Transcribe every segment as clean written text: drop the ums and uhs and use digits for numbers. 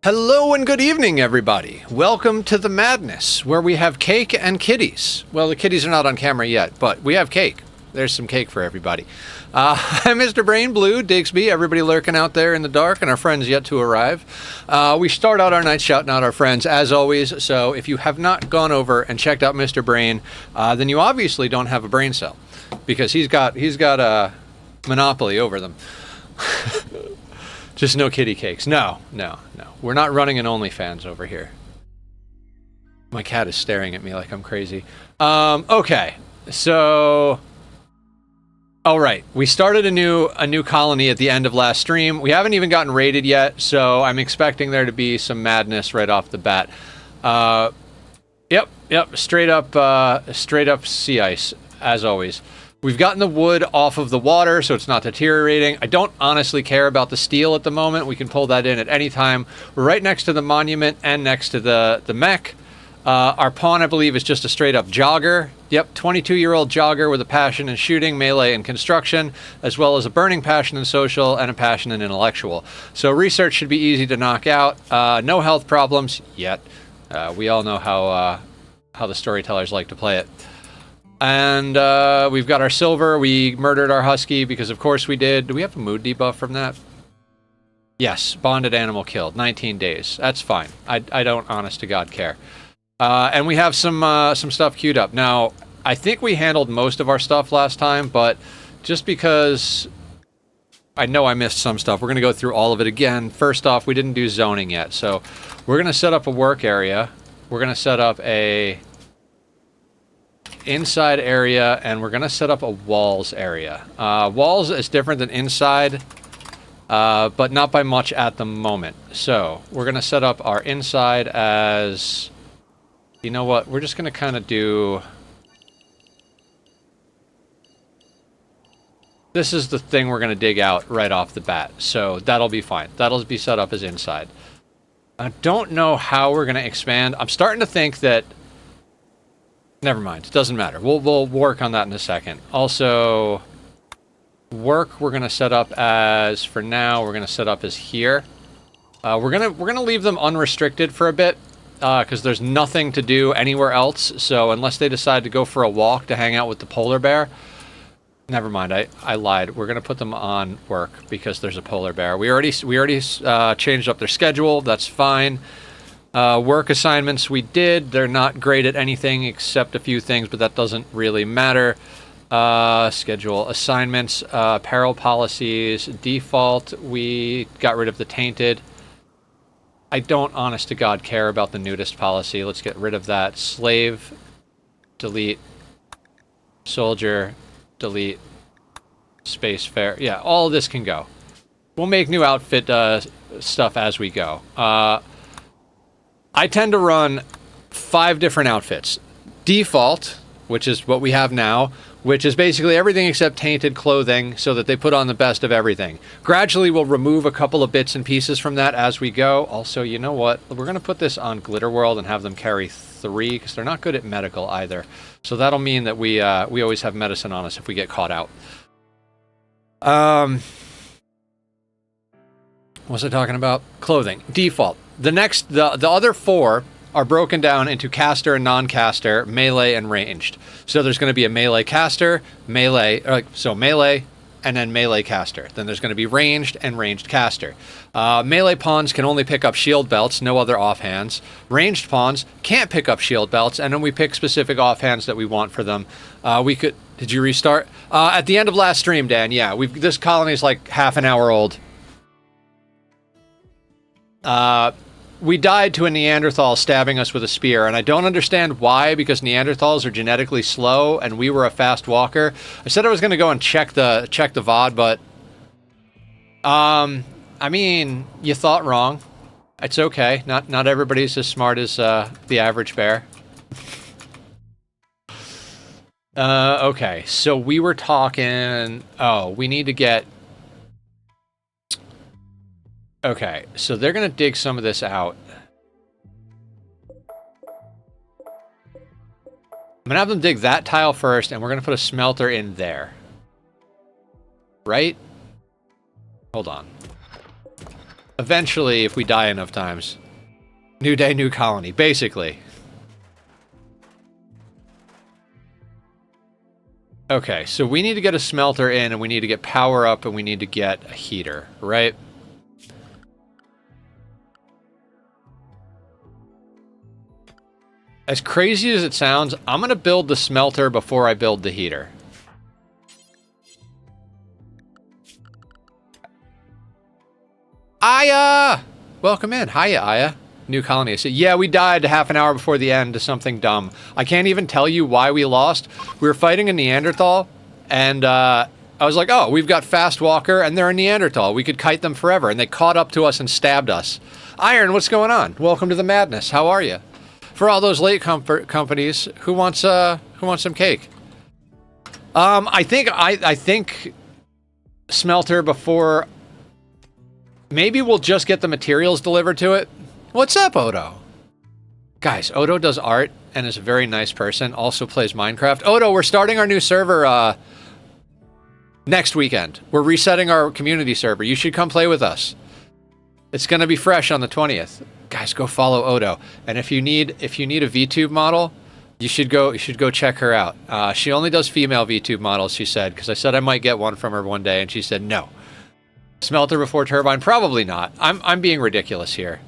Hello and good evening, everybody. Welcome to the madness, where we have cake and kitties. Well, the kitties are not on camera yet, but we have cake. There's some cake for everybody. I'm Mr. Brain Blue, Digsby, everybody lurking out there in the dark, and our friends yet to arrive. We start out our night shouting out our friends, as always, so if you have not gone over and checked out Mr. Brain, then you obviously don't have a brain cell, because he's got a monopoly over them. Just no kitty cakes. No. We're not running an OnlyFans over here. My cat is staring at me like I'm crazy. Okay. So, all right. We started a new colony at the end of last stream. We haven't even gotten raided yet, so I'm expecting there to be some madness right off the bat. Yep. Straight up sea ice, as always. We've gotten the wood off of the water, so it's not deteriorating. I don't honestly care about the steel at the moment. We can pull that in at any time. We're right next to the monument and next to the mech. Our pawn, I believe, is just a straight-up jogger. Yep, 22-year-old jogger with a passion in shooting, melee, and construction, as well as a burning passion in social and a passion in intellectual. So research should be easy to knock out. No health problems yet. We all know how the storytellers like to play it. And we've got our silver. We murdered our husky because of course we did. Do we have a mood debuff from that? Yes, bonded animal killed. 19 days. That's fine. I don't, honest to God, care. And we have some stuff queued up. Now, I think we handled most of our stuff last time, but just because I know I missed some stuff, we're going to go through all of it again. First off, we didn't do zoning yet, so we're going to set up a work area. We're going to set up a inside area, and we're going to set up a walls area. Walls is different than inside, but not by much at the moment. So we're going to set up our inside as, you know what, we're just going to kind of do, this is the thing we're going to dig out right off the bat, so that'll be fine. That'll be set up as inside. I don't know how we're going to expand. I'm starting to think that, never mind, it doesn't matter. We'll work on that in a second. Also, work we're gonna set up as, for now, we're gonna set up as here. We're gonna leave them unrestricted for a bit, because there's nothing to do anywhere else. So unless they decide to go for a walk to hang out with the polar bear, never mind. I lied. We're gonna put them on work because there's a polar bear. We already changed up their schedule. That's fine. Work assignments we did. They're not great at anything except a few things, but that doesn't really matter. Schedule assignments, apparel policies, default, we got rid of the tainted. I don't, honest to God, care about the nudist policy. Let's get rid of that. Slave, delete. Soldier, delete. Spacefarer. Yeah, all of this can go. We'll make new outfit stuff as we go. I tend to run 5 different outfits. Default, which is what we have now, which is basically everything except tainted clothing, so that they put on the best of everything. Gradually, we'll remove a couple of bits and pieces from that as we go. Also, you know what? We're going to put this on Glitter World and have them carry 3, because they're not good at medical either. So that'll mean that we always have medicine on us if we get caught out. What was I talking about? Clothing. Default. The other 4 are broken down into caster and non-caster, melee and ranged. So there's going to be a melee caster, melee, and then melee caster. Then there's going to be ranged and ranged caster. Melee pawns can only pick up shield belts, no other offhands. Ranged pawns can't pick up shield belts, and then we pick specific offhands that we want for them. Did you restart? At the end of last stream, Dan, yeah, this colony is like half an hour old. We died to a Neanderthal stabbing us with a spear, and I don't understand why, because Neanderthals are genetically slow, and we were a fast walker. I said I was going to go and check the VOD, but I mean, you thought wrong. It's okay. Not everybody's as smart as the average bear. Okay, so we were talking. Oh, we need to get. Okay, so they're going to dig some of this out. I'm going to have them dig that tile first, and we're going to put a smelter in there. Right? Hold on. Eventually, if we die enough times. New day, new colony, basically. Okay, so we need to get a smelter in, and we need to get power up, and we need to get a heater, right? As crazy as it sounds, I'm going to build the smelter before I build the heater. Aya! Welcome in. Hiya, Aya. New colony. So, yeah, we died half an hour before the end to something dumb. I can't even tell you why we lost. We were fighting a Neanderthal, and I was like, oh, we've got Fast Walker, and they're a Neanderthal. We could kite them forever. And they caught up to us and stabbed us. Iron, what's going on? Welcome to the madness. How are you? For all those late companies, who wants some cake? I think smelter before. Maybe we'll just get the materials delivered to it. What's up, Odo? Guys, Odo does art and is a very nice person. Also plays Minecraft. Odo, we're starting our new server next weekend. We're resetting our community server. You should come play with us. It's gonna be fresh on the 20th. Guys, go follow Odo. And if you need a VTube model, you should go check her out. She only does female VTube models, she said, because I said I might get one from her one day, and she said no. Smelter before turbine? Probably not. I'm being ridiculous here.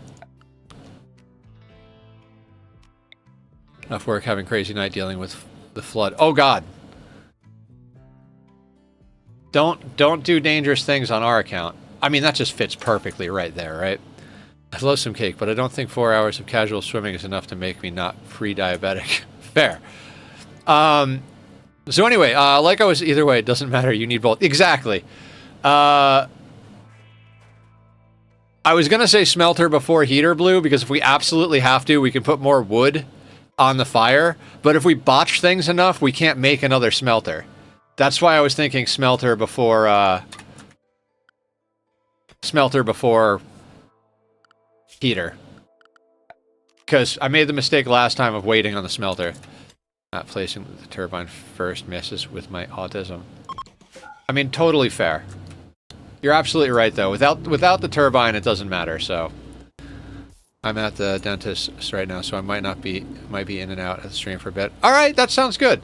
Enough work having crazy night dealing with the flood. Oh God. Don't do dangerous things on our account. I mean, that just fits perfectly right there, right? I love some cake, but I don't think 4 hours of casual swimming is enough to make me not pre-diabetic. Fair. So anyway, like I was, either way, it doesn't matter. You need both. Exactly. I was going to say smelter before heater, Blue, because if we absolutely have to, we can put more wood on the fire. But if we botch things enough, we can't make another smelter. That's why I was thinking smelter before heater. Because I made the mistake last time of waiting on the smelter. Not placing the turbine first messes with my autism. I mean, totally fair. You're absolutely right, though. Without the turbine, it doesn't matter, so... I'm at the dentist right now, so I might be in and out of the stream for a bit. Alright, that sounds good.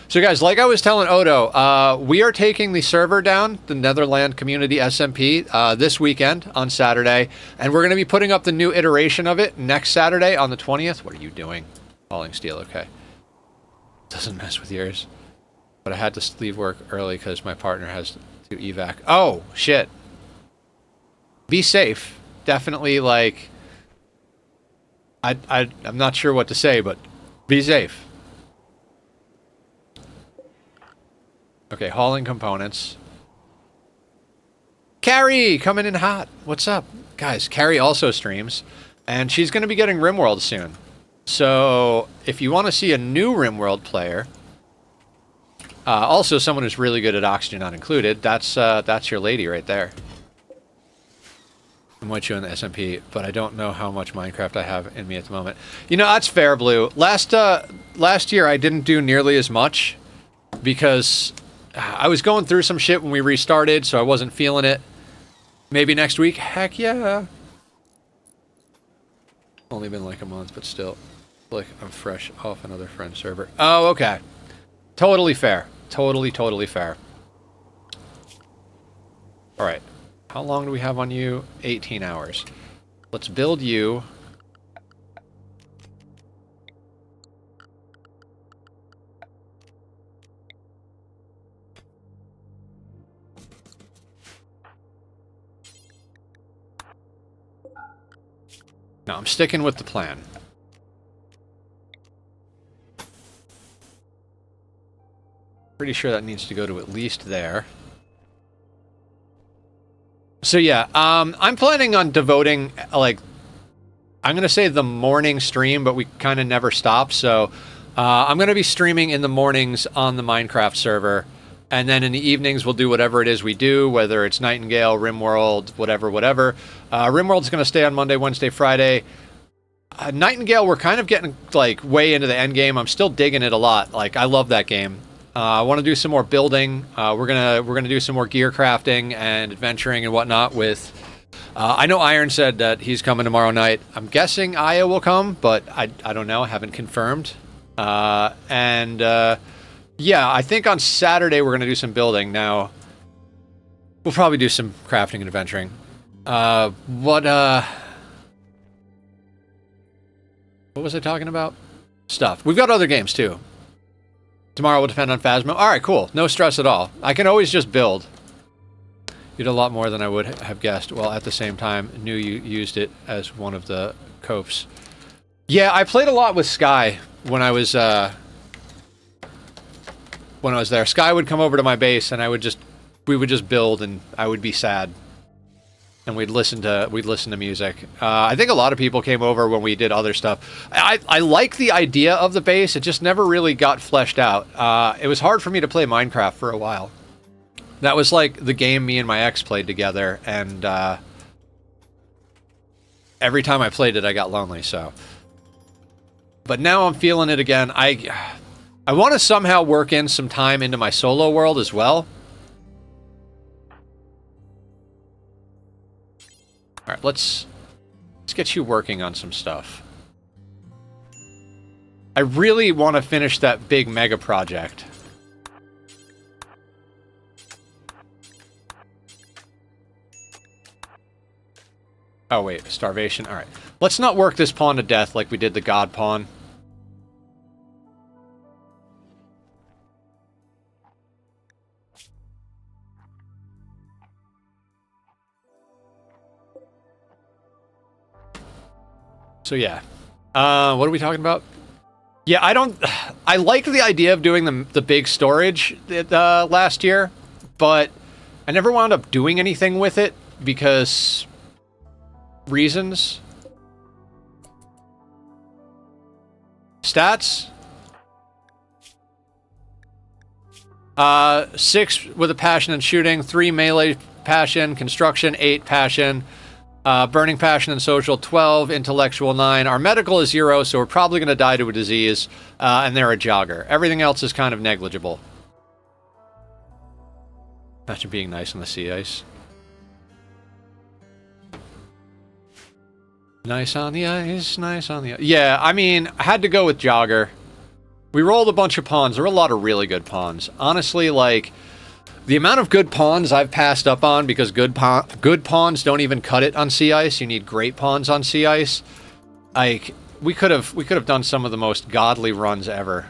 So guys, like I was telling Odo, we are taking the server down, the Netherland Community SMP, this weekend on Saturday, and we're going to be putting up the new iteration of it next Saturday on the 20th. What are you doing? Falling steel, okay. Doesn't mess with yours. But I had to leave work early because my partner has to evac. Oh, shit. Be safe. Definitely, like... I'm not sure what to say, but be safe. Okay, hauling components. Carrie, coming in hot. What's up? Guys, Carrie also streams, and she's going to be getting RIMWORLD soon. So, if you want to see a new RIMWORLD player, also someone who's really good at Oxygen Not Included, that's your lady right there. I'm with you in the SMP, but I don't know how much Minecraft I have in me at the moment. You know, that's fair, Blue. Last year I didn't do nearly as much because I was going through some shit when we restarted, so I wasn't feeling it. Maybe next week? Heck yeah. Only been like a month, but still. Like, I'm fresh off another friend server. Oh, okay. Totally fair. Totally fair. Alright. How long do we have on you? 18 hours. Let's build you. No, I'm sticking with the plan. Pretty sure that needs to go to at least there. So yeah, I'm planning on devoting, like, I'm going to say the morning stream, but we kind of never stop, so I'm going to be streaming in the mornings on the Minecraft server, and then in the evenings we'll do whatever it is we do, whether it's Nightingale, RIMWORLD, whatever. RIMWORLD's going to stay on Monday, Wednesday, Friday. Nightingale, we're kind of getting, like, way into the end game. I'm still digging it a lot. Like, I love that game. I want to do some more building. We're gonna do some more gear crafting and adventuring and whatnot with I know Iron said that he's coming tomorrow night. I'm guessing Aya will come, but I don't know. I haven't confirmed. Yeah, I think on Saturday we're going to do some building. Now, we'll probably do some crafting and adventuring. What was I talking about? Stuff. We've got other games, too. Tomorrow will depend on Phasmo. Alright, cool. No stress at all. I can always just build. You did a lot more than I would have guessed. Well, at the same time, knew you used it as one of the copes. Yeah, I played a lot with Sky when I was there. Sky would come over to my base, and we would just build, and I would be sad. And we'd listen to music. I think a lot of people came over when we did other stuff. I like the idea of the base. It just never really got fleshed out. It was hard for me to play Minecraft for a while. That was like the game me and my ex played together, and every time I played it, I got lonely. So, but now I'm feeling it again. I want to somehow work in some time into my solo world as well. All right, let's get you working on some stuff. I really want to finish that big mega project. Oh wait, starvation. All right, let's not work this pawn to death like we did the god pawn. So yeah, what are we talking about? Yeah, I liked the idea of doing the big storage last year, but I never wound up doing anything with it because reasons. Stats. 6 with a passion in shooting, 3 melee passion, construction 8 passion. Burning passion and social 12, intellectual 9. Our medical is 0, so we're probably going to die to a disease, and they're a jogger. Everything else is kind of negligible. Imagine being nice on the sea ice. Nice on the ice, nice on the ice. Yeah, I mean, I had to go with jogger. We rolled a bunch of pawns. There were a lot of really good pawns. Honestly, like, the amount of good pawns I've passed up on because good pawns don't even cut it on sea ice. You need great pawns on sea ice. Like, we could have done some of the most godly runs ever.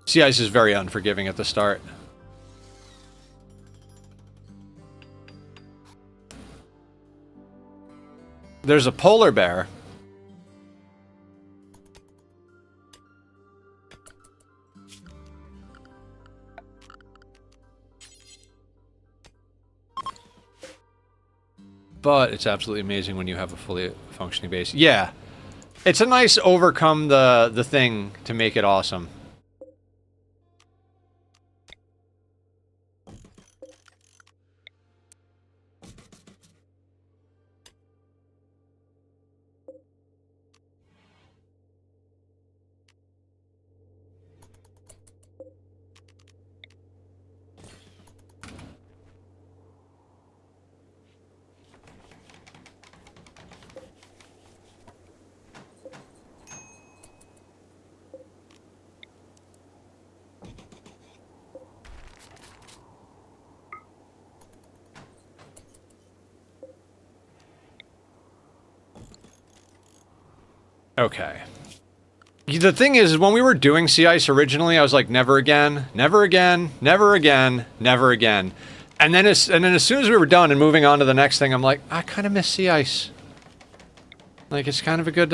Sea ice is very unforgiving at the start. There's a polar bear. But it's absolutely amazing when you have a fully functioning base. Yeah. It's a nice overcome the thing to make it awesome. Okay. The thing is, when we were doing Sea Ice originally, I was like, never again, never again, never again, never again. And then as soon as we were done and moving on to the next thing, I'm like, I kind of miss Sea Ice. Like, it's kind of a good,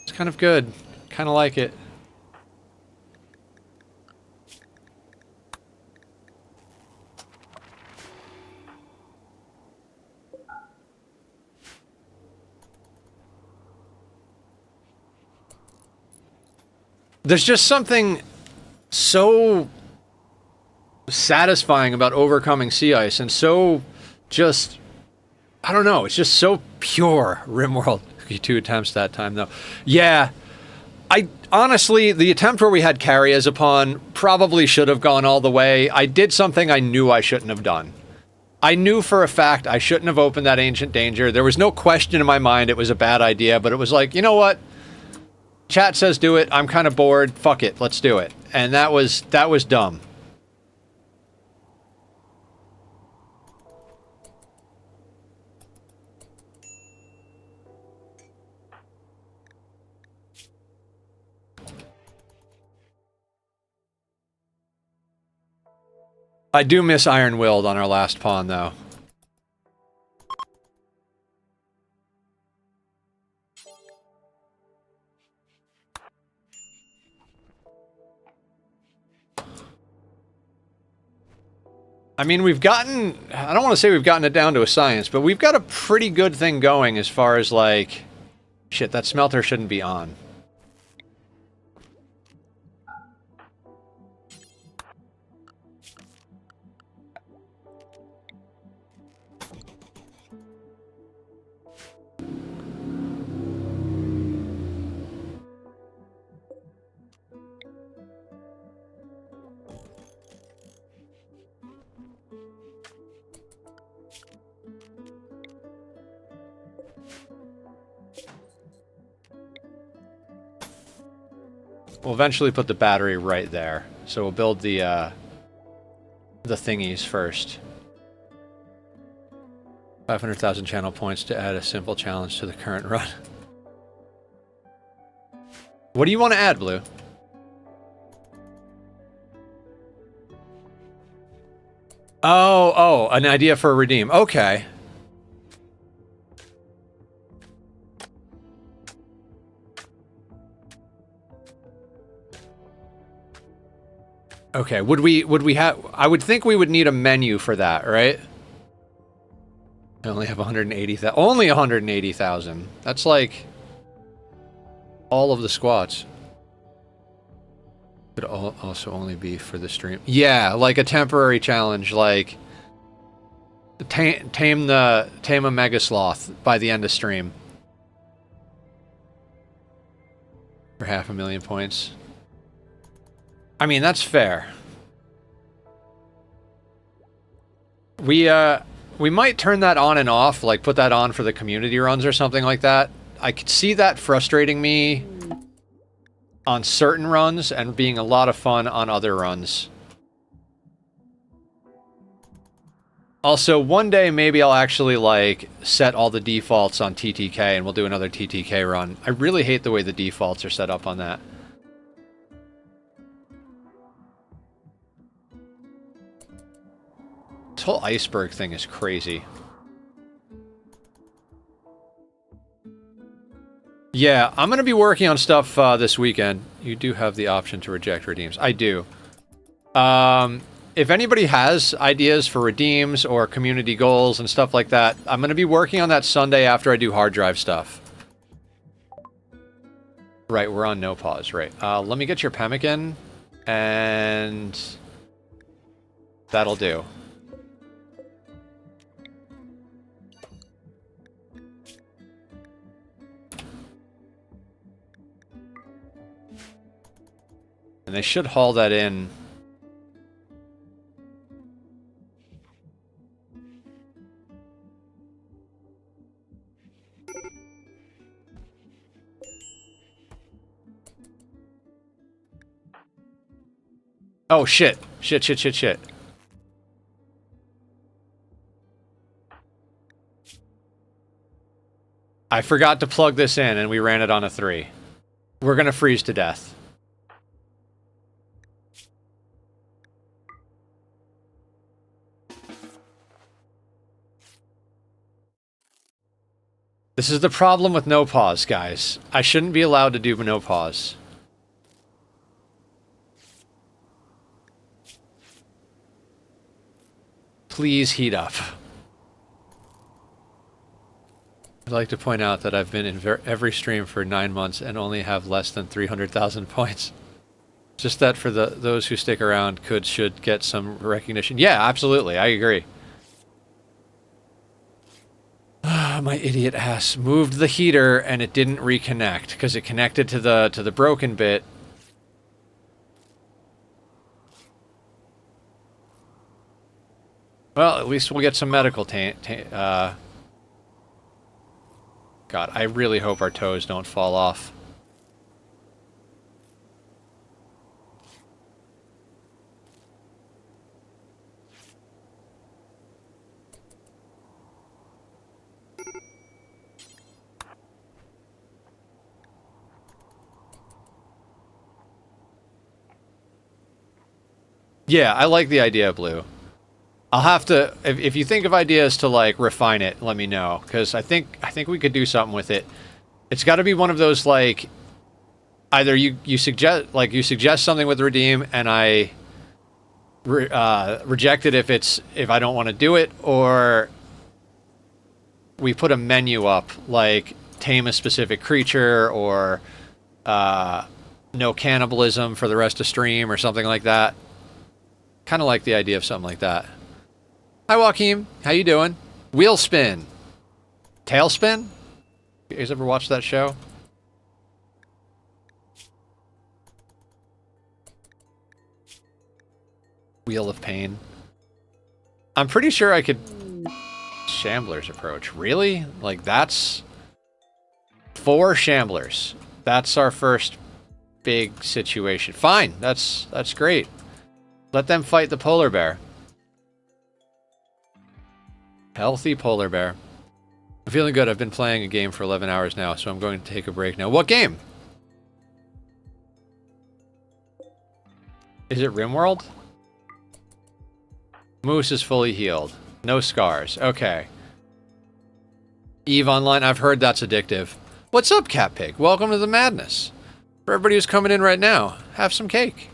it's kind of good. Kind of like it. There's just something so satisfying about overcoming sea ice, and so just, I don't know, it's just so pure. RIMWORLD. 2 attempts that time, though. Yeah, I honestly, the attempt where we had carry as a pawn probably should have gone all the way. I did something I knew I shouldn't have done. I knew for a fact I shouldn't have opened that Ancient Danger. There was no question in my mind it was a bad idea, but it was like, you know what? Chat says do it. I'm kind of bored. Fuck it. Let's do it. And that was dumb. I do miss Iron Willed on our last pawn, though. I mean, we've gotten... I don't want to say we've gotten it down to a science, but we've got a pretty good thing going as far as, like... Shit, that smelter shouldn't be on. We'll eventually put the battery right there. So we'll build the thingies first. 500,000 channel points to add a simple challenge to the current run. What do you want to add, Blue? Oh, an idea for a redeem. Okay. Okay, would we have... I would think we would need a menu for that, right? I only have 180,000. Only 180,000. That's like... all of the squats. Could also only be for the stream. Yeah, like a temporary challenge, like... Tame a Mega Sloth by the end of stream. For 500,000 points. I mean, that's fair. We might turn that on and off, like put that on for the community runs or something like that. I could see that frustrating me on certain runs and being a lot of fun on other runs. Also, one day maybe I'll actually like set all the defaults on TTK and we'll do another TTK run. I really hate the way the defaults are set up on that. This whole iceberg thing is crazy. Yeah, I'm going to be working on stuff this weekend. You do have the option to reject redeems. I do. If anybody has ideas for redeems or community goals and stuff like that, I'm going to be working on that Sunday after I do hard drive stuff. Right, we're on no pause. Right. Let me get your pemmican, and that'll do. And they should haul that in. Oh, shit. Shit. I forgot to plug this in, and we ran it on a 3. We're gonna freeze to death. This is the problem with no pause, guys. I shouldn't be allowed to do no pause. Please heat up. I'd like to point out that I've been in every stream for 9 months and only have less than 300,000 points. Just that for those who stick around should get some recognition. Yeah, absolutely. I agree. My idiot ass moved the heater and it didn't reconnect because it connected to the broken bit. Well, at least we'll get some medical God, I really hope our toes don't fall off. Yeah, I like the idea of blue. I'll have to, if you think of ideas to like refine it, let me know, because I think we could do something with it. It's got to be one of those like, either you suggest something with redeem and I reject it if I don't want to do it, or we put a menu up like tame a specific creature or no cannibalism for the rest of stream or something like that. Kind of like the idea of something like that. Hi, Joaquin. How you doing? Wheel spin. Tailspin? You guys ever watch that show? Wheel of Pain. I'm pretty sure I could... Shambler's Approach. Really? Like, that's... 4 Shamblers. That's our first big situation. Fine. That's great. Let them fight the polar bear. Healthy polar bear. I'm feeling good. I've been playing a game for 11 hours now, so I'm going to take a break now. What game? Is it RIMWORLD? Moose is fully healed. No scars. Okay. EVE Online. I've heard that's addictive. What's up, Cat Pig? Welcome to the madness. For everybody who's coming in right now, have some cake.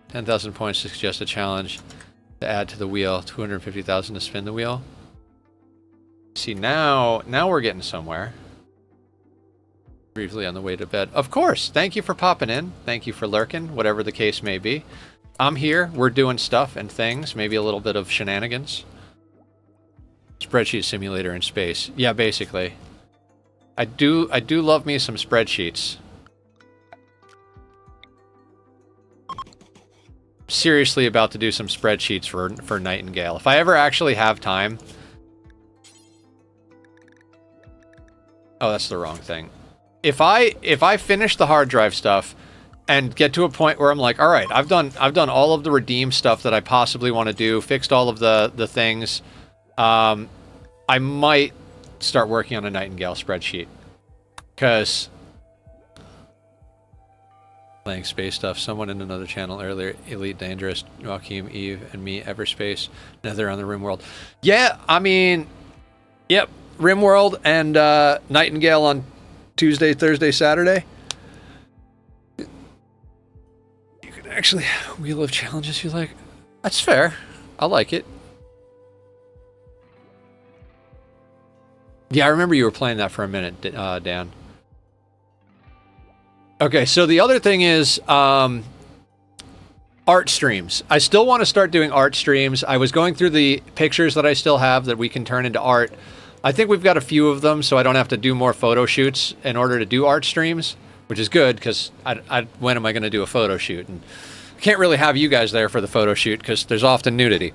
10,000 points to suggest a challenge to add to the wheel. 250,000 to spin the wheel. See, now we're getting somewhere. Briefly on the way to bed. Of course. Thank you for popping in. Thank you for lurking, whatever the case may be. I'm here. We're doing stuff and things. Maybe a little bit of shenanigans. Spreadsheet simulator in space. Yeah, basically. I do love me some spreadsheets. Seriously about to do some spreadsheets for Nightingale. If I ever actually have time. Oh, that's the wrong thing. If I finish the hard drive stuff and get to a point where I'm like, all right, I've done all of the redeem stuff that I possibly want to do, fixed all of the things, I might start working on a Nightingale spreadsheet. Because playing space stuff. Someone in another channel earlier, Elite Dangerous, Joachim, Eve, and me, Everspace, Nether on the RimWorld. Yeah, I mean, yep, RimWorld and Nightingale on Tuesday, Thursday, Saturday. You can actually have a wheel of challenges you like. That's fair. I like it. Yeah, I remember you were playing that for a minute, Dan. Okay, so the other thing is art streams. I still want to start doing art streams. I was going through the pictures that I still have that we can turn into art. I think we've got a few of them, so I don't have to do more photo shoots in order to do art streams, which is good, because when am I going to do a photo shoot? And I can't really have you guys there for the photo shoot, because there's often nudity.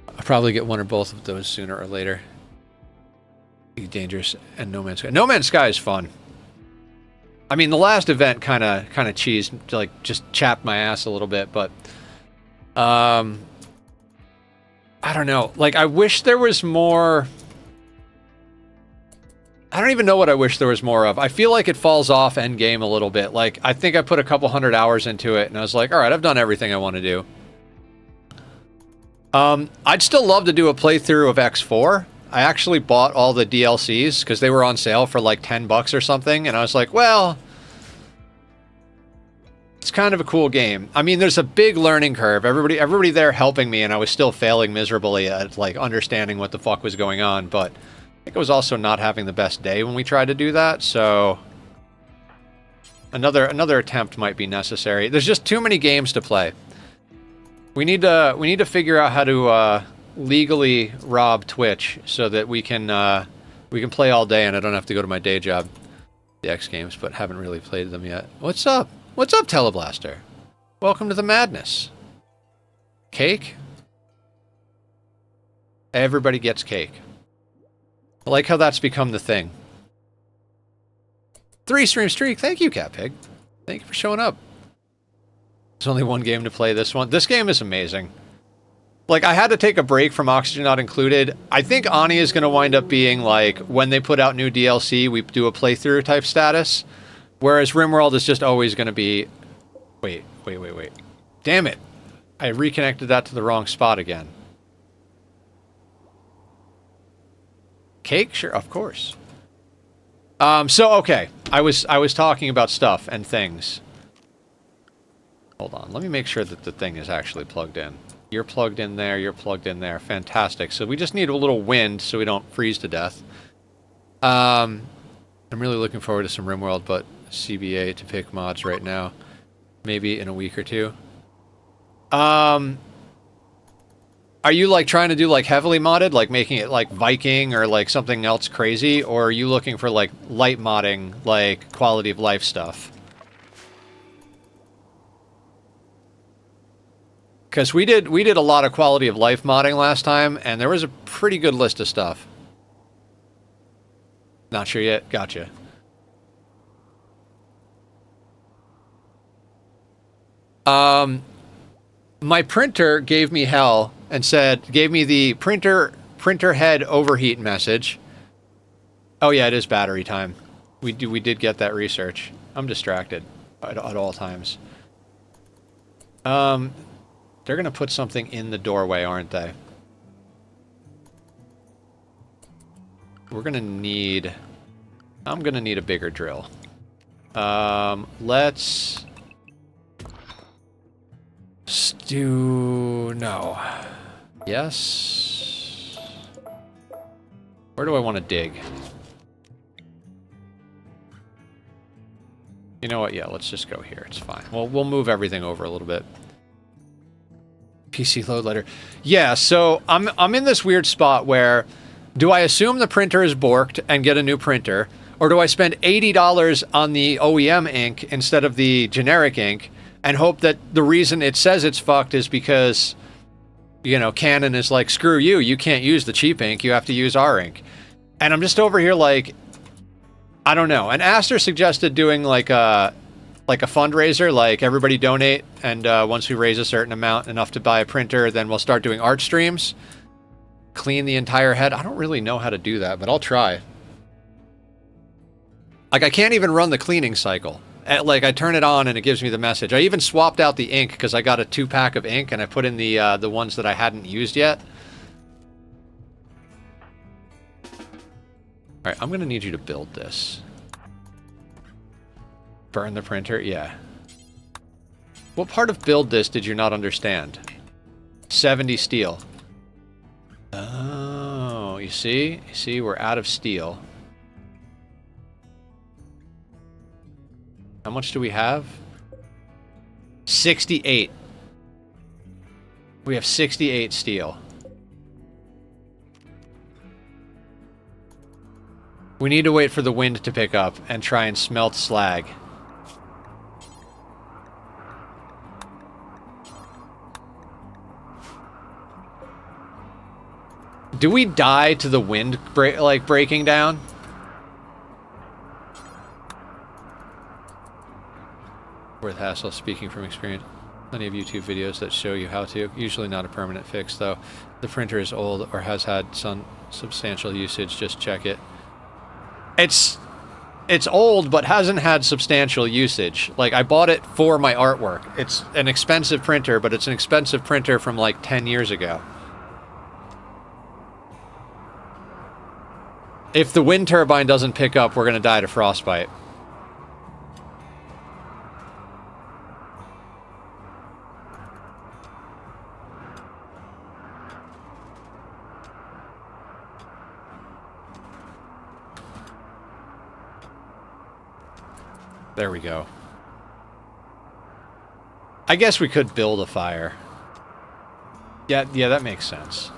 I'll probably get one or both of those sooner or later. Dangerous and No Man's Sky. No Man's Sky is fun. I mean, the last event kind of cheesed, like, just chapped my ass a little bit, but I don't know. Like, I wish there was more. I don't even know what I wish there was more of. I feel like it falls off endgame a little bit. Like, I think I put a couple 100 hours into it, and I was like, all right, I've done everything I want to do. I'd still love to do a playthrough of X4. I actually bought all the DLCs because they were on sale for like $10 or something, and I was like, well, it's kind of a cool game. I mean, there's a big learning curve. Everybody there helping me, and I was still failing miserably at like understanding what the fuck was going on, but I think I was also not having the best day when we tried to do that, so Another attempt might be necessary. There's just too many games to play. We need to figure out how to legally rob Twitch so that we can play all day and I don't have to go to my day job. The X Games, but haven't really played them yet. What's up? What's up, Teleblaster? Welcome to the madness. Cake? Everybody gets cake. I like how that's become the thing. 3-stream streak. Thank you, Cat Pig. Thank you for showing up. There's only one game to play this one. This game is amazing. Like, I had to take a break from Oxygen Not Included. I think Ani is going to wind up being, like, when they put out new DLC, we do a playthrough type status. Whereas RimWorld is just always going to be... Wait. Damn it. I reconnected that to the wrong spot again. Cake? Sure, of course. So, okay. I was talking about stuff and things. Hold on. Let me make sure that the thing is actually plugged in. You're plugged in there, you're plugged in there. Fantastic. So we just need a little wind so we don't freeze to death. I'm really looking forward to some RimWorld, but CBA to pick mods right now. Maybe in a week or two. Are you like trying to do like heavily modded, like making it like Viking or like something else crazy? Or are you looking for like light modding, like quality of life stuff? Because we did a lot of quality of life modding last time, and there was a pretty good list of stuff. Not sure yet. Gotcha. My printer gave me hell and gave me the printer head overheat message. Oh yeah, it is battery time. We did get that research. I'm distracted at all times. They're going to put something in the doorway, aren't they? I'm going to need a bigger drill. Let's do... No. Yes. Where do I want to dig? You know what? Yeah, let's just go here. It's fine. We'll move everything over a little bit. PC load letter. Yeah, so I'm in this weird spot where do I assume the printer is borked and get a new printer, or do I spend $80 on the OEM ink instead of the generic ink and hope that the reason it says it's fucked is because, you know, Canon is like, screw you, you can't use the cheap ink, you have to use our ink. And I'm just over here like, I don't know. And Aster suggested doing like a fundraiser, like everybody donate, and once we raise a certain amount, enough to buy a printer, then we'll start doing art streams. Clean the entire head. I don't really know how to do that, but I'll try. Like, I can't even run the cleaning cycle. Like, I turn it on and it gives me the message. I even swapped out the ink because I got a 2-pack of ink and I put in the ones that I hadn't used yet. Alright, I'm gonna need you to build this. Burn the printer? Yeah. What part of build this did you not understand? 70 steel. Oh, you see? You see, we're out of steel. How much do we have? 68. We have 68 steel. We need to wait for the wind to pick up and try and smelt slag. Do we die to the wind breaking down? Worth hassle, speaking from experience. Plenty of YouTube videos that show you how to. Usually not a permanent fix, though. The printer is old or has had some substantial usage. Just check it. It's old, but hasn't had substantial usage. Like, I bought it for my artwork. It's an expensive printer, but it's an expensive printer from like 10 years ago. If the wind turbine doesn't pick up, we're going to die to frostbite. There we go. I guess we could build a fire. Yeah, that makes sense.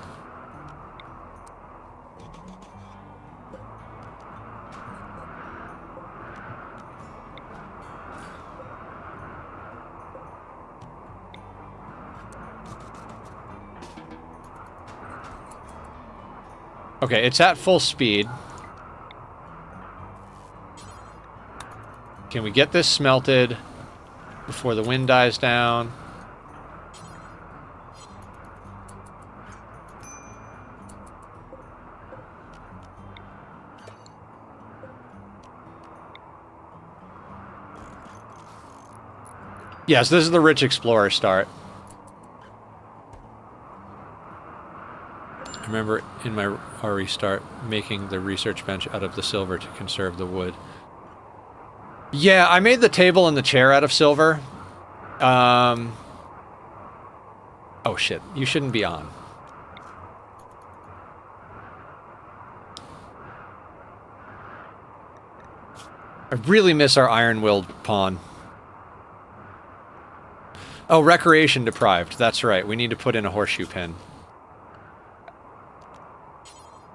Okay, it's at full speed. Can we get this smelted before the wind dies down? Yes, this is the Rich Explorer start. I remember in my restart making the research bench out of the silver to conserve the wood. Yeah, I made the table and the chair out of silver. Oh shit, you shouldn't be on. I really miss our iron-willed pawn. Oh, recreation deprived. That's right. We need to put in a horseshoe pin.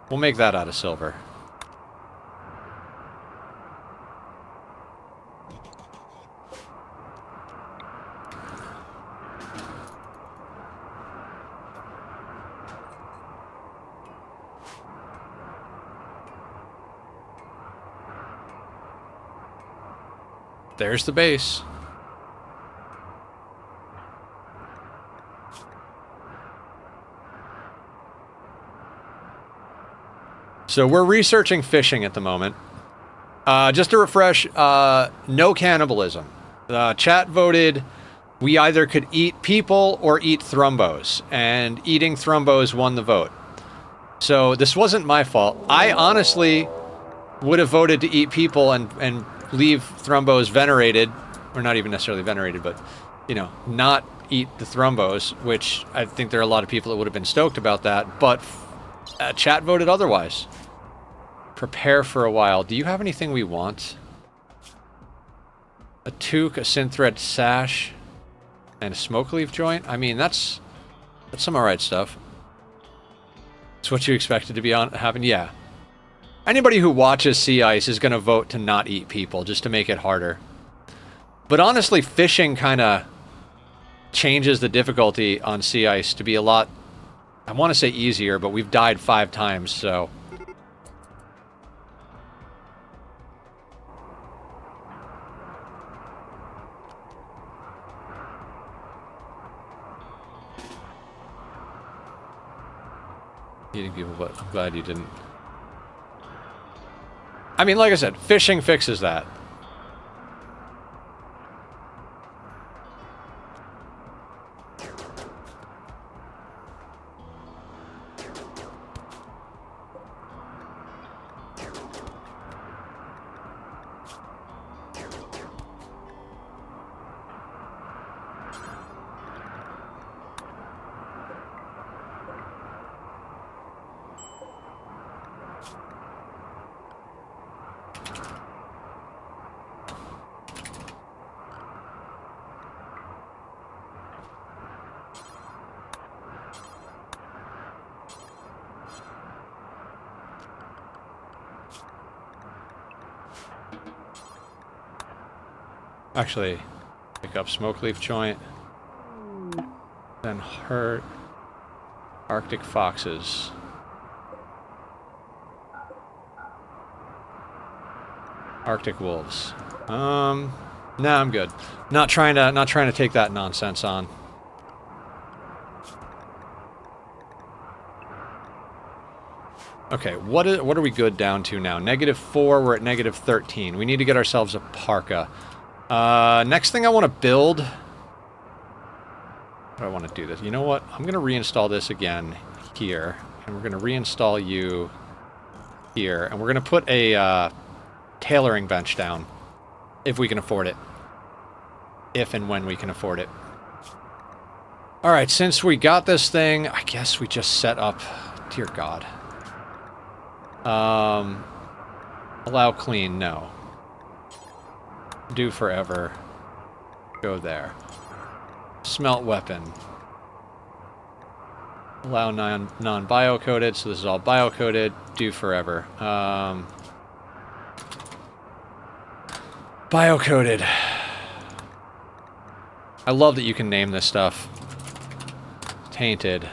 We'll make that out of silver. There's the base. So we're researching fishing at the moment. Just to refresh, no cannibalism. Chat voted we either could eat people or eat thrumbos, and eating thrumbos won the vote. So this wasn't my fault. I honestly would have voted to eat people and leave thrumbos venerated, or not even necessarily venerated, but, you know, not eat the thrumbos, which I think there are a lot of people that would have been stoked about that, but chat voted otherwise. Prepare for a while. Do you have anything we want? A toque, a synthread sash, and a smoke leaf joint? I mean, that's some alright stuff. It's what you expected to be on happen? Yeah. Anybody who watches Sea Ice is going to vote to not eat people, just to make it harder. But honestly, fishing kind of changes the difficulty on Sea Ice to be a lot, I want to say easier, but we've died 5 times, so... Eating people, but I'm glad you didn't. I mean, like I said, fishing fixes that. Actually, pick up smoke leaf joint. Then hurt Arctic foxes. Arctic wolves. Nah, I'm good. Not trying to take that nonsense on. Okay, what are we good down to now? -4, we're at -13. We need to get ourselves a parka. Next thing I want to build... How do I want to do this? You know what? I'm going to reinstall this again here. And we're going to reinstall you here. And we're going to put a tailoring bench down. If we can afford it. If and when we can afford it. Alright, since we got this thing, I guess we just set up... Dear God. Allow clean, no. Do forever. Go there. Smelt weapon. Allow non-bio-coded, so this is all bio-coded. Do forever. Bio-coded. I love that you can name this stuff. Tainted.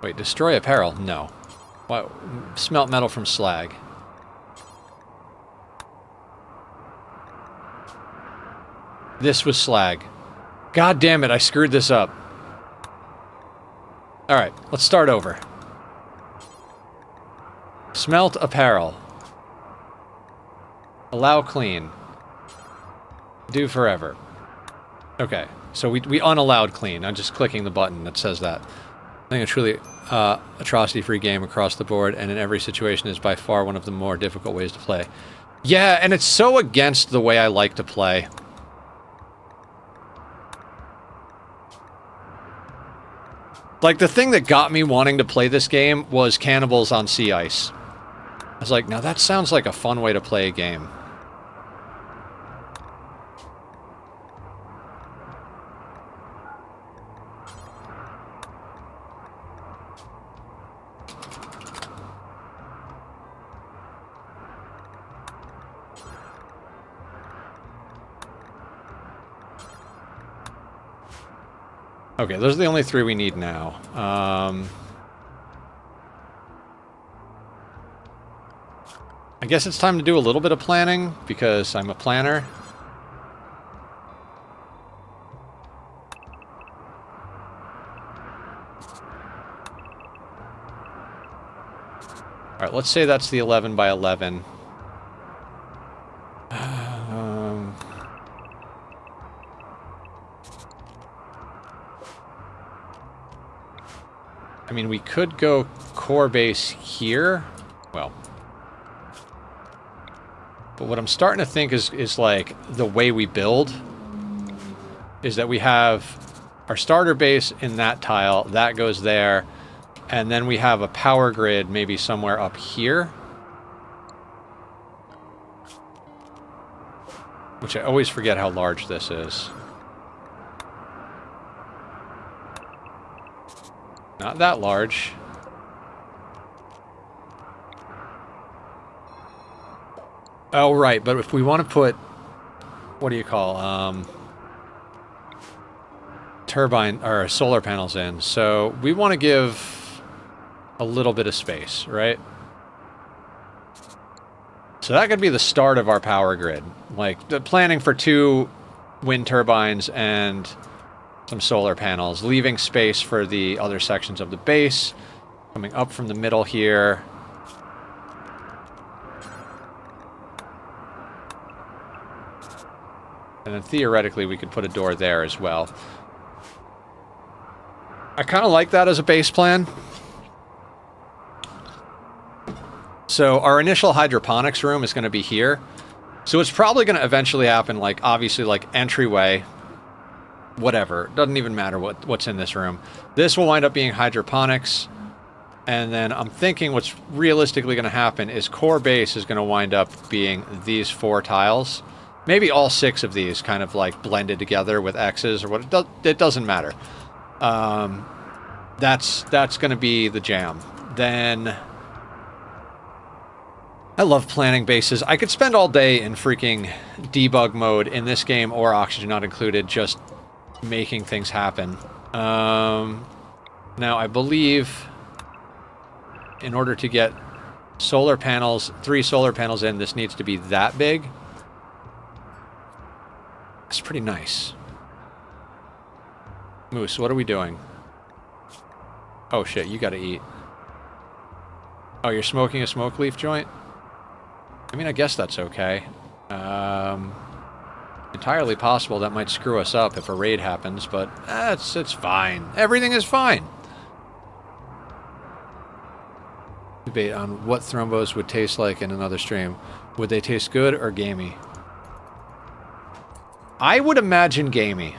Wait, destroy apparel? No. What? Smelt metal from slag. This was slag. God damn it, I screwed this up. Alright, let's start over. Smelt apparel. Allow clean. Do forever. Okay, so we unallowed clean. I'm just clicking the button that says that. I think a truly atrocity-free game across the board and in every situation is by far one of the more difficult ways to play. Yeah, and it's so against the way I like to play. Like, the thing that got me wanting to play this game was Cannibals on Sea Ice. I was like, now that sounds like a fun way to play a game. Okay, those are the only three we need now. I guess it's time to do a little bit of planning, because I'm a planner. Alright, let's say that's the 11 by 11. I mean, we could go core base here. Well. But what I'm starting to think is like the way we build is that we have our starter base in that tile, that goes there, and then we have a power grid maybe somewhere up here. Which I always forget how large this is. Not that large. Oh, right, but if we want to put... What do you call? Turbine, or solar panels in. So, we want to give a little bit of space, right? So that could be the start of our power grid. Like, the planning for 2 wind turbines and some solar panels, leaving space for the other sections of the base, coming up from the middle here. And then theoretically we could put a door there as well. I kind of like that as a base plan. So our initial hydroponics room is going to be here. So it's probably going to eventually happen, like, obviously, like, entryway. Whatever. Doesn't even matter what's in this room. This will wind up being hydroponics. And then I'm thinking what's realistically going to happen is core base is going to wind up being these 4 tiles. Maybe all 6 of these kind of like blended together with X's or what. It doesn't matter. That's going to be the jam. Then I love planning bases. I could spend all day in freaking debug mode in this game or oxygen not included, just making things happen. Now, I believe in order to get solar panels, 3 solar panels in, this needs to be that big. It's pretty nice. Moose, what are we doing? Oh shit, you gotta eat. Oh, you're smoking a smoke leaf joint? I mean, I guess that's okay. Entirely possible that might screw us up if a raid happens, but it's fine. Everything is fine. Debate on what thrumbos would taste like in another stream. Would they taste good or gamey? I would imagine gamey.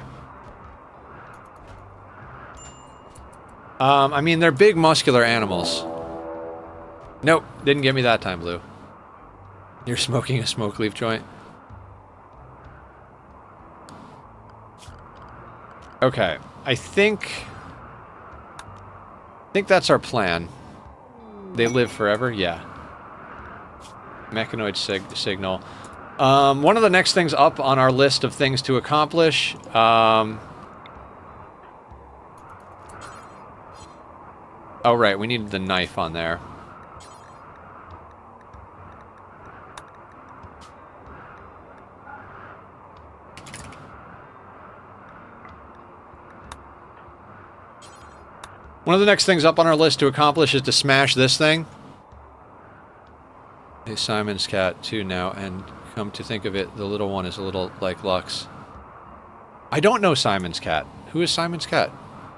I mean, they're big muscular animals. Nope, didn't get me that time, Blue. You're smoking a smoke leaf joint? Okay, I think that's our plan. They live forever? Yeah. Mechanoid signal. One of the next things up on our list of things to accomplish, oh right, we needed the knife on there. One of the next things up on our list to accomplish is to smash this thing. Hey, Simon's cat too now, and come to think of it, the little one is a little like Lux. I don't know Simon's cat. Who is Simon's cat?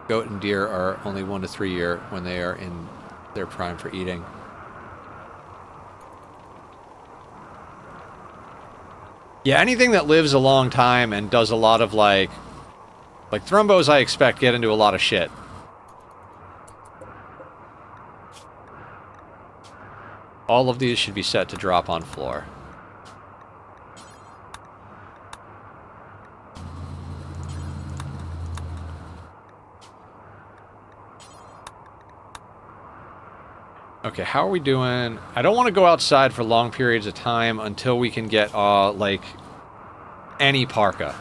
Goat and deer are only 1 to 3 year when they are in their prime for eating. Yeah, anything that lives a long time and does a lot of like thrumbos, I expect get into a lot of shit. All of these should be set to drop on floor. Okay, how are we doing? I don't want to go outside for long periods of time until we can get, like, any parka.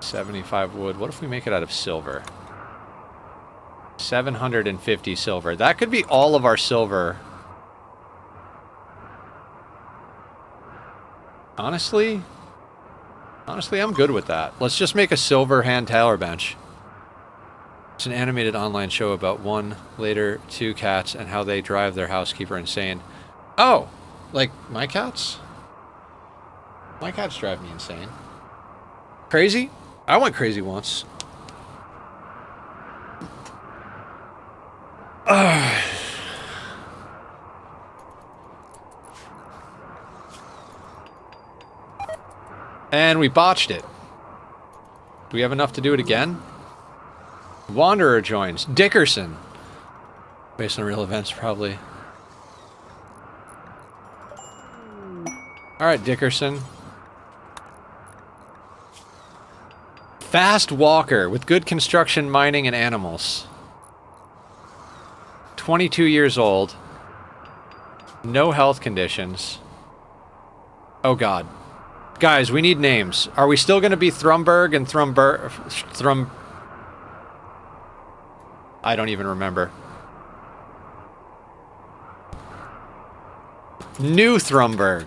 $75 wood. What if we make it out of silver? 750 silver. That could be all of our silver. Honestly, I'm good with that. Let's just make a silver hand tailor bench. It's an animated online show about one, later 2 cats and how they drive their housekeeper insane. Oh, like my cats? My cats drive me insane. Crazy? I went crazy once. And we botched it. Do we have enough to do it again? Wanderer joins. Dickerson. Based on real events, probably. Alright, Dickerson. Fast walker with good construction, mining, and animals. 22 years old. No health conditions. Oh god. Guys, we need names. Are we still going to be Thrumberg and I don't even remember. New Thrumberg.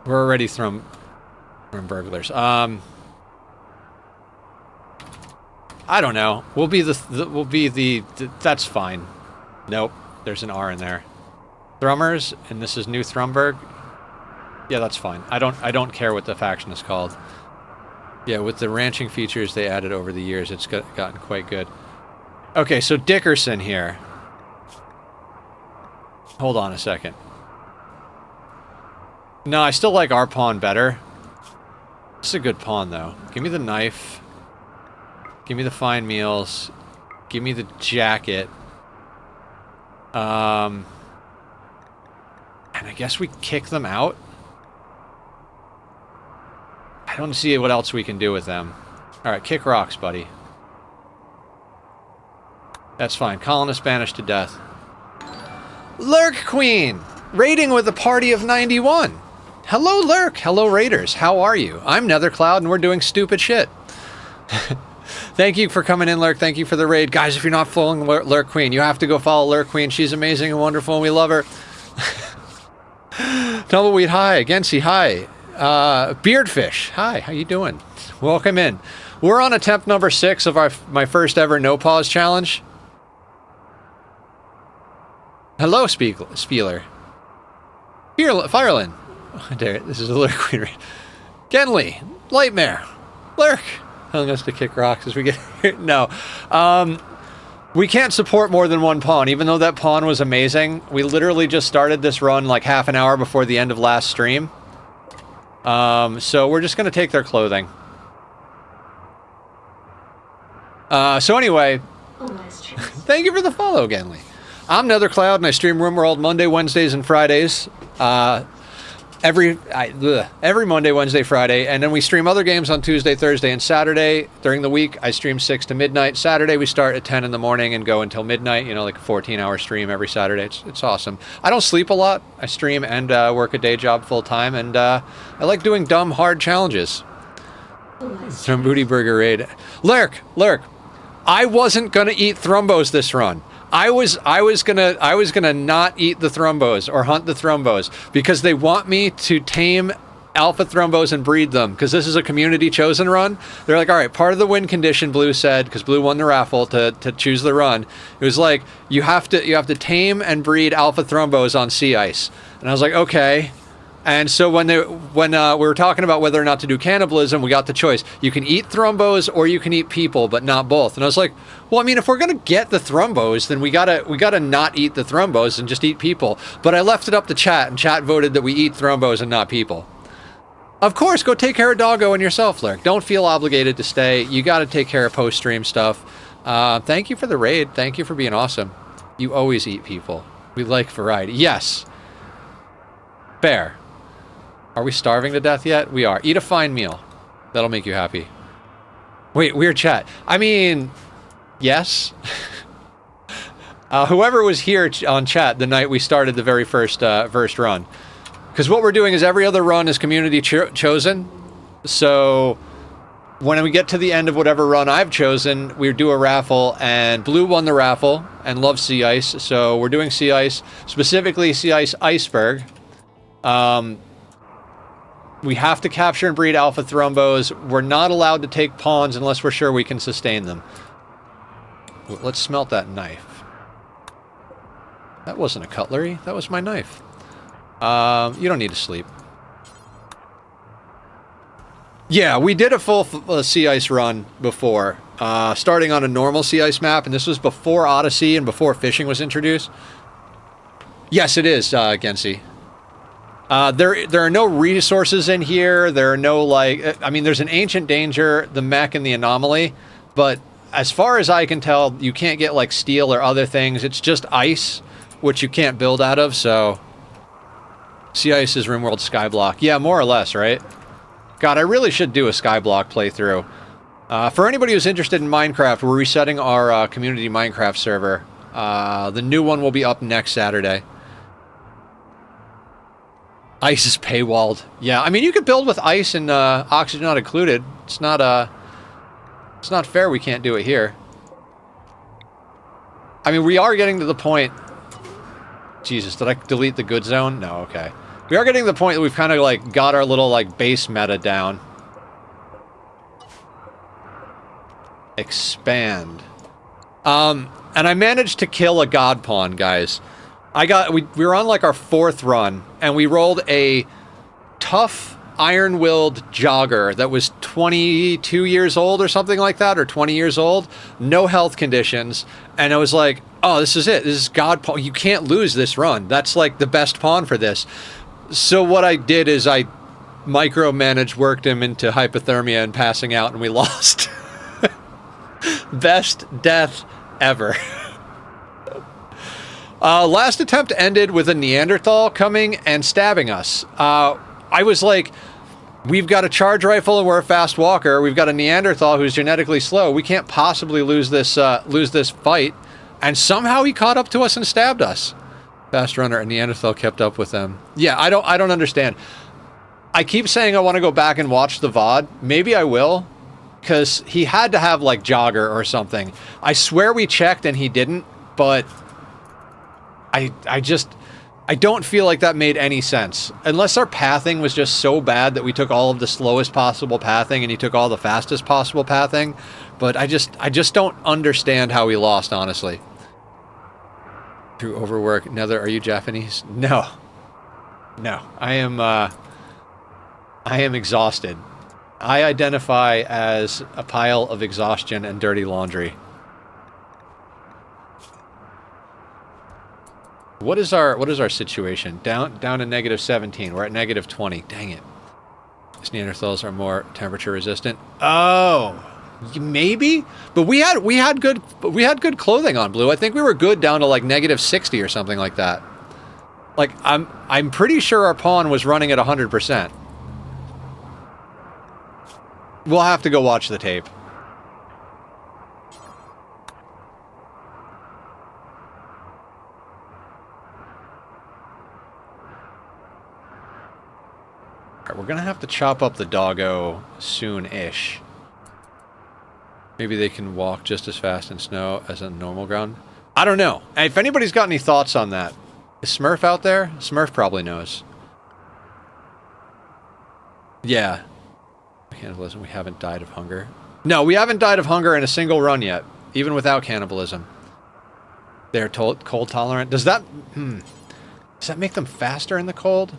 We're already Thrumburglars. I don't know. We'll be the that's fine. Nope. There's an R in there. Thrummers, and this is New Thrumberg. Yeah, that's fine. I don't care what the faction is called. Yeah, with the ranching features they added over the years, it's gotten quite good. Okay, so Dickerson here. Hold on a second. No, I still like our pawn better. This is a good pawn, though. Give me the knife. Give me the fine meals. Give me the jacket. And I guess we kick them out? I don't see what else we can do with them. Alright, kick rocks, buddy. That's fine. Colonist banished to death. Lurk Queen! Raiding with a party of 91. Hello, Lurk. Hello, Raiders. How are you? I'm Nethercloud, and we're doing stupid shit. Thank you for coming in, Lurk. Thank you for the raid. Guys, if you're not following Lurk Queen, you have to go follow Lurk Queen. She's amazing and wonderful, and we love her. Tumbleweed, hi. Gensy, hi. Beardfish, hi. How you doing? Welcome in. We're on attempt number 6 of my first ever no pause challenge. Hello, Spieler. Firelin. Dare it. This is a Lurk Queen raid. Genly. Lightmare. Lurk. Telling us to kick rocks as we get here. No. We can't support more than one pawn, even though that pawn was amazing. We literally just started this run like half an hour before the end of last stream. So we're just going to take their clothing. So anyway, thank you for the follow, Genly. I'm Nethercloud, and I stream RIMWORLD Monday, Wednesdays, and Fridays. Every Monday, Wednesday, Friday, and then we stream other games on Tuesday, Thursday, and Saturday. During the week, I stream 6 to midnight. Saturday, we start at 10 in the morning and go until midnight, you know, like a 14-hour stream every Saturday. It's awesome. I don't sleep a lot. I stream and work a day job full-time, and I like doing dumb, hard challenges. Some Booty Burger Raid. Lurk! I wasn't gonna eat thrumbos this run. I was gonna not eat the thrumbos or hunt the thrumbos because they want me to tame alpha thrumbos and breed them because this is a community chosen run. They're like, all right, part of the win condition, Blue said, because Blue won the raffle to choose the run. It was like you have to tame and breed alpha thrumbos on sea ice, and I was like, okay. And so when we were talking about whether or not to do cannibalism, we got the choice. You can eat thrumbos or you can eat people, but not both. And I was like, well, I mean, if we're gonna get the thrumbos, then we gotta not eat the thrumbos and just eat people. But I left it up to chat, and chat voted that we eat thrumbos and not people. Of course, go take care of Doggo and yourself, Lurk. Don't feel obligated to stay. You gotta take care of post-stream stuff. Thank you for the raid. Thank you for being awesome. You always eat people. We like variety. Yes. Fair. Are we starving to death yet? We are. Eat a fine meal. That'll make you happy. Wait, weird chat. I mean, yes. Whoever was here on chat the night we started the very first run. Because what we're doing is every other run is community chosen. So when we get to the end of whatever run I've chosen, we do a raffle, and Blue won the raffle and loves sea ice. So we're doing sea ice, specifically sea ice iceberg. We have to capture and breed alpha thrumbos. We're not allowed to take pawns unless we're sure we can sustain them. Let's smelt that knife. That wasn't a cutlery. That was my knife. You don't need to sleep. Yeah, we did a full sea ice run before. Starting on a normal sea ice map, and this was before Odyssey and before fishing was introduced. Yes, it is, Gensi. There are no resources in here. There are no, like, I mean, there's an ancient danger, the mech, and the anomaly, but as far as I can tell, you can't get, like, steel or other things. It's just ice, which you can't build out of, so sea ice is RimWorld Skyblock. Yeah, more or less, right? God, I really should do a Skyblock playthrough. For anybody who's interested in Minecraft, we're resetting our community Minecraft server. The new one will be up next Saturday. Ice is paywalled. Yeah, I mean, you could build with ice and oxygen not included. It's not fair we can't do it here. I mean, we are getting to the point... Jesus, did I delete the good zone? No, okay. We are getting to the point that we've kind of, like, got our little, like, base meta down. Expand. And I managed to kill a god pawn, guys. We were on like our 4th run, and we rolled a tough, iron-willed jogger that was 22 years old or something like that, or 20 years old, no health conditions, and I was like, oh, this is it. This is god pawn. You can't lose this run. That's like the best pawn for this. So what I did is I micromanaged, worked him into hypothermia and passing out, and we lost. Best death ever. Last attempt ended with a Neanderthal coming and stabbing us. I was like, we've got a charge rifle and we're a fast walker. We've got a Neanderthal who's genetically slow. We can't possibly lose this fight. And somehow he caught up to us and stabbed us. Fast runner and Neanderthal kept up with them. Yeah, I don't understand. I keep saying I want to go back and watch the VOD. Maybe I will, because he had to have like jogger or something. I swear we checked and he didn't, but I don't feel like that made any sense. Unless our pathing was just so bad that we took all of the slowest possible pathing and he took all the fastest possible pathing. But I just don't understand how we lost, honestly. Through overwork. Nether, are you Japanese? No. No. I am exhausted. I identify as a pile of exhaustion and dirty laundry. What is our situation? Down to -17. We're at -20. Dang it. Neanderthals are more temperature resistant. Oh, maybe. But we had good clothing on, Blue. I think we were good down to like -60 or something like that. Like I'm pretty sure our pawn was running at 100%. We'll have to go watch the tape. Alright, we're gonna have to chop up the doggo soon-ish. Maybe they can walk just as fast in snow as on normal ground. I don't know. If anybody's got any thoughts on that. Is Smurf out there? Smurf probably knows. Yeah. Cannibalism, we haven't died of hunger. No, we haven't died of hunger in a single run yet, even without cannibalism. They're cold tolerant. Does that make them faster in the cold?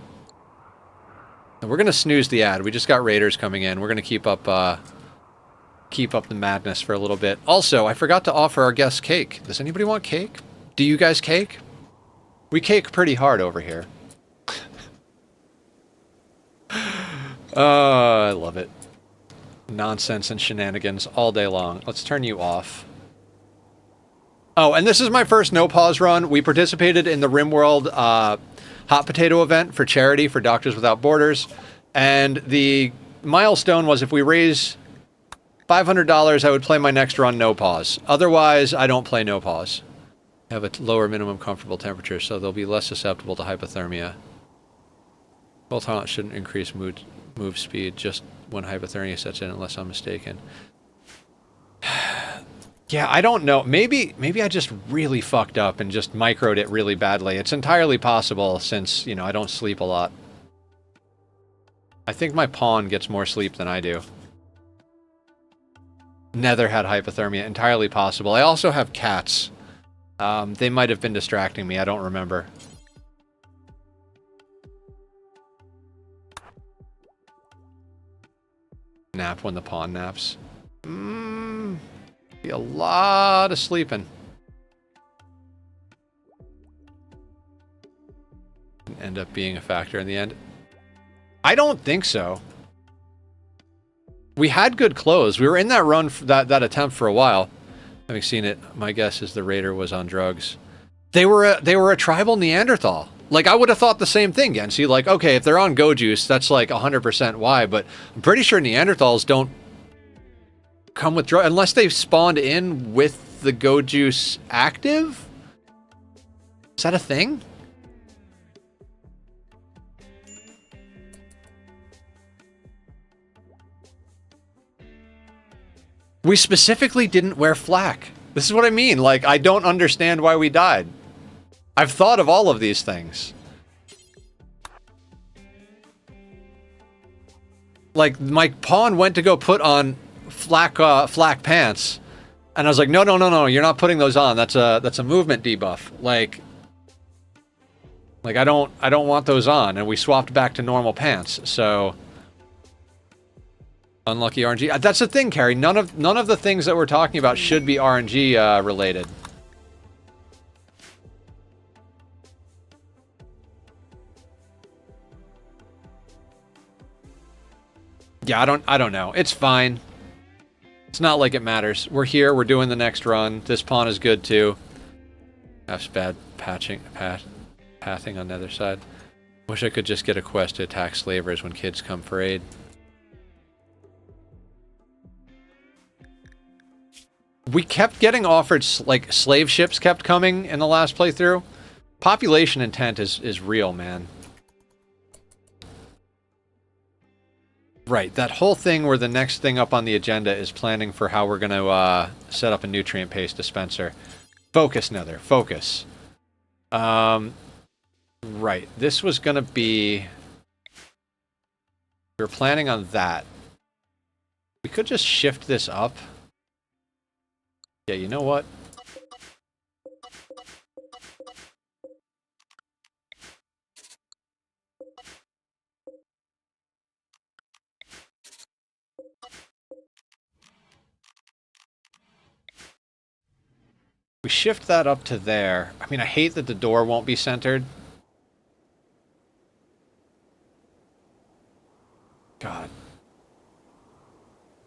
We're gonna snooze the ad. We just got raiders coming in. We're gonna keep up the madness for a little bit. Also, I forgot to offer our guests cake. Does anybody want cake? Do you guys cake? We cake pretty hard over here. I love it. Nonsense and shenanigans all day long. Let's turn you off. Oh, and this is my first no pause run. We participated in the RIMWORLD hot potato event for charity for Doctors Without Borders, and the milestone was if we raise $500, I would play my next run no pause. Otherwise, I don't play no pause. Have a lower minimum comfortable temperature, so they'll be less susceptible to hypothermia. Full taunt shouldn't increase move speed just when hypothermia sets in, unless I'm mistaken. Yeah, I don't know. Maybe I just really fucked up and just microed it really badly. It's entirely possible since, you know, I don't sleep a lot. I think my pawn gets more sleep than I do. Nether had hypothermia. Entirely possible. I also have cats. They might have been distracting me. I don't remember. Nap when the pawn naps. Be a lot of sleeping. End up being a factor in the end. I don't think so. We had good clothes. We were in that run, that attempt for a while. Having seen it, my guess is the raider was on drugs. They were a tribal Neanderthal. Like, I would have thought the same thing, Gensi. Like, okay, if they're on go juice, that's like 100% why, but I'm pretty sure Neanderthals don't come with drugs unless they've spawned in with the go juice active? Is that a thing? We specifically didn't wear flak. This is what I mean. Like, I don't understand why we died. I've thought of all of these things. Like, my pawn went to go put on flak pants, and I was like, no, you're not putting those on. That's a movement debuff. Like I don't want those on, and we swapped back to normal pants. So unlucky RNG. That's the thing, Carrie. None of the things that we're talking about should be RNG related. Yeah, I don't know. It's fine. It's not like it matters. We're here. We're doing the next run. This pawn is good too. That's bad pathing on the other side. Wish I could just get a quest to attack slavers when kids come for aid. We kept getting offered, like, slave ships kept coming in the last playthrough. Population intent is real, man. Right, that whole thing where the next thing up on the agenda is planning for how we're going to set up a nutrient paste dispenser. Focus, Nether, focus. Right, this was going to be... We were planning on that. We could just shift this up. Yeah, you know what? We shift that up to there. I mean, I hate that the door won't be centered. God.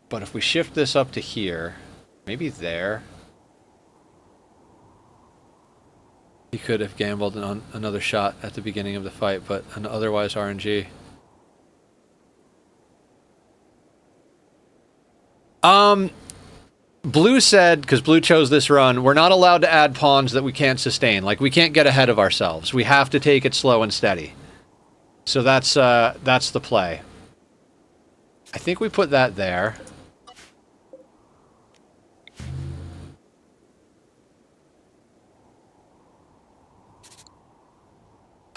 But if we shift this up to here, maybe there. He could have gambled on another shot at the beginning of the fight, but an otherwise RNG. Blue said, because Blue chose this run, we're not allowed to add pawns that we can't sustain. Like, we can't get ahead of ourselves. We have to take it slow and steady. So that's the play. I think we put that there.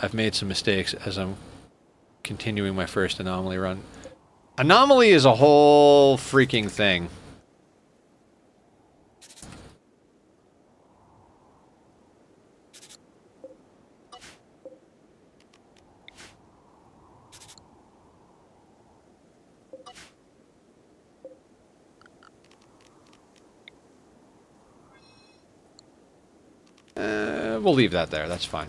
I've made some mistakes as I'm continuing my first anomaly run. Anomaly is a whole freaking thing. We'll leave that there. That's fine.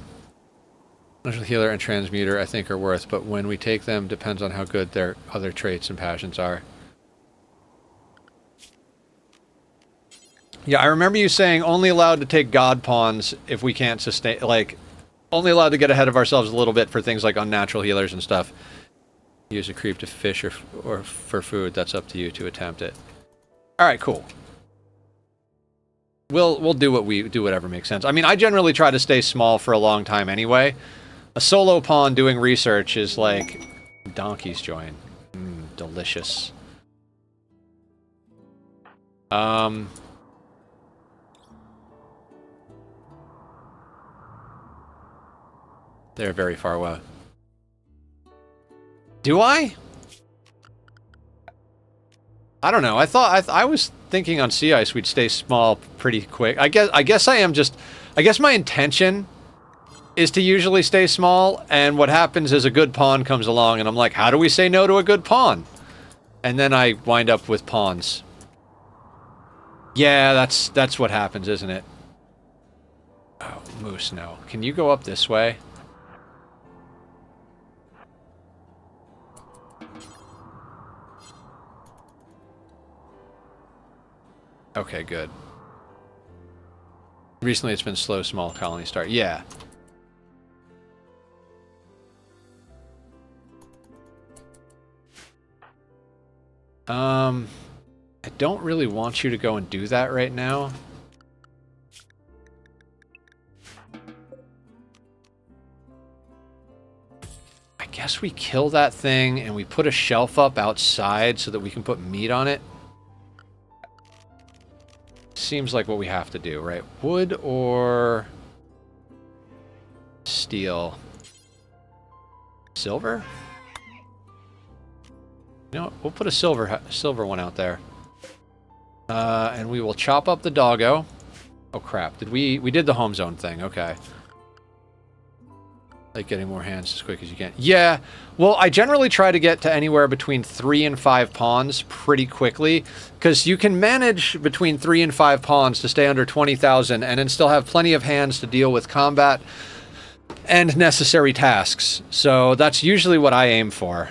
Natural healer and transmuter, I think, are worth, but when we take them, depends on how good their other traits and passions are. Yeah, I remember you saying only allowed to take god pawns if we can't sustain, like, only allowed to get ahead of ourselves a little bit for things like unnatural healers and stuff. Use a creep to fish or for food. That's up to you to attempt it. All right, cool. We'll do whatever makes sense. I mean, I generally try to stay small for a long time anyway. A solo pawn doing research is like donkey's join. Delicious. They're very far away. Do I? I don't know. I was thinking on sea ice we'd stay small pretty quick. I guess I am just. I guess my intention is to usually stay small, and what happens is a good pawn comes along, and I'm like, how do we say no to a good pawn? And then I wind up with pawns. Yeah, that's what happens, isn't it? Oh, Moose, no. Can you go up this way? Okay, good. Recently it's been slow, small colony start. Yeah. I don't really want you to go and do that right now. I guess we kill that thing and we put a shelf up outside so that we can put meat on it. Seems like what we have to do, right? Wood or steel? Silver? You know what? We'll put a silver one out there. And we will chop up the doggo. Oh crap, we did the home zone thing, okay. Like getting more hands as quick as you can. Yeah, well, I generally try to get to anywhere between 3 and 5 pawns pretty quickly, because you can manage between 3 and 5 pawns to stay under 20,000 and then still have plenty of hands to deal with combat and necessary tasks. So that's usually what I aim for.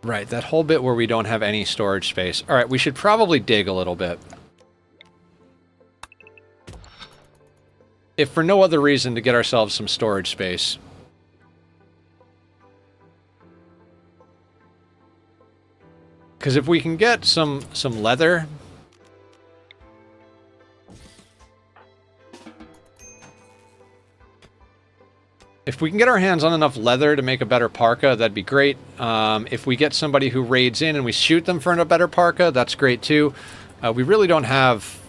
Right, that whole bit where we don't have any storage space. All right, we should probably dig a little bit. If for no other reason, to get ourselves some storage space. Because if we can get some leather... If we can get our hands on enough leather to make a better parka, that'd be great. If we get somebody who raids in and we shoot them for a better parka, that's great too. We really don't have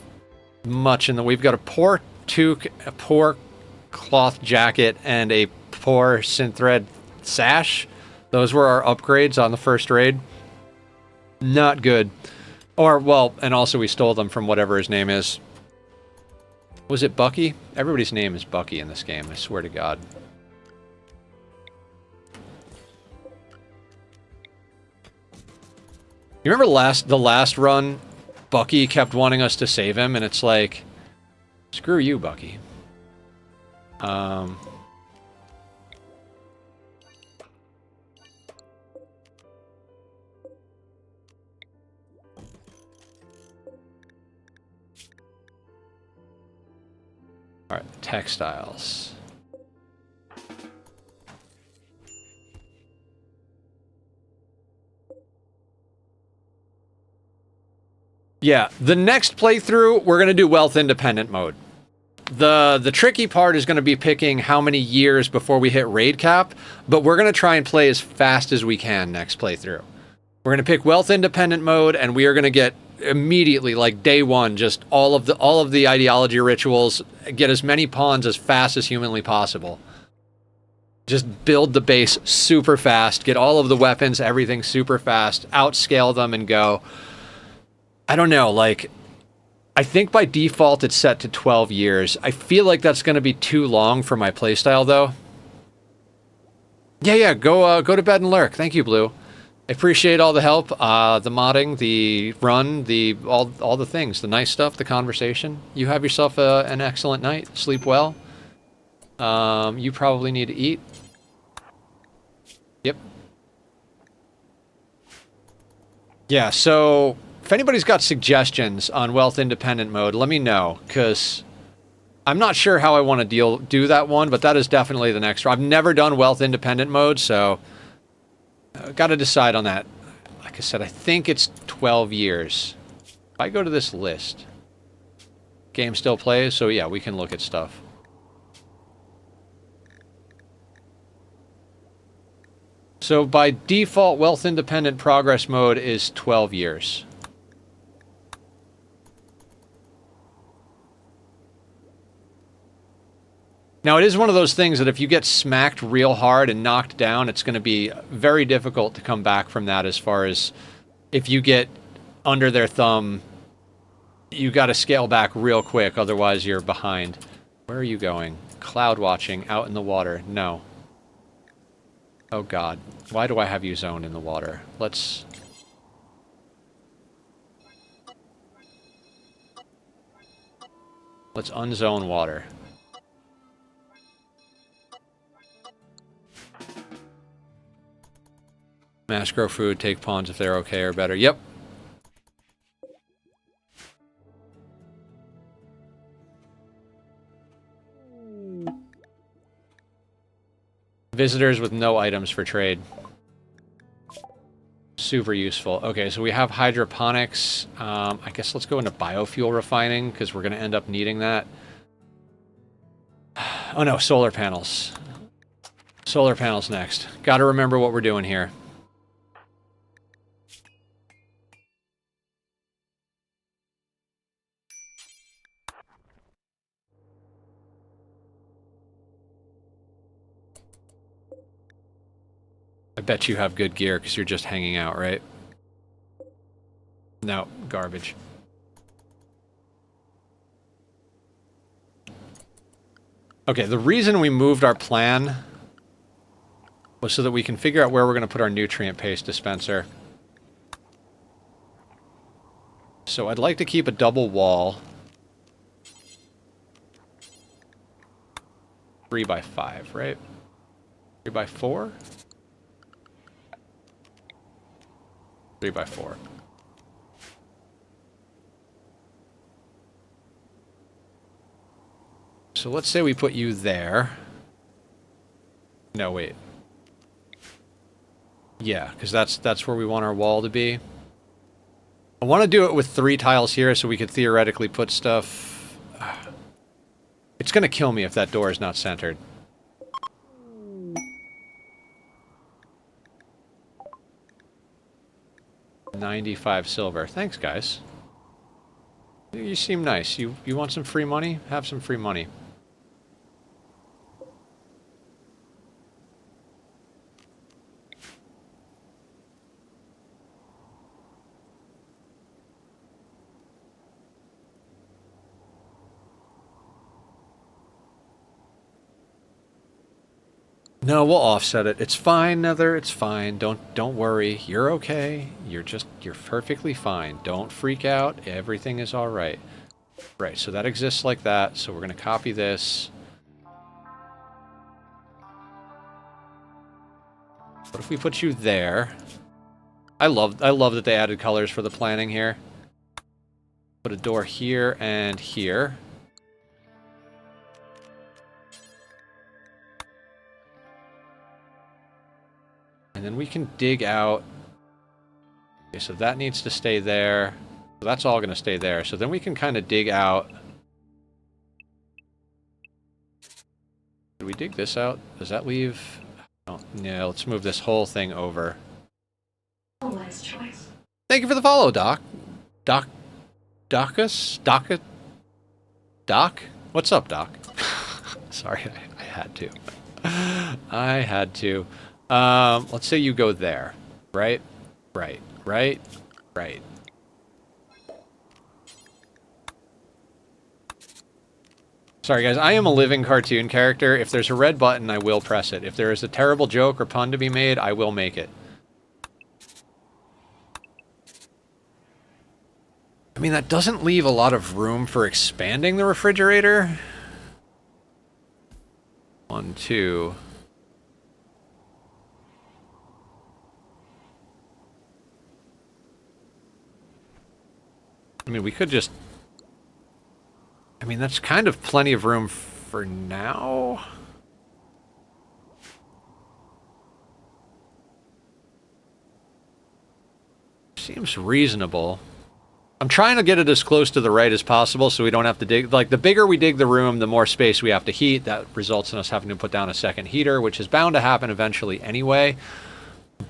much in the... We've got a poor toque, a poor cloth jacket, and a poor synthread sash. Those were our upgrades on the first raid. Not good. Or, well, and also we stole them from whatever his name is. Was it Bucky? Everybody's name is Bucky in this game, I swear to God. You remember the last run, Bucky kept wanting us to save him, and it's like, screw you, Bucky. Alright, textiles. Yeah, the next playthrough, we're going to do wealth independent mode. The tricky part is going to be picking how many years before we hit raid cap, but we're going to try and play as fast as we can next playthrough. We're going to pick wealth independent mode, and we are going to get immediately, like day one, just all of the ideology rituals, get as many pawns as fast as humanly possible. Just build the base super fast, get all of the weapons, everything super fast, outscale them and go. I don't know, like, I think by default it's set to 12 years. I feel like that's going to be too long for my playstyle, though. Yeah, go to bed and lurk. Thank you, Blue. I appreciate all the help, the modding, the run, all the things, the nice stuff, the conversation. You have yourself an excellent night. Sleep well. You probably need to eat. Yep. Yeah, so if anybody's got suggestions on wealth independent mode, let me know, because I'm not sure how I want to do that one, but that is definitely the next one. I've never done wealth independent mode, so got to decide on that. Like I said, I think it's 12 years. If I go to this list, game still plays, so yeah, we can look at stuff. So by default, wealth independent progress mode is 12 years. Now, it is one of those things that if you get smacked real hard and knocked down, it's going to be very difficult to come back from that, as far as if you get under their thumb, you got to scale back real quick, otherwise you're behind. Where are you going? Cloud watching, out in the water. No. Oh God. Why do I have you zoned in the water? Let's unzone water. Mass grow food, take pawns if they're okay or better. Yep. Visitors with no items for trade. Super useful. Okay, so we have hydroponics. I guess let's go into biofuel refining, because we're going to end up needing that. Oh no, solar panels. Solar panels next. Got to remember what we're doing here. I bet you have good gear because you're just hanging out, right? No, garbage. Okay, the reason we moved our plan was so that we can figure out where we're going to put our nutrient paste dispenser. So I'd like to keep a double wall. 3x5, right? 3x4? 3x4. So let's say we put you there. No, wait. Yeah, because that's where we want our wall to be. I want to do it with 3 tiles here so we could theoretically put stuff... It's going to kill me if that door is not centered. $95 silver. Thanks, guys. You seem nice. You want some free money? Have some free money. No, we'll offset it. It's fine, Nether. It's fine. Don't worry. You're okay. You're perfectly fine. Don't freak out. Everything is all right. Right, so that exists like that. So we're going to copy this. What if we put you there? I love that they added colors for the planning here. Put a door here and here. And then we can dig out. Okay, so that needs to stay there. So that's all going to stay there. So then we can kind of dig out. Did we dig this out? Does that leave? Oh, yeah, let's move this whole thing over. Always choice. Thank you for the follow, Doc. Docus? Doc? What's up, Doc? Sorry, I had to. I had to. Let's say you go there. Right? Right. Right? Right. Sorry, guys. I am a living cartoon character. If there's a red button, I will press it. If there is a terrible joke or pun to be made, I will make it. I mean, that doesn't leave a lot of room for expanding the refrigerator. 1, 2. I mean, we could just... I mean, that's kind of plenty of room for now. Seems reasonable. I'm trying to get it as close to the right as possible so we don't have to dig. Like, the bigger we dig the room, the more space we have to heat. That results in us having to put down a second heater, which is bound to happen eventually anyway.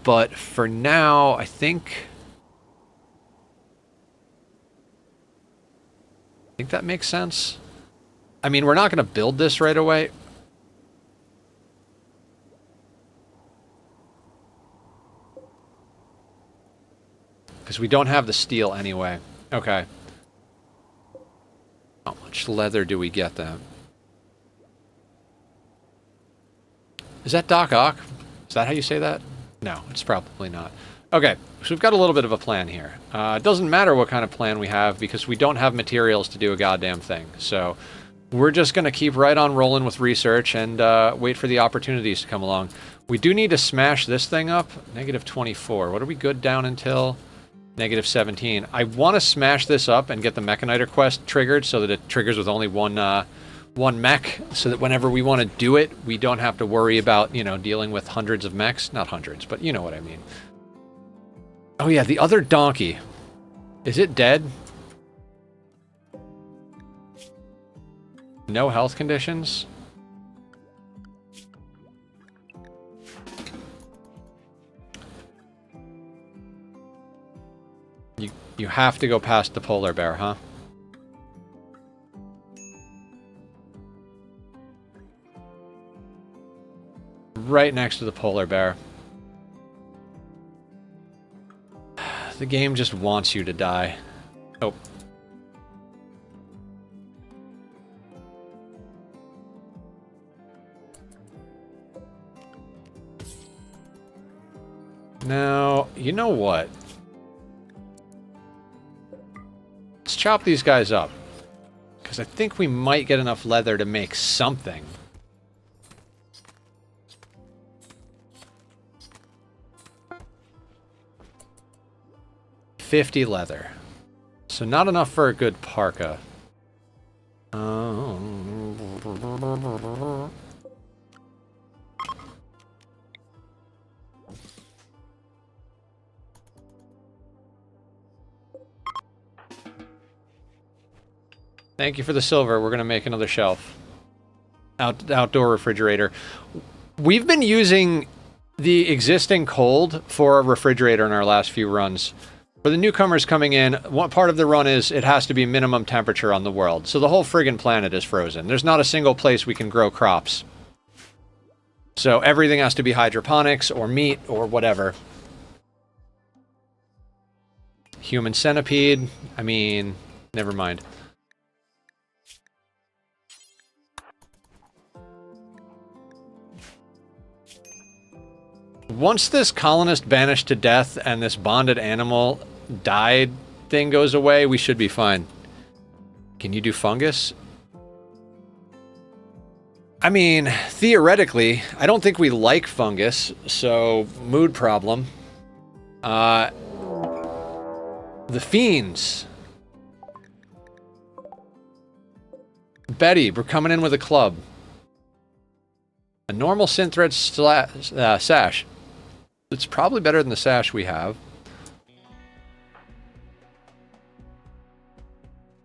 But for now, I think that makes sense. I mean, we're not going to build this right away. Because we don't have the steel anyway. Okay. How much leather do we get then? Is that Doc Ock? Is that how you say that? No, it's probably not. Okay, so we've got a little bit of a plan here. It doesn't matter what kind of plan we have because we don't have materials to do a goddamn thing. So we're just going to keep right on rolling with research and wait for the opportunities to come along. We do need to smash this thing up. -24. What are we good down until? -17. I want to smash this up and get the Mechaniter quest triggered so that it triggers with only one mech, so that whenever we want to do it, we don't have to worry about, you know, dealing with hundreds of mechs. Not hundreds, but you know what I mean. Oh yeah, the other donkey. Is it dead? No health conditions? You have to go past the polar bear, huh? Right next to the polar bear. The game just wants you to die. Oh. Now, you know what? Let's chop these guys up. Because I think we might get enough leather to make something. $50 leather. So not enough for a good parka. Thank you for the silver. We're going to make another shelf. Outdoor refrigerator. We've been using the existing cold for a refrigerator in our last few runs. For the newcomers coming in, one part of the run is it has to be minimum temperature on the world. So the whole friggin' planet is frozen. There's not a single place we can grow crops. So everything has to be hydroponics or meat or whatever. Human centipede. I mean, never mind. Once this colonist banished to death and this bonded animal died thing goes away, we should be fine. Can you do fungus? I mean, theoretically, I don't think we like fungus, so mood problem. The fiends. Betty, we're coming in with a club. A normal synthread sash. It's probably better than the sash we have.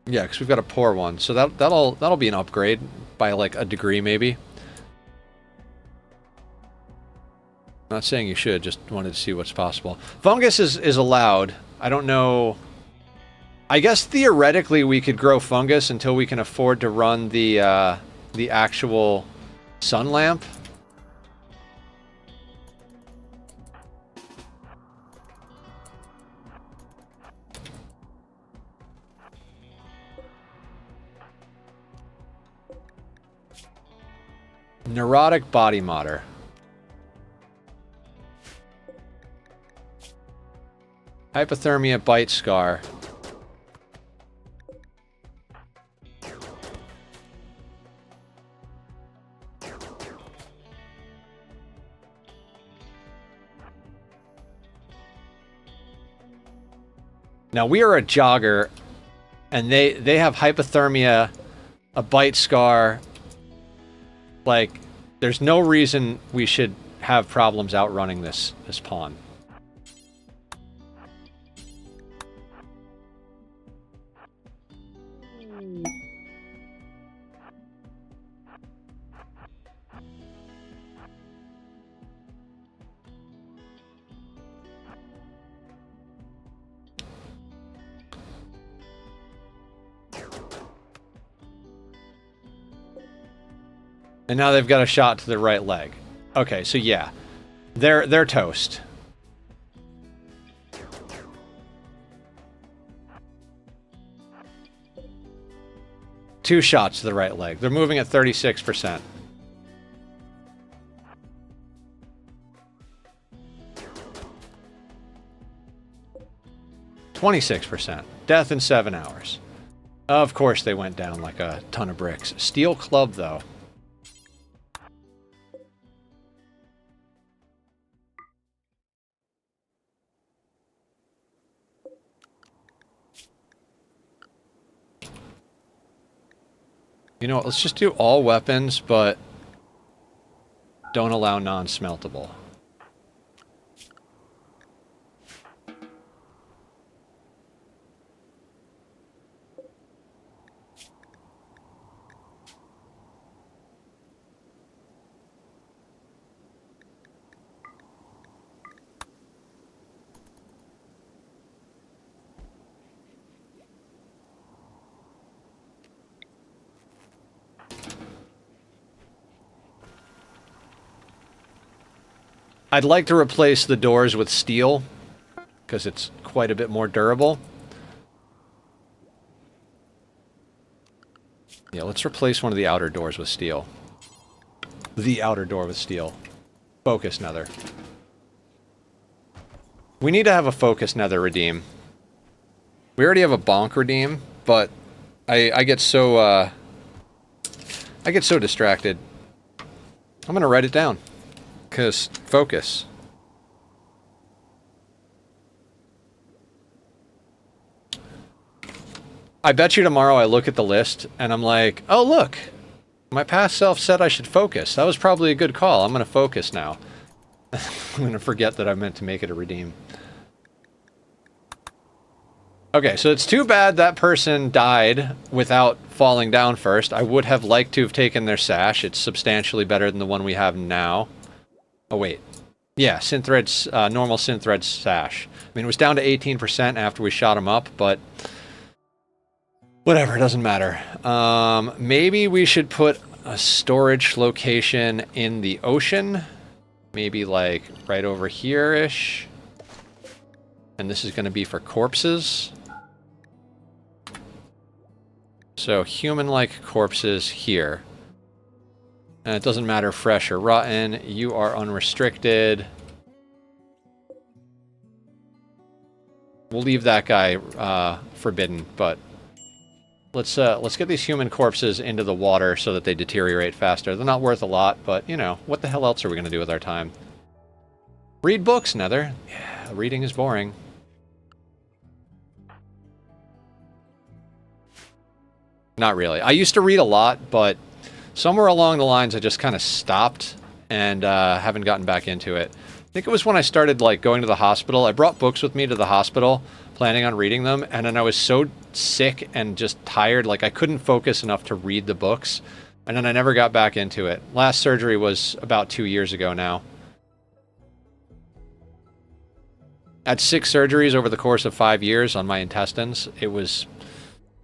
Yeah, because we've got a poor one, so that'll be an upgrade by like a degree maybe. Not saying you should, just wanted to see what's possible. Fungus is allowed. I don't know. I guess theoretically we could grow fungus until we can afford to run the actual sun lamp. Neurotic body modder. Hypothermia bite scar. Now we are a jogger, and they have hypothermia, a bite scar. Like, there's no reason we should have problems outrunning this pawn. And now they've got a shot to the right leg. Okay, so yeah. They're toast. Two shots to the right leg. They're moving at 36%. %. Death in 7 hours. Of course they went down like a ton of bricks. Steel club, though. You know what, let's just do all weapons, but don't allow non-smeltable. I'd like to replace the doors with steel, because it's quite a bit more durable. Yeah, let's replace one of the outer doors with steel. The outer door with steel. Focus nether. We need to have a focus nether redeem. We already have a bonk redeem, but I get so distracted. I'm gonna write it down. Because focus. I bet you tomorrow I look at the list and I'm like, oh look, my past self said I should focus. That was probably a good call. I'm going to focus now. I'm going to forget that I meant to make it a redeem. Okay, so it's too bad that person died without falling down first. I would have liked to have taken their sash. It's substantially better than the one we have now. Oh, wait. Yeah, synthread's, normal synthread sash. I mean, it was down to 18% after we shot him up, but whatever, it doesn't matter. Maybe we should put a storage location in the ocean. Maybe, like, right over here-ish. And this is going to be for corpses. So, human-like corpses here. And it doesn't matter fresh or rotten. You are unrestricted. We'll leave that guy forbidden, but let's get these human corpses into the water so that they deteriorate faster. They're not worth a lot, but, you know, what the hell else are we going to do with our time? Read books, Nether. Yeah, reading is boring. Not really. I used to read a lot, but somewhere along the lines I just kind of stopped and haven't gotten back into it. I think it was when I started like going to the hospital. I brought books with me to the hospital, planning on reading them, and then I was so sick and just tired, like I couldn't focus enough to read the books, and then I never got back into it. Last surgery was about 2 years ago now. I had 6 surgeries over the course of 5 years on my intestines. It was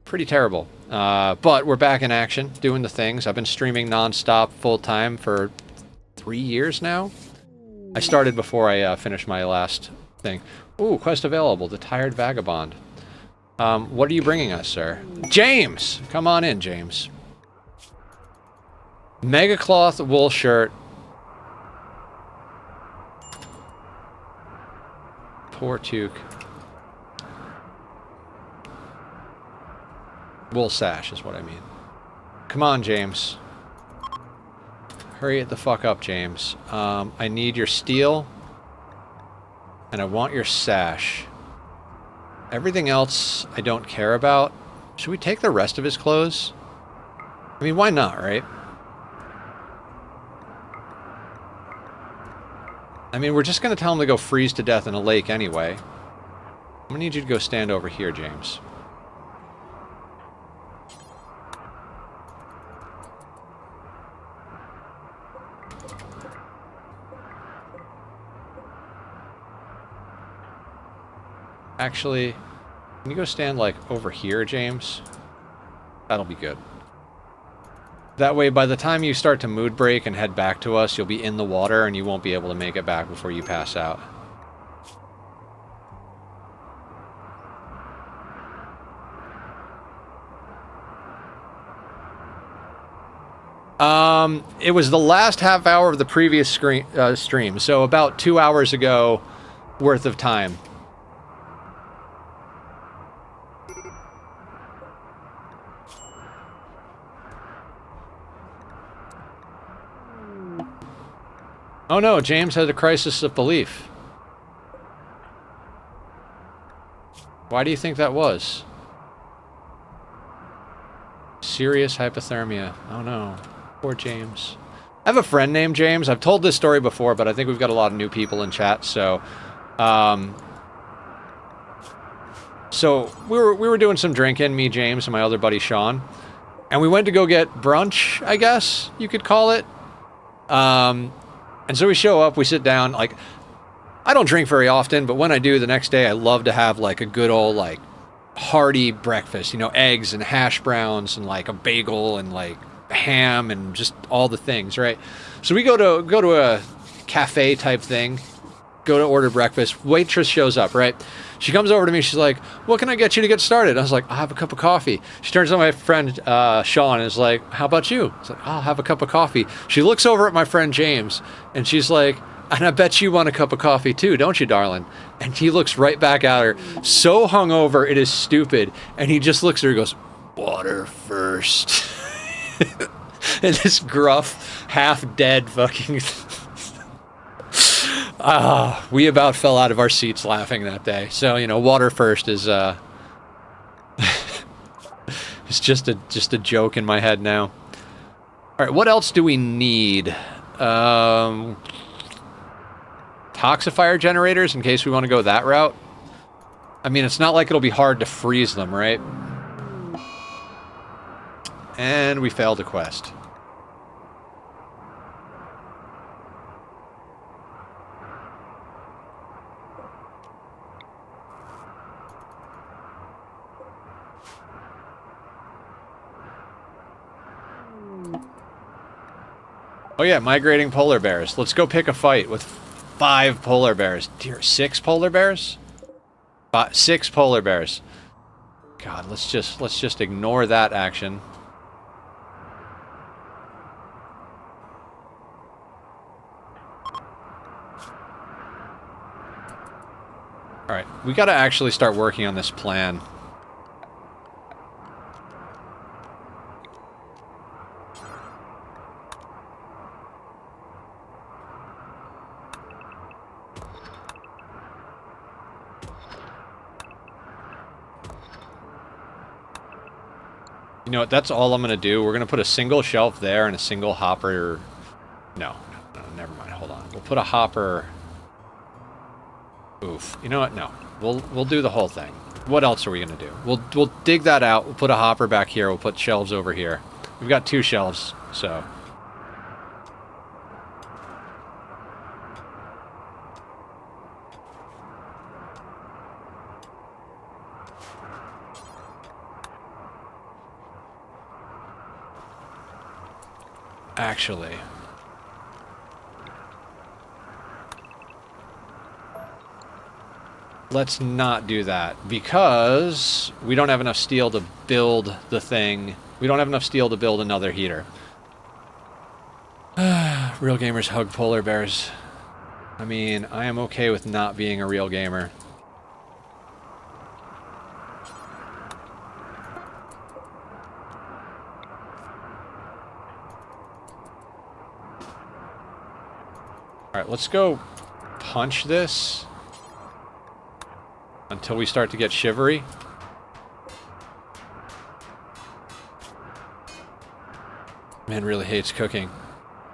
pretty terrible. But we're back in action, doing the things. I've been streaming non-stop full-time for 3 years now. I started before I finished my last thing. Ooh, quest available, the Tired Vagabond. What are you bringing us, sir? James! Come on in, James. Mega cloth wool shirt. Poor toque. Wool sash is what I mean. Come on, James. Hurry it the fuck up, James. I need your steel. And I want your sash. Everything else I don't care about. Should we take the rest of his clothes? I mean, why not, right? I mean, we're just going to tell him to go freeze to death in a lake anyway. I'm going to need you to go stand over here, James. Actually, can you go stand, like, over here, James? That'll be good. That way, by the time you start to mood break and head back to us, you'll be in the water and you won't be able to make it back before you pass out. It was the last half hour of the previous stream, so about 2 hours ago worth of time. Oh no, James had a crisis of belief. Why do you think that was? Serious hypothermia. Oh no. Poor James. I have a friend named James. I've told this story before, but I think we've got a lot of new people in chat, so... we were doing some drinking, me, James, and my other buddy, Sean. And we went to go get brunch, I guess you could call it. And so we show up, we sit down, like, I don't drink very often, but when I do the next day, I love to have, like, a good old, like, hearty breakfast, you know, eggs and hash browns and, like, a bagel and, like, ham and just all the things, right? So we go to a cafe type thing, go to order breakfast, waitress shows up, right? She comes over to me, she's like, what can I get you to get started? I was like, I'll have a cup of coffee. She turns to my friend, Sean, and is like, how about you? I was like, I'll have a cup of coffee. She looks over at my friend James, and she's like, and I bet you want a cup of coffee too, don't you, darling? And he looks right back at her, so hungover, it is stupid. And he just looks at her and goes, water first. And this gruff, half-dead fucking... we about fell out of our seats laughing that day. So, you know, water first is, it's just a joke in my head now. All right, what else do we need? Toxifier generators in case we want to go that route. I mean, it's not like it'll be hard to freeze them, right? And we failed a quest. Oh yeah, migrating polar bears. Let's go pick a fight with 5 polar bears. Dear, 6 polar bears? 6 polar bears. God, let's just ignore that action. Alright, we gotta actually start working on this plan. You know what, that's all I'm gonna do. We're gonna put a single shelf there and a single hopper... No, never mind, hold on. We'll put a hopper... Oof. You know what? No. We'll do the whole thing. What else are we gonna do? We'll dig that out. We'll put a hopper back here. We'll put shelves over here. We've got 2 shelves, so. Actually. Let's not do that, because we don't have enough steel to build the thing. We don't have enough steel to build another heater. Real gamers hug polar bears. I mean, I am okay with not being a real gamer. Alright, let's go punch this. Until we start to get shivery. Man really hates cooking.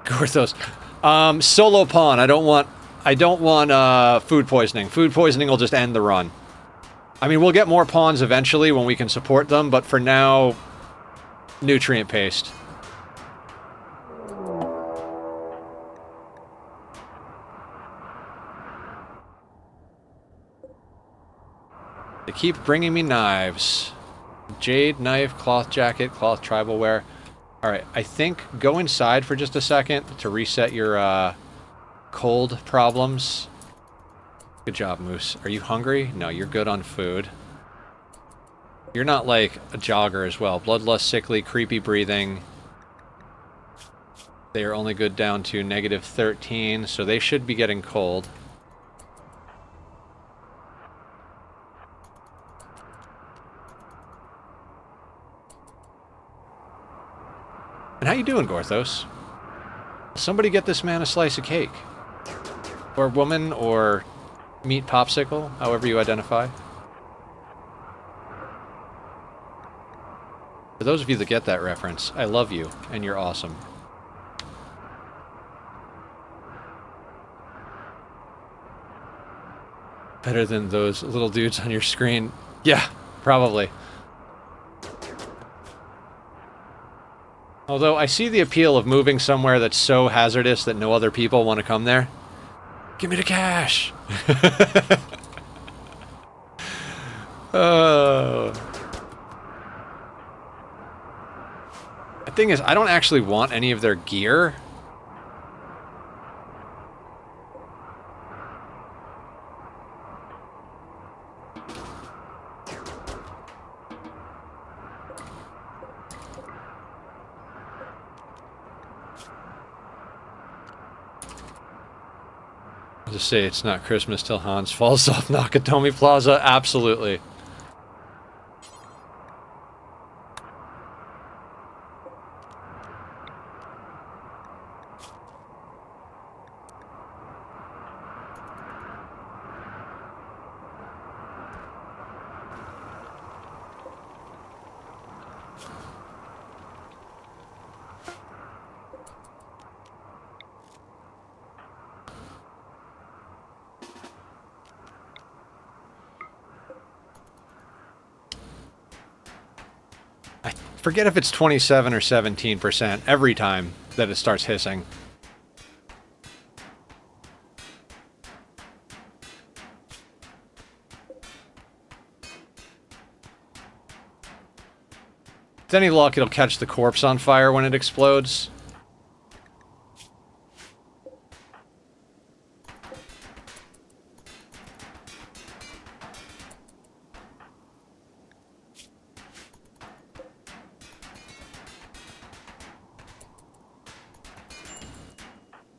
Gorthos. Solo pawn. I don't want food poisoning. Food poisoning will just end the run. I mean, we'll get more pawns eventually when we can support them, but for now, nutrient paste. They keep bringing me knives. Jade knife, cloth jacket, cloth tribal wear. Alright, I think go inside for just a second to reset your cold problems. Good job, Moose. Are you hungry? No, you're good on food. You're not like a jogger as well. Bloodlust, sickly, creepy breathing. They are only good down to -13, so they should be getting cold. And how you doing, Gorthos? Somebody get this man a slice of cake. Or woman, or meat popsicle, however you identify. For those of you that get that reference, I love you, and you're awesome. Better than those little dudes on your screen. Yeah, probably. Although I see the appeal of moving somewhere that's so hazardous that no other people want to come there. Give me the cash! Oh. The thing is, I don't actually want any of their gear. Just say it's not Christmas till Hans falls off Nakatomi Plaza. Absolutely. Forget if it's 27 or 17% every time that it starts hissing. With any luck, it'll catch the corpse on fire when it explodes.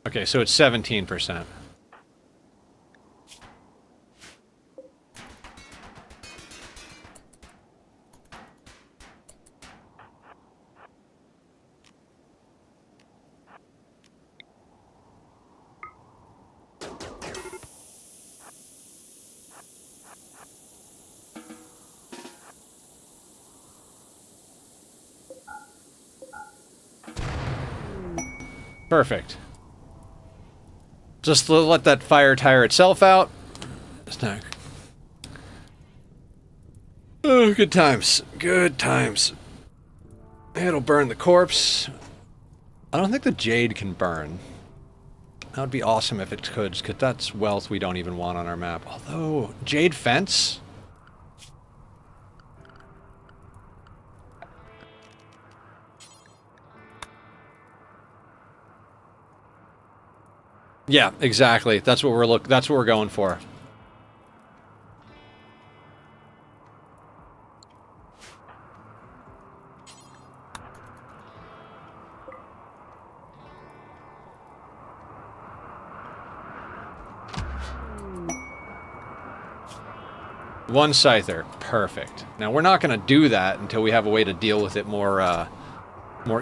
Okay, so it's 17%. Perfect. Just let that fire tire itself out. It's not... Oh, good times. Good times. It'll burn the corpse. I don't think the jade can burn. That would be awesome if it could, because that's wealth we don't even want on our map. Although, jade fence? Yeah, exactly. That's what we're going for. One scyther. Perfect. Now, we're not going to do that until we have a way to deal with it more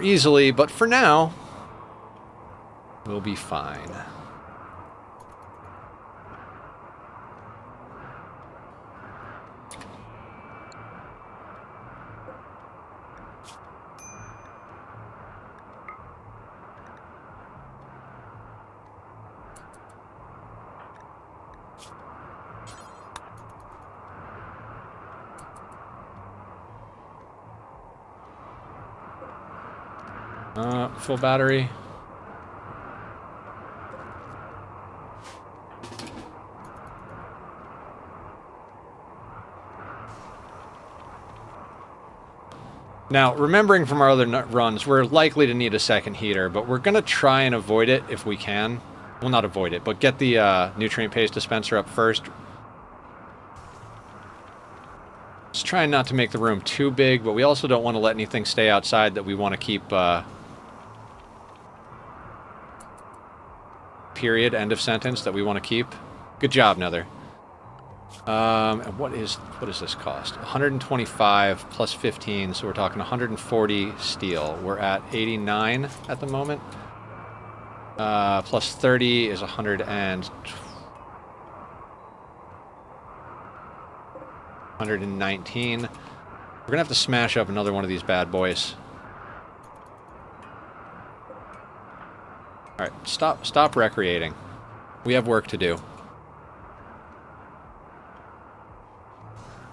easily, but for now, we'll be fine. Full battery. Now, remembering from our other runs, we're likely to need a second heater, but we're going to try and avoid it if we can. Well, not avoid it, but get the nutrient paste dispenser up first. Just trying not to make the room too big, but we also don't want to let anything stay outside that we want to keep... period, end of sentence, that we want to keep. Good job, Nether. And what is this cost? 125 plus 15, so we're talking 140 steel. We're at 89 at the moment. Plus 30 is 119. We're gonna have to smash up another one of these bad boys. Alright, stop recreating. We have work to do.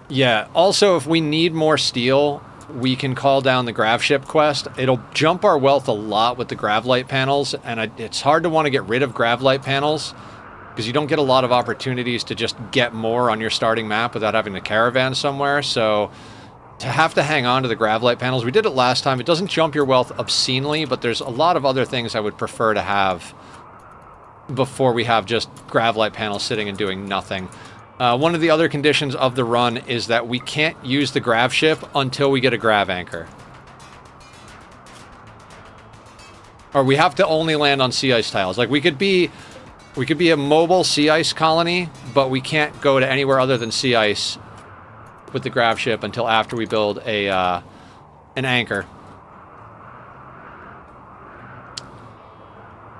Yeah, also if we need more steel, we can call down the gravship quest. It'll jump our wealth a lot with the gravlight panels, and it's hard to want to get rid of gravlight panels, because you don't get a lot of opportunities to just get more on your starting map without having to caravan somewhere, so... to have to hang on to the gravlight panels. We did it last time. It doesn't jump your wealth obscenely, but there's a lot of other things I would prefer to have before we have just gravlight panels sitting and doing nothing. One of the other conditions of the run is that we can't use the grav ship until we get a grav anchor. Or we have to only land on sea ice tiles. Like, we could be a mobile sea ice colony, but we can't go to anywhere other than sea ice with the grav ship until after we build an anchor.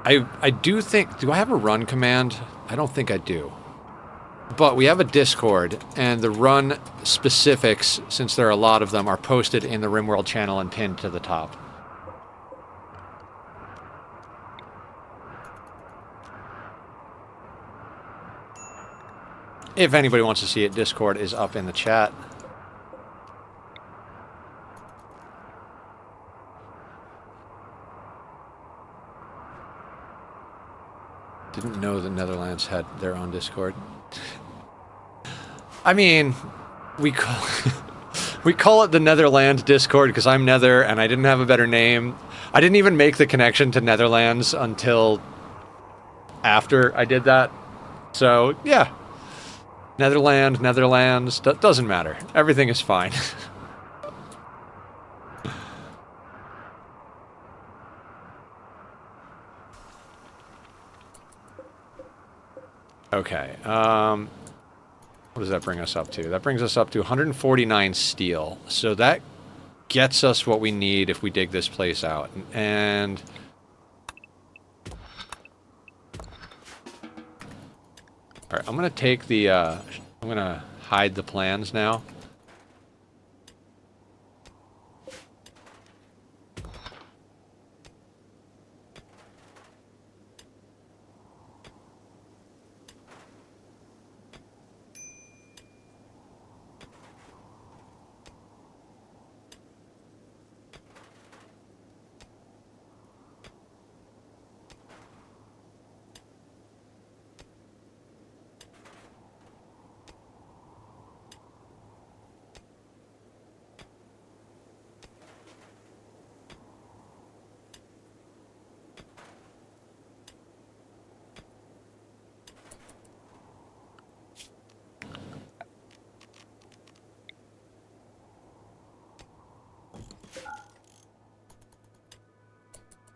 I do think... do I have a run command? I don't think I do. But we have a Discord, and the run specifics, since there are a lot of them, are posted in the RIMWORLD channel and pinned to the top. If anybody wants to see it, Discord is up in the chat. Didn't know the Netherlands had their own Discord. I mean, we call it the Netherlands Discord because I'm Nether and I didn't have a better name. I didn't even make the connection to Netherlands until after I did that. So, yeah. Netherlands, doesn't matter. Everything is fine. Okay, what does that bring us up to? That brings us up to 149 steel. So that gets us what we need if we dig this place out. And... alright, I'm gonna take the, I'm gonna hide the plans now.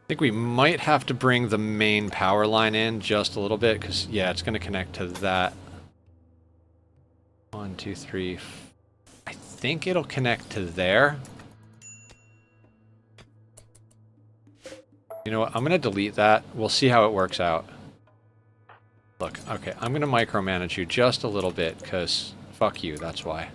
I think we might have to bring the main power line in just a little bit, because, yeah, it's going to connect to that. 1, 2, 3. I think it'll connect to there. You know what? I'm going to delete that. We'll see how it works out. Look, okay, I'm going to micromanage you just a little bit, because fuck you, that's why.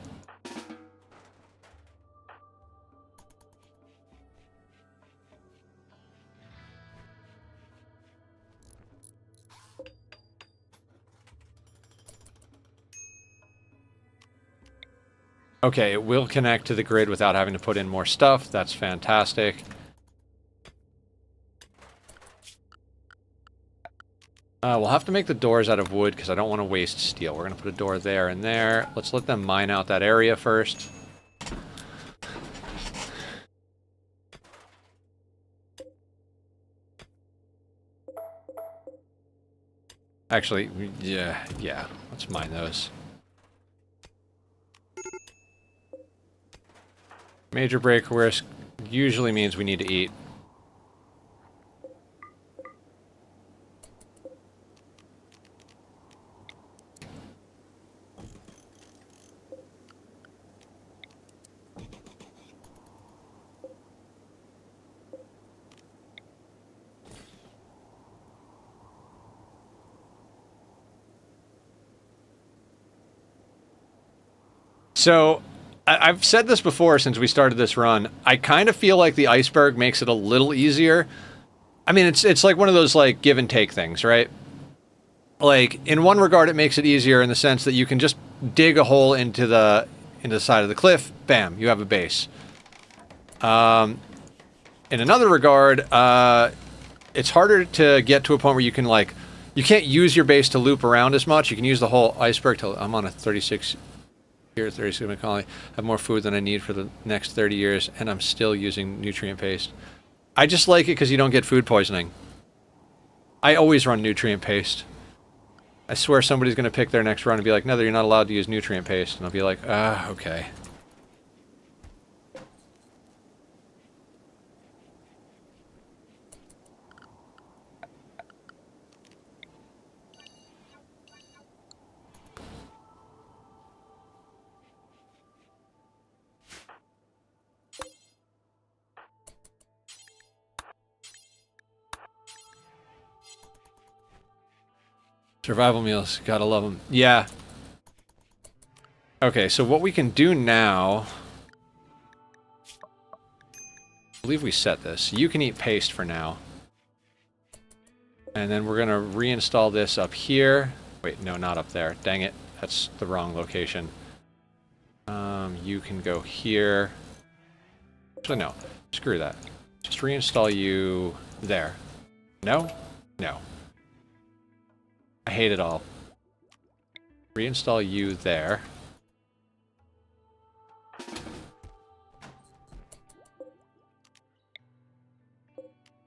Okay, it will connect to the grid without having to put in more stuff. That's fantastic. We'll have to make the doors out of wood because I don't want to waste steel. We're going to put a door there and there. Let's let them mine out that area first. Actually, yeah, let's mine those. Major break risk usually means we need to eat. So, I've said this before since we started this run. I kind of feel like the iceberg makes it a little easier. I mean, it's like one of those, like, give and take things, right? Like, in one regard, it makes it easier in the sense that you can just dig a hole into the side of the cliff. Bam, you have a base. In another regard, it's harder to get to a point where you can, like, you can't use your base to loop around as much. You can use the whole iceberg till I'm on a 36... 36 colony. I have more food than I need for the next 30 years, and I'm still using nutrient paste. I just like it because you don't get food poisoning. I always run nutrient paste. I swear somebody's going to pick their next run and be like, no, you're not allowed to use nutrient paste. And I'll be like, okay. Survival meals, gotta love them. Yeah. Okay, so what we can do now... I believe we set this. You can eat paste for now. And then we're gonna reinstall this up here. Wait, no, not up there. Dang it. That's the wrong location. You can go here. Actually, no. Screw that. Just reinstall you there. No? No. I hate it all. Reinstall you there.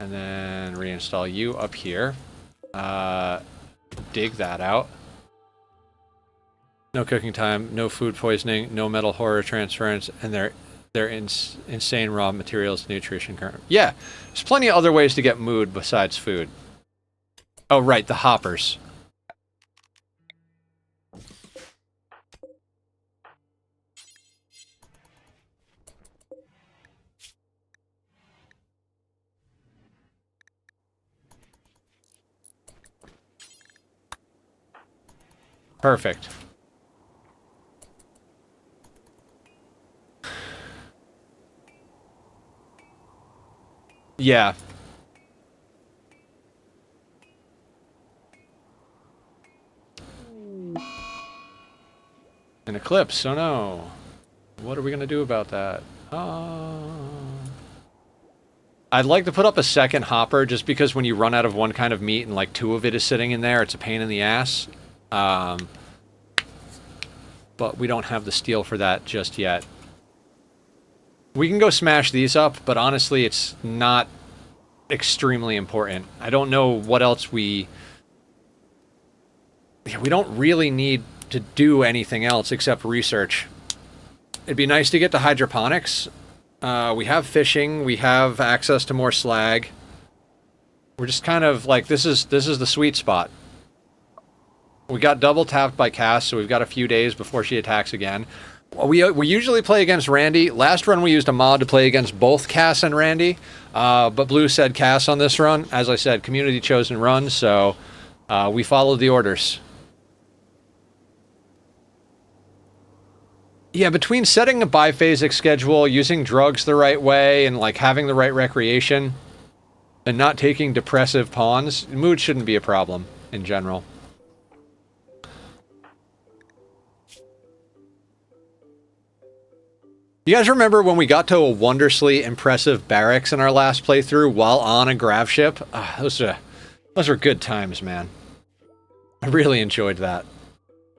And then reinstall you up here. Dig that out. No cooking time, no food poisoning, no metal horror transference, and they're insane raw materials, nutrition current. Yeah, there's plenty of other ways to get mood besides food. Oh, right, the hoppers. Perfect. Yeah. An eclipse, oh no. What are we gonna do about that? I'd like to put up a second hopper just because when you run out of one kind of meat and like 2 of it is sitting in there, it's a pain in the ass. But we don't have the steel for that just yet. We can go smash these up, but honestly, it's not extremely important. I don't know what else we don't really need to do anything else except research. It'd be nice to get to hydroponics. We have fishing. We have access to more slag. We're just kind of like, this is the sweet spot. We got double tapped by Cass, so we've got a few days before she attacks again. We usually play against Randy. Last run we used a mod to play against both Cass and Randy, but Blue said Cass on this run. As I said, community chosen run, so we followed the orders. Yeah, between setting a biphasic schedule, using drugs the right way, and like having the right recreation, and not taking depressive pawns, mood shouldn't be a problem in general. You guys remember when we got to a wondrously impressive barracks in our last playthrough while on a gravship? Those were good times, man. I really enjoyed that.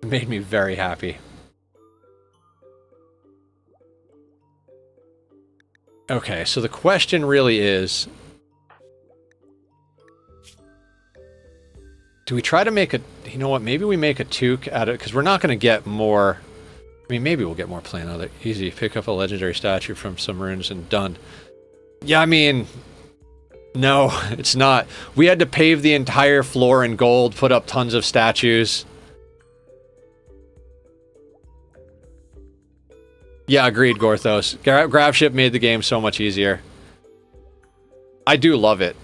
It made me very happy. Okay, so the question really is... do we try to make a... you know what, maybe we make a toque out of it, because we're not going to get more... I mean, maybe we'll get more playing other. Easy, pick up a legendary statue from some runes and done. Yeah, I mean... no, it's not. We had to pave the entire floor in gold, put up tons of statues. Yeah, agreed, Gorthos. Gravship made the game so much easier. I do love it.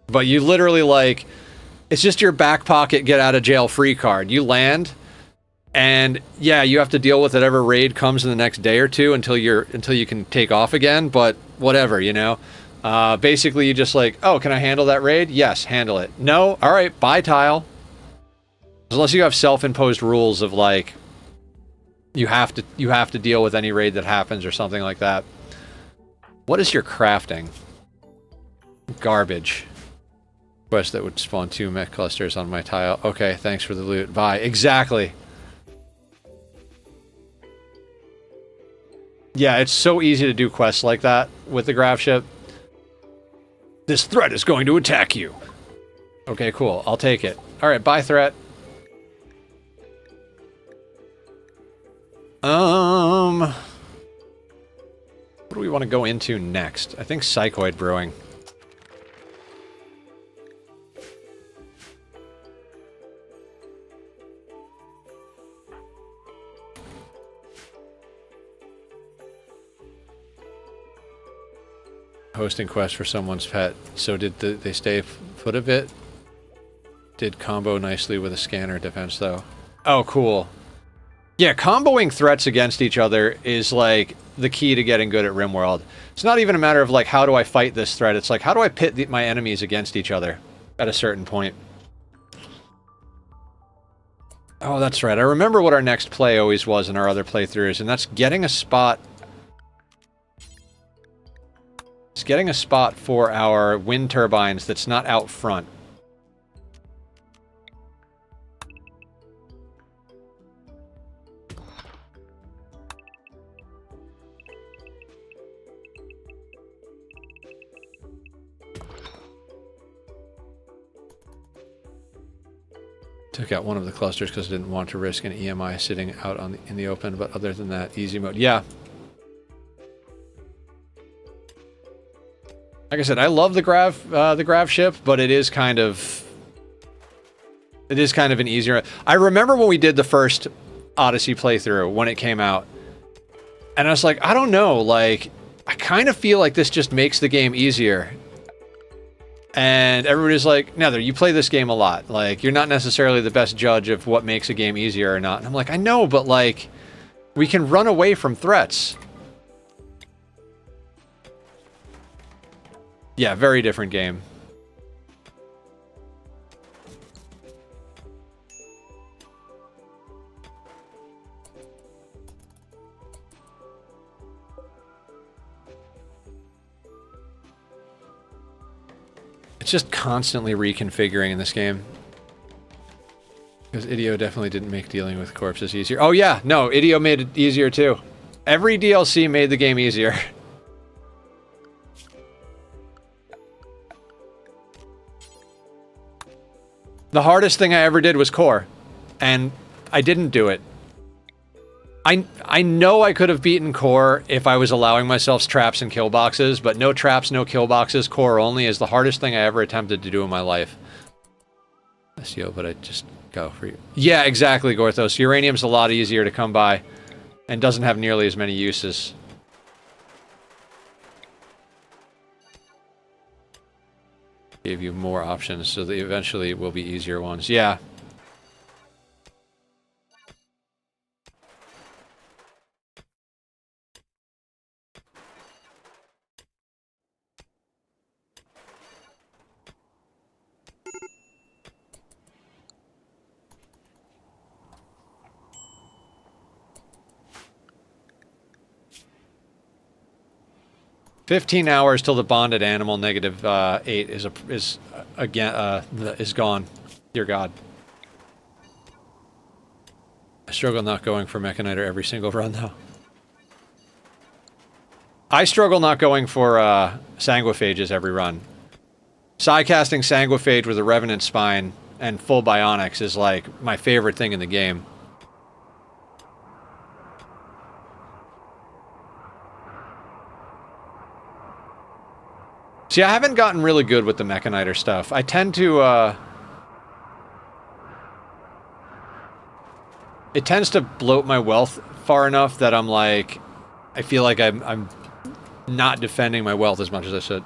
But you literally, like... it's just your back pocket get out of jail free card. You land... and yeah, you have to deal with whatever raid comes in the next day or two until you can take off again, but whatever, you know? Basically you just like, oh, can I handle that raid? Yes, handle it. No? Alright, bye tile. Unless you have self-imposed rules of like, you have to deal with any raid that happens or something like that. What is your crafting? Garbage. Quest that would spawn 2 mech clusters on my tile. Okay, thanks for the loot. Bye. Exactly. Yeah, it's so easy to do quests like that with the gravship. This threat is going to attack you. Okay, cool. I'll take it. Alright, bye threat. What do we want to go into next? I think Psychoid Brewing. Hosting quest for someone's pet. So did they stay foot of it? Did combo nicely with a scanner defense though. Oh, cool. Yeah, comboing threats against each other is like the key to getting good at RimWorld. It's not even a matter of like, how do I fight this threat? It's like, how do I pit my enemies against each other at a certain point? Oh, that's right. I remember what our next play always was in our other playthroughs, and that's getting a spot. It's getting a spot for our wind turbines that's not out front. Took out one of the clusters because I didn't want to risk an EMI sitting out in the open, but other than that, easy mode. Yeah. Like I said, I love the grav ship, but it is kind of an easier. I remember when we did the first Odyssey playthrough when it came out, and I was like, I don't know, like I kind of feel like this just makes the game easier. And everybody's like, Nether, you play this game a lot. Like, you're not necessarily the best judge of what makes a game easier or not. And I'm like, I know, but like, we can run away from threats. Yeah, very different game. It's just constantly reconfiguring in this game. Because Ideo definitely didn't make dealing with corpses easier. Oh yeah, no, Ideo made it easier too. Every DLC made the game easier. The hardest thing I ever did was core. And I didn't do it. I know I could have beaten core if I was allowing myself traps and kill boxes, but no traps, no kill boxes, core only is the hardest thing I ever attempted to do in my life. SEO, but I just go for you. Yeah, exactly, Gorthos. Uranium's a lot easier to come by and doesn't have nearly as many uses. Gave you more options, so they eventually will be easier ones. Yeah. $15 hours till the bonded animal -8 is gone. Dear God. I struggle not going for Mechaniter every single run though. I struggle not going for Sanguiphages every run. Psycasting Sanguiphage with a Revenant Spine and full Bionics is like my favorite thing in the game. See, I haven't gotten really good with the Mechaniter stuff. I tend to, it tends to bloat my wealth far enough that I'm like, I feel like I'm not defending my wealth as much as I should.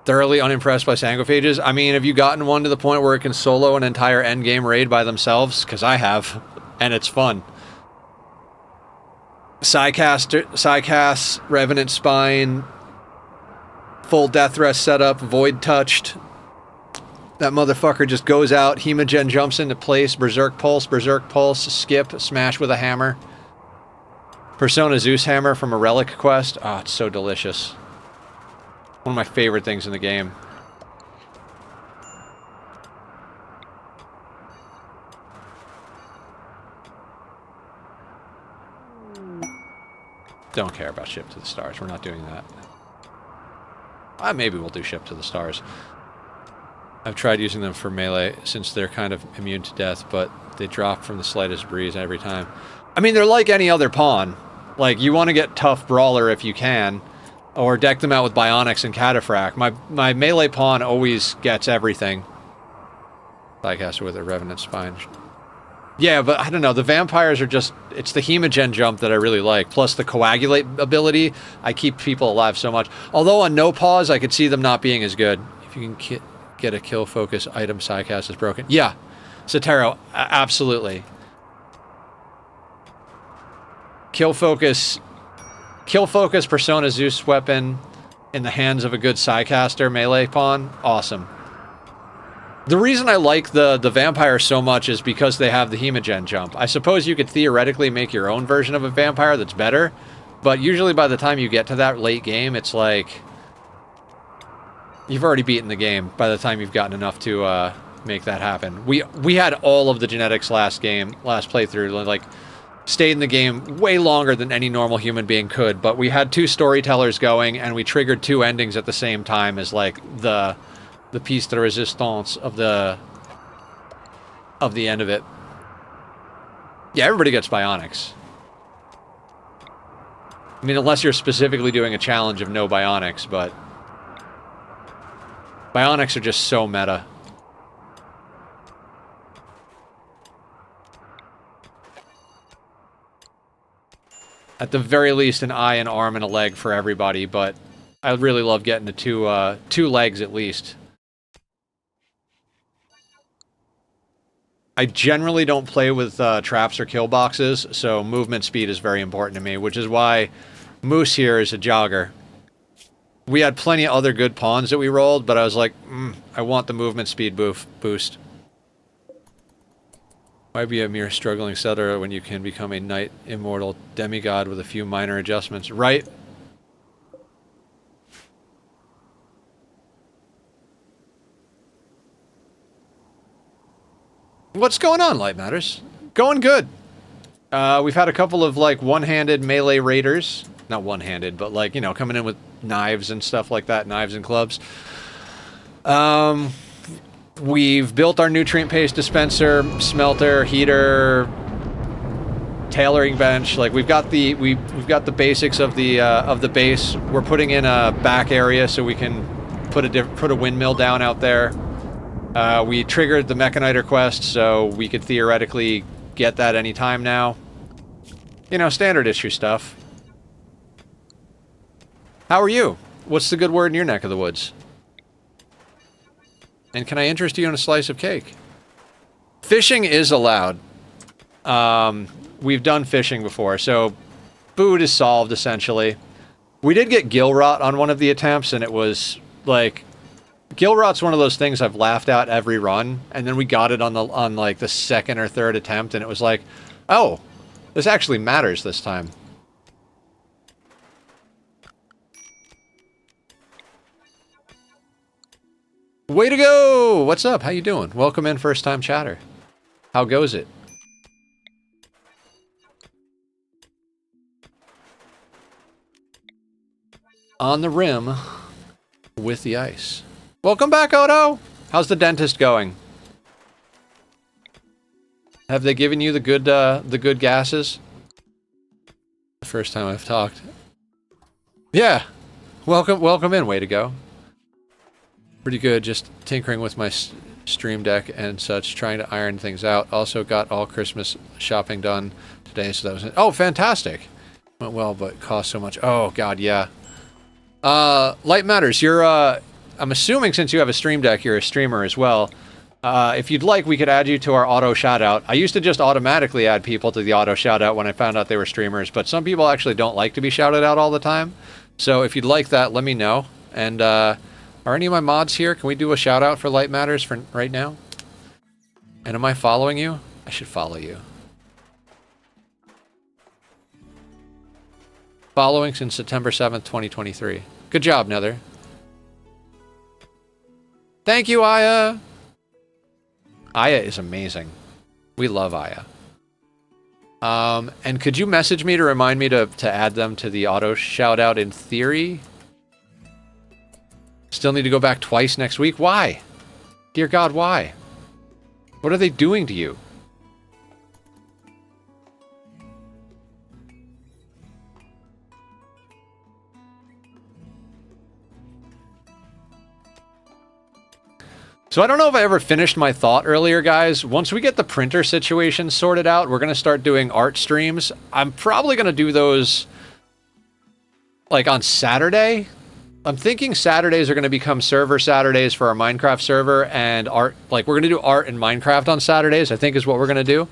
Thoroughly unimpressed by Sanguiphages. I mean, have you gotten one to the point where it can solo an entire endgame raid by themselves? Because I have, and it's fun. Psycast, Revenant Spine, full Death Rest setup, Void Touched. That motherfucker just goes out, Hemogen jumps into place, Berserk Pulse, skip, smash with a hammer. Persona Zeus Hammer from a Relic quest. Oh, it's so delicious. One of my favorite things in the game. Don't care about Ship to the Stars. We're not doing that. Maybe we'll do Ship to the Stars. I've tried using them for melee since they're kind of immune to death, but they drop from the slightest breeze every time. I mean, they're like any other pawn. Like, you want to get tough brawler if you can, or deck them out with Bionics and Cataphract. My melee pawn always gets everything. Psycaster with a Revenant Spine. Yeah, but I don't know. The vampires are just... It's the Hemogen jump that I really like. Plus the Coagulate ability. I keep people alive so much. Although on no pause, I could see them not being as good. If you can get a kill focus item, Psycast is broken. Yeah. Sotero, absolutely. Kill focus, Persona Zeus weapon in the hands of a good Psycaster melee pawn. Awesome. The reason I like the vampire so much is because they have the Hemogen jump. I suppose you could theoretically make your own version of a vampire that's better, but usually by the time you get to that late game, it's like... You've already beaten the game by the time you've gotten enough to make that happen. We had all of the genetics last playthrough, like... Stayed in the game way longer than any normal human being could, but we had 2 storytellers going, and we triggered 2 endings at the same time as, like, the piece de resistance of the end of it. Yeah, everybody gets Bionics. I mean, unless you're specifically doing a challenge of no Bionics, but... Bionics are just so meta. At the very least, an eye, an arm, and a leg for everybody, but I really love getting to 2 legs at least. I generally don't play with traps or kill boxes, so movement speed is very important to me, which is why Moose here is a jogger. We had plenty of other good pawns that we rolled, but I was like, I want the movement speed boost. Why be a mere struggling settler when you can become a knight immortal demigod with a few minor adjustments, right? What's going on, Light Matters? Going good. We've had a couple of, like, one-handed melee raiders. Not one-handed, but, like, you know, coming in with knives and stuff like that, knives and clubs. We've built our nutrient paste dispenser, smelter, heater, tailoring bench. Like we've got the basics of the base. We're putting in a back area so we can put a windmill down out there. We triggered the Mechaniter quest, so we could theoretically get that anytime now. You know, standard issue stuff. How are you? What's the good word in your neck of the woods? And can I interest you in a slice of cake? Fishing is allowed. We've done fishing before, so food is solved, essentially. We did get gill rot on one of the attempts, and it was, like... Gill rot's one of those things I've laughed at every run, and then we got it on like, the second or third attempt, and it was like, oh, this actually matters this time. Way to go! What's up? How you doing? Welcome in, first-time chatter. How goes it? On the rim with the ice. Welcome back, Odo! How's the dentist going? Have they given you the good gases? The first time I've talked. Yeah! Welcome in, way to go. Pretty good, just tinkering with my stream deck and such, trying to iron things out. Also got all Christmas shopping done today, so that was... Oh, fantastic! Went well, but cost so much. Oh, God, yeah. Light Matters, you're, I'm assuming since you have a stream deck, you're a streamer as well. If you'd like, we could add you to our auto shoutout. I used to just automatically add people to the auto shoutout when I found out they were streamers, but some people actually don't like to be shouted out all the time. So if you'd like that, let me know. And, are any of my mods here? Can we do a shout out for Light Matters for right now? And am I following you? I should follow you. Following since September 7th, 2023. Good job, Nether. Thank you, Aya! Aya is amazing. We love Aya. And could you message me to remind me to add them to the auto shout out in theory? Still need to go back twice next week? Why? Dear God, why? What are they doing to you? So I don't know if I ever finished my thought earlier, guys. Once we get the printer situation sorted out, we're going to start doing art streams. I'm probably going to do those, like, on Saturday. I'm thinking Saturdays are going to become server Saturdays for our Minecraft server, and art, like, we're going to do art in Minecraft on Saturdays, I think is what we're going to do.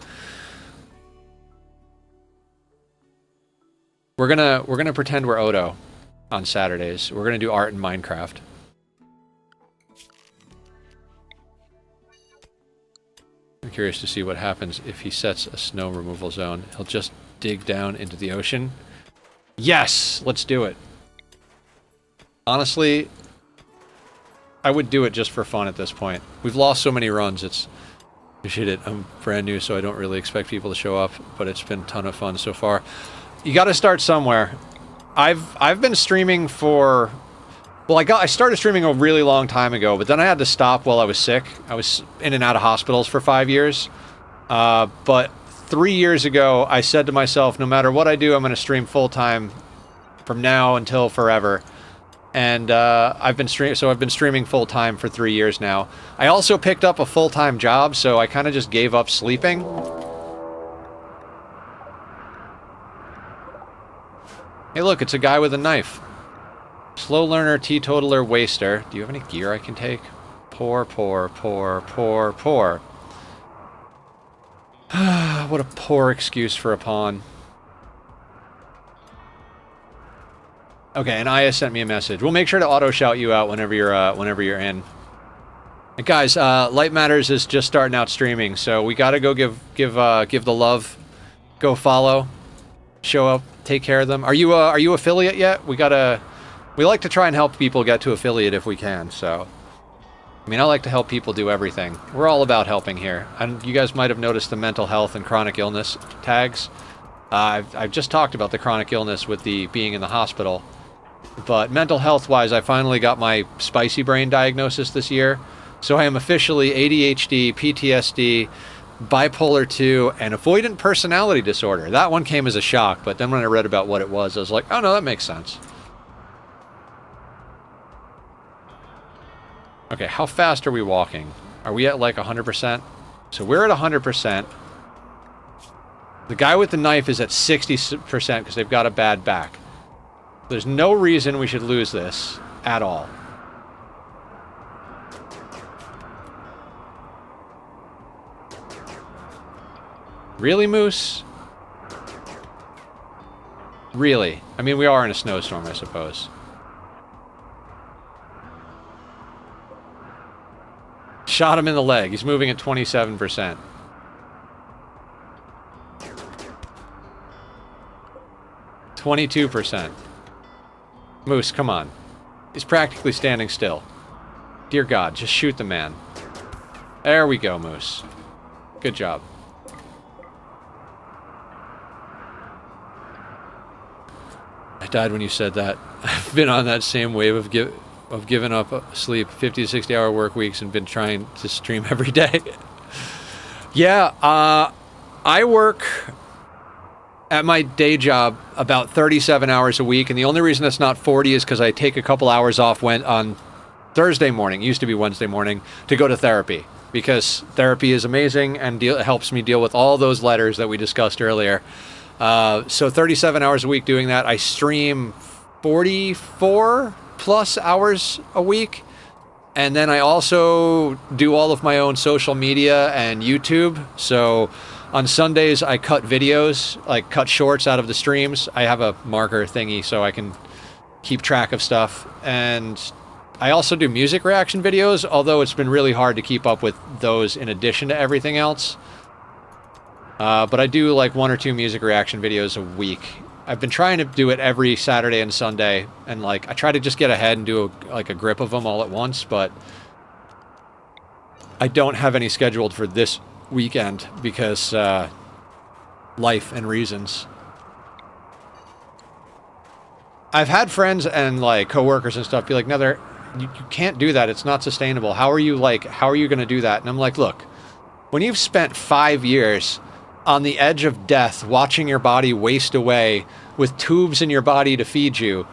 We're going to pretend we're Odo on Saturdays. We're going to do art in Minecraft. I'm curious to see what happens if he sets a snow removal zone. He'll just dig down into the ocean. Yes! Let's do it. Honestly, I would do it just for fun at this point. We've lost so many runs, it's... Appreciate it. I'm brand new, so I don't really expect people to show up, but it's been a ton of fun so far. You gotta start somewhere. I've been streaming for... Well, I started streaming a really long time ago, but then I had to stop while I was sick. I was in and out of hospitals for 5 years. But 3 years ago, I said to myself, no matter what I do, I'm going to stream full-time from now until forever. And I've been streaming full-time for 3 years now. I also picked up a full-time job, so I kind of just gave up sleeping. Hey look, it's a guy with a knife. Slow learner, teetotaler, waster. Do you have any gear I can take? Poor, poor, poor, poor, poor. What a poor excuse for a pawn. Okay, and Aya sent me a message. We'll make sure to auto shout you out whenever you're in. And guys, Light Matters is just starting out streaming, so we gotta go give the love. Go follow, show up, take care of them. Are you affiliate yet? We like to try and help people get to affiliate if we can, so... I mean, I like to help people do everything. We're all about helping here. And you guys might have noticed the mental health and chronic illness tags. I've just talked about the chronic illness with the being in the hospital. But mental health-wise, I finally got my spicy brain diagnosis this year. So I am officially ADHD, PTSD, bipolar 2, and avoidant personality disorder. That one came as a shock, but then when I read about what it was, I was like, oh no, that makes sense. Okay, how fast are we walking? Are we at like 100%? So we're at 100%. The guy with the knife is at 60% because they've got a bad back. There's no reason we should lose this at all. Really, Moose? Really? I mean, we are in a snowstorm, I suppose. Shot him in the leg. He's moving at 27%. %. Moose, come on. He's practically standing still. Dear God, just shoot the man. There we go, Moose. Good job. I died when you said that. I've been on that same wave of giving up sleep, 50 to 60 hour work weeks, and been trying to stream every day. Yeah, I work at my day job about 37 hours a week, and the only reason that's not 40 is because I take a couple hours off on Thursday morning, used to be Wednesday morning, to go to therapy, because therapy is amazing and helps me deal with all those letters that we discussed earlier. So 37 hours a week doing that. I stream 44 plus hours a week. And then I also do all of my own social media and YouTube. So on Sundays, I cut videos, like cut shorts out of the streams. I have a marker thingy so I can keep track of stuff. And I also do music reaction videos, although it's been really hard to keep up with those in addition to everything else. But I do like 1 or 2 music reaction videos a week. I've been trying to do it every Saturday and Sunday, and like I try to just get ahead and do a grip of them all at once, but I don't have any scheduled for this weekend because life and reasons. I've had friends and like coworkers and stuff be like, no, you can't do that. It's not sustainable. How are you going to do that? And I'm like, look, when you've spent 5 years on the edge of death, watching your body waste away with tubes in your body to feed you,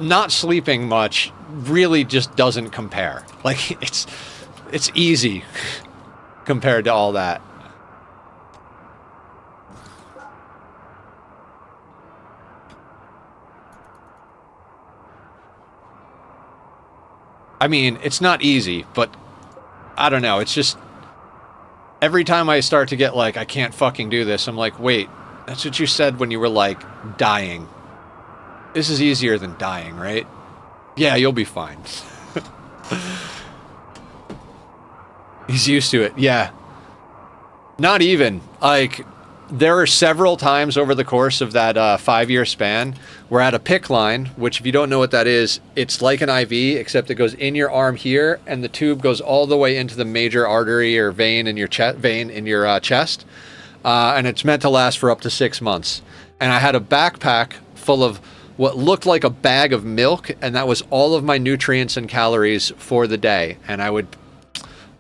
not sleeping much really just doesn't compare. Like, it's easy compared to all that. I mean, it's not easy, but I don't know. It's just every time I start to get like, I can't fucking do this, I'm like, wait, that's what you said when you were like dying. This is easier than dying, right? Yeah, you'll be fine. He's used to it. Yeah. Not even. Like, there are several times over the course of that 5-year span where at a PICC line, which if you don't know what that is, it's like an IV, except it goes in your arm here, and the tube goes all the way into the major artery or vein in your chest, and it's meant to last for up to 6 months. And I had a backpack full of what looked like a bag of milk, and that was all of my nutrients and calories for the day. And I would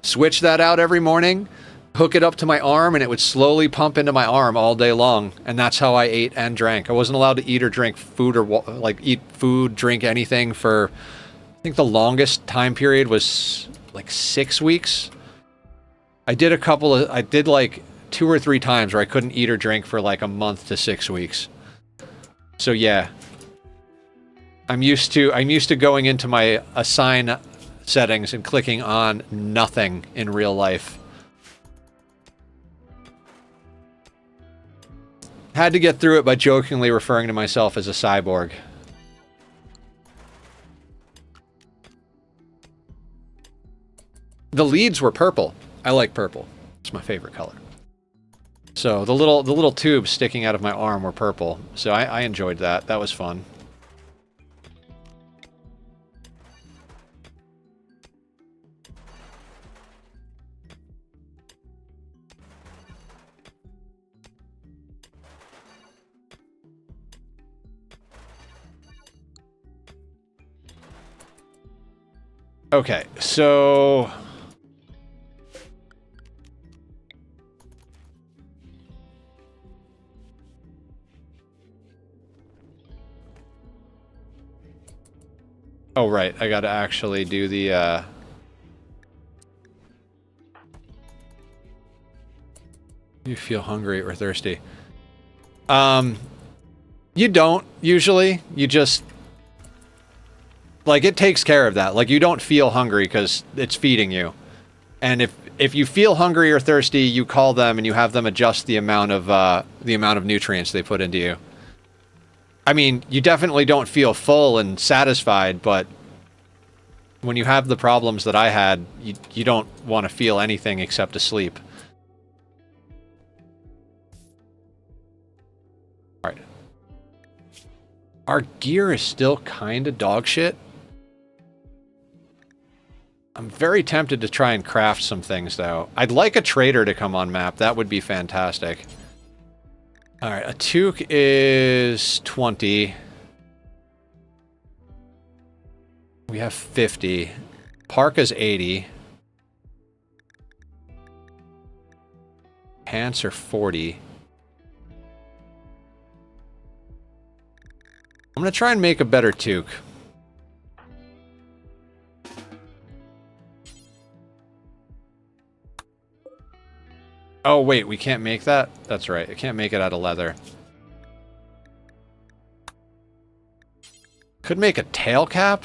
switch that out every morning, hook it up to my arm, and it would slowly pump into my arm all day long. And that's how I ate and drank. I wasn't allowed to eat or drink food or eat food, drink anything for, I think the longest time period was like 6 weeks. I did like 2 or 3 times where I couldn't eat or drink for like a month to 6 weeks. So yeah, I'm used to going into my assign settings and clicking on nothing in real life. Had to get through it by jokingly referring to myself as a cyborg. The leads were purple. I like purple. It's my favorite color. So the little tubes sticking out of my arm were purple. So I enjoyed that. That was fun. Okay, so Oh, right. I gotta actually do the, You feel hungry or thirsty. You don't, usually. You just... Like, it takes care of that. Like, you don't feel hungry because it's feeding you. And if you feel hungry or thirsty, you call them and you have them adjust the amount of nutrients they put into you. I mean, you definitely don't feel full and satisfied, but when you have the problems that I had, you don't want to feel anything except to sleep. Alright. Our gear is still kind of dog shit. I'm very tempted to try and craft some things, though. I'd like a trader to come on map. That would be fantastic. Alright, a toque is 20. We have 50. Parka's 80. Pants are 40. I'm gonna try and make a better toque. Oh, wait, we can't make that? That's right, I can't make it out of leather. Could make a tail cap?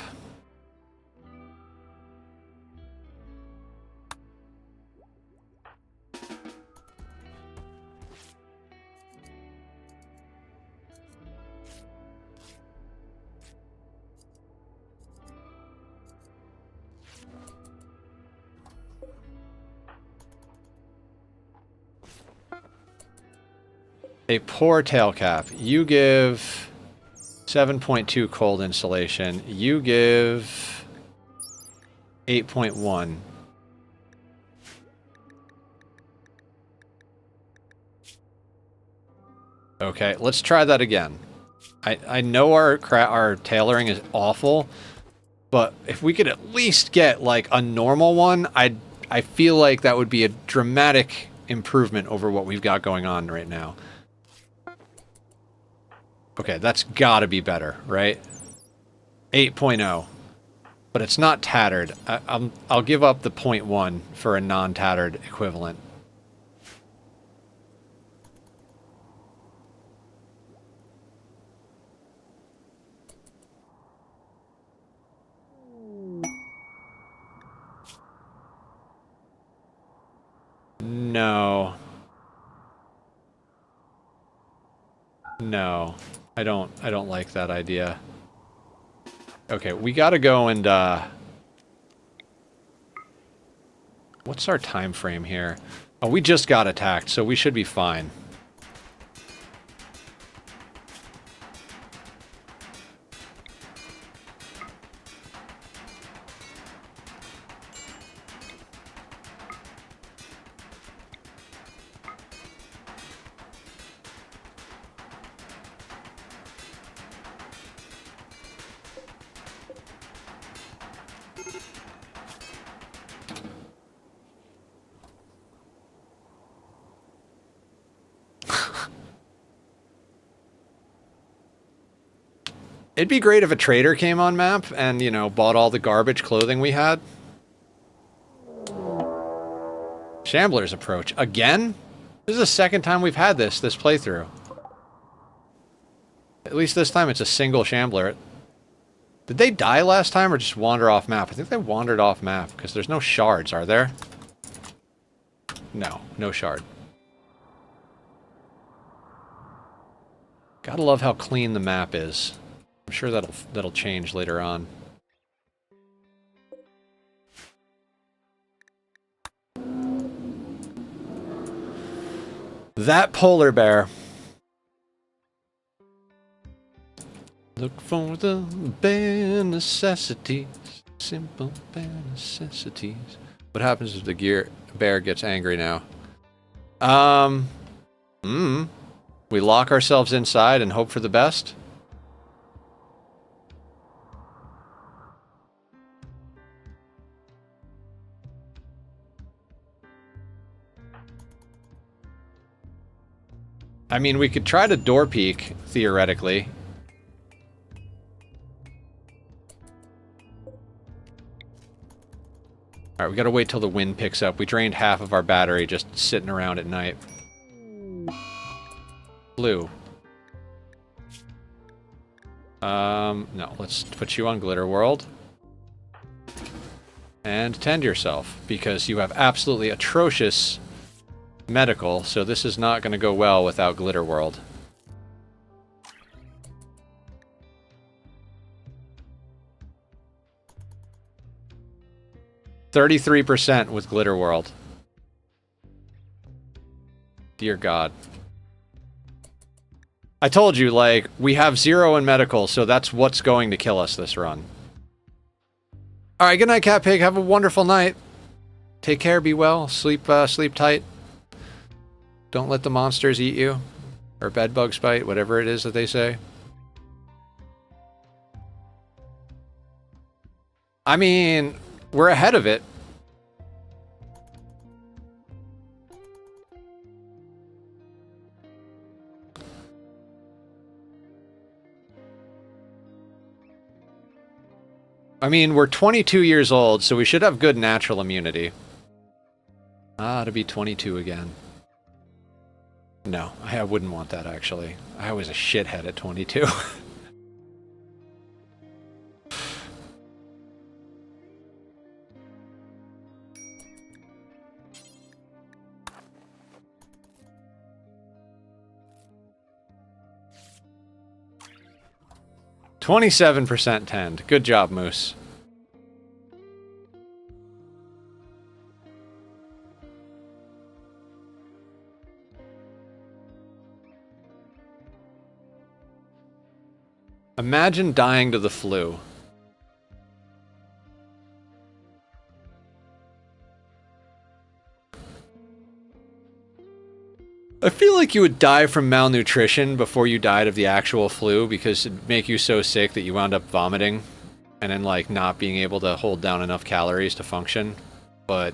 A poor tail cap. You give 7.2 cold insulation. You give 8.1. Okay, let's try that again. I know our tailoring is awful, but if we could at least get like a normal one, I feel like that would be a dramatic improvement over what we've got going on right now. Okay, that's gotta be better, right? 8.0. But it's not tattered. I'll give up the 0.1 for a non-tattered equivalent. No. No. I don't like that idea. Okay, we gotta go and, what's our time frame here? Oh, we just got attacked, so we should be fine. It'd be great if a trader came on map and, you know, bought all the garbage clothing we had. Shambler's approach. Again? This is the second time we've had this playthrough. At least this time it's a single shambler. Did they die last time or just wander off map? I think they wandered off map because there's no shards, are there? No, no shard. Gotta love how clean the map is. I'm sure that'll change later on. That polar bear. Look for the bare necessities. Simple bare necessities. What happens if the bear gets angry now? We lock ourselves inside and hope for the best? I mean, we could try to door peek, theoretically. Alright, we gotta wait till the wind picks up. We drained half of our battery just sitting around at night. Blue. No, let's put you on Glitter World. And tend yourself, because you have absolutely atrocious medical, so this is not going to go well without Glitter World. %33% with Glitter World. Dear God. I told you, like, we have 0 in medical, so that's what's going to kill us this run. Alright, good night, Cat Pig. Have a wonderful night. Take care, be well, sleep tight. Don't let the monsters eat you. Or bedbugs bite, whatever it is that they say. I mean, we're ahead of it. I mean, we're 22 years old, so we should have good natural immunity. Ah, to be 22 again. No, I wouldn't want that, actually. I was a shithead at 22. %27% tend. Good job, Moose. Imagine dying to the flu. I feel like you would die from malnutrition before you died of the actual flu, because it'd make you so sick that you wound up vomiting and then, like, not being able to hold down enough calories to function. But,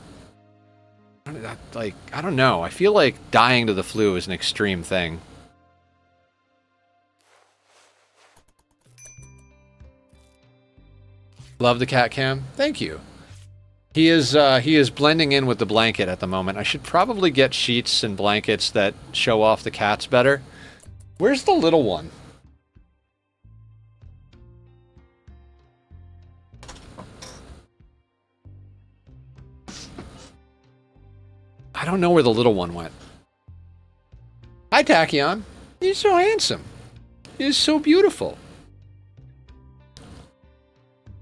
like, I don't know. I feel like dying to the flu is an extreme thing. Love the cat cam. Thank you. He is blending in with the blanket at the moment. I should probably get sheets and blankets that show off the cats better. Where's the little one? I don't know where the little one went. Hi, Tachyon. He's so handsome. He's so beautiful.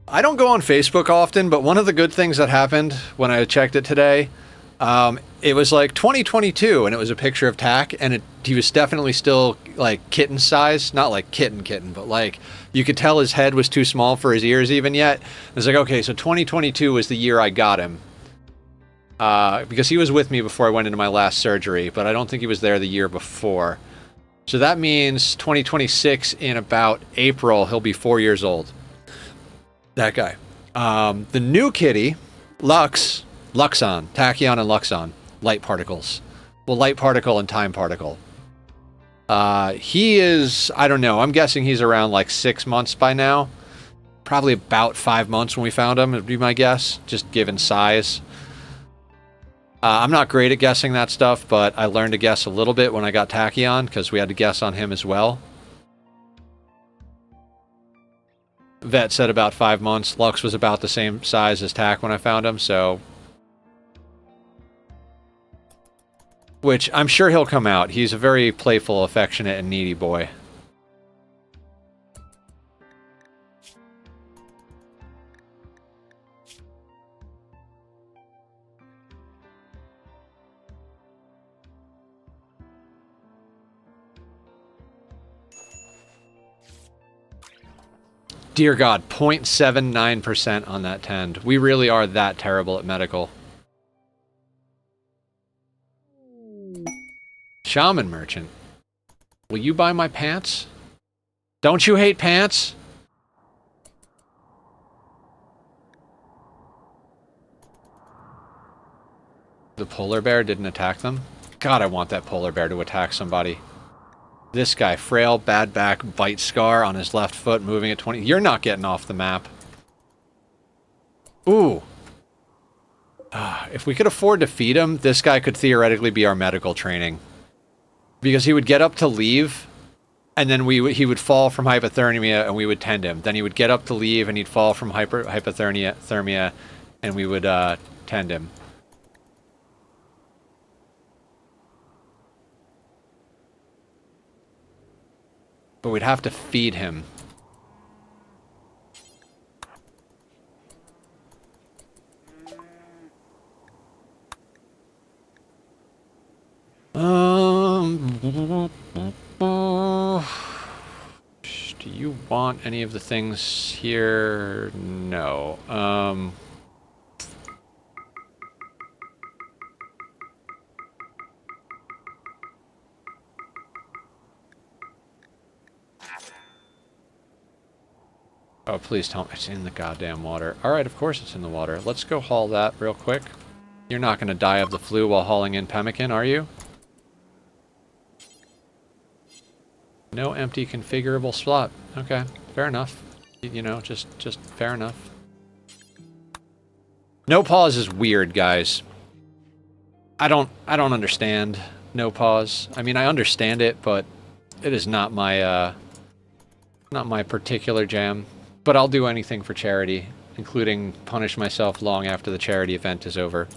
I don't go on Facebook often, but one of the good things that happened when I checked it today, it was like 2022, and it was a picture of Tack, and he was definitely still like kitten size, not like kitten, but like you could tell his head was too small for his ears even yet. It was like, okay, so 2022 was the year I got him, because he was with me before I went into my last surgery, but I don't think he was there the year before. So that means 2026 in about April, he'll be 4 years old. That guy. The new kitty, Luxon, Tachyon and Luxon, light particles. Well, light particle and time particle. He is, I don't know, I'm guessing he's around like 6 months by now. Probably about 5 months when we found him, would be my guess, just given size. I'm not great at guessing that stuff, but I learned to guess a little bit when I got Tachyon, because we had to guess on him as well. Vet said about 5 months. Lux was about the same size as Tack when I found him, so... Which, I'm sure he'll come out. He's a very playful, affectionate, and needy boy. Dear God, 0.79% on that tend. We really are that terrible at medical. Shaman merchant. Will you buy my pants? Don't you hate pants? The polar bear didn't attack them? God, I want that polar bear to attack somebody. This guy, frail, bad back, bite scar on his left foot, moving at 20. You're not getting off the map. Ooh. If we could afford to feed him, this guy could theoretically be our medical training. Because he would get up to leave, and then he would fall from hypothermia, and we would tend him. Then he would get up to leave, and he'd fall from hypothermia, and we would tend him. But we'd have to feed him. Do you want any of the things here? No. Oh, please tell me it's in the goddamn water. Alright, of course it's in the water. Let's go haul that real quick. You're not going to die of the flu while hauling in pemmican, are you? No empty configurable slot. Okay, fair enough. You know, just fair enough. No pause is weird, guys. I don't understand no pause. I mean, I understand it, but it is not my particular jam. But I'll do anything for charity, including punish myself long after the charity event is over.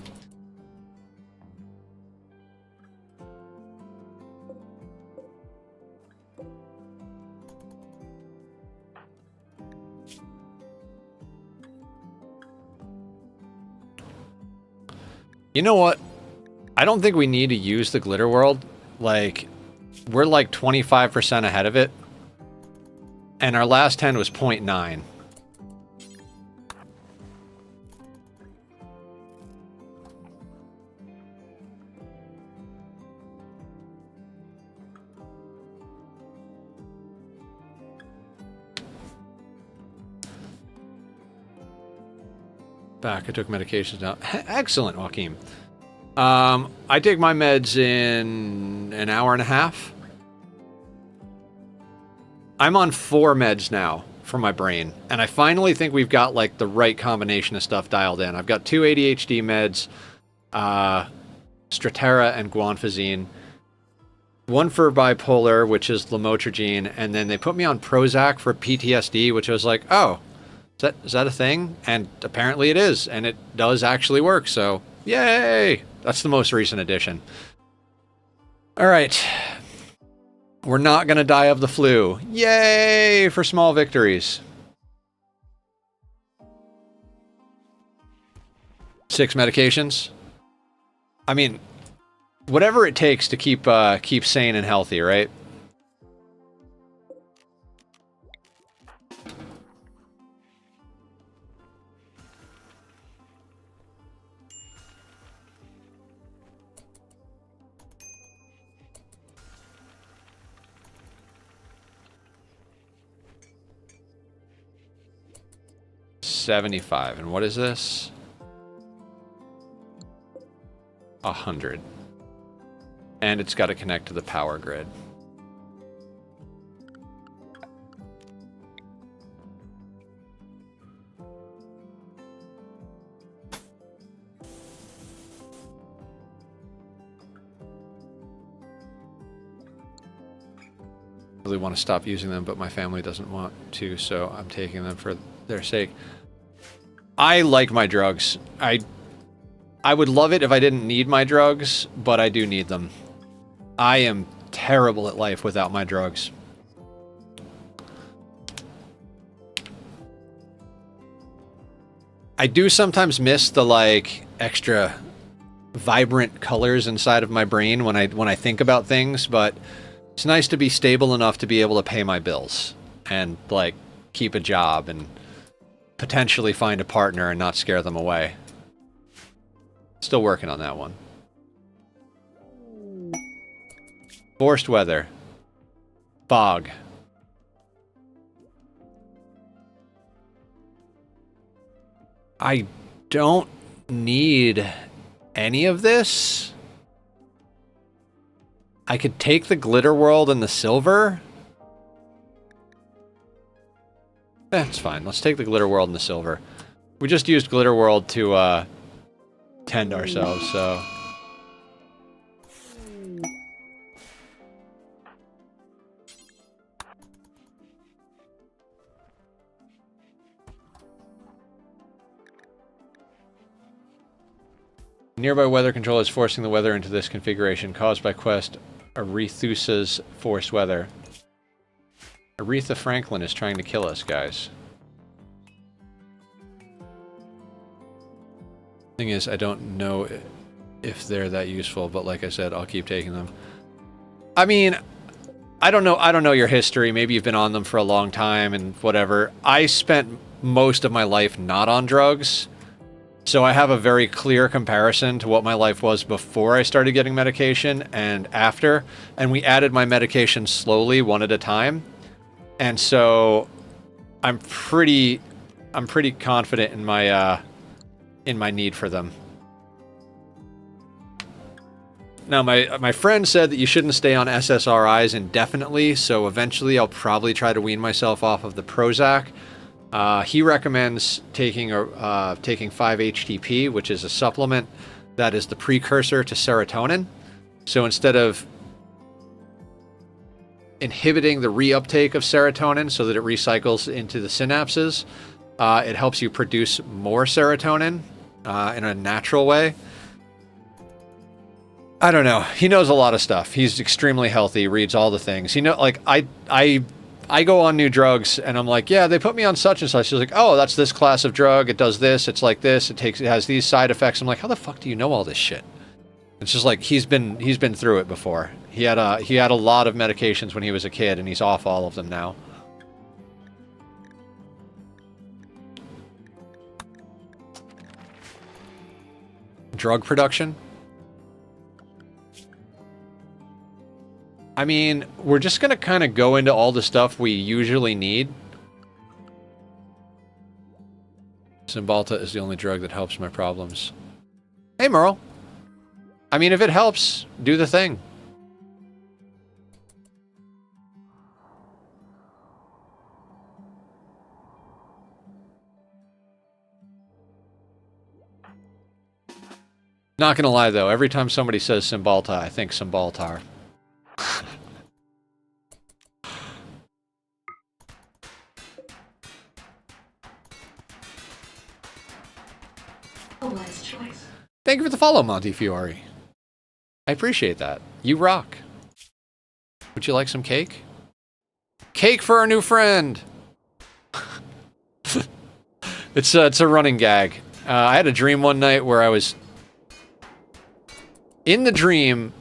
You know what? I don't think we need to use the glitter world. Like, we're like 25% ahead of it. And our last 10 was 0.9. Back, I took medications now. Excellent, Joaquin. I take my meds in an hour and a half. I'm on 4 meds now for my brain, and I finally think we've got like the right combination of stuff dialed in. I've got 2 ADHD meds, Strattera and guanfacine, 1 for bipolar, which is lamotrigine, and then they put me on Prozac for PTSD, which I was like, oh, is that a thing? And apparently it is, and it does actually work, so yay! That's the most recent addition. All right. We're not going to die of the flu. Yay for small victories. 6 medications. I mean, whatever it takes to keep sane and healthy, right? $75. And what is this? 100. And it's got to connect to the power grid. I really want to stop using them, but my family doesn't want to, so I'm taking them for their sake. I like my drugs. I would love it if I didn't need my drugs, but I do need them. I am terrible at life without my drugs. I do sometimes miss the like extra vibrant colors inside of my brain when I think about things, but it's nice to be stable enough to be able to pay my bills and like keep a job and potentially find a partner and not scare them away. Still working on that one. Forced weather. Fog. I don't need any of this. I could take the glitter world and the silver. That's fine. Let's take the glitter world and the silver. We just used glitter world to tend ourselves, so... Nearby weather control is forcing the weather into this configuration caused by quest Arethusa's forced weather. Aretha Franklin is trying to kill us, guys. Thing is, I don't know if they're that useful, but like I said, I'll keep taking them. I mean, I don't know your history. Maybe you've been on them for a long time and whatever. I spent most of my life not on drugs. So I have a very clear comparison to what my life was before I started getting medication and after. And we added my medication slowly, one at a time. And so I'm pretty confident in my need for them. Now, my friend said that you shouldn't stay on SSRIs indefinitely, so eventually I'll probably try to wean myself off of the Prozac. He recommends taking 5-HTP, which is a supplement that is the precursor to serotonin. So instead of inhibiting the reuptake of serotonin so that it recycles into the synapses, it helps you produce more serotonin in a natural way. I don't know. He knows a lot of stuff. He's extremely healthy, reads all the things. Like, I go on new drugs and I'm like, yeah, they put me on such and such. He's like, oh, that's this class of drug. It does this. It's like this. It has these side effects. I'm like, how the fuck do you know all this shit? It's just like he's been through it before. He had a lot of medications when he was a kid, and he's off all of them now. Drug production? I mean, we're just gonna kind of go into all the stuff we usually need. Cymbalta is the only drug that helps my problems. Hey, Merle. I mean, if it helps, do the thing. Not gonna lie, though. Every time somebody says Cymbalta, I think Cymbaltar. A wise choice. Thank you for the follow, Montefiore. I appreciate that. You rock. Would you like some cake? Cake for our new friend! It's a running gag. I had a dream one night where I was... In the dream,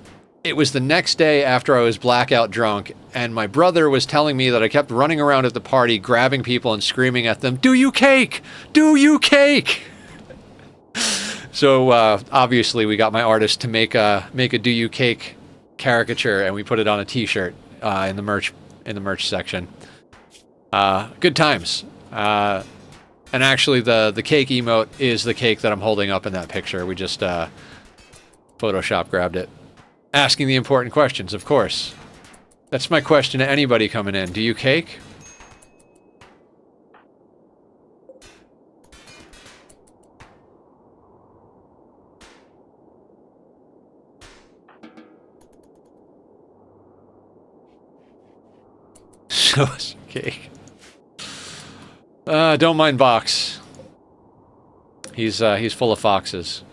it was the next day after I was blackout drunk, and my brother was telling me that I kept running around at the party, grabbing people and screaming at them, "Do you cake? Do you cake?" So, obviously, we got my artist to make a "Do You Cake" caricature, and we put it on a T-shirt in the merch section. Good times. And actually, the cake emote is the cake that I'm holding up in that picture. We just Photoshop grabbed it. Asking the important questions, of course. That's my question to anybody coming in. Do you cake? Show us your cake. Don't mind Box. He's full of foxes.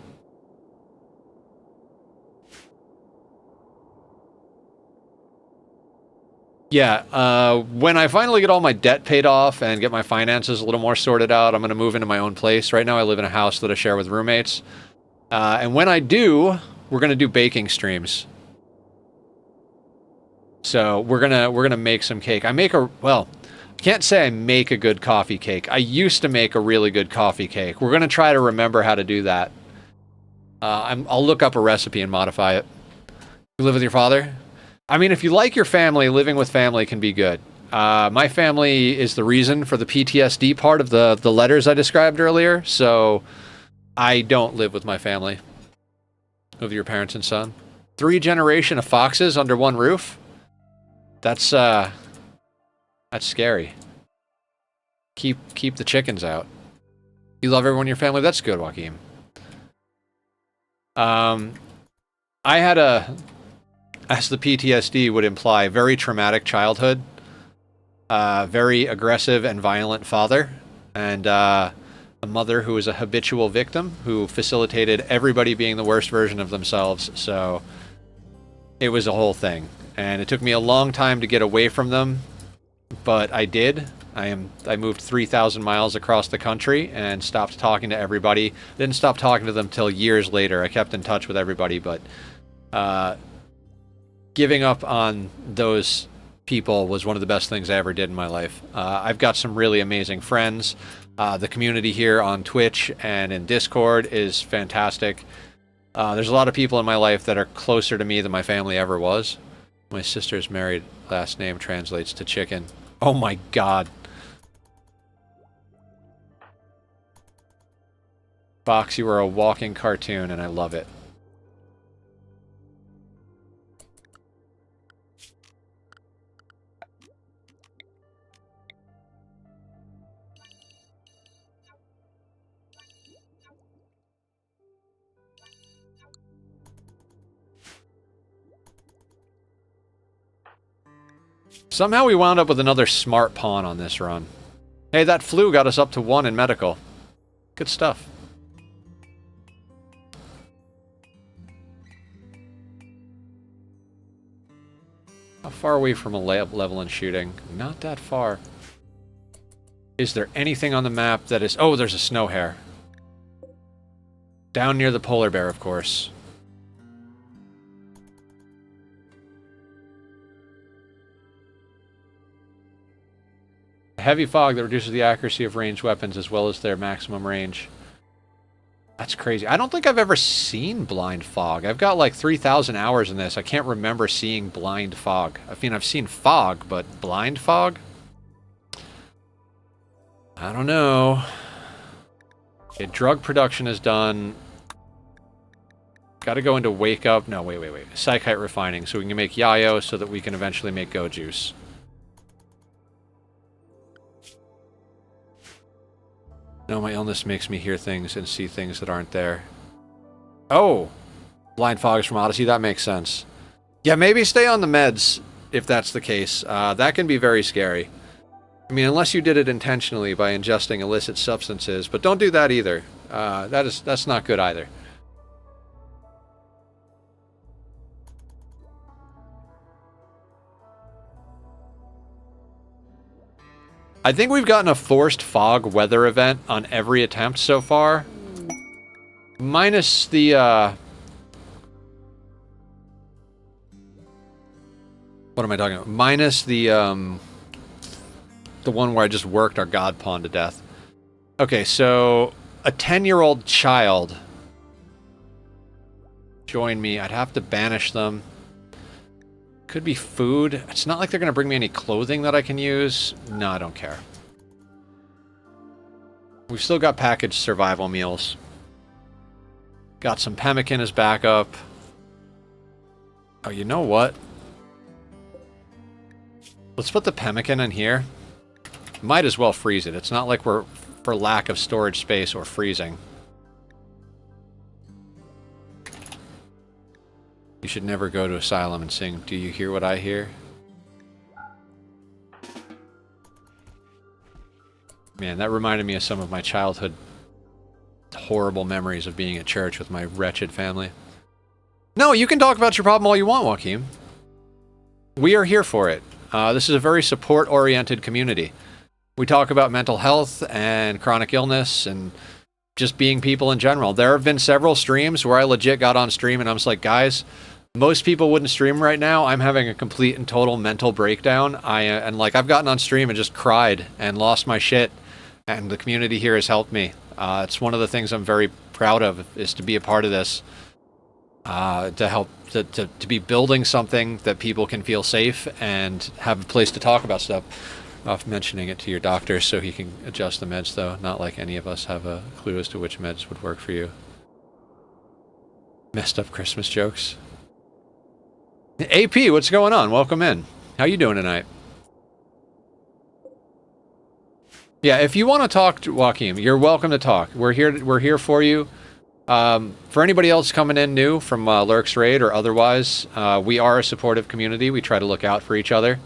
Yeah, when I finally get all my debt paid off and get my finances a little more sorted out, I'm going to move into my own place. Right now I live in a house that I share with roommates. And when I do, we're going to do baking streams. So we're gonna make some cake. I can't say I make a good coffee cake. I used to make a really good coffee cake. We're gonna try to remember how to do that. I'll look up a recipe and modify it. You live with your father? I mean, if you like your family, living with family can be good. My family is the reason for the PTSD part of the letters I described earlier, so I don't live with my family. Live with your parents and son. 3 generations of foxes under one roof? That's scary. Keep the chickens out. You love everyone in your family? That's good, Joaquin. I had a, as the PTSD would imply, very traumatic childhood. Very aggressive and violent father, and a mother who was a habitual victim who facilitated everybody being the worst version of themselves. So it was a whole thing, and it took me a long time to get away from them, but I did. I moved 3,000 miles across the country and stopped talking to everybody. Didn't stop talking to them till years later. I kept in touch with everybody, but giving up on those people was one of the best things I ever did in my life. I've got some really amazing friends. The community here on Twitch and in Discord is fantastic. There's a lot of people in my life that are closer to me than my family ever was. My sister's married last name translates to chicken. Oh my god. Fox, you are a walking cartoon and I love it. Somehow we wound up with another smart pawn on this run. Hey, that flu got us up to 1 in medical. Good stuff. How far away from a level in shooting? Not that far. Is there anything on the map that is... Oh, there's a snow hare. Down near the polar bear, of course. Heavy fog that reduces the accuracy of ranged weapons as well as their maximum range. That's crazy. I don't think I've ever seen blind fog. I've got like 3,000 hours in this. I can't remember seeing blind fog. I mean, I've seen fog, but blind fog? I don't know. Okay, drug production is done. Got to go into wake up. No, wait. Psychite refining so we can make yayo so that we can eventually make go juice. No, my illness makes me hear things and see things that aren't there. Oh! Blind fog is from Odyssey, that makes sense. Yeah, maybe stay on the meds, if that's the case. That can be very scary. I mean, unless you did it intentionally by ingesting illicit substances, but don't do that either. That's not good either. I think we've gotten a forced fog weather event on every attempt so far. Minus the, what am I talking about? Minus the one where I just worked our god pawn to death. Okay, so a 10-year-old child join me. I'd have to banish them. Could be food. It's not like they're going to bring me any clothing that I can use. No, I don't care. We've still got packaged survival meals. Got some pemmican as backup. Oh, you know what? Let's put the pemmican in here. Might as well freeze it. It's not like we're for lack of storage space or freezing. You should never go to Asylum and sing, "Do you hear what I hear?" Man, that reminded me of some of my childhood horrible memories of being at church with my wretched family. No, you can talk about your problem all you want, Joaquin. We are here for it. This is a very support-oriented community. We talk about mental health and chronic illness and just being people in general. There have been several streams where I legit got on stream and I was like, guys, most people wouldn't stream right now. I'm having a complete and total mental breakdown. And I've gotten on stream and just cried and lost my shit. And the community here has helped me. It's one of the things I'm very proud of, is to be a part of this. To help, to be building something that people can feel safe and have a place to talk about stuff. Off mentioning it to your doctor so he can adjust the meds, though. Not like any of us have a clue as to which meds would work for you. Messed up Christmas jokes. AP, what's going on? Welcome in. How you doing tonight? Yeah, if you want to talk to Joaquin, you're welcome to talk. We're here for you. For anybody else coming in new from Lurk's Raid or otherwise, we are a supportive community. We try to look out for each other.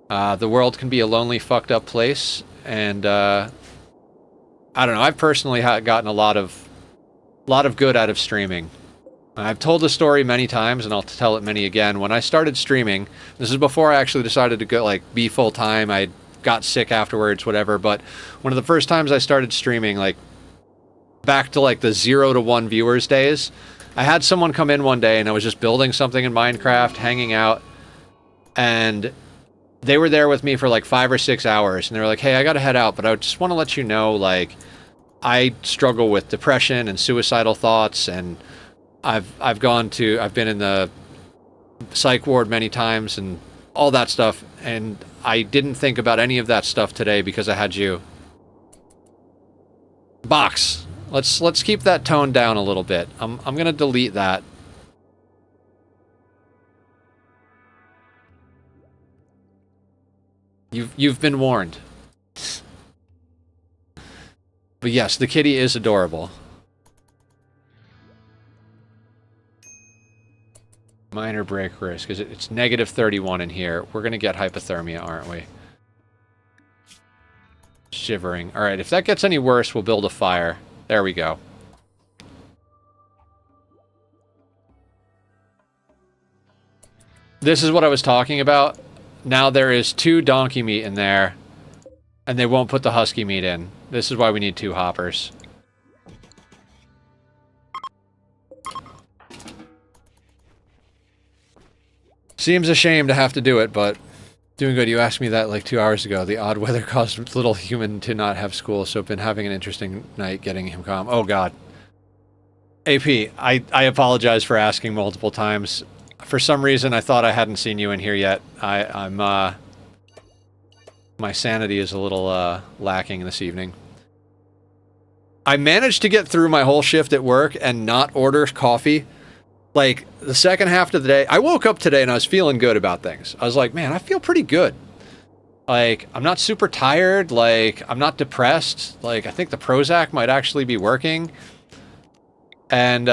The world can be a lonely, fucked up place, and I don't know. I've personally gotten a lot of good out of streaming. I've told the story many times, and I'll tell it many again. When I started streaming, this is before I actually decided to go be full time. I got sick afterwards, whatever. But one of the first times I started streaming, back to the 0 to 1 viewers days, I had someone come in one day, and I was just building something in Minecraft, hanging out, and they were there with me for 5 or 6 hours, and they were like, "Hey, I gotta head out, but I just want to let you know, I struggle with depression and suicidal thoughts, and I've been in the psych ward many times and all that stuff, and I didn't think about any of that stuff today because I had you." Box. Let's keep that tone down a little bit. I'm gonna delete that. You've been warned. But yes, the kitty is adorable. Minor break risk. It's negative 31 in here. We're gonna get hypothermia, aren't we? Shivering. Alright, if that gets any worse, we'll build a fire. There we go. This is what I was talking about. Now there is 2 donkey meat in there, and they won't put the husky meat in. This is why we need 2 hoppers. Seems a shame to have to do it, but doing good. You asked me that 2 hours ago. The odd weather caused little human to not have school, so I've been having an interesting night getting him calm. Oh god. AP, I apologize for asking multiple times. For some reason, I thought I hadn't seen you in here yet. I'm my sanity is a little lacking this evening. I managed to get through my whole shift at work and not order coffee. The second half of the day, I woke up today and I was feeling good about things. I was like, man, I feel pretty good. I'm not super tired. I'm not depressed. I think the Prozac might actually be working. And,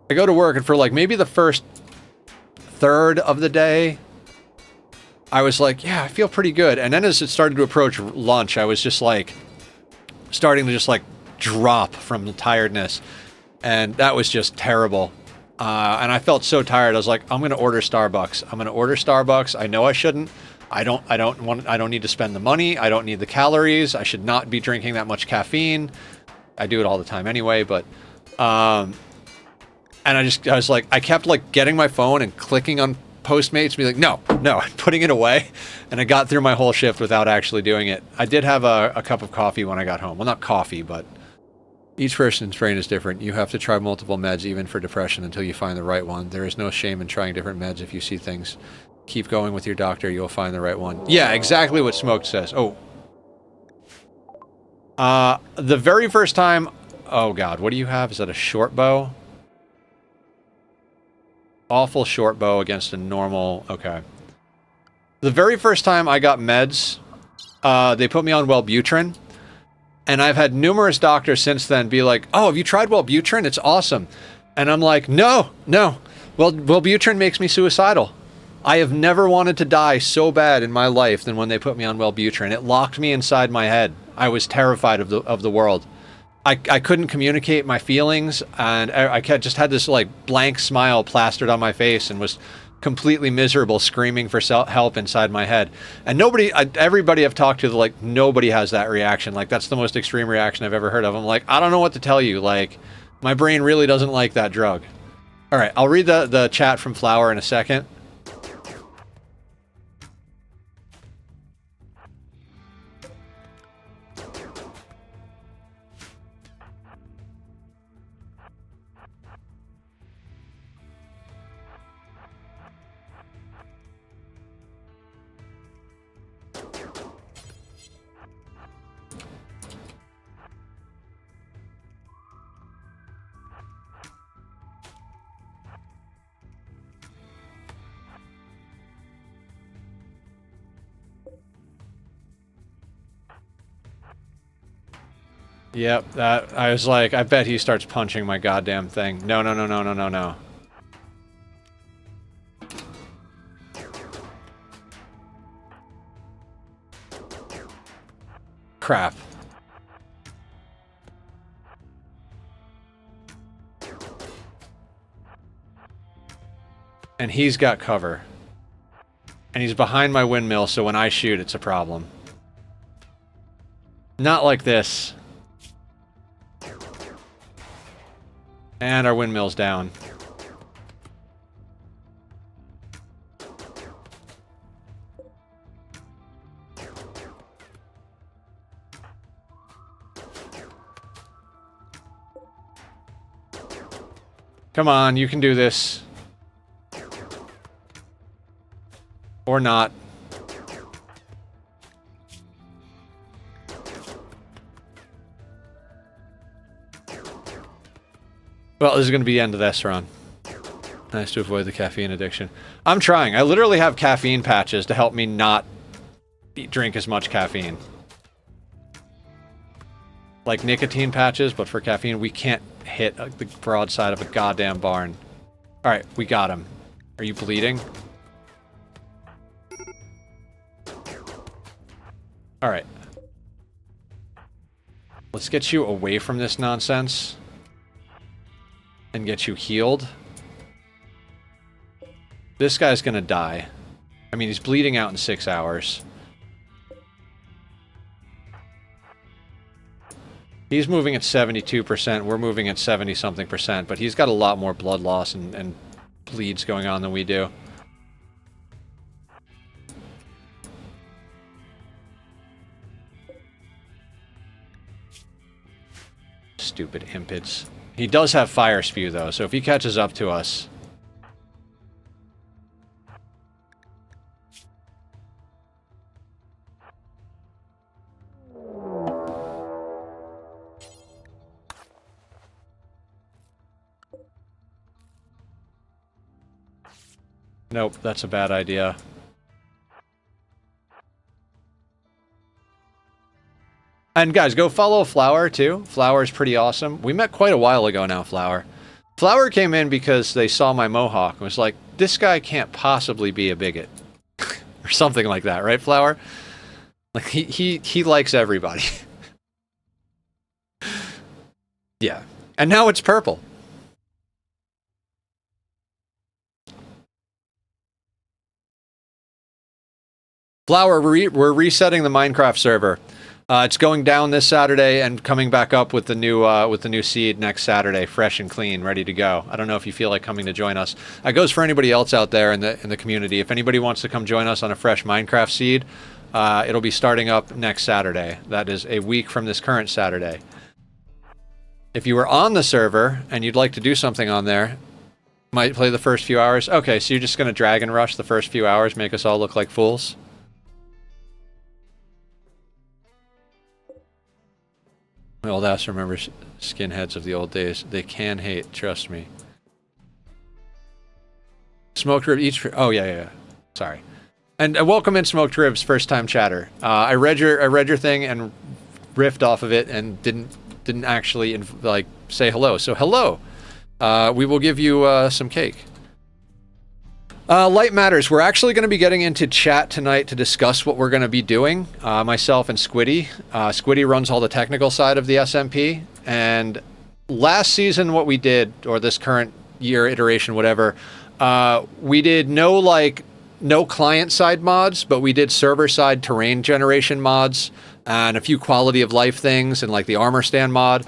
I go to work, and for maybe the first third of the day, I was like, yeah, I feel pretty good. And then as it started to approach lunch, I was just starting to just drop from the tiredness. And that was just terrible. And I felt so tired. I was like, I'm going to order Starbucks. I'm going to order Starbucks. I know I shouldn't. I don't need to spend the money. I don't need the calories. I should not be drinking that much caffeine. I do it all the time anyway, but, and I was like, I kept getting my phone and clicking on Postmates and be like, no, I'm putting it away. And I got through my whole shift without actually doing it. I did have a cup of coffee when I got home. Well, not coffee, but each person's brain is different. You have to try multiple meds even for depression until you find the right one. There is no shame in trying different meds if you see things. Keep going with your doctor, you'll find the right one. Yeah, exactly what Smoked says. Oh. The very first time... Oh god, what do you have? Is that a short bow? Awful short bow against a normal... Okay. The very first time I got meds, they put me on Wellbutrin. And I've had numerous doctors since then be like, oh, have you tried Wellbutrin? It's awesome. And I'm like, no. Well, Wellbutrin makes me suicidal. I have never wanted to die so bad in my life than when they put me on Wellbutrin. It locked me inside my head. I was terrified of the world. I couldn't communicate my feelings, and I just had this blank smile plastered on my face and was completely miserable, screaming for help inside my head. And everybody I've talked to, nobody has that reaction. That's the most extreme reaction I've ever heard of. I'm like, I don't know what to tell you. My brain really doesn't like that drug. All right, I'll read the chat from Flower in a second. Yep, that I was like, I bet he starts punching my goddamn thing. No, no, no, no, no, no, no. Crap. And he's got cover. And he's behind my windmill, so when I shoot, it's a problem. Not like this. And our windmill's down. Come on, you can do this. Or not. Well, this is going to be the end of this run. Nice to avoid the caffeine addiction. I'm trying. I literally have caffeine patches to help me not drink as much caffeine. Like nicotine patches, but for caffeine, we can't hit the broadside of a goddamn barn. Alright, we got him. Are you bleeding? Alright. Let's get you away from this nonsense. And get you healed. This guy's gonna die. I mean, he's bleeding out in 6 hours. He's moving at 72%, we're moving at 70-something percent, but he's got a lot more blood loss and bleeds going on than we do. Stupid impids. He does have fire spew, though, so if he catches up to us... Nope, that's a bad idea. And guys, go follow Flower, too. Flower's pretty awesome. We met quite a while ago now, Flower. Flower came in because they saw my mohawk and was like, this guy can't possibly be a bigot. Or something like that, right, Flower? Like, he likes everybody. Yeah. And now it's purple. Flower, we're resetting the Minecraft server. It's going down this Saturday and coming back up with the new seed next Saturday, fresh and clean, ready to go. I don't know if you feel like coming to join us. That goes for anybody else out there in the community. If anybody wants to come join us on a fresh Minecraft seed, it'll be starting up next Saturday. That is a week from this current Saturday. If you were on the server and you'd like to do something on there, might play the first few hours. Okay, so you're just going to drag and rush the first few hours, make us all look like fools? My old ass remembers skinheads of the old days. They can hate, trust me. Smoked Rib each... Oh, yeah. Sorry. And welcome in Smoked Ribs, first time chatter. I read your thing and riffed off of it and didn't actually like say hello. So hello. We will give you some cake. Light matters. We're actually going to be getting into chat tonight to discuss what we're going to be doing. Myself and Squiddy. Squiddy runs all the technical side of the SMP. And last season what we did, or this current year iteration, whatever, we did no client-side mods, but we did server-side terrain generation mods and a few quality of life things and like the armor stand mod.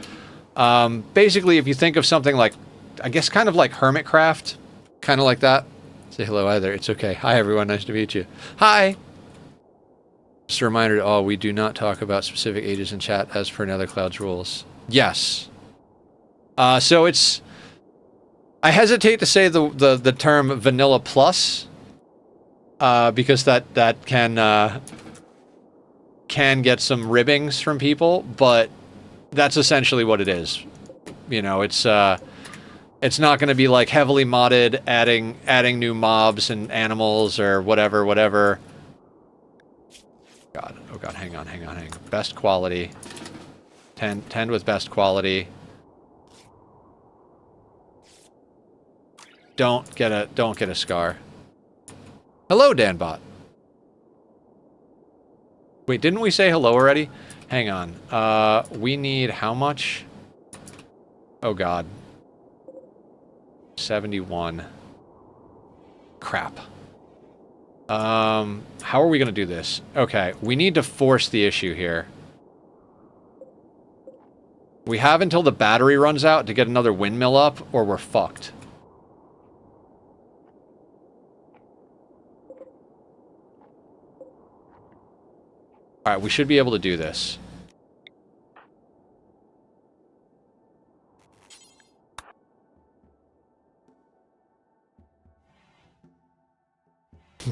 Basically, if you think of something like, I guess kind of like Hermitcraft, kind of like that. Say hello either. It's okay. Hi, everyone. Nice to meet you. Hi. Just a reminder, we do not talk about specific ages in chat as per Nethercloud's rules. Yes. So it's... I hesitate to say the term Vanilla Plus, because that can get some ribbings from people, but that's essentially what it is. You know, it's not going to be like heavily modded, adding new mobs and animals or whatever. God, oh god, hang on. Best quality. Tend with best quality. Don't get a scar. Hello, Danbot. Wait, didn't we say hello already? Hang on. We need how much? Oh god. 71. Crap. How are we gonna do this? Okay, we need to force the issue here. We have until the battery runs out to get another windmill up, or we're fucked. Alright, we should be able to do this.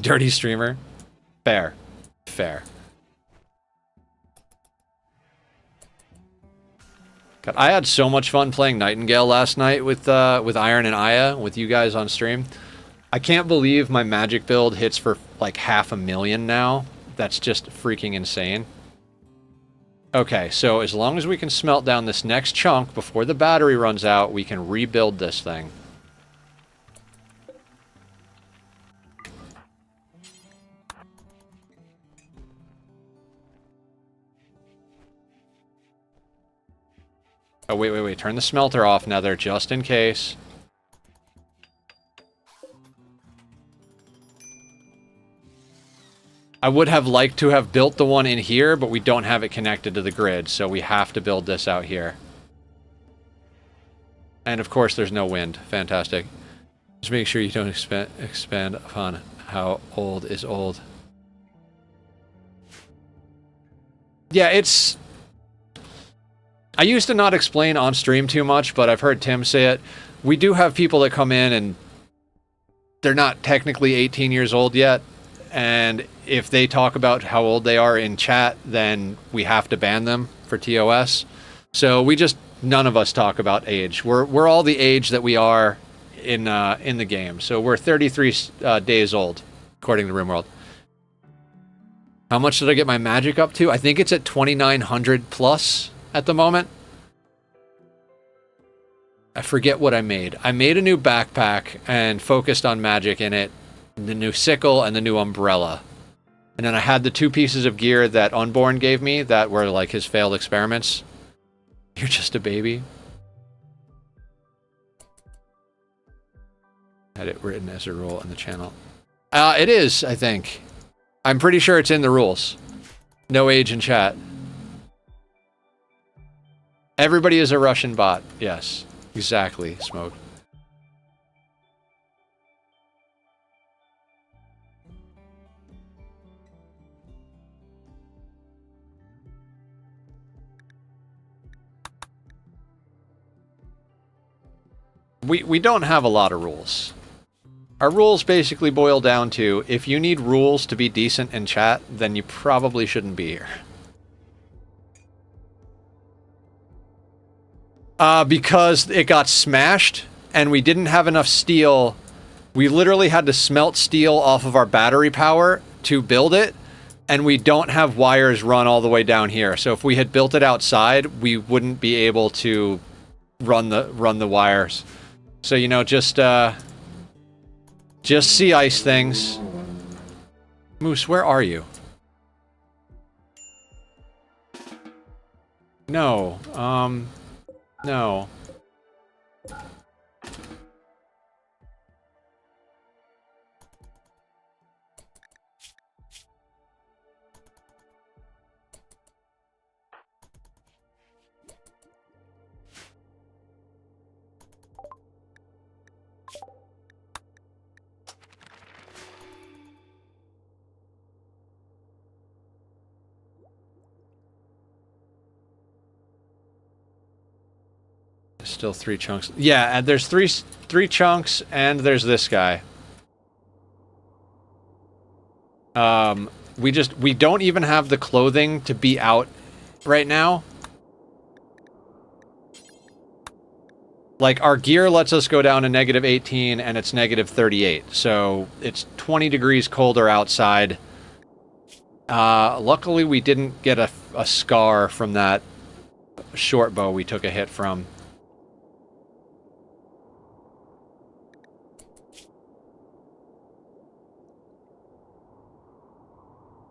Dirty streamer. Fair. Fair. God, I had so much fun playing Nightingale last night with Iron and Aya, with you guys on stream. I can't believe my magic build hits for like 500,000 now. That's just freaking insane. Okay, so as long as we can smelt down this next chunk before the battery runs out, we can rebuild this thing. Oh, wait. Turn the smelter off now there, just in case. I would have liked to have built the one in here, but we don't have it connected to the grid, so we have to build this out here. And of course, there's no wind. Fantastic. Just make sure you don't expand upon how old is old. Yeah, it's... I used to not explain on stream too much, but I've heard Tim say it. We do have people that come in and they're not technically 18 years old yet, and if they talk about how old they are in chat, then we have to ban them for TOS. So we just, none of us talk about age. We're all the age that we are in the game. So we're 33 days old, according to RIMWORLD. How much did I get my magic up to? I think it's at 2,900 plus at the moment. I forget what I made. I made a new backpack and focused on magic in it. The new sickle and the new umbrella. And then I had the 2 pieces of gear that Unborn gave me that were like his failed experiments. You're just a baby. Had it written as a rule in the channel. It is, I think. I'm pretty sure it's in the rules. No age in chat. Everybody is a Russian bot. Yes, exactly, Smoke. We don't have a lot of rules. Our rules basically boil down to, if you need rules to be decent in chat, then you probably shouldn't be here. Because it got smashed, and we didn't have enough steel. We literally had to smelt steel off of our battery power to build it, and we don't have wires run all the way down here. So if we had built it outside, we wouldn't be able to run the wires. So, you know, just sea ice things. Moose, where are you? No, no. Still 3 chunks. Yeah, and there's three chunks, and there's this guy. We don't even have the clothing to be out right now. Like, our gear lets us go down to -18, and it's -38. So, it's 20 degrees colder outside. Luckily, we didn't get a scar from that short bow we took a hit from.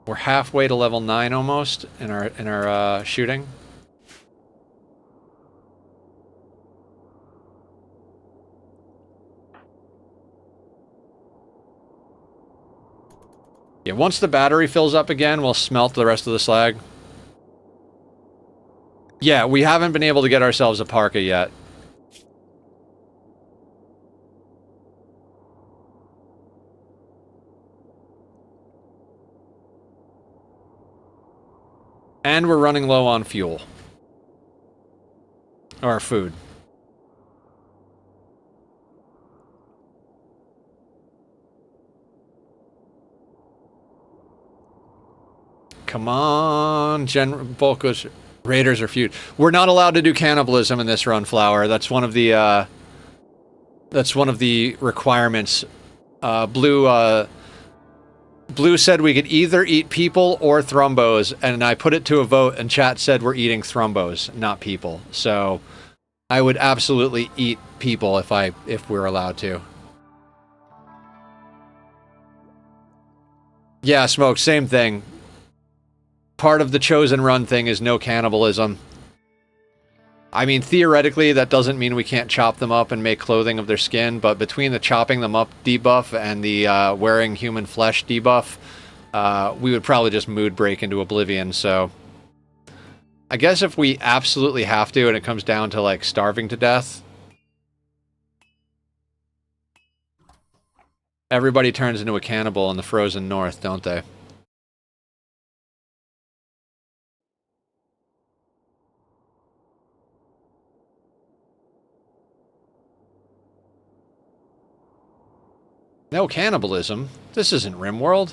We're halfway to level 9 almost in our shooting. Yeah, once the battery fills up again, we'll smelt the rest of the slag. Yeah, we haven't been able to get ourselves a parka yet. And we're running low on fuel. Or food. Come on, Volkos. Raiders are feud. We're not allowed to do cannibalism in this run, Flower. That's one of the requirements. Blue said we could either eat people or thrumbos, and I put it to a vote, and chat said we're eating thrumbos, not people. So I would absolutely eat people if we're allowed to. Yeah, Smoke, same thing. Part of the chosen run thing is no cannibalism. I mean, theoretically, that doesn't mean we can't chop them up and make clothing of their skin, but between the chopping them up debuff and the wearing human flesh debuff, we would probably just mood break into oblivion, so... I guess if we absolutely have to and it comes down to, like, starving to death... Everybody turns into a cannibal in the frozen north, don't they? No cannibalism? This isn't RIMWORLD.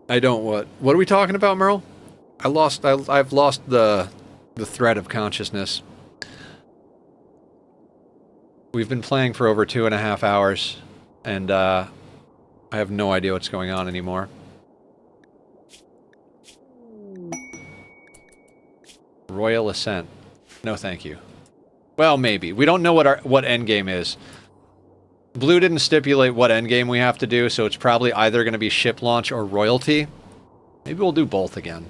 I don't what? What are we talking about, Merle? I've lost the thread of consciousness. We've been playing for over 2.5 hours, and I have no idea what's going on anymore. Royal Ascent. No, thank you. Well, maybe. We don't know what endgame is. Blue didn't stipulate what endgame we have to do, so it's probably either going to be ship launch or royalty. Maybe we'll do both again.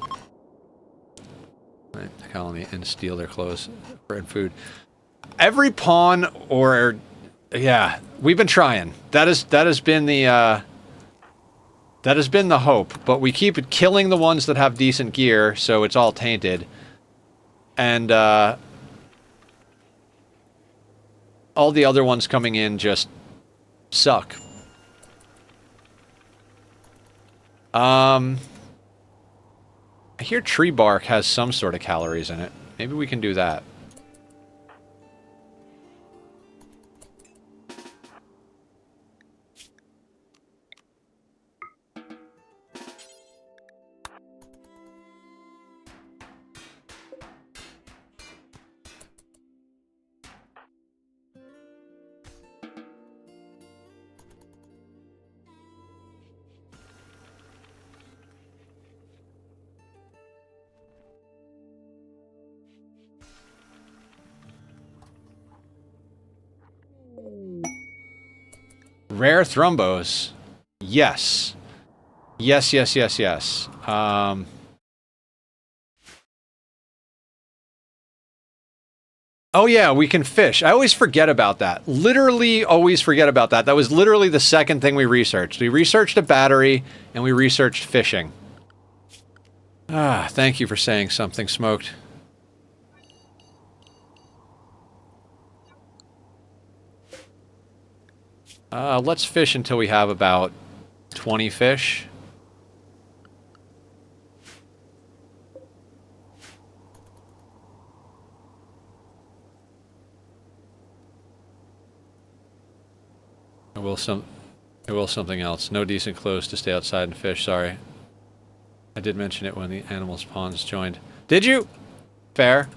Right, the colony and steal their clothes and food. Every pawn or... Yeah, we've been trying. That has been the... that has been the hope, but we keep killing the ones that have decent gear, so it's all tainted. And, all the other ones coming in just suck. I hear tree bark has some sort of calories in it. Maybe we can do that. Rare thrumbos. Yes. Yes, yes, yes, yes. Oh yeah, we can fish. I always forget about that. Literally always forget about that. That was literally the second thing we researched. We researched a battery, and we researched fishing. Ah, thank you for saying something, Smoked. Let's fish until we have about 20 fish. It will something else. No decent clothes to stay outside and fish, sorry. I did mention it when the animals ponds joined. Did you? Fair.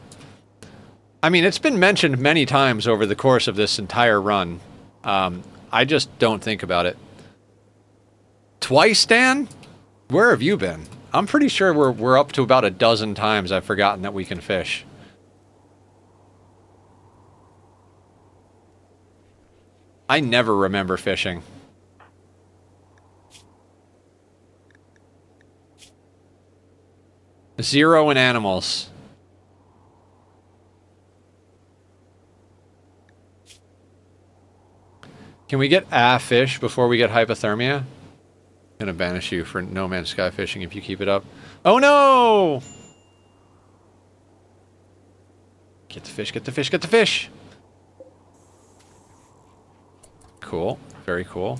I mean, it's been mentioned many times over the course of this entire run. I just don't think about it. Twice, Dan? Where have you been? I'm pretty sure we're up to about a dozen times I've forgotten that we can fish. I never remember fishing. Zero in animals. Can we get a fish before we get hypothermia? I'm gonna banish you for No Man's Sky fishing if you keep it up. Oh no! Get the fish, get the fish, get the fish! Cool. Very cool.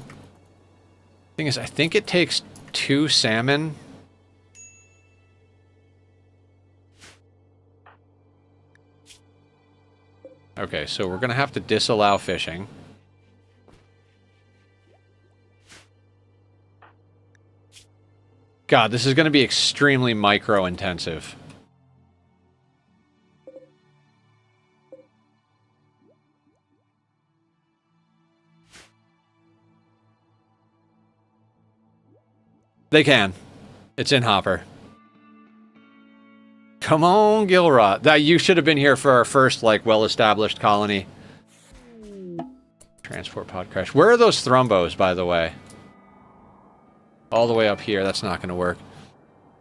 Thing is, I think it takes 2 salmon. Okay, so we're gonna have to disallow fishing. God, this is gonna be extremely micro-intensive. They can. It's in Hopper. Come on, Gilrot. That you should have been here for our first, like, well-established colony. Transport pod crash. Where are those thrumbos, by the way? All the way up here. That's not going to work.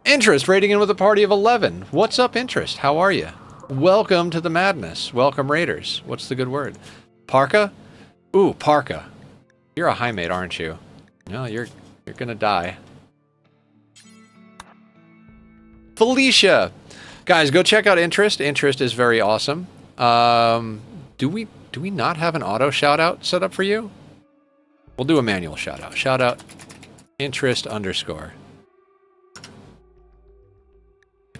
Interest raiding in with a party of 11. What's up, Interest? How are you? Welcome to the madness. Welcome, Raiders. What's the good word? Parka? Ooh, Parka. You're a high mate, aren't you? No, you're going to die. Felicia! Guys, go check out Interest. Interest is very awesome. Do we not have an auto shout-out set up for you? We'll do a manual shout-out. Shout-out Interest _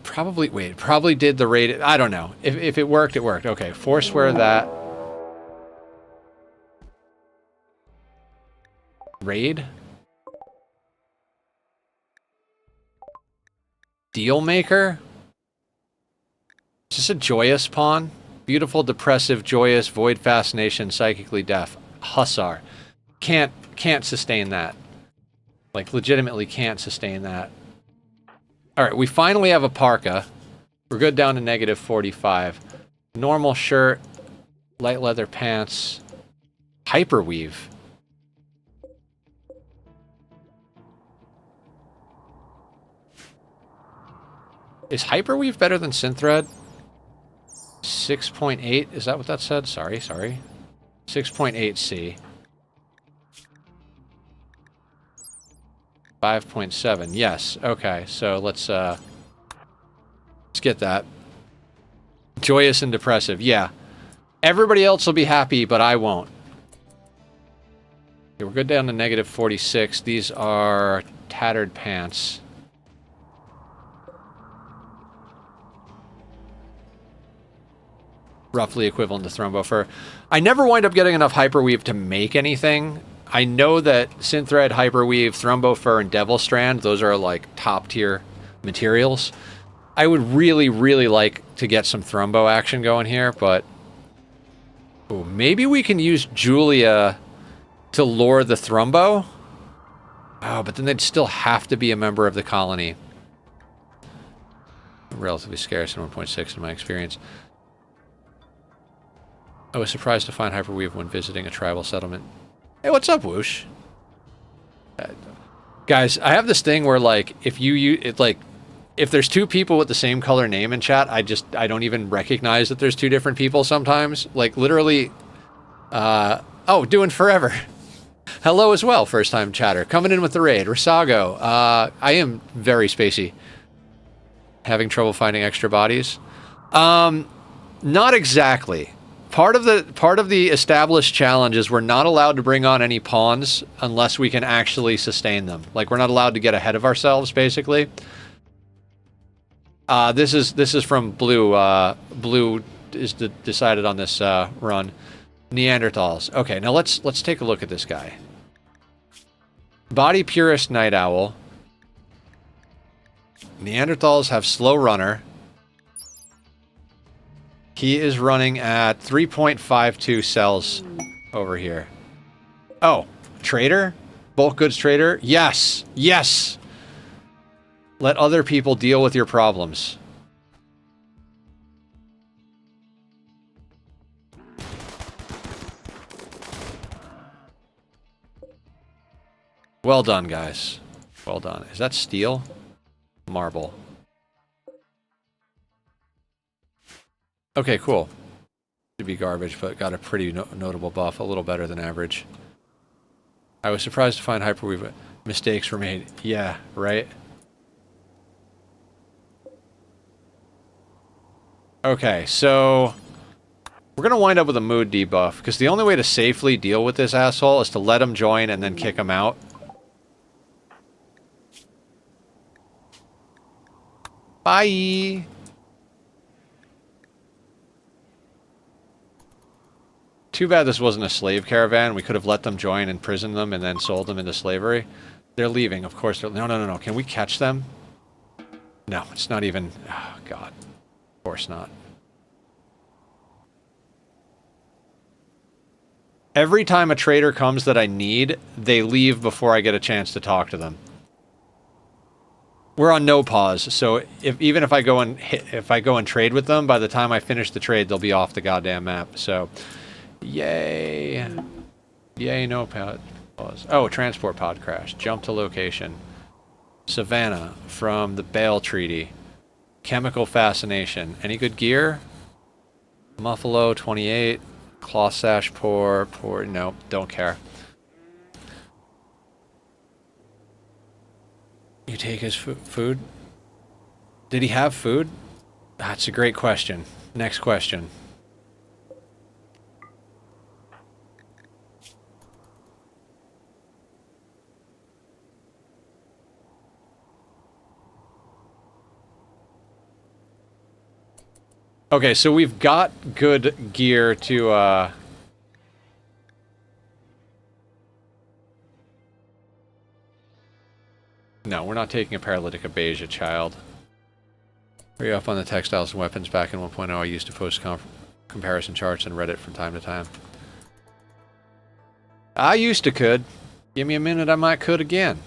Probably, wait, probably did the raid. I don't know. If it worked, it worked. Okay, forswear that. Raid? Deal maker? Is this a joyous pawn? Beautiful, depressive, joyous, void fascination, psychically deaf. Hussar. Can't sustain that. Like, legitimately can't sustain that. Alright, we finally have a parka. We're good down to -45. Normal shirt. Light leather pants. Hyperweave. Is Hyperweave better than Synthread? 6.8? Is that what that said? Sorry. 6.8C. 5.7. Yes. Okay. So let's get that. Joyous and depressive. Yeah. Everybody else will be happy, but I won't. Okay, we're good down to -46. These are tattered pants. Roughly equivalent to Thrumbo fur. I never wind up getting enough Hyperweave to make anything. I know that Synthread, Hyperweave, Thrumbo fur, and Devil Strand, those are like top tier materials. I would really, really like to get some Thrumbo action going here, but ooh, maybe we can use Julia to lure the Thrumbo. Oh, but then they'd still have to be a member of the colony. Relatively scarce in 1.6 in my experience. I was surprised to find Hyperweave when visiting a tribal settlement. Hey, what's up, Whoosh? Guys, I have this thing where, like, if there's 2 people with the same color name in chat, I don't even recognize that there's 2 different people sometimes. Like, literally, oh, doing forever. Hello as well, first time chatter. Coming in with the raid. Rasago. I am very spacey. Having trouble finding extra bodies? Not exactly. Part of the established challenge is we're not allowed to bring on any pawns unless we can actually sustain them. Like, we're not allowed to get ahead of ourselves, basically. This is from Blue. Blue is decided on this run. Neanderthals. Okay, now let's take a look at this guy. Body Purist Night Owl. Neanderthals have slow runner. He is running at 3.52 cells over here. Oh, trader? Bulk goods trader? Yes! Yes! Let other people deal with your problems. Well done, guys. Well done. Is that steel? Marble. Okay, cool. To be garbage, but got a pretty notable buff. A little better than average. I was surprised to find hyperweave mistakes were made. Yeah, right? Okay, so we're going to wind up with a mood debuff, because the only way to safely deal with this asshole is to let him join and then kick him out. Bye! Too bad this wasn't a slave caravan. We could have let them join and prisoned them and then sold them into slavery. They're leaving, of course. No. Can we catch them? No, it's not even... Oh, God. Of course not. Every time a trader comes that I need, they leave before I get a chance to talk to them. We're on no pause, so even if I go and trade with them, by the time I finish the trade, they'll be off the goddamn map. So, yay, yay, no pause. Oh, transport pod crash. Jump to location. Savannah from the Bale Treaty. Chemical fascination. Any good gear? Muffalo 28. Cloth sash poor. No, don't care. You take his food? Did he have food? That's a great question. Next question. Okay, so we've got good gear to, No, we're not taking a paralytic Abasia, child. Are you up on the textiles and weapons back in 1.0? I used to post comparison charts on Reddit from time to time. I used to could. Give me a minute, I might could again.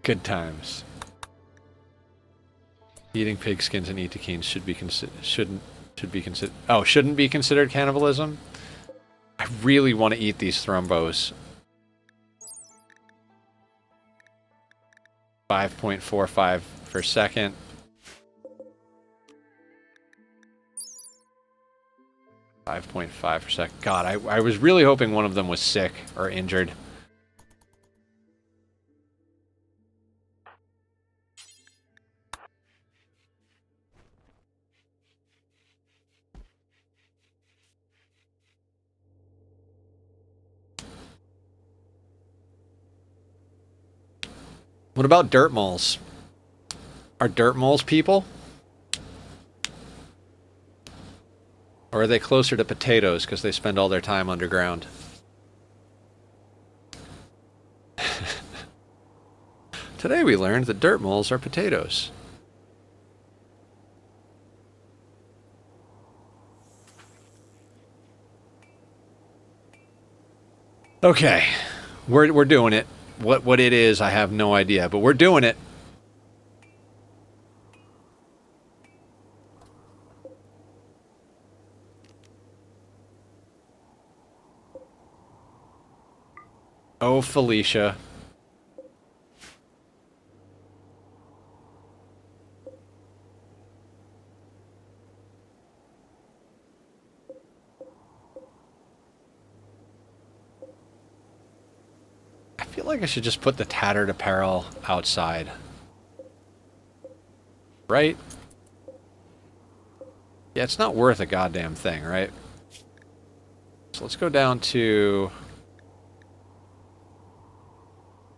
Good times. Eating pigskins and etekines shouldn't be considered cannibalism. I really want to eat these thrumbos. 5.45 per second. .5 per second. God, I was really hoping one of them was sick or injured. What about dirt moles? Are dirt moles people? Or are they closer to potatoes because they spend all their time underground? Today we learned that dirt moles are potatoes. Okay, we're doing it. What it is, I have no idea, but we're doing it. Oh, Felicia. I feel like I should just put the tattered apparel outside. Right? Yeah, it's not worth a goddamn thing, right? So let's go down to...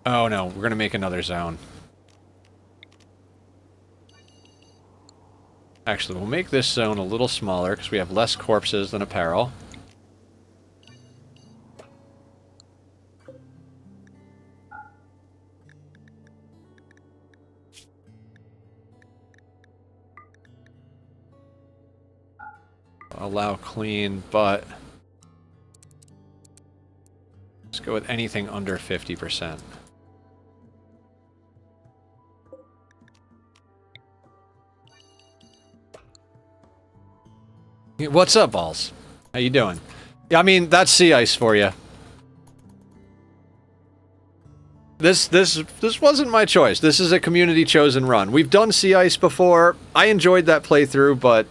Oh no, we're gonna make another zone. Actually, we'll make this zone a little smaller because we have less corpses than apparel. allow clean, but let's go with anything under 50%. What's up, Balls? How you doing? Yeah, I mean, that's sea ice for you. This wasn't my choice. This is a community chosen run. We've done sea ice before. I enjoyed that playthrough, but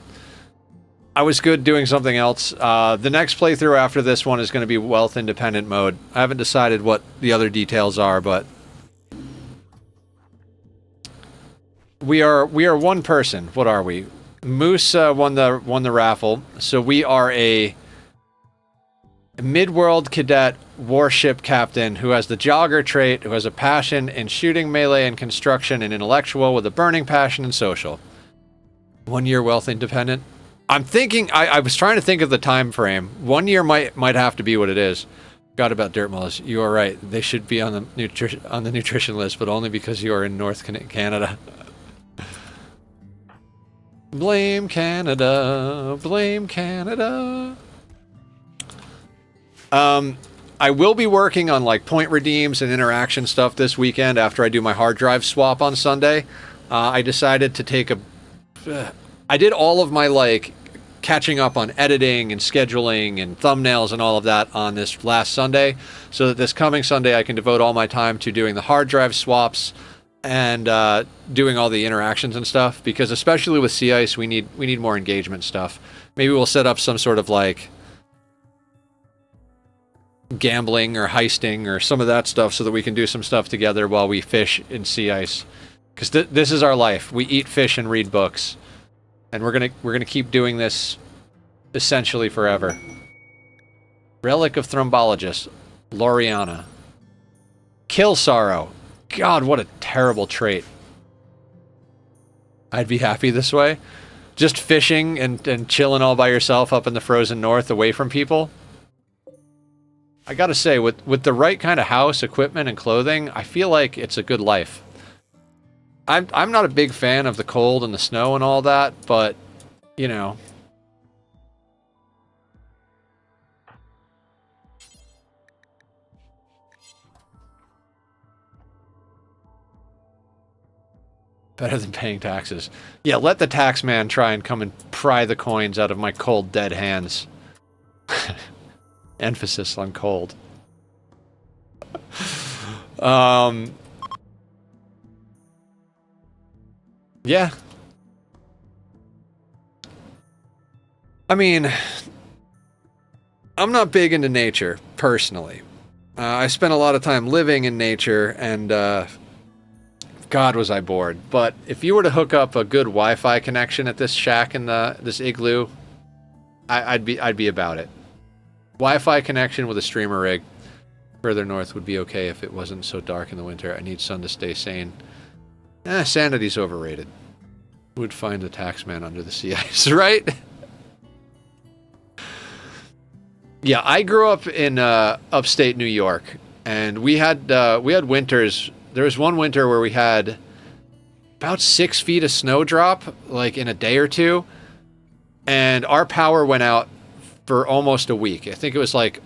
I was good doing something else. The next playthrough after this one is going to be wealth independent mode. I haven't decided what the other details are, but we are one person. What are we? Moose won the raffle, so we are a mid-world cadet warship captain who has the jogger trait, who has a passion in shooting, melee, and construction, and intellectual with a burning passion in social. 1 year wealth independent. I'm thinking, I was trying to think of the time frame. 1 year might have to be what it is. Forgot about dirt mulls. You are right. They should be on the nutrition list, but only because you are in North Canada. Blame Canada. Blame Canada. I will be working on like point redeems and interaction stuff this weekend after I do my hard drive swap on Sunday. I decided to take I did all of my like catching up on editing and scheduling and thumbnails and all of that on this last Sunday, so that this coming Sunday I can devote all my time to doing the hard drive swaps and doing all the interactions and stuff, because especially with Sea Ice we need more engagement stuff. Maybe we'll set up some sort of like gambling or heisting or some of that stuff so that we can do some stuff together while we fish in Sea Ice, because this is our life. We eat fish and read books, and we're gonna keep doing this essentially forever. Relic of Thrumbologists, Loriana. Kill Sorrow. God, what a terrible trait. I'd be happy this way. Just fishing and chilling all by yourself up in the frozen north away from people. I gotta say, with the right kind of house, equipment, and clothing, I feel like it's a good life. I'm not a big fan of the cold and the snow and all that, but, you know. Better than paying taxes. Yeah, let the tax man try and come and pry the coins out of my cold, dead hands. Emphasis on cold. Yeah. I mean, I'm not big into nature, personally. I spent a lot of time living in nature, and God, was I bored. But if you were to hook up a good Wi-Fi connection at this shack in this igloo, I'd be about it. Wi-Fi connection with a streamer rig further north would be okay if it wasn't so dark in the winter. I need sun to stay sane. Sanity's overrated. Who would find the taxman under the sea ice, right? Yeah, I grew up in upstate New York, and we had winters. There was one winter where we had about 6 feet of snow drop, like in a day or two, and our power went out for almost a week. I think it was like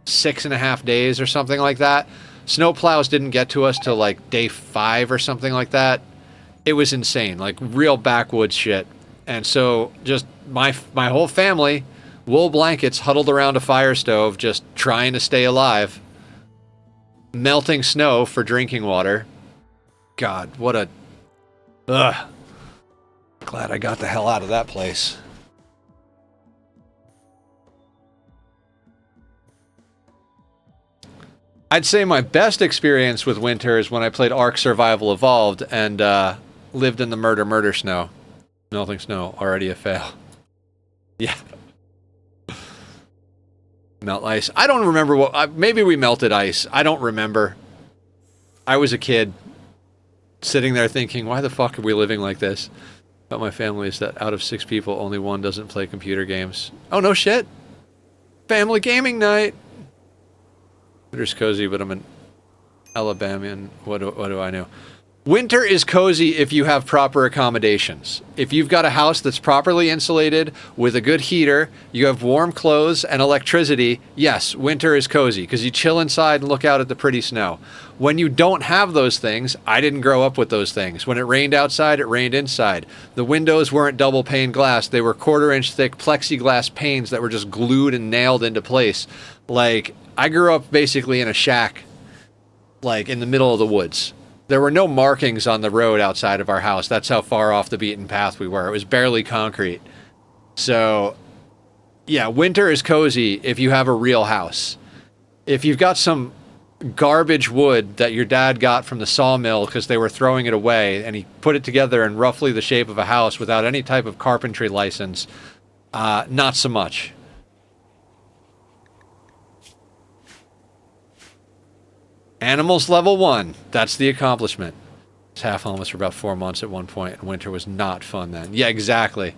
6.5 days or something like that. Snow plows didn't get to us till like day 5 or something like that. It was insane, like real backwoods shit. And so just my whole family, wool blankets huddled around a fire stove, just trying to stay alive. Melting snow for drinking water. God, what a... Ugh. Glad I got the hell out of that place. I'd say my best experience with winter is when I played Ark Survival Evolved and lived in the murder snow. Melting snow, already a fail. Yeah. Melt ice. I don't remember what... maybe we melted ice. I don't remember. I was a kid sitting there thinking, why the fuck are we living like this? But my family is that out of 6 people, only one doesn't play computer games. Oh, no shit. Family gaming night. Twitter's cozy, but I'm an Alabamian. What do I know? Winter is cozy if you have proper accommodations. If you've got a house that's properly insulated with a good heater, you have warm clothes and electricity, yes, winter is cozy because you chill inside and look out at the pretty snow. When you don't have those things, I didn't grow up with those things. When it rained outside, it rained inside. The windows weren't double pane glass. They were 1/4-inch thick plexiglass panes that were just glued and nailed into place. Like, I grew up basically in a shack, like in the middle of the woods. There were no markings on the road outside of our house. That's how far off the beaten path we were. It was barely concrete. So, yeah, winter is cozy if you have a real house. If you've got some garbage wood that your dad got from the sawmill because they were throwing it away, and he put it together in roughly the shape of a house without any type of carpentry license, not so much. Animals level 1. That's the accomplishment. I was half homeless for about 4 months at one point, and winter was not fun then. Yeah, exactly.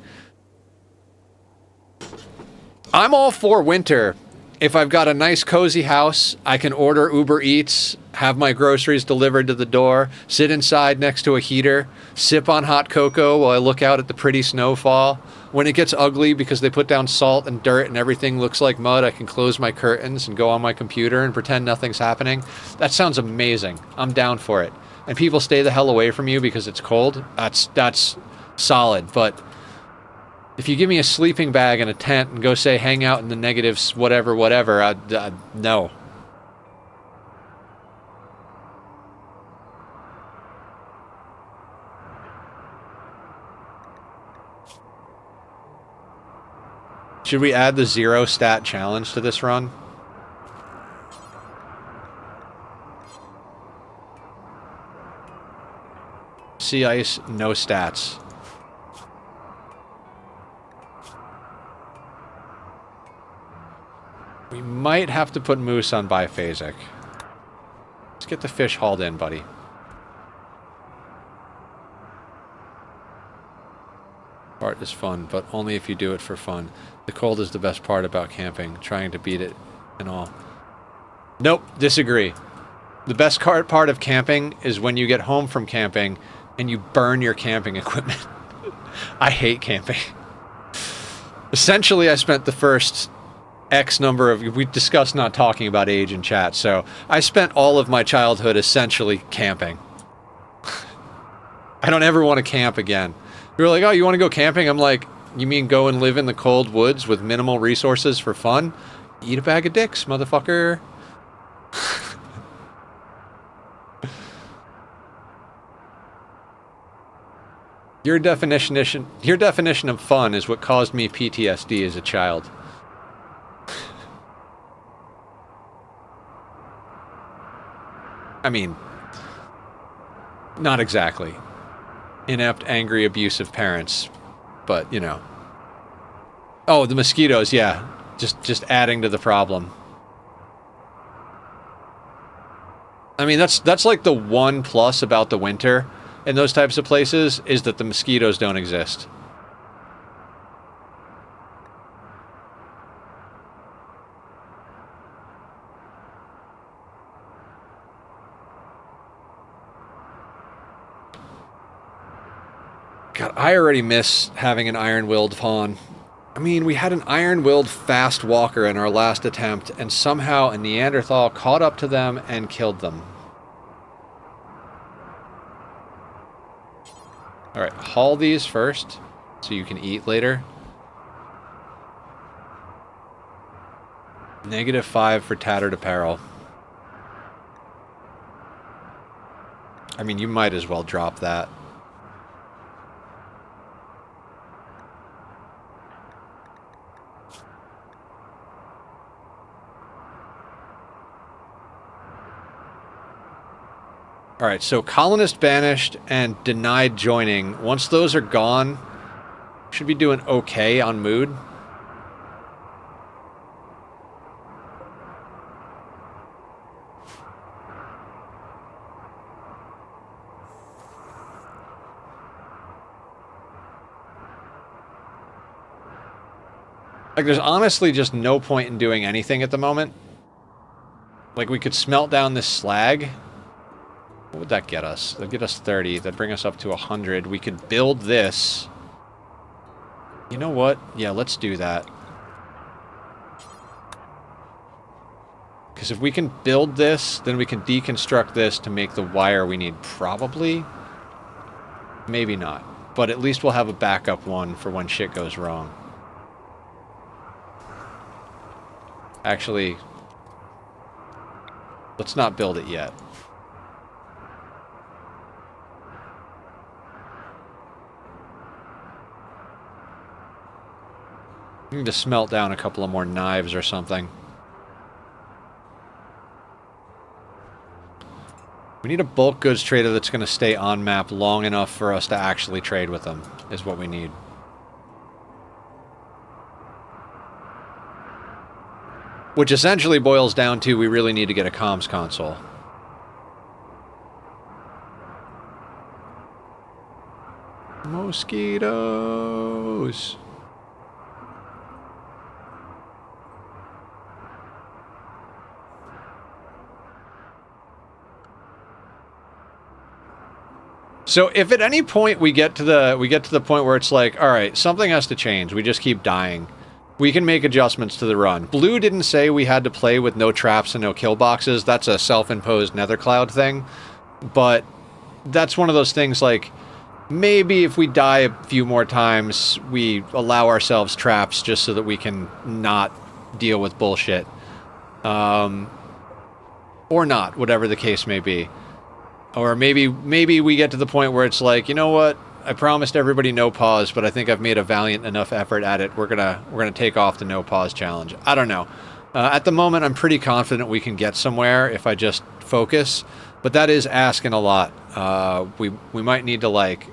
I'm all for winter. If I've got a nice cozy house, I can order Uber Eats, have my groceries delivered to the door, sit inside next to a heater, sip on hot cocoa while I look out at the pretty snowfall. When it gets ugly because they put down salt and dirt and everything looks like mud, I can close my curtains and go on my computer and pretend nothing's happening. That sounds amazing. I'm down for it. And people stay the hell away from you because it's cold. That's solid. But if you give me a sleeping bag and a tent and go say hang out in the negatives, whatever, no. Should we add the 0 stat challenge to this run? Sea ice, no stats. We might have to put moose on biphasic. Let's get the fish hauled in, buddy. Part is fun, but only if you do it for fun. The cold is the best part about camping, trying to beat it and all. Nope, disagree. The best part of camping is when you get home from camping and you burn your camping equipment. I hate camping. Essentially, I spent the first X number of... We discussed not talking about age in chat, so I spent all of my childhood essentially camping. I don't ever want to camp again. You're like, oh, you want to go camping? I'm like, you mean go and live in the cold woods with minimal resources for fun? Eat a bag of dicks, motherfucker. Your definition of fun is what caused me PTSD as a child. I mean, not exactly. Inept, angry, abusive parents, but you know. Oh, the mosquitoes, yeah. Just adding to the problem. I mean, that's like the one plus about the winter in those types of places is that the mosquitoes don't exist. God, I already miss having an iron-willed fawn. I mean, we had an iron-willed fast walker in our last attempt, and somehow a Neanderthal caught up to them and killed them. Alright, haul these first, so you can eat later. -5 for tattered apparel. I mean, you might as well drop that. Alright, so colonist banished and denied joining. Once those are gone, should be doing okay on mood. Like, there's honestly just no point in doing anything at the moment. Like, we could smelt down this slag. What would that get us? That'd get us 30. That'd bring us up to 100. We could build this. You know what? Yeah, let's do that. Because if we can build this, then we can deconstruct this to make the wire we need. Probably. Maybe not. But at least we'll have a backup one for when shit goes wrong. Actually, let's not build it yet. We need to smelt down a couple of more knives or something. We need a bulk goods trader that's going to stay on map long enough for us to actually trade with them, is what we need. Which essentially boils down to we really need to get a comms console. Mosquitoes! So if at any point we get to the point where it's like, all right, something has to change, we just keep dying, we can make adjustments to the run. Blue didn't say we had to play with no traps and no kill boxes. That's a self-imposed Nethercloud thing. But that's one of those things like, maybe if we die a few more times, we allow ourselves traps just so that we can not deal with bullshit. Or not, whatever the case may be. Or maybe we get to the point where it's like, you know what? I promised everybody no pause, but I think I've made a valiant enough effort at it. We're gonna take off the no pause challenge. I don't know. At the moment, I'm pretty confident we can get somewhere if I just focus, but that is asking a lot. We might need to like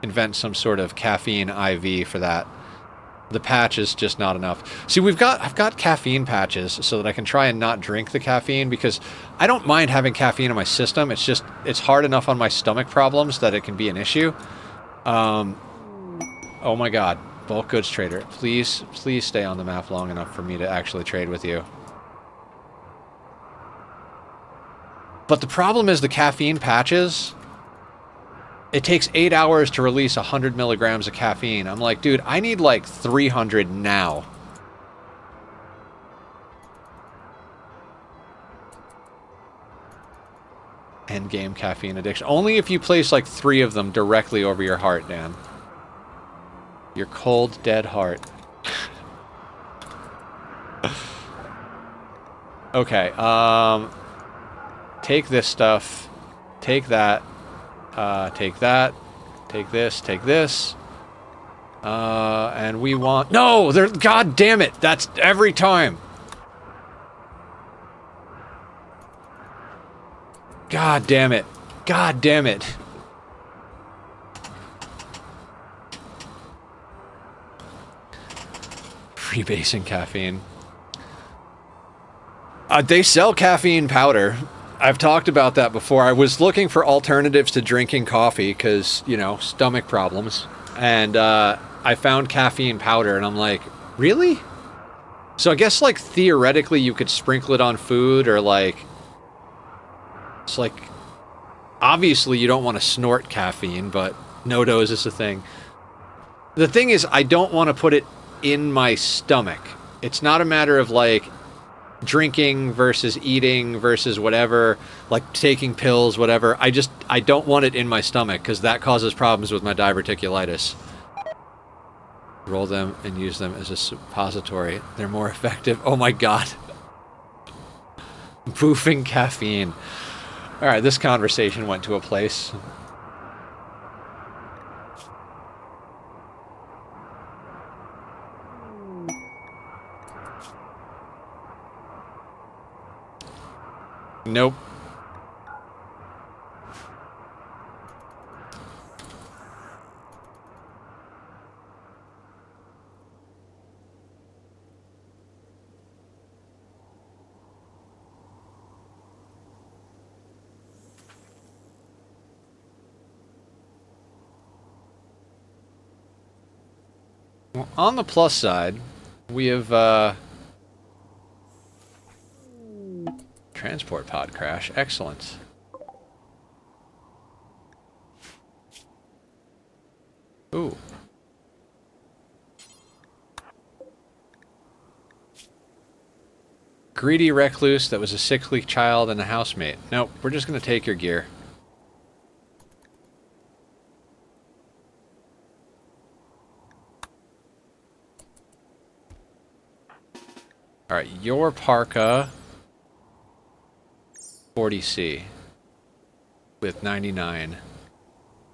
invent some sort of caffeine IV for that. The patch is just not enough. See, I've got caffeine patches so that I can try and not drink the caffeine, because I don't mind having caffeine in my system. It's just, it's hard enough on my stomach problems that it can be an issue. Oh my god. Bulk goods trader. Please stay on the map long enough for me to actually trade with you. But the problem is the caffeine patches. It takes 8 hours to release 100 milligrams of caffeine. I'm like, dude, I need like 300 now. Endgame caffeine addiction. Only if you place like 3 of them directly over your heart, Dan. Your cold, dead heart. Okay, take this stuff. Take that. Take that. Take this. Take this. And we want... No! God damn it! That's every time! God damn it. God damn it. Freebasing caffeine. They sell caffeine powder. I've talked about that before. I was looking for alternatives to drinking coffee because, you know, stomach problems. And I found caffeine powder and I'm like, really? So I guess, like, theoretically you could sprinkle it on food or, like... It's like, obviously you don't want to snort caffeine, but no dose is a thing. The thing is, I don't want to put it in my stomach. It's not a matter of, like, drinking versus eating versus whatever, like taking pills, whatever. I don't want it in my stomach, because that causes problems with my diverticulitis. Roll them and use them as a suppository. They're more effective. Oh my god. Boofing caffeine. Alright, this conversation went to a place. Nope. Well, on the plus side, we have, transport pod crash. Excellent. greedy recluse that was a sickly child and a housemate. Nope, we're just going to take your gear. Alright, your parka, 40C, with 99.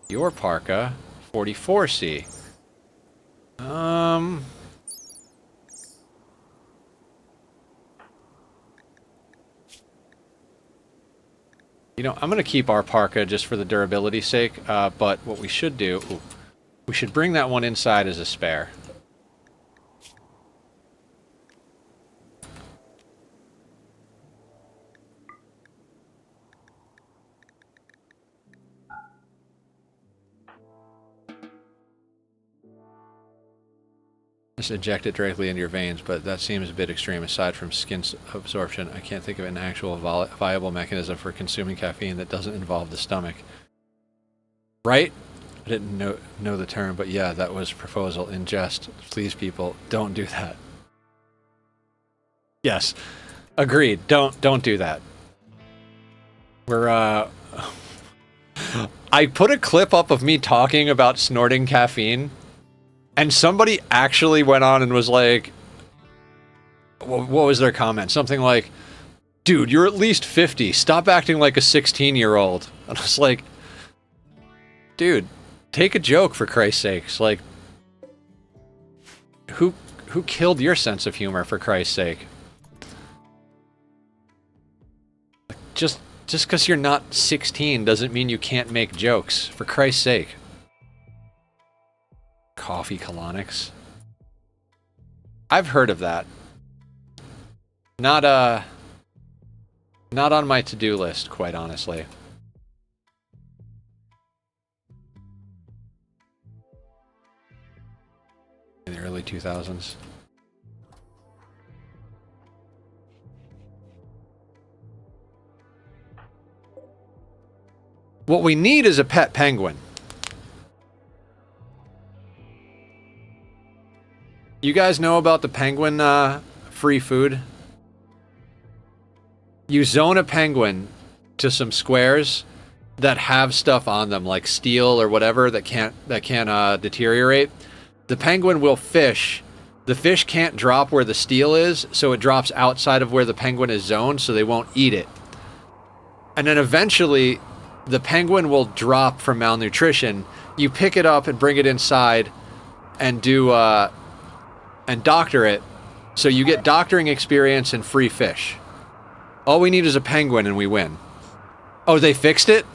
Your parka, 44C. You know, I'm going to keep our parka just for the durability sake, but what we should do, we should bring that one inside as a spare. Just inject it directly into your veins, but that seems a bit extreme. Aside from skin absorption, I can't think of an actual viable mechanism for consuming caffeine that doesn't involve the stomach. Right? I didn't know the term, but yeah, that was proposal. Ingest. Please, people, don't do that. Yes, agreed. Don't do that. We're I put a clip up of me talking about snorting caffeine. And somebody actually went on and was like, what was their comment? Something like, dude, you're at least 50. Stop acting like a 16-year-old. And I was like, dude, take a joke for Christ's sakes. Like, who killed your sense of humor for Christ's sake? Just because you're not 16 doesn't mean you can't make jokes, for Christ's sake. Coffee colonics. I've heard of that. Not on my to-do list, quite honestly. In the early 2000s. What we need is a pet penguin. You guys know about the penguin free food? You zone a penguin to some squares that have stuff on them, like steel or whatever that can't deteriorate. The penguin will fish. The fish can't drop where the steel is, so it drops outside of where the penguin is zoned, so they won't eat it. And then eventually, the penguin will drop from malnutrition. You pick it up and bring it inside, and do and doctor it, so you get doctoring experience and free fish. All we need is a penguin and we win. Oh, they fixed it?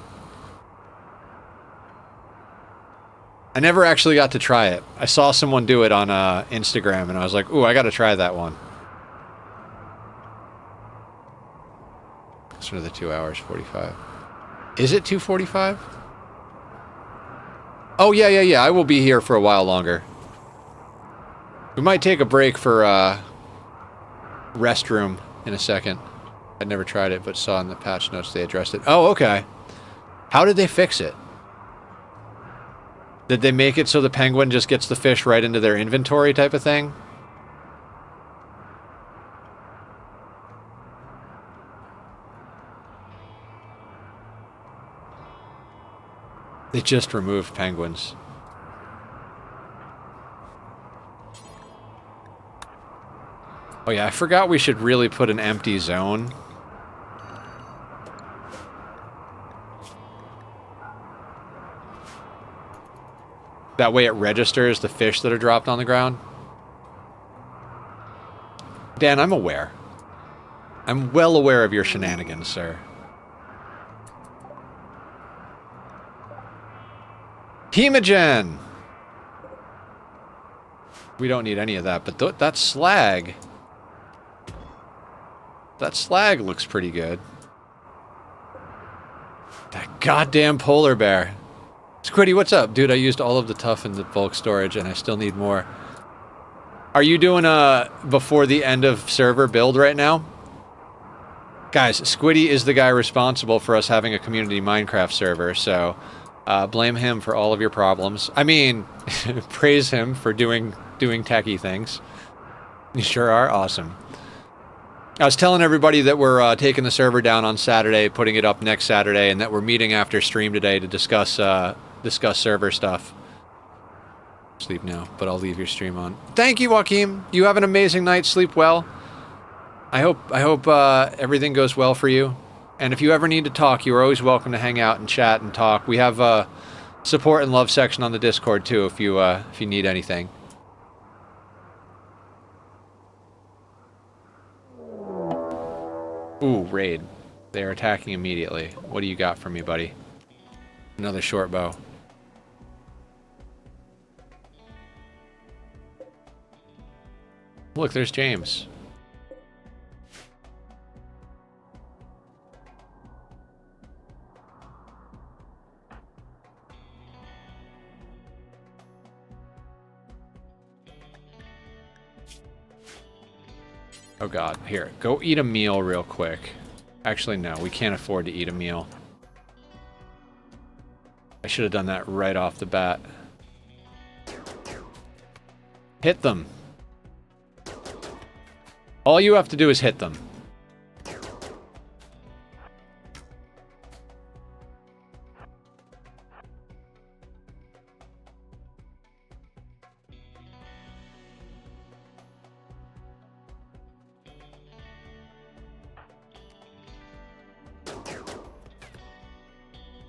I never actually got to try it. I saw someone do it on Instagram and I was like, ooh, I gotta try that one. Sort of the 2 hours 45. Is it 2:45? Oh yeah, I will be here for a while longer. We might take a break for restroom in a second. I'd never tried it, but saw in the patch notes they addressed it. Oh, okay. How did they fix it? Did they make it so the penguin just gets the fish right into their inventory type of thing? They just removed penguins. Oh yeah, I forgot we should really put an empty zone. That way it registers the fish that are dropped on the ground. Dan, I'm aware. I'm well aware of your shenanigans, sir. Hemogen! We don't need any of that, but that slag... That slag looks pretty good. That goddamn polar bear. Squiddy, what's up? Dude, I used all of the tough in the bulk storage and I still need more. Are you doing a before the end of server build right now? Guys, Squiddy is the guy responsible for us having a community Minecraft server, so blame him for all of your problems. I mean, praise him for doing techie things. You sure are awesome. I was telling everybody that we're taking the server down on Saturday, putting it up next Saturday, and that we're meeting after stream today to discuss server stuff. Sleep now, but I'll leave your stream on. Thank you, Joaquim. You have an amazing night. Sleep well. I hope everything goes well for you. And if you ever need to talk, you are always welcome to hang out and chat and talk. We have a support and love section on the Discord too, if you need anything. Ooh, raid. They're attacking immediately. What do you got for me, buddy? Another short bow. Look, there's James. Oh god, here, go eat a meal real quick. Actually, no, we can't afford to eat a meal. I should have done that right off the bat. Hit them. All you have to do is hit them.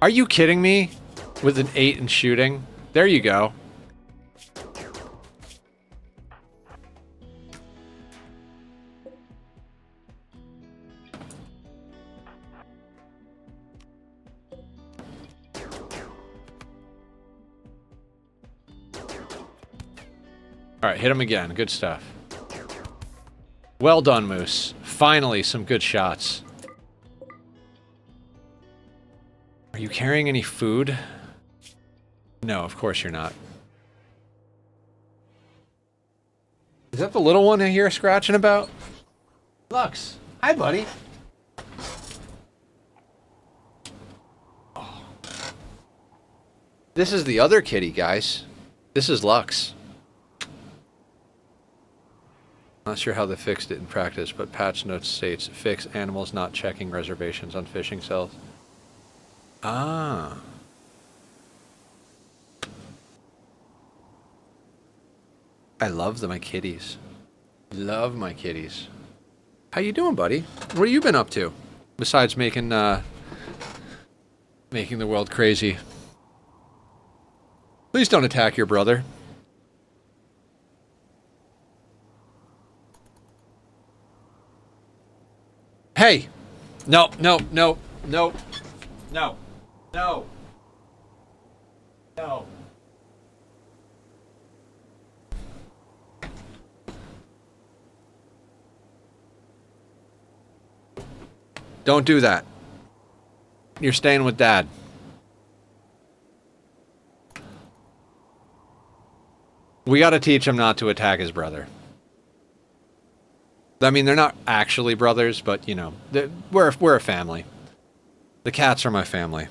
Are you kidding me? With an 8 in shooting? There you go. Alright, hit him again. Good stuff. Well done, Moose. Finally, some good shots. Are you carrying any food? No, of course you're not. Is that the little one I hear scratching about? Lux. Hi, buddy. Oh. This is the other kitty, guys. This is Lux. Not sure how they fixed it in practice, but patch notes states fix animals not checking reservations on fishing cells. Ah. I love my kitties. Love my kitties. How you doing, buddy? What have you been up to? Besides making the world crazy. Please don't attack your brother. Hey! No, no, no, no, no. No. No. Don't do that. You're staying with Dad. We gotta teach him not to attack his brother. I mean, they're not actually brothers, but, you know, we're a family. The cats are my family.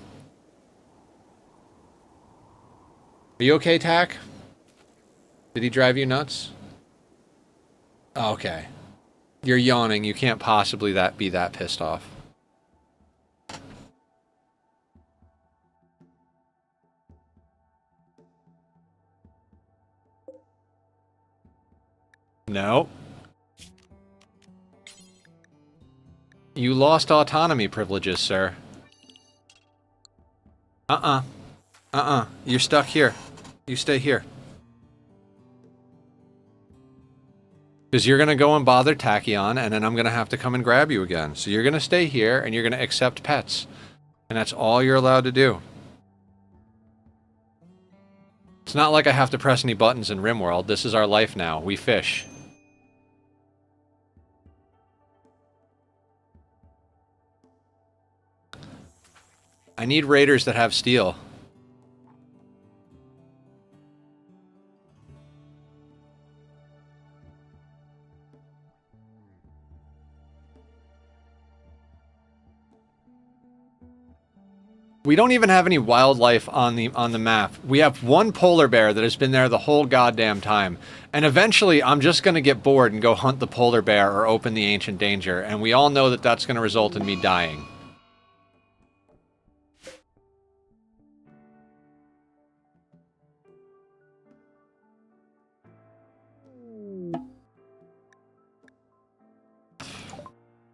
Are you okay, Tack? Did he drive you nuts? Oh, okay. You're yawning. You can't possibly be that pissed off. No. You lost autonomy privileges, sir. You're stuck here. You stay here. Because you're going to go and bother Tachyon, and then I'm going to have to come and grab you again. So you're going to stay here, and you're going to accept pets. And that's all you're allowed to do. It's not like I have to press any buttons in RimWorld. This is our life now. We fish. I need raiders that have steel. We don't even have any wildlife on the map. We have one polar bear that has been there the whole goddamn time. And eventually I'm just going to get bored and go hunt the polar bear or open the ancient danger. And we all know that that's going to result in me dying.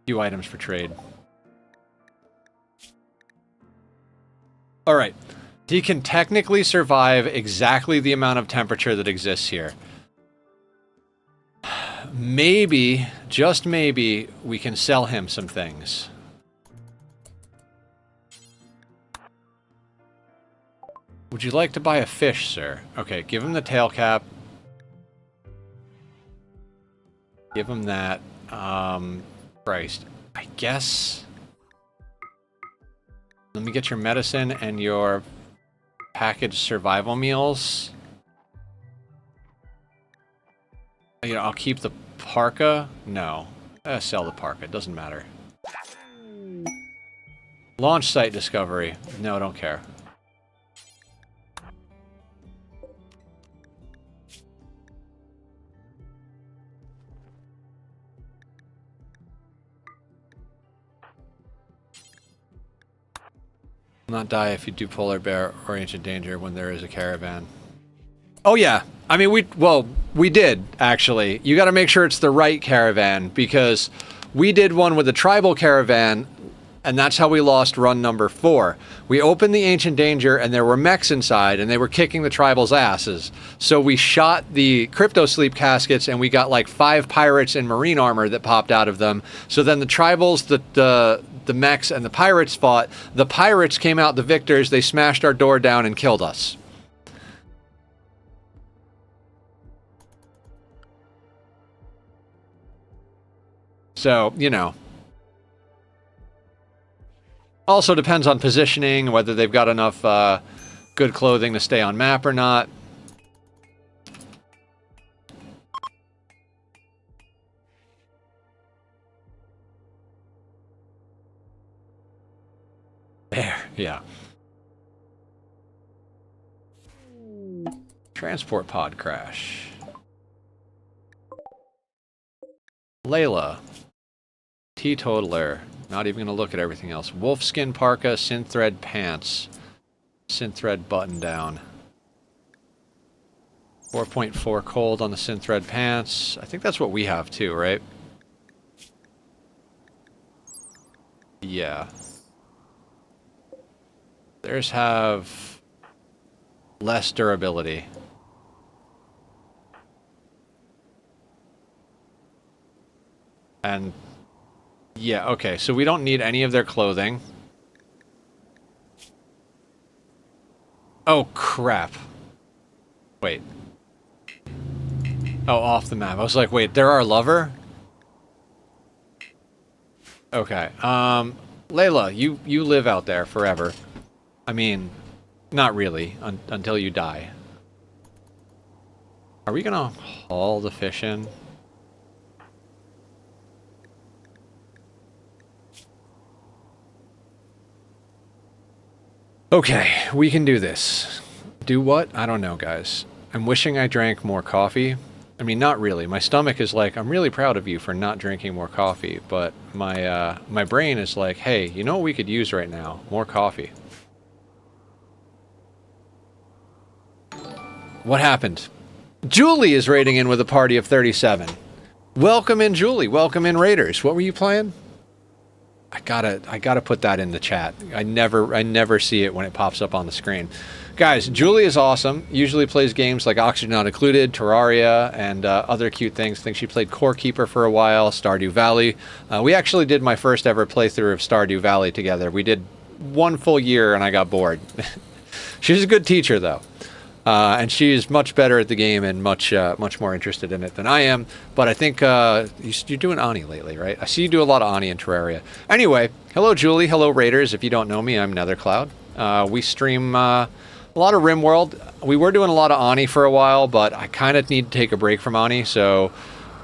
Few items for trade. Alright. He can technically survive exactly the amount of temperature that exists here. Maybe, just maybe, we can sell him some things. Would you like to buy a fish, sir? Okay, give him the tail cap. Give him that. Christ. I guess... Let me get your medicine and your packaged survival meals. You know, I'll keep the parka. No. Sell the parka. It doesn't matter. Launch site discovery. No, don't care. Not die if you do polar bear or ancient danger when there is a caravan. Oh yeah, I mean we did actually. You got to make sure it's the right caravan because we did one with a tribal caravan and that's how we lost run number 4. We opened the ancient danger and there were mechs inside and they were kicking the tribal's asses. So we shot the crypto sleep caskets and we got like 5 pirates in marine armor that popped out of them. So then the tribals, the mechs and the pirates fought. The pirates came out the victors. They smashed our door down and killed us. So, you know. Also depends on positioning, whether they've got enough good clothing to stay on map or not. There, yeah. Transport pod crash. Layla. Teetotaler. Not even going to look at everything else. Wolfskin parka, synthread pants. Synthread button down. 4.4 cold on the synthread pants. I think that's what we have too, right? Yeah. Theirs have less durability. And yeah, okay, so we don't need any of their clothing. Oh, crap. Wait. Oh, off the map. I was like, wait, they're our lover? Okay, Layla, you live out there forever. I mean, not really, until you die. Are we gonna haul the fish in? Okay, we can do this. Do what? I don't know, guys. I'm wishing I drank more coffee. I mean, not really. My stomach is like, I'm really proud of you for not drinking more coffee. But my brain is like, hey, you know what we could use right now? More coffee. What happened? Julie is raiding in with a party of 37. Welcome in, Julie. Welcome in, Raiders. What were you playing? I gotta put that in the chat. I never see it when it pops up on the screen. Guys, Julie is awesome. Usually plays games like Oxygen Not Included, Terraria, and other cute things. I think she played Core Keeper for a while, Stardew Valley. We actually did my first ever playthrough of Stardew Valley together. We did 1 full year and I got bored. She's a good teacher though. And she's much better at the game and much more interested in it than I am. But I think you're doing Ani lately, right? I see you do a lot of Ani in Terraria. Anyway, hello Julie, hello Raiders. If you don't know me, I'm Nethercloud. We stream a lot of RimWorld. We were doing a lot of Ani for a while, but I kind of need to take a break from Ani, so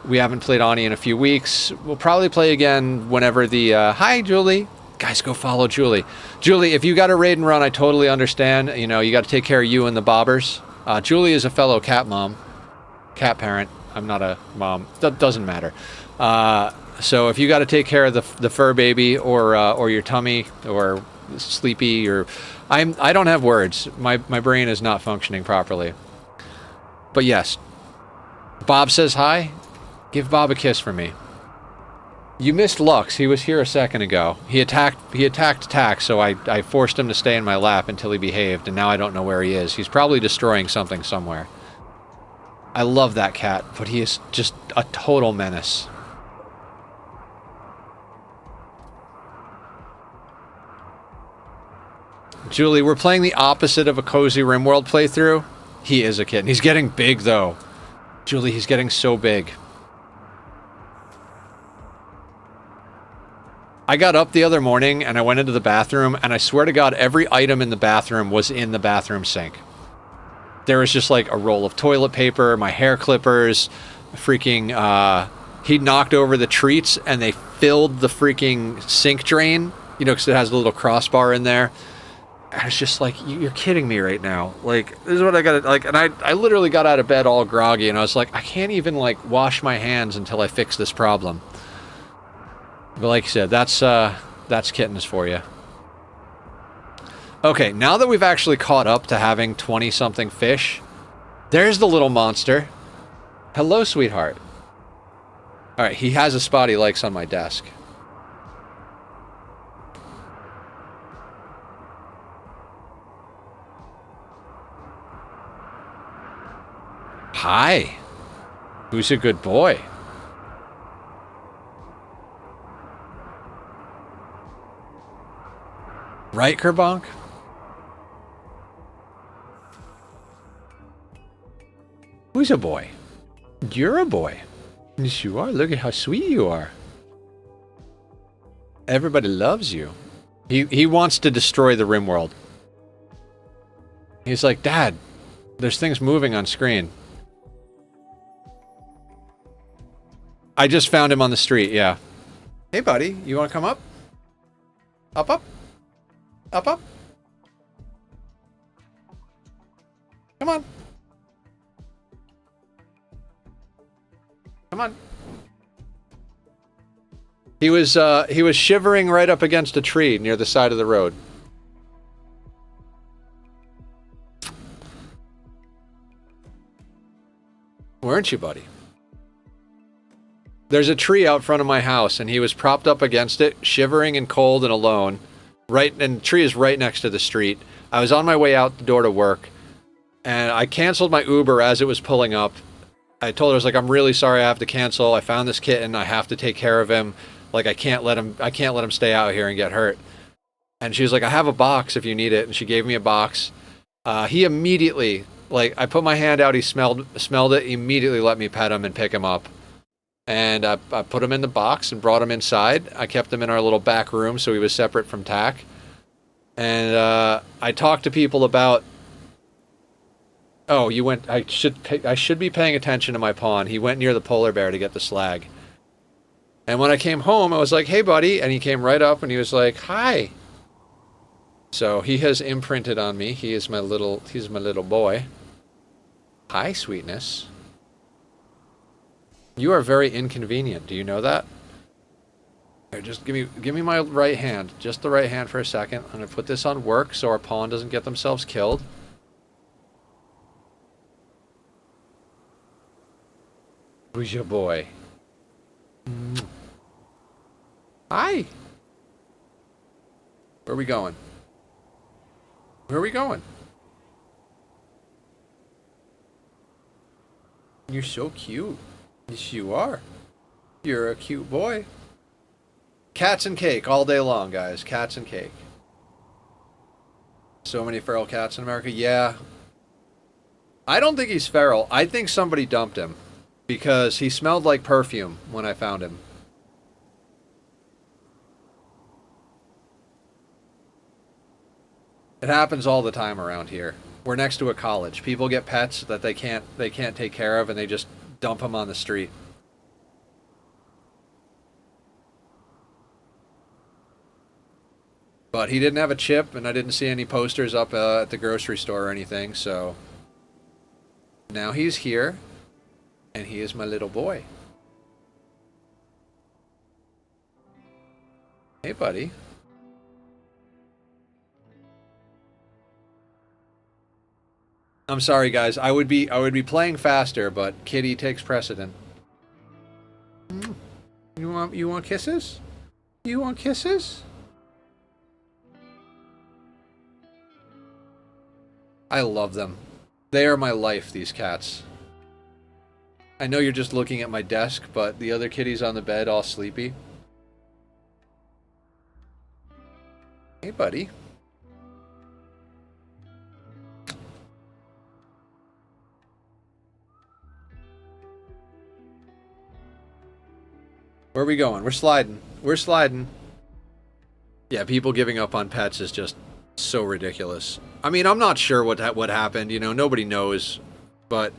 we haven't played Ani in a few weeks. We'll probably play again whenever the... hi Julie! Guys, go follow Julie. Julie, if you got a raid and run, I totally understand. You know, you got to take care of you and the bobbers. Julie is a fellow cat mom. Cat parent. I'm not a mom. That doesn't matter. So if you got to take care of the fur baby or your tummy or sleepy or... I don't have words. My brain is not functioning properly. But yes. Bob says hi. Give Bob a kiss for me. You missed Lux. He was here a second ago. He attacked Tack, so I forced him to stay in my lap until he behaved, and now I don't know where he is. He's probably destroying something somewhere. I love that cat, but he is just a total menace. Julie, we're playing the opposite of a cozy RimWorld playthrough. He is a kitten. He's getting big, though. Julie, he's getting so big. I got up the other morning and I went into the bathroom, and I swear to God, every item in the bathroom was in the bathroom sink. There was just like a roll of toilet paper, my hair clippers, freaking, he knocked over the treats and they filled the freaking sink drain, you know, because it has a little crossbar in there. And it's just like, you're kidding me right now. Like, this is what I gotta, like, and I literally got out of bed all groggy, and I was like, I can't even, like, wash my hands until I fix this problem. But like you said, that's kittens for you. Okay, now that we've actually caught up to having 20-something fish, there's the little monster. Hello, sweetheart. Alright, he has a spot he likes on my desk. Hi. Who's a good boy? Right, Kerbonk? Who's a boy? You're a boy. Yes, you are. Look at how sweet you are. Everybody loves you. He wants to destroy the RimWorld. He's like, Dad, there's things moving on screen. I just found him on the street, yeah. Hey, buddy, you want to come up? Up, up? Up, up? Come on. Come on. He was shivering right up against a tree near the side of the road. Weren't you, buddy? There's a tree out front of my house, and he was propped up against it, shivering and cold and alone. Right, and the tree is right next to the street. I was on my way out the door to work, and I canceled my Uber as it was pulling up. I told her, I was like, I'm really sorry I have to cancel. I found this kitten. I have to take care of him. Like, I can't let him stay out here and get hurt. And she was like, I have a box if you need it. And she gave me a box. He immediately, like, I put my hand out, he smelled it, immediately let me pet him and pick him up. And I put him in the box and brought him inside. I kept him in our little back room so he was separate from Tack. And I talked to people about, oh, you went, I should be paying attention to my pawn. He went near the polar bear to get the slag. And when I came home, I was like, hey, buddy. And he came right up and he was like, hi. So he has imprinted on me. He's my little boy. Hi, sweetness. You are very inconvenient. Do you know that? Here, just give me my right hand. Just the right hand for a second. I'm going to put this on work so our pawn doesn't get themselves killed. Who's your boy? Hi. Where are we going? Where are we going? You're so cute. Yes, you are. You're a cute boy. Cats and cake all day long, guys. Cats and cake. So many feral cats in America. Yeah. I don't think he's feral. I think somebody dumped him. Because he smelled like perfume when I found him. It happens all the time around here. We're next to a college. People get pets that they can't take care of, and they just dump them on the street. But he didn't have a chip, and I didn't see any posters up at the grocery store or anything, so... Now he's here, and he is my little boy. Hey, buddy. I'm sorry, guys. I would be playing faster, but Kitty takes precedent. You want kisses? You want kisses? I love them. They are my life, these cats. I know you're just looking at my desk, but the other kitty's on the bed all sleepy. Hey, buddy. Where are we going? We're sliding. We're sliding. Yeah, people giving up on pets is just so ridiculous. I mean, I'm not sure what happened. You know, nobody knows. But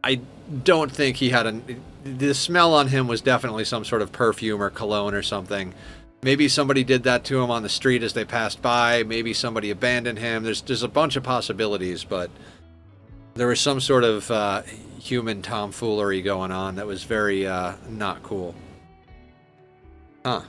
I don't think he had the smell on him was definitely some sort of perfume or cologne or something. Maybe somebody did that to him on the street as they passed by. Maybe somebody abandoned him. There's a bunch of possibilities, but there was some sort of human tomfoolery going on that was very not cool. Huh.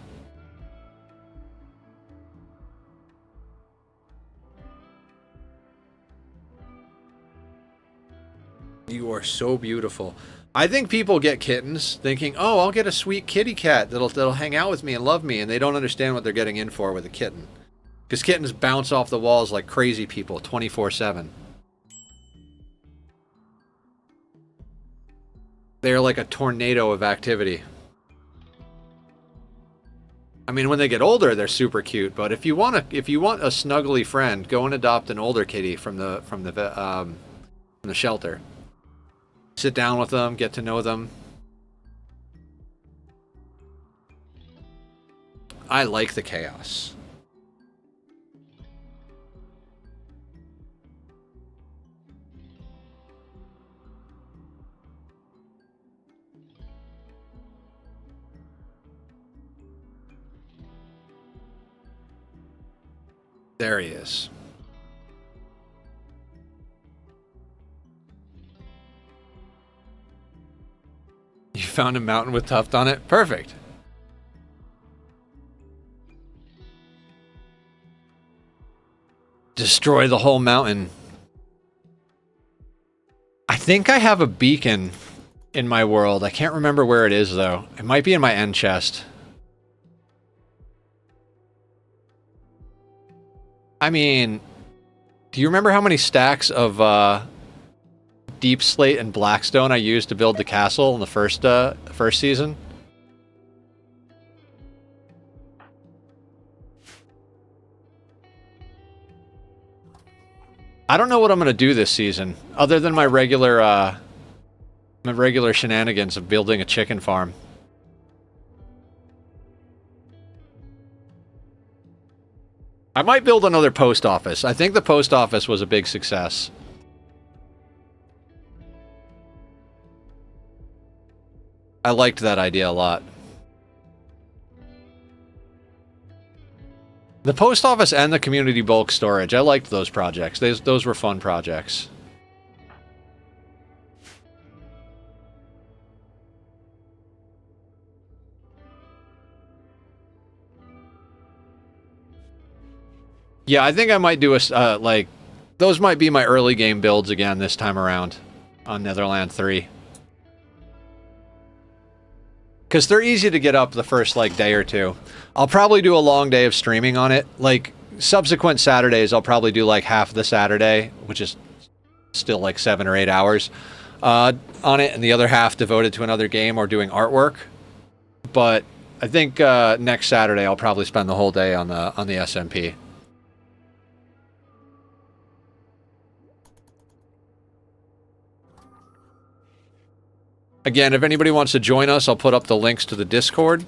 You are so beautiful. I think people get kittens thinking, oh, I'll get a sweet kitty cat that'll hang out with me and love me, and they don't understand what they're getting in for with a kitten. Because kittens bounce off the walls like crazy people 24/7. They're like a tornado of activity. I mean, when they get older, they're super cute. But if you want a snuggly friend, go and adopt an older kitty from the shelter. Sit down with them, get to know them. I like the chaos. There he is. You found a mountain with tuft on it? Perfect. Destroy the whole mountain. I think I have a beacon in my world. I can't remember where it is, though. It might be in my end chest. I mean, do you remember how many stacks of deep slate and blackstone I used to build the castle in the first season? I don't know what I'm gonna do this season, other than my regular shenanigans of building a chicken farm. I might build another post office. I think the post office was a big success. I liked that idea a lot. The post office and the community bulk storage, I liked those projects. Those were fun projects. Yeah, I think I might do a, like, those might be my early game builds again this time around on Netherland 3. Because they're easy to get up the first, like, day or two. I'll probably do a long day of streaming on it. Like, subsequent Saturdays, I'll probably do, like, half the Saturday, which is still, like, 7 or 8 hours on it, and the other half devoted to another game or doing artwork. But I think next Saturday, I'll probably spend the whole day on the SMP. Again, if anybody wants to join us, I'll put up the links to the Discord.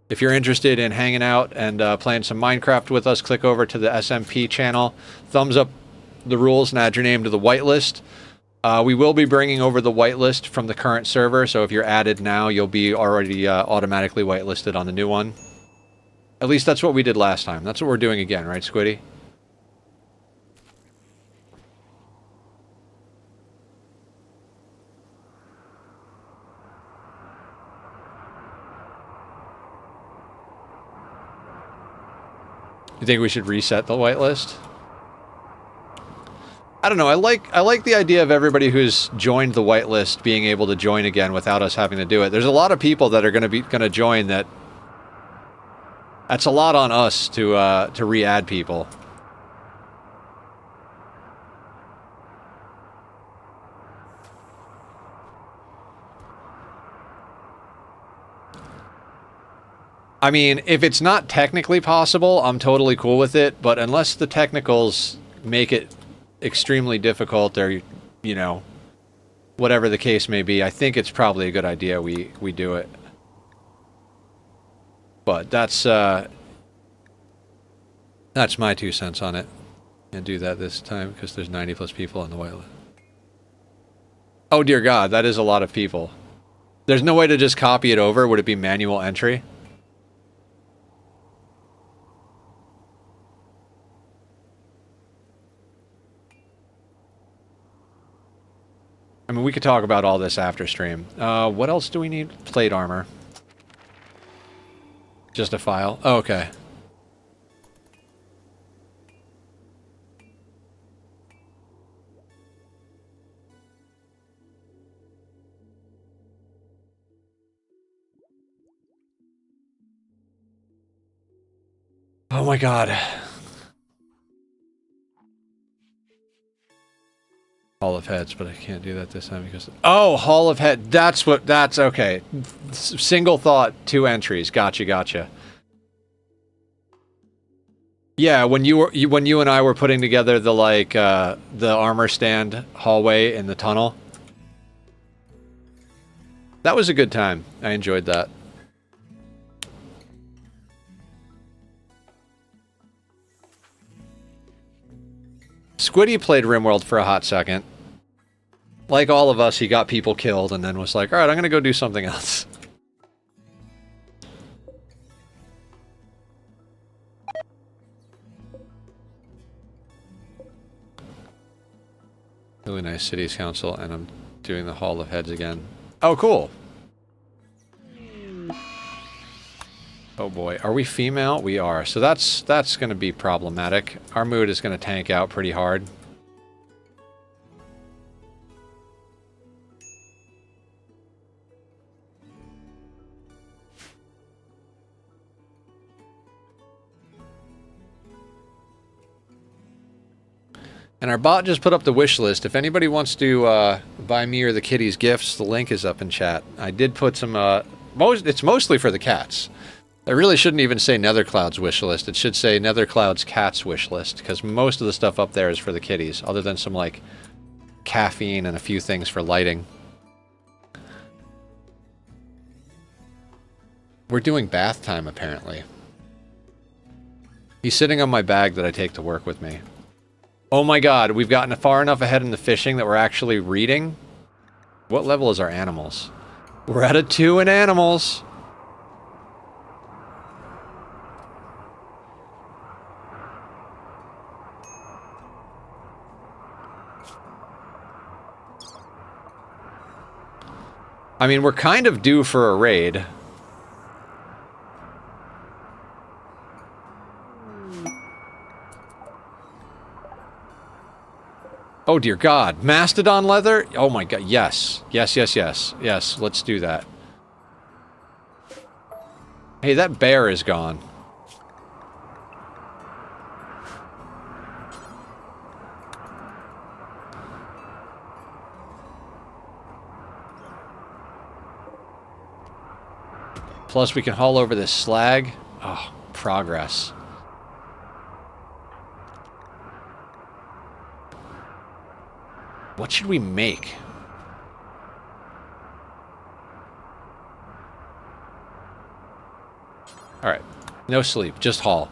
If you're interested in hanging out and playing some Minecraft with us, click over to the SMP channel. Thumbs up the rules and add your name to the whitelist. We will be bringing over the whitelist from the current server, so if you're added now, you'll be already automatically whitelisted on the new one. At least that's what we did last time. That's what we're doing again, right, Squiddy? You think we should reset the whitelist? I don't know. I like the idea of everybody who's joined the whitelist being able to join again without us having to do it. There's a lot of people that are going to join that. That's a lot on us to re-add people. I mean, if it's not technically possible, I'm totally cool with it, but unless the technicals make it extremely difficult or, you know, whatever the case may be, I think it's probably a good idea we do it. But that's my 2 cents on it. And do that this time because there's 90 plus people on the whitelist. Oh dear God, that is a lot of people. There's no way to just copy it over. Would it be manual entry? I mean, we could talk about all this after stream. What else do we need? Plate armor. Just a file? Oh, okay. Oh my God. Hall of Heads, but I can't do that this time because... Oh, Hall of Head. That's okay. Single thought, 2 entries. Gotcha. Yeah, when you and I were putting together the, like, the armor stand hallway in the tunnel. That was a good time. I enjoyed that. Squiddy played RimWorld for a hot second. Like all of us, he got people killed and then was like, alright, I'm gonna go do something else. Really nice cities council, and I'm doing the Hall of Heads again. Oh, cool! Oh boy, are we female? We are. So that's gonna be problematic. Our mood is gonna tank out pretty hard. And our bot just put up the wish list. If anybody wants to buy me or the kitties gifts, the link is up in chat. I did put some... it's mostly for the cats. I really shouldn't even say Nethercloud's wish list. It should say Nethercloud's cat's wish list, because most of the stuff up there is for the kitties, other than some, like, caffeine and a few things for lighting. We're doing bath time, apparently. He's sitting on my bag that I take to work with me. Oh my God, we've gotten far enough ahead in the fishing that we're actually reading. What level is our animals? We're at a 2 in animals. I mean, we're kind of due for a raid. Oh dear God, Mastodon leather? Oh my God, yes. Yes, let's do that. Hey, that bear is gone. Plus we can haul over this slag. Oh, progress. What should we make? Alright. No sleep. Just haul.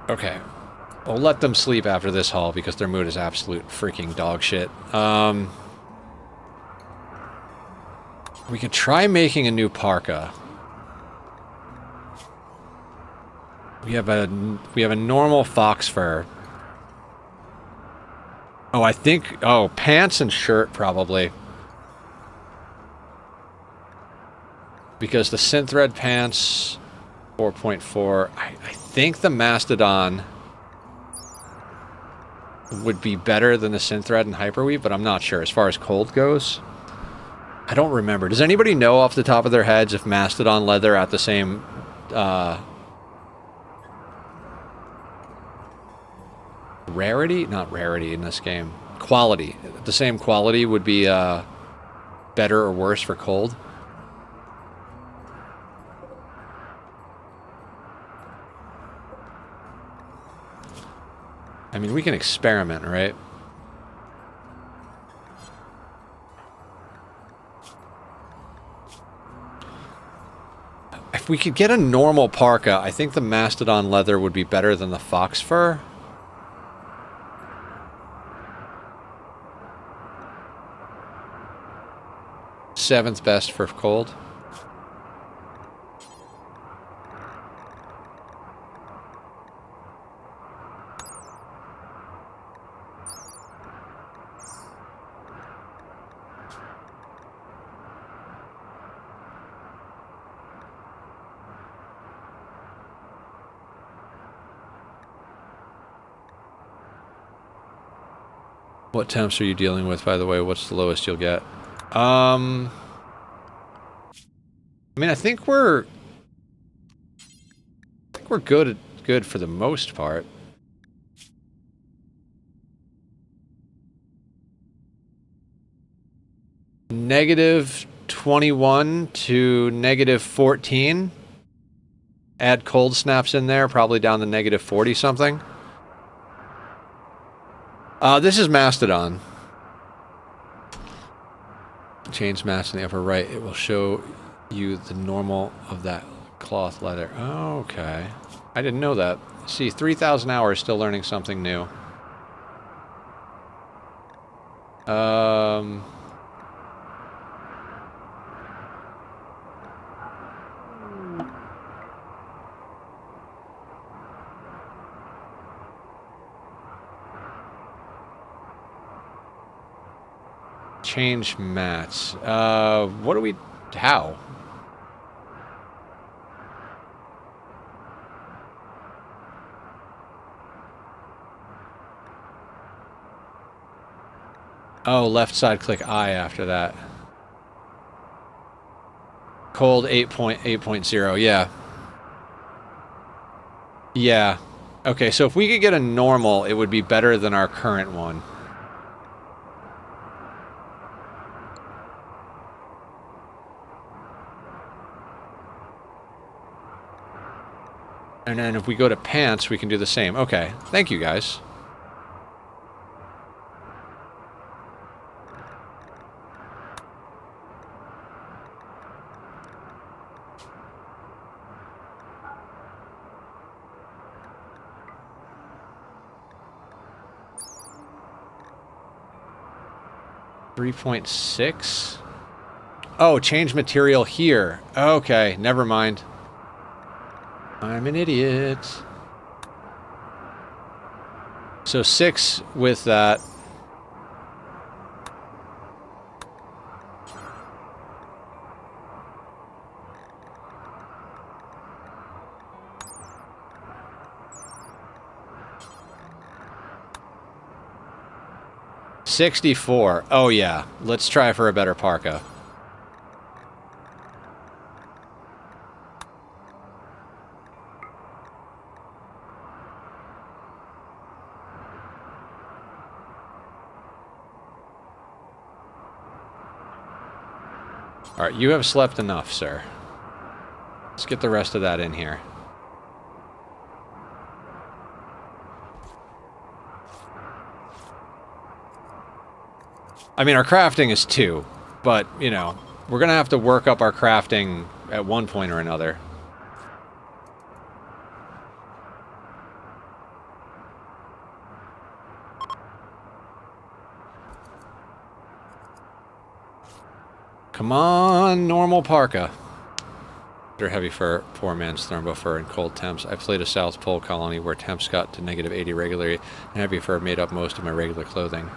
Okay. We'll let them sleep after this haul because their mood is absolute freaking dog shit. We could try making a new parka. We have a normal fox fur. Oh, I think... Oh, pants and shirt, probably. Because the synthread pants... 4.4. I think the Mastodon... would be better than the synthread and hyperweave, but I'm not sure as far as cold goes. I don't remember. Does anybody know off the top of their heads if Mastodon leather at the same... rarity? Not rarity in this game. Quality. The same quality would be better or worse for cold? I mean, we can experiment, right? If we could get a normal parka, I think the Mastodon leather would be better than the fox fur. Seventh best for cold. What temps are you dealing with, by the way? What's the lowest you'll get? I mean, I think we're good for the most part. -21 to -14. Add cold snaps in there, probably down to -40 something. This is Mastodon. Change mask in the upper right. It will show you the normal of that cloth leather. Oh, okay. I didn't know that. See, 3,000 hours still learning something new. Change mats. What do we... How? Oh, left side click I after that. Cold 8.0, yeah. Yeah. Okay, so if we could get a normal, it would be better than our current one. And then if we go to pants, we can do the same. Okay, thank you guys. $3.6. Oh, change material here. Okay, never mind. I'm an idiot. So 6 with that. $64. Oh yeah, let's try for a better parka. Alright, you have slept enough, sir. Let's get the rest of that in here. I mean, our crafting is 2, but, you know, we're gonna have to work up our crafting at one point or another. Come on, normal parka. Or heavy fur, poor man's thrumbo fur and cold temps. I played a South Pole colony where temps got to -80 regularly, and heavy fur made up most of my regular clothing.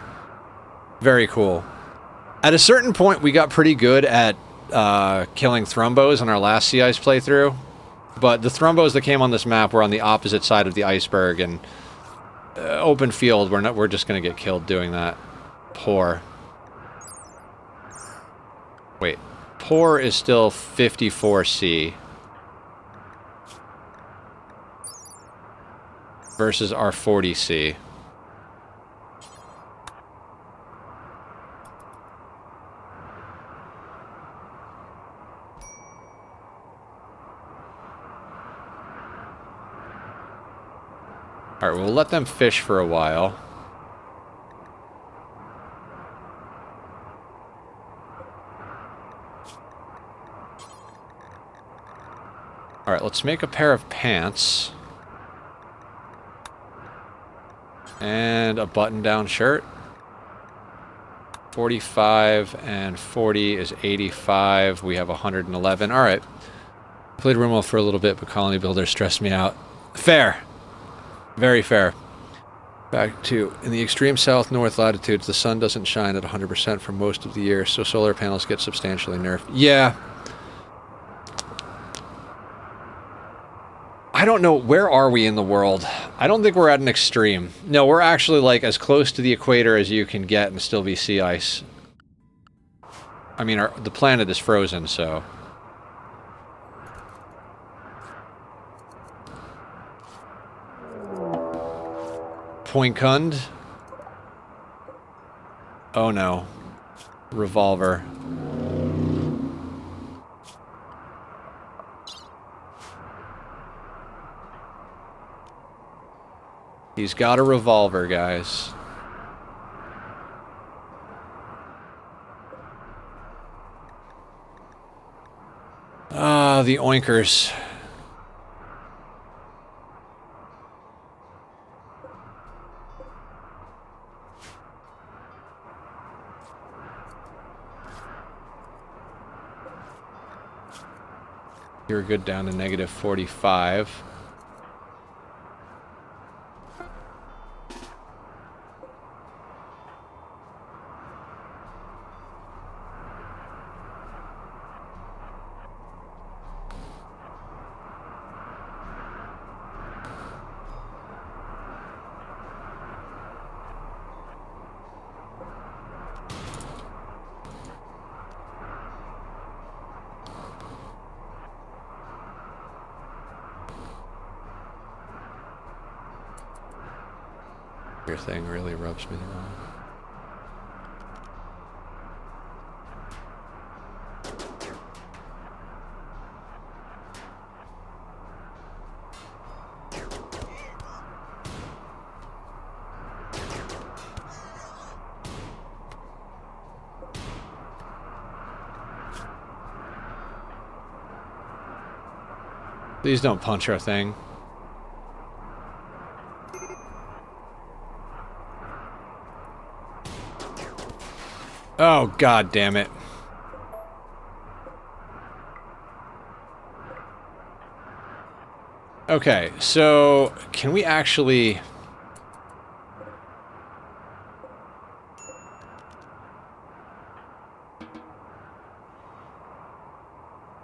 Very cool. At a certain point, we got pretty good at killing thrumbos in our last sea ice playthrough, but the thrumbos that came on this map were on the opposite side of the iceberg, and open field, we're just gonna get killed doing that. Poor. Wait. Poor is still 54C. Versus our 40C. Alright, we'll let them fish for a while. Alright, let's make a pair of pants. And a button-down shirt. 45 and 40 is 85. We have 111. Alright. Played RIMWORLD for a little bit, but colony builders stressed me out. Fair. Very fair. Back to, in the extreme south-north latitudes, the sun doesn't shine at 100% for most of the year, so solar panels get substantially nerfed. Yeah. I don't know, where are we in the world? I don't think we're at an extreme. No, we're actually like as close to the equator as you can get and still be sea ice. I mean, the planet is frozen, so... Poinkund. Oh no. Revolver. He's got a revolver, guys. Ah, the oinkers. You're good down to -45. Your thing really rubs me the wrong. Please don't punch our thing. Oh, god damn it. Okay, so can we actually...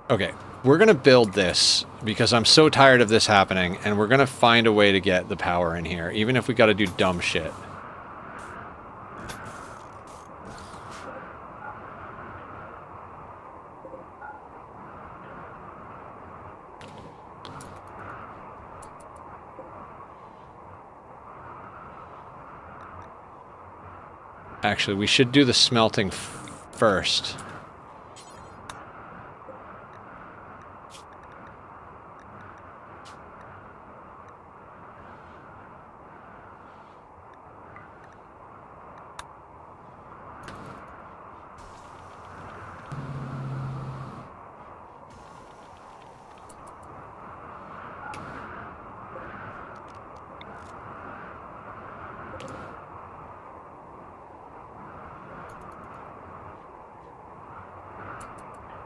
Okay, we're gonna build this because I'm so tired of this happening, and we're gonna find a way to get the power in here, even if we gotta do dumb shit. Actually, we should do the smelting first.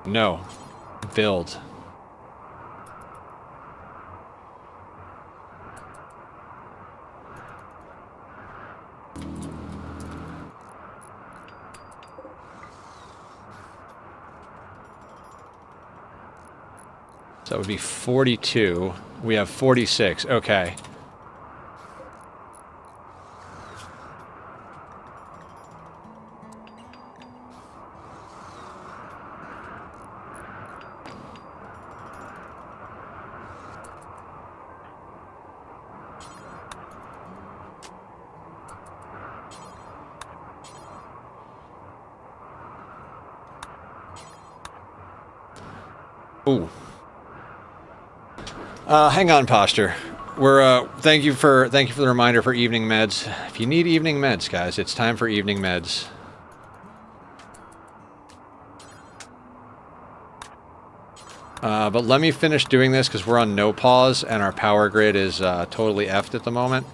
No. Build. So that would be 42. We have 46. Okay. Ooh. Hang on, posture. We're thank you for the reminder for evening meds. If you need evening meds, guys, it's time for evening meds. But let me finish doing this because we're on no pause and our power grid is totally effed at the moment.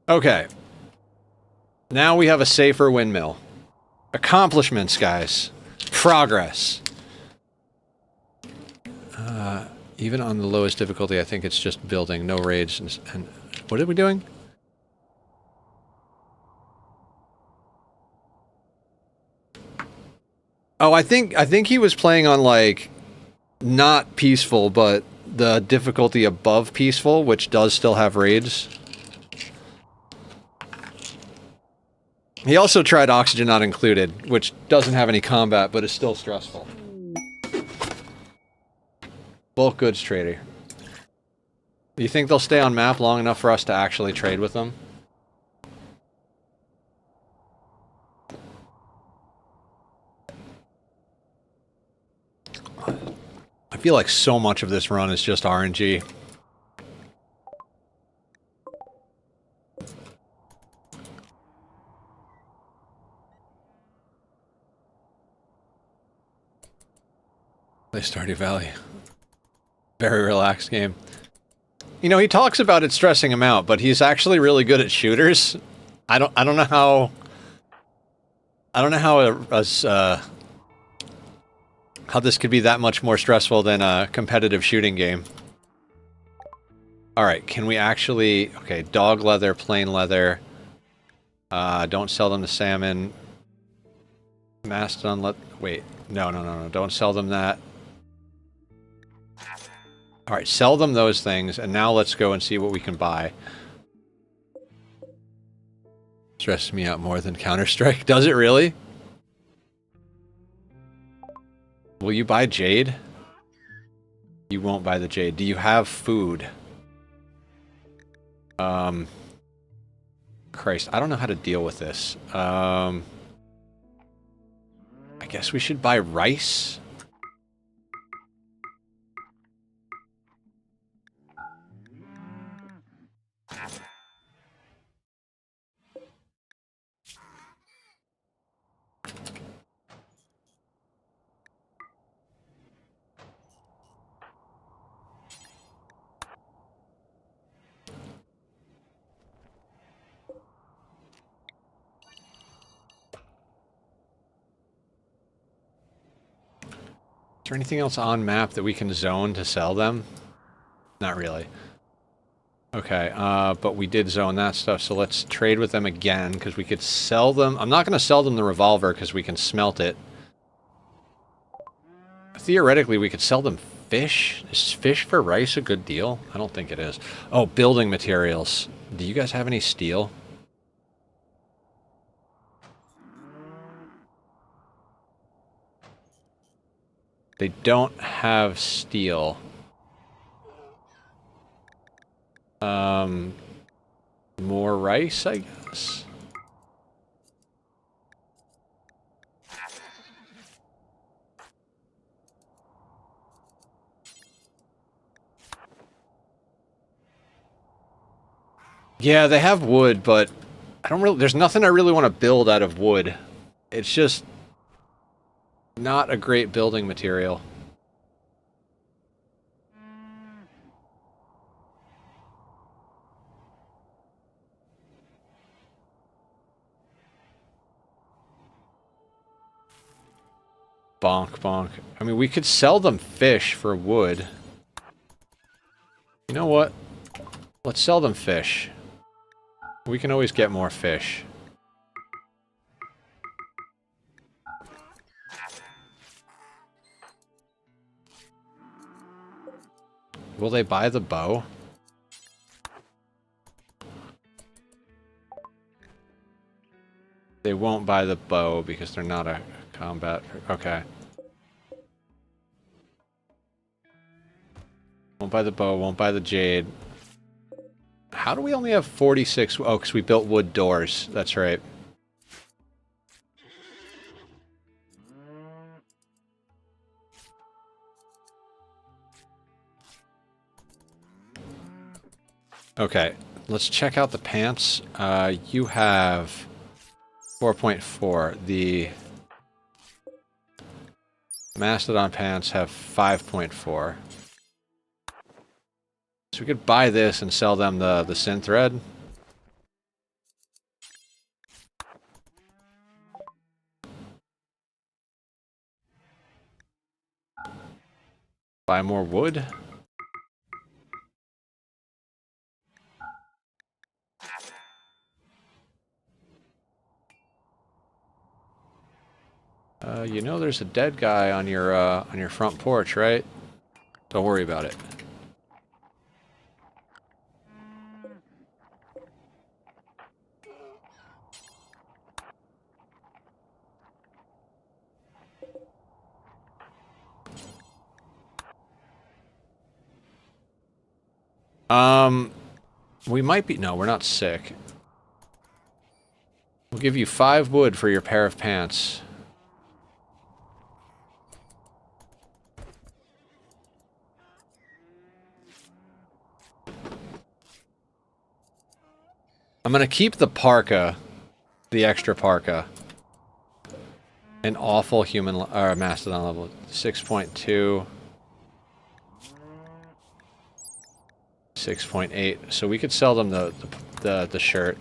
Okay. Now we have a safer windmill. Accomplishments, guys. Progress. Even on the lowest difficulty, I think it's just building, no raids. And what are we doing? Oh, I think he was playing on, like, not peaceful, but the difficulty above peaceful, which does still have raids. He also tried Oxygen Not Included, which doesn't have any combat, but is still stressful. Bulk goods trader. Do you think they'll stay on map long enough for us to actually trade with them? I feel like so much of this run is just RNG. Play Stardew Valley. Very relaxed game. You know, he talks about it stressing him out, but he's actually really good at shooters. I don't know how how this could be that much more stressful than a competitive shooting game. All right, can we actually... Okay, dog leather, plain leather. Don't sell them to salmon. Mastodon, wait. No. Don't sell them that. All right, sell them those things, and now let's go and see what we can buy. Stresses me out more than Counter-Strike. Does it really? Will you buy jade? You won't buy the jade. Do you have food? Christ, I don't know how to deal with this. I guess we should buy rice? Is there anything else on map that we can zone to sell them? Not really. Okay, but we did zone that stuff, so let's trade with them again, because we could sell them... I'm not going to sell them the revolver, because we can smelt it. Theoretically, we could sell them fish. Is fish for rice a good deal? I don't think it is. Oh, building materials. Do you guys have any steel? They don't have steel. More rice, I guess. Yeah, they have wood, but I don't really, there's nothing I really want to build out of wood. It's just not a great building material. Bonk, bonk. I mean, we could sell them fish for wood. You know what? Let's sell them fish. We can always get more fish. Will they buy the bow? They won't buy the bow because they're not a combat. Okay. Won't buy the bow, won't buy the jade. How do we only have 46? Oh, because we built wood doors. That's right. Okay, let's check out the pants. You have 4.4. The Mastodon pants have 5.4. So we could buy this and sell them the synth thread. Buy more wood. You know there's a dead guy on your front porch, right? Don't worry about it. We might be... No, we're not sick. We'll give you 5 wood for your pair of pants. I'm gonna keep the parka, the extra parka. An awful human, or Mastodon level, 6.2. 6.8. So we could sell them the shirt.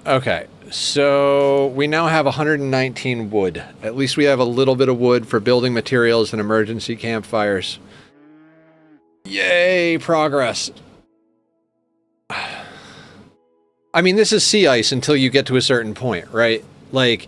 Okay, so we now have 119 wood. At least we have a little bit of wood for building materials and emergency campfires. Yay, progress. I mean, this is sea ice until you get to a certain point, right? Like,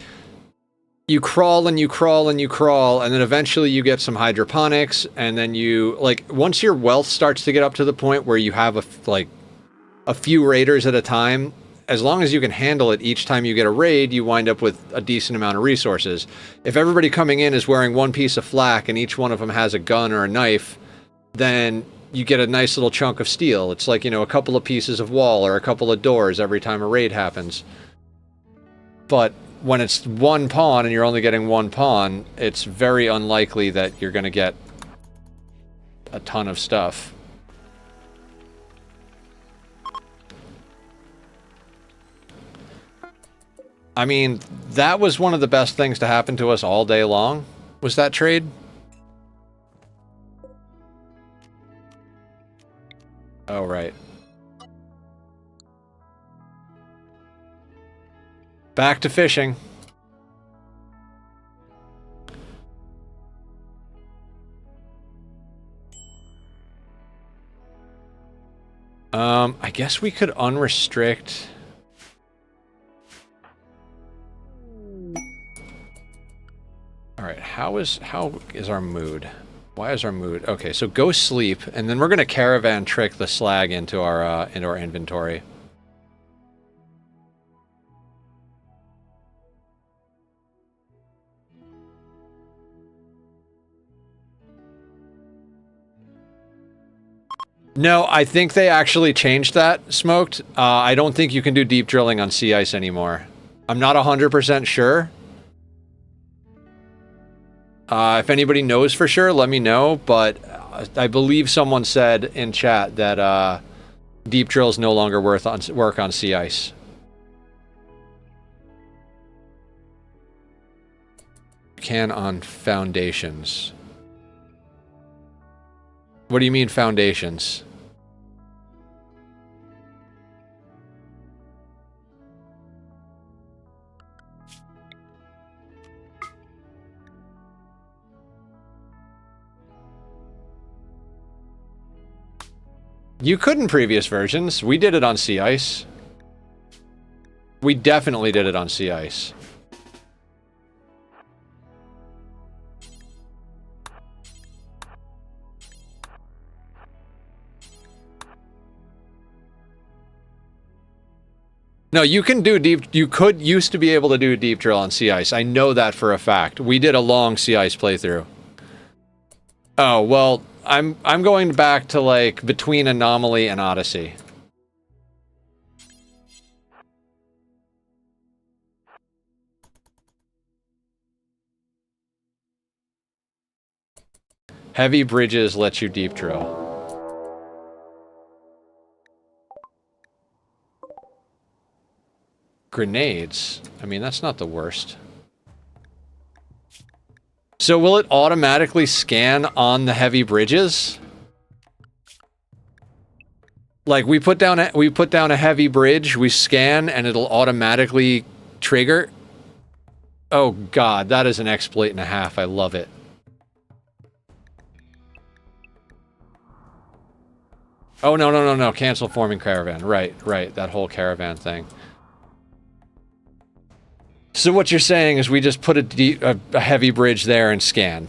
you crawl and you crawl and you crawl, and then eventually you get some hydroponics, and then you, like, once your wealth starts to get up to the point where you have, a few raiders at a time, as long as you can handle it each time you get a raid, you wind up with a decent amount of resources. If everybody coming in is wearing one piece of flak and each one of them has a gun or a knife, then you get a nice little chunk of steel. It's like, you know, a couple of pieces of wall or a couple of doors every time a raid happens. But when it's one pawn and you're only getting one pawn, it's very unlikely that you're going to get a ton of stuff. I mean, that was one of the best things to happen to us all day long, was that trade. Oh, right. Back to fishing. I guess we could unrestrict... Alright, how is our mood? Why is our mood? Okay, so go sleep, and then we're gonna caravan trick the slag into our inventory. No, I think they actually changed that, Smoked. I don't think you can do deep drilling on sea ice anymore. I'm not 100% sure. If anybody knows for sure, let me know, but I believe someone said in chat that deep drills no longer work on sea ice. Can on foundations. What do you mean foundations? You could in previous versions. We did it on sea ice. We definitely did it on sea ice. No, you can do deep... You used to be able to do a deep drill on sea ice. I know that for a fact. We did a long sea ice playthrough. Oh, well... I'm going back to, like, between Anomaly and Odyssey. Heavy bridges let you deep drill. Grenades? I mean, that's not the worst. So will it automatically scan on the heavy bridges? Like we put down a heavy bridge, we scan, and it'll automatically trigger? Oh god, that is an exploit and a half. I love it. Oh no, cancel forming caravan. Right, that whole caravan thing. So what you're saying is we just put a heavy bridge there and scan.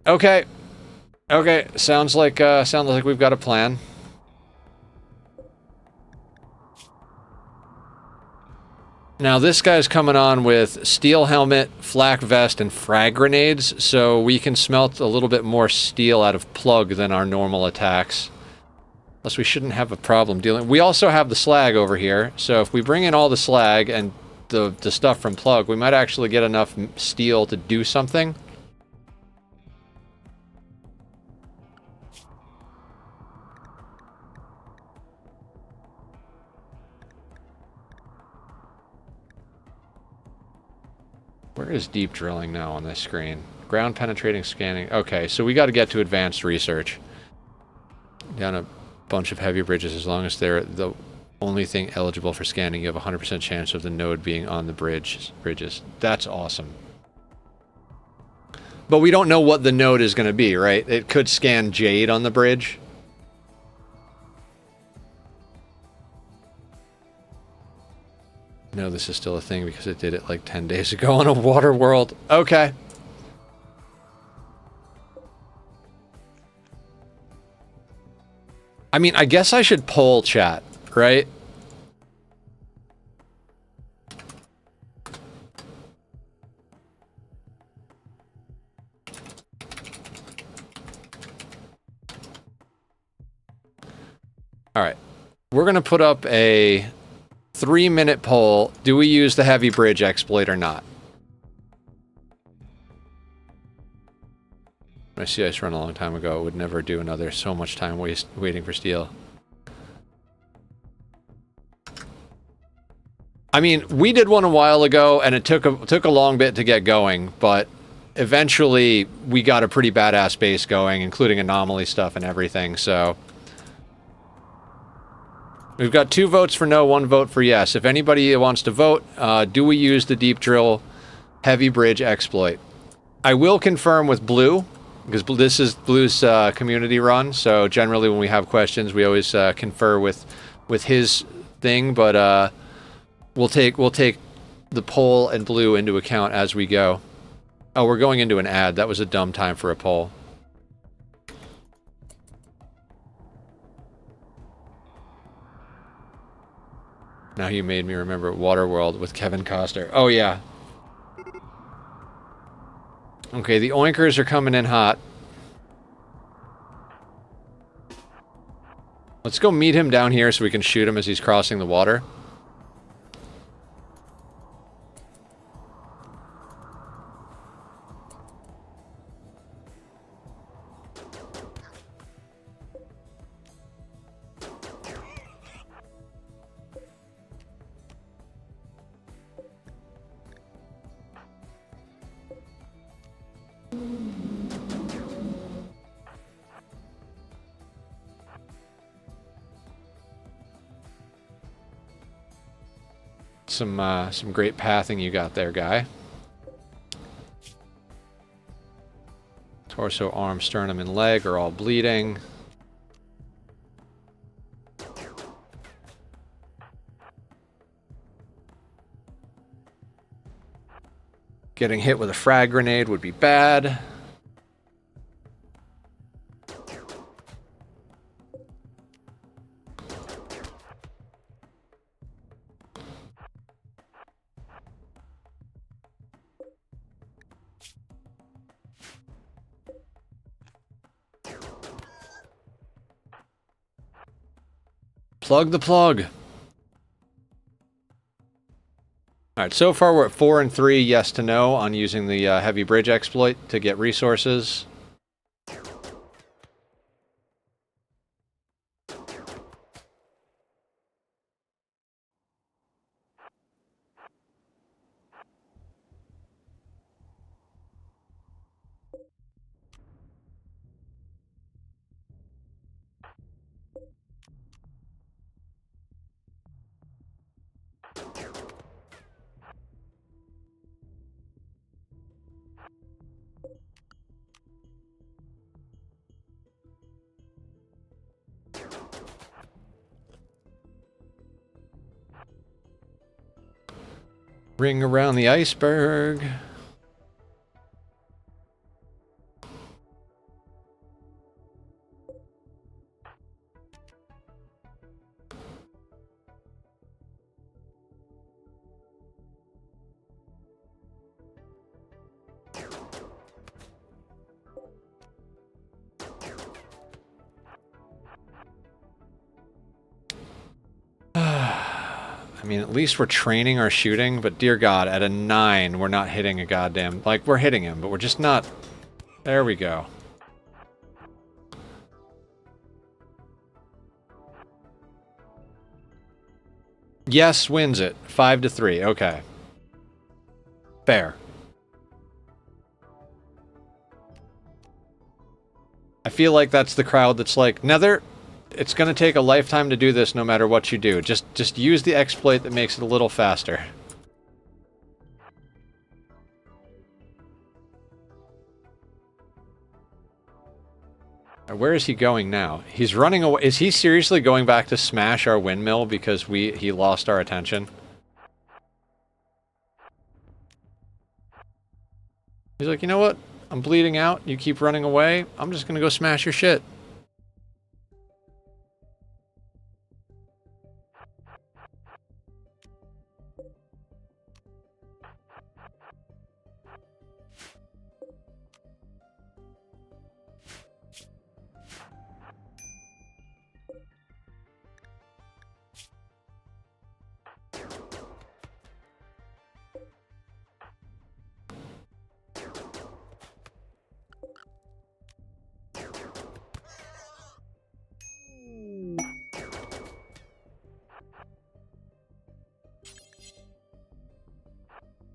Okay. Okay, sounds like we've got a plan. Now this guy's coming on with steel helmet, flak vest, and frag grenades, so we can smelt a little bit more steel out of plug than our normal attacks. Plus we shouldn't have a problem dealing... We also have the slag over here, so if we bring in all the slag and the stuff from plug, we might actually get enough steel to do something. Where is deep drilling now on this screen? Ground penetrating scanning. Okay, so we got to get to advanced research. Down a bunch of heavy bridges, as long as they're the only thing eligible for scanning, you have a 100% chance of the node being on the bridges. That's awesome. But we don't know what the node is going to be, right? It could scan jade on the bridge. No, this is still a thing because it did it like 10 days ago on a water world. Okay. I mean, I guess I should poll chat, right? Alright. We're gonna put up a 3-minute poll. Do we use the heavy bridge exploit or not? I see ice run a long time ago. It would never do another so much time waiting for steel. I mean, we did one a while ago, and it took a long bit to get going, but eventually we got a pretty badass base going, including anomaly stuff and everything, so... We've got 2 votes for no, 1 vote for yes. If anybody wants to vote, do we use the deep drill heavy bridge exploit? I will confirm with blue because this is Blue's community run, so generally when we have questions, we always confer with his thing. But we'll take the poll and Blue into account as we go. Oh, we're going into an ad. That was a dumb time for a poll. Now you made me remember Waterworld with Kevin Costner. Oh, yeah. Okay, the oinkers are coming in hot. Let's go meet him down here so we can shoot him as he's crossing the water. Some great pathing you got there, guy. Torso, arm, sternum, and leg are all bleeding. Getting hit with a frag grenade would be bad. Plug the plug. Alright, so far we're at 4 and 3 yes to no on using the heavy bridge exploit to get resources. Ring around the iceberg. I mean, at least we're training our shooting, but dear God, at a 9, we're not hitting a goddamn... Like, we're hitting him, but we're just not... There we go. Yes wins it. 5 to 3. Okay. Fair. I feel like that's the crowd that's like, Nether, it's going to take a lifetime to do this no matter what you do. Just use the exploit that makes it a little faster. Where is he going now? He's running away. Is he seriously going back to smash our windmill because he lost our attention? He's like, you know what? I'm bleeding out. You keep running away. I'm just going to go smash your shit.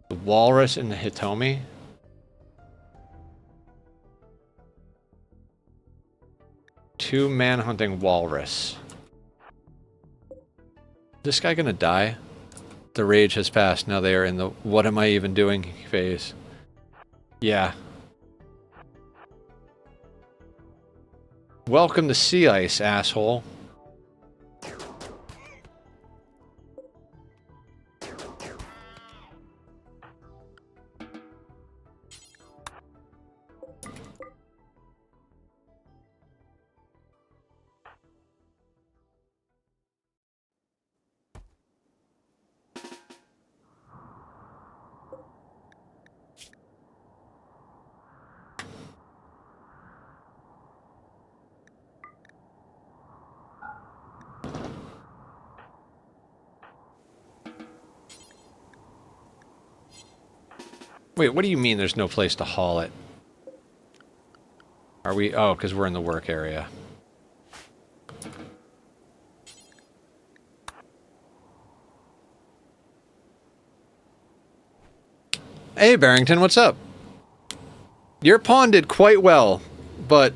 The walrus and the Hitomi? Two man-hunting walrus. This guy gonna die? The rage has passed. Now they are in the what am I even doing phase. Yeah. Welcome to sea ice, asshole. Wait, what do you mean there's no place to haul it? Are we... Oh, because we're in the work area. Hey, Barrington, what's up? Your pawn did quite well, but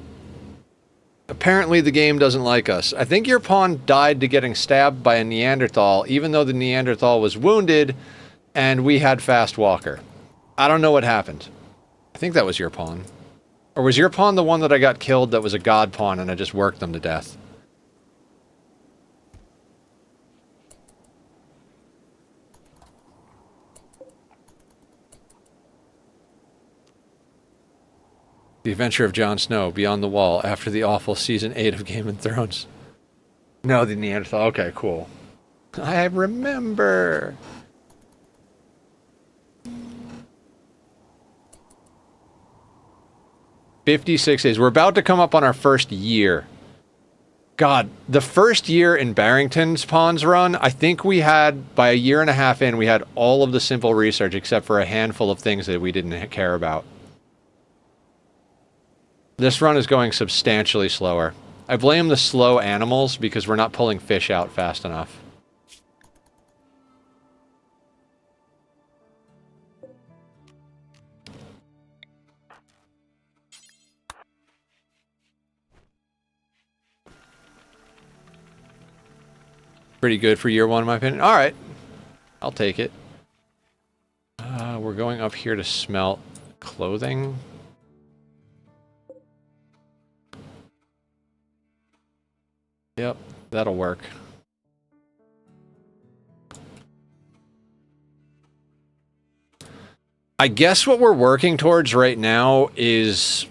apparently the game doesn't like us. I think your pawn died to getting stabbed by a Neanderthal, even though the Neanderthal was wounded and we had fast walker. I don't know what happened. I think that was your pawn. Or was your pawn the one that I got killed that was a god pawn and I just worked them to death? The Adventure of Jon Snow, Beyond the Wall, after the awful Season 8 of Game of Thrones. No, the Neanderthal. Okay, cool. I remember. "56 days. We're about to come up on our first year. God, the first year in Barrington's Pawns run, I think we had, by a year and a half in, we had all of the simple research except for a handful of things that we didn't care about. This run is going substantially slower. I blame the slow animals because we're not pulling fish out fast enough. Pretty good for year one, in my opinion. All right. I'll take it. We're going up here to smelt clothing. Yep, that'll work. I guess what we're working towards right now is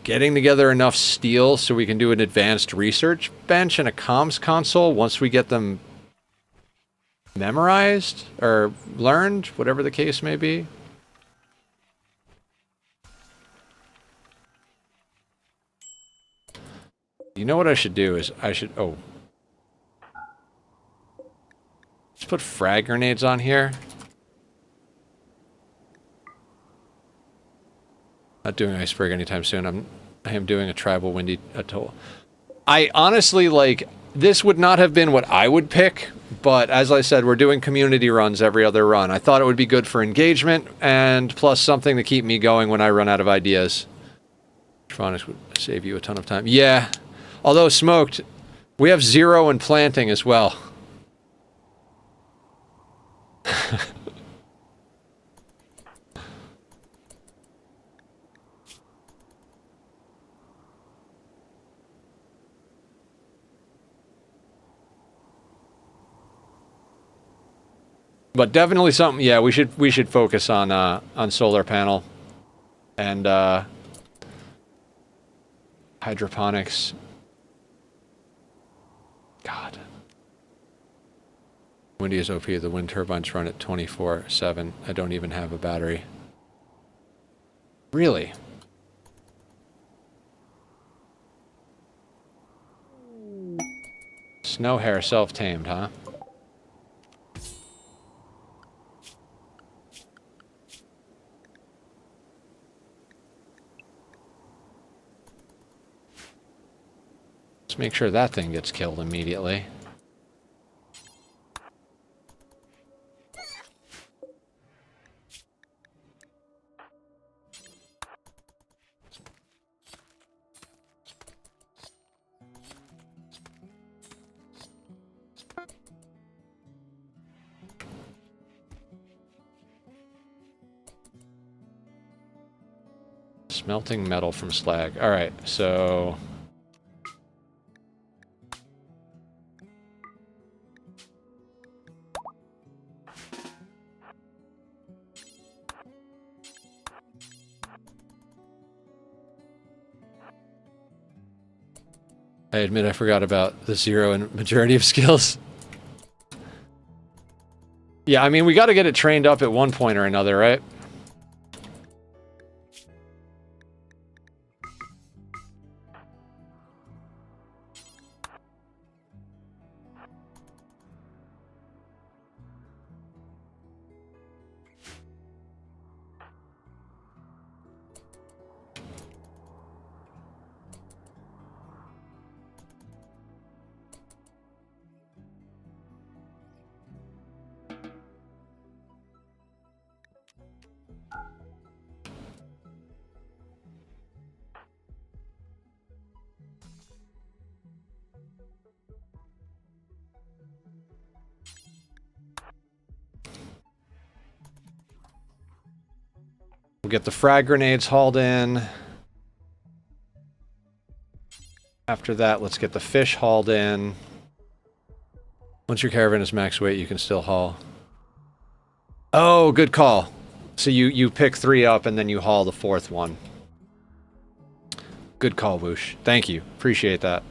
getting together enough steel so we can do an advanced research bench and a comms console once we get them memorized or learned, whatever the case may be. You know what I should do is I should... Oh. Let's put frag grenades on here. Not doing iceberg anytime soon. I am doing a tribal windy atoll. I honestly, like, this would not have been what I would pick, but as I said, we're doing community runs every other run. I thought it would be good for engagement, and plus something to keep me going when I run out of ideas. Tronics would save you a ton of time. Yeah, although smoked, we have 0 in planting as well. But definitely something. Yeah, we should focus on solar panel and hydroponics. God, windy is OP. The wind turbines run at 24/7. I don't even have a battery. Really? Snow hare self-tamed, huh? Make sure that thing gets killed immediately. Smelting metal from slag. All right, so I admit I forgot about the 0 and majority of skills. Yeah, I mean, we got to get it trained up at one point or another, right? We'll get the frag grenades hauled in. After that, let's get the fish hauled in. Once your caravan is max weight, you can still haul. Oh, good call. So you pick 3 up and then you haul the 4th one. Good call, Whoosh. Thank you. Appreciate that.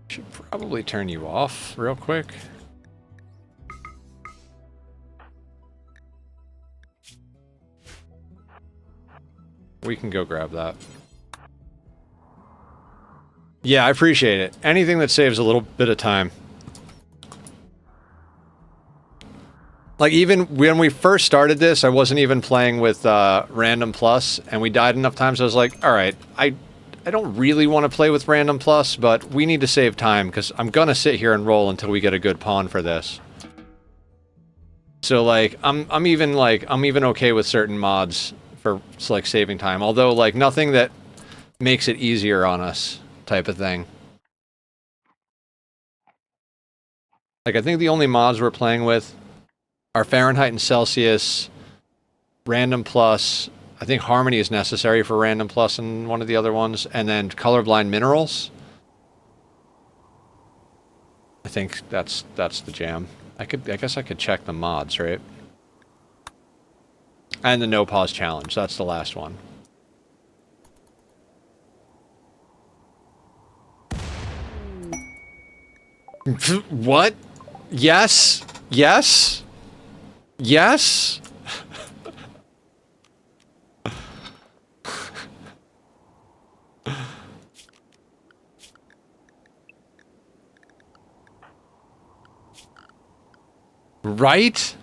Should probably turn you off real quick. We can go grab that. Yeah, I appreciate it. Anything that saves a little bit of time. Like, even when we first started this, I wasn't even playing with Random Plus, and we died enough times, I was like, alright, I don't really want to play with Random Plus, but we need to save time, because I'm gonna sit here and roll until we get a good pawn for this. So, like, I'm even okay with certain mods for, like, saving time, although, like, nothing that makes it easier on us, type of thing. Like, I think the only mods we're playing with are Fahrenheit and Celsius, Random Plus. I think Harmony is necessary for Random Plus and one of the other ones, and then Colorblind Minerals. I think that's the jam. I guess I could check the mods, right? And the No Pause Challenge, that's the last one. What? Yes? Yes? Yes? Right?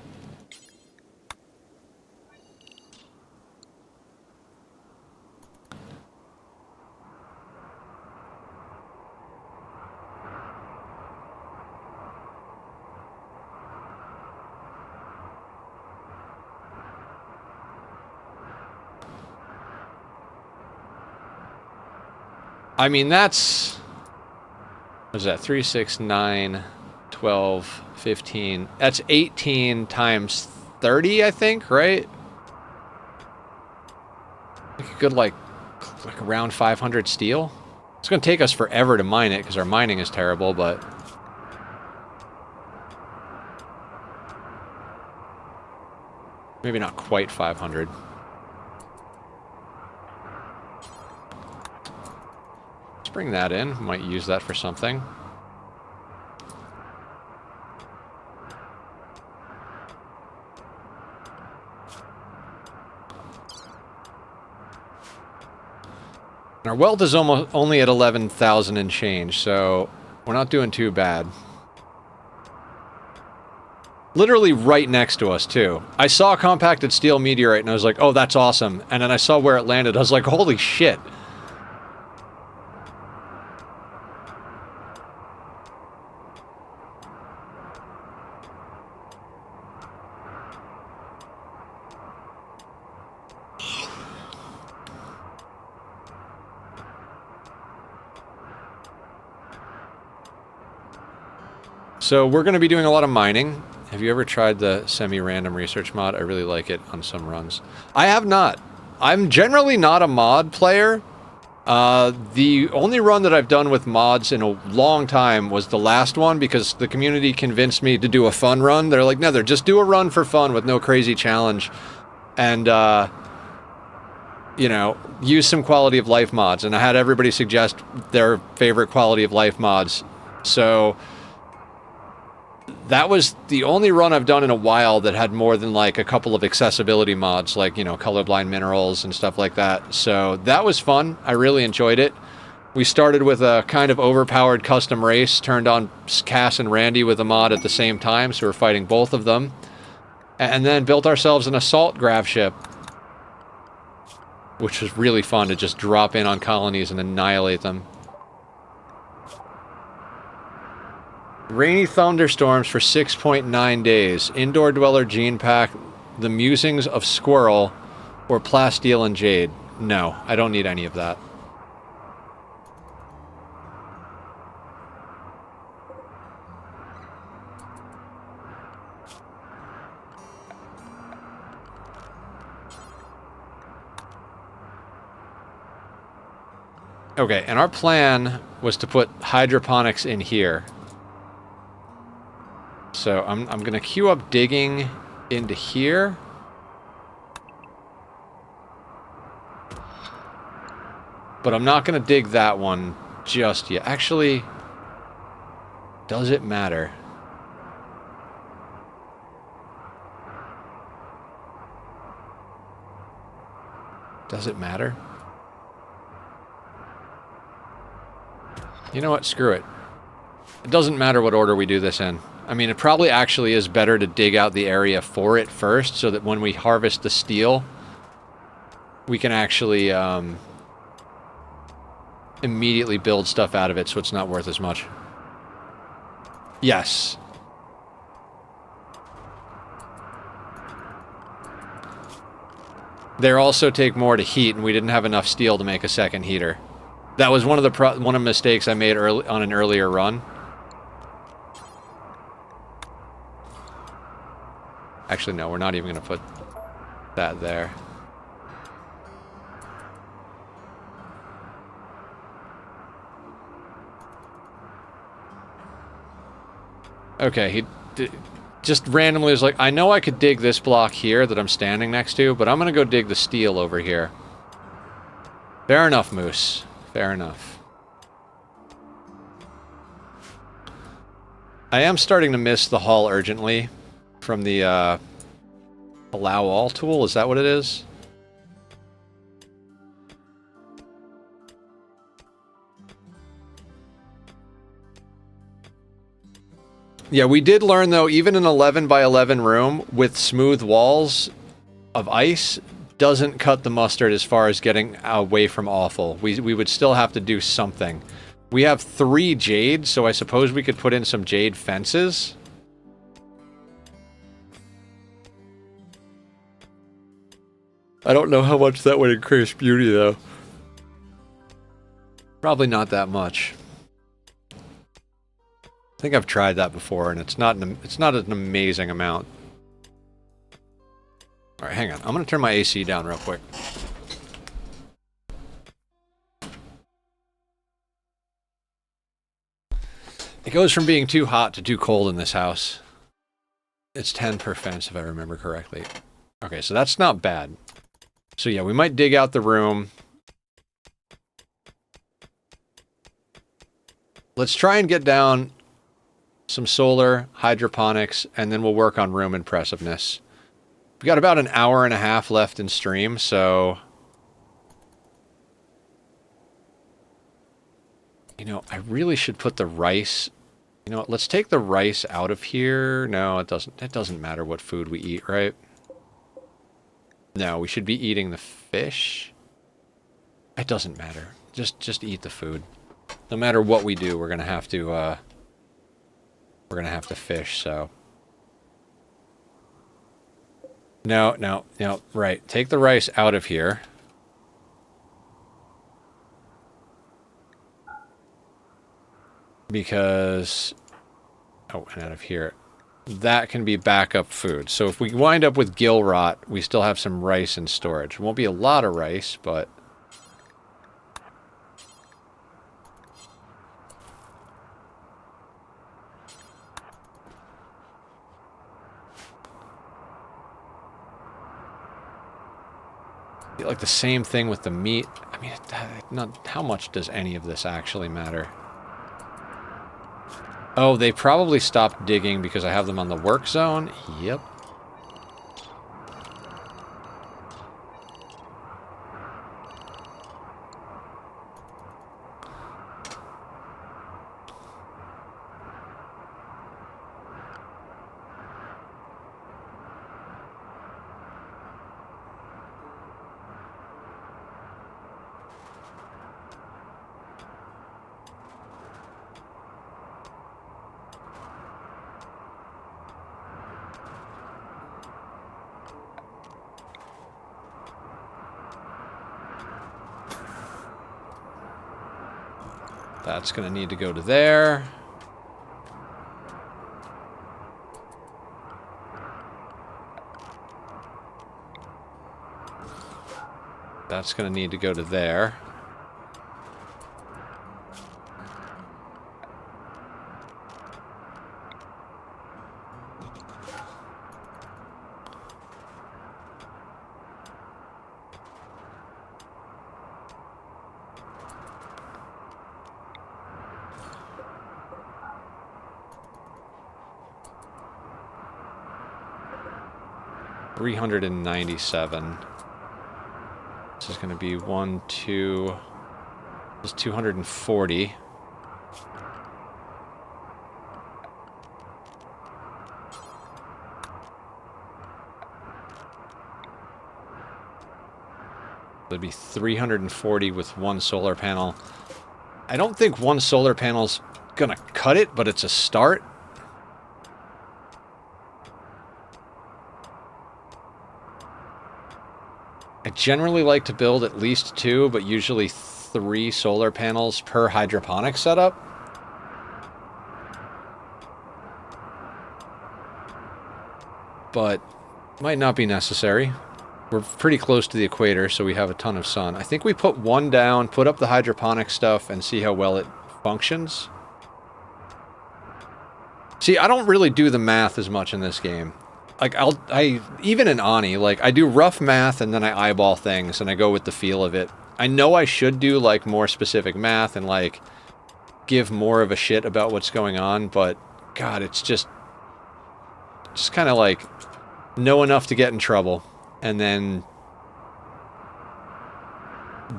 I mean, that's... what is that? 3, 6, 9, 12, 15. That's 18 times 30, I think, right? Like a good, like around 500 steel. It's going to take us forever to mine it, because our mining is terrible, but... maybe not quite 500. Let's bring that in. We might use that for something. Our wealth is almost only at 11,000 and change, so we're not doing too bad. Literally right next to us, too. I saw a compacted steel meteorite, and I was like, oh, that's awesome. And then I saw where it landed. I was like, holy shit. So we're going to be doing a lot of mining. Have you ever tried the semi-random research mod? I really like it on some runs. I have not. I'm generally not a mod player. The only run that I've done with mods in a long time was the last one because the community convinced me to do a fun run. They're like, no, just do a run for fun with no crazy challenge. And, you know, use some quality of life mods. And I had everybody suggest their favorite quality of life mods. So that was the only run I've done in a while that had more than like a couple of accessibility mods, like, you know, colorblind minerals and stuff like that. So that was fun. I really enjoyed it. We started with a kind of overpowered custom race, turned on Cass and Randy with a mod at the same time, so we're fighting both of them. And then built ourselves an assault gravship, which was really fun to just drop in on colonies and annihilate them. Rainy thunderstorms for 6.9 days. Indoor dweller gene pack, the musings of squirrel, or plasteel and jade. No, I don't need any of that. Okay, and our plan was to put hydroponics in here. So I'm going to queue up digging into here. But I'm not going to dig that one just yet. Actually, does it matter? Does it matter? You know what? Screw it. It doesn't matter what order we do this in. I mean, it probably actually is better to dig out the area for it first, so that when we harvest the steel, we can actually immediately build stuff out of it, so it's not worth as much. Yes. They also take more to heat, and we didn't have enough steel to make a second heater. That was one of the mistakes I made on an earlier run. Actually, no, we're not even going to put that there. Okay, he just randomly was like, I know I could dig this block here that I'm standing next to, but I'm going to go dig the steel over here. Fair enough, Moose. Fair enough. I am starting to miss the haul urgently from the allow all tool. Is that what it is? Yeah, we did learn, though, even an 11 by 11 room with smooth walls of ice doesn't cut the mustard as far as getting away from awful. We would still have to do something. We have 3 jade, so I suppose we could put in some jade fences. I don't know how much that would increase beauty, though. Probably not that much. I think I've tried that before, and it's not an amazing amount. All right, hang on. I'm going to turn my AC down real quick. It goes from being too hot to too cold in this house. It's 10 per fence, if I remember correctly. Okay, so that's not bad. So yeah, we might dig out the room. Let's try and get down some solar, hydroponics, and then we'll work on room impressiveness. We've got about an hour and a half left in stream, so... You know, I really should put the rice You know what? Let's take the rice out of here. No, it doesn't. It doesn't matter what food we eat, right? No, we should be eating the fish. It doesn't matter. Just eat the food. No matter what we do, we're gonna have to fish. So. No, no, no. Right. Take the rice out of here. Because, oh, and out of here, that can be backup food. So if we wind up with gill rot, we still have some rice in storage. It won't be a lot of rice, but... like the same thing with the meat. I mean, not how much does any of this actually matter? Oh, they probably stopped digging because I have them on the work zone. Yep. That's going to need to go to there. That's going to need to go to there. $397. This is going to be 1, 2. This is 240. It'd be 340 with one solar panel. I don't think one solar panel's gonna cut it, but it's a start. I generally like to build at least 2, but usually 3 solar panels per hydroponic setup. But might not be necessary. We're pretty close to the equator, so we have a ton of sun. I think we put 1 down, put up the hydroponic stuff, and see how well it functions. See, I don't really do the math as much in this game. Like, even in Ani, like, I do rough math and then I eyeball things and I go with the feel of it. I know I should do, like, more specific math and, like, give more of a shit about what's going on, but, God, it's just kind of, like, know enough to get in trouble and then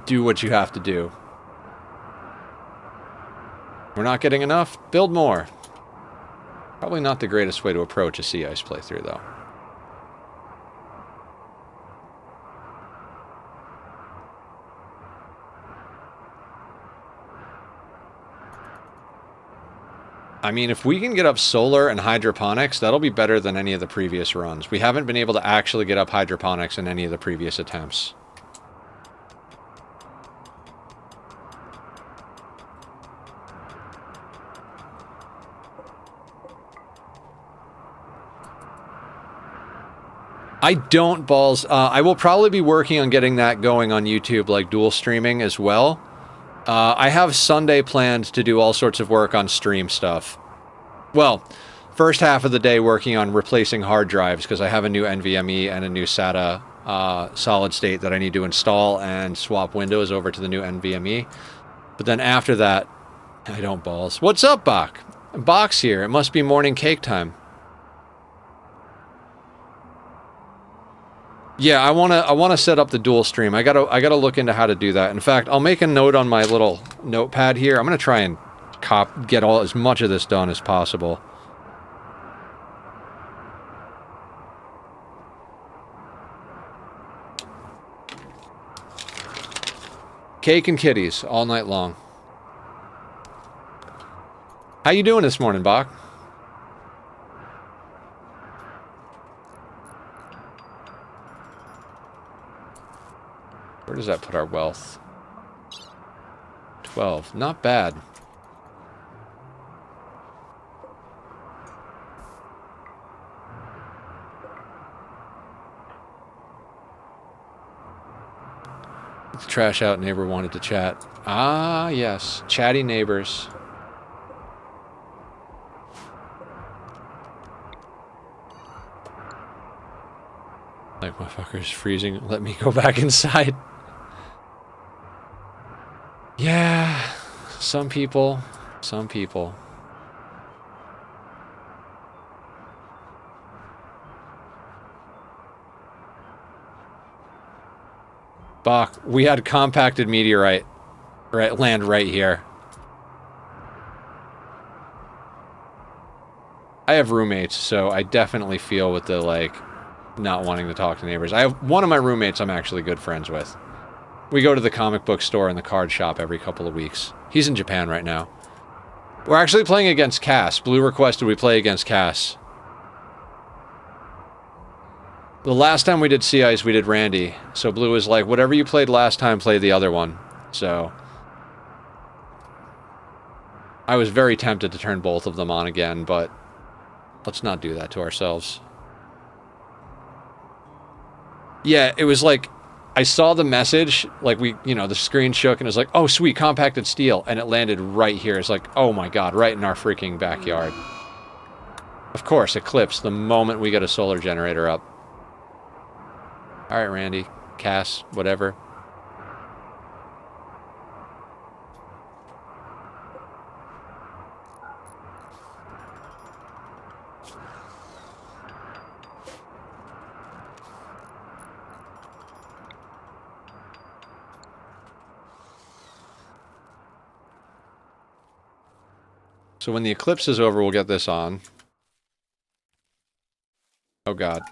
do what you have to do. We're not getting enough? Build more. Probably not the greatest way to approach a sea ice playthrough, though. I mean, if we can get up solar and hydroponics, that'll be better than any of the previous runs. We haven't been able to actually get up hydroponics in any of the previous attempts. I don't, balls. I will probably be working on getting that going on YouTube, like dual streaming as well. I have Sunday planned to do all sorts of work on stream stuff. Well, first half of the day working on replacing hard drives, because I have a new NVMe and a new SATA solid state that I need to install and swap Windows over to the new NVMe. But then after that, I don't, balls. What's up, Bach? Bach's here. It must be morning cake time. Yeah, I wanna set up the dual stream. I gotta look into how to do that. In fact, I'll make a note on my little notepad here. I'm gonna try and get all as much of this done as possible. Cake and kitties all night long. How you doing this morning, Bach? Where does that put our wealth? 12. Not bad. The trash out neighbor wanted to chat. Ah, yes. Chatty neighbors. Like, motherfucker's freezing. Let me go back inside. Yeah. Some people. Some people. Bach, we had compacted meteorite land right here. I have roommates, so I definitely feel with the, like, not wanting to talk to neighbors. I have one of my roommates I'm actually good friends with. We go to the comic book store and the card shop every couple of weeks. He's in Japan right now. We're actually playing against Cass. Blue requested we play against Cass. The last time we did Sea Ice, we did Randy. So Blue was like, whatever you played last time, play the other one. So I was very tempted to turn both of them on again, but let's not do that to ourselves. Yeah, it was like, I saw the message, like the screen shook and it was like, oh sweet, compacted steel, and it landed right here. It's like, oh my god, right in our freaking backyard. Of course, Eclipse, the moment we get a solar generator up. Alright, Randy, Cass, whatever. So when the eclipse is over, we'll get this on. Oh god.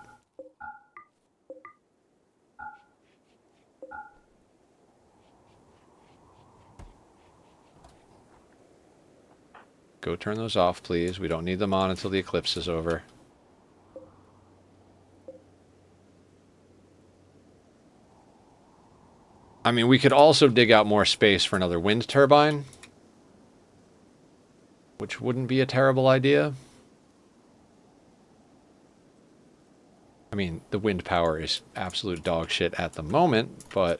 Go turn those off, please. We don't need them on until the eclipse is over. I mean, we could also dig out more space for another wind turbine, which wouldn't be a terrible idea. I mean, the wind power is absolute dog shit at the moment, but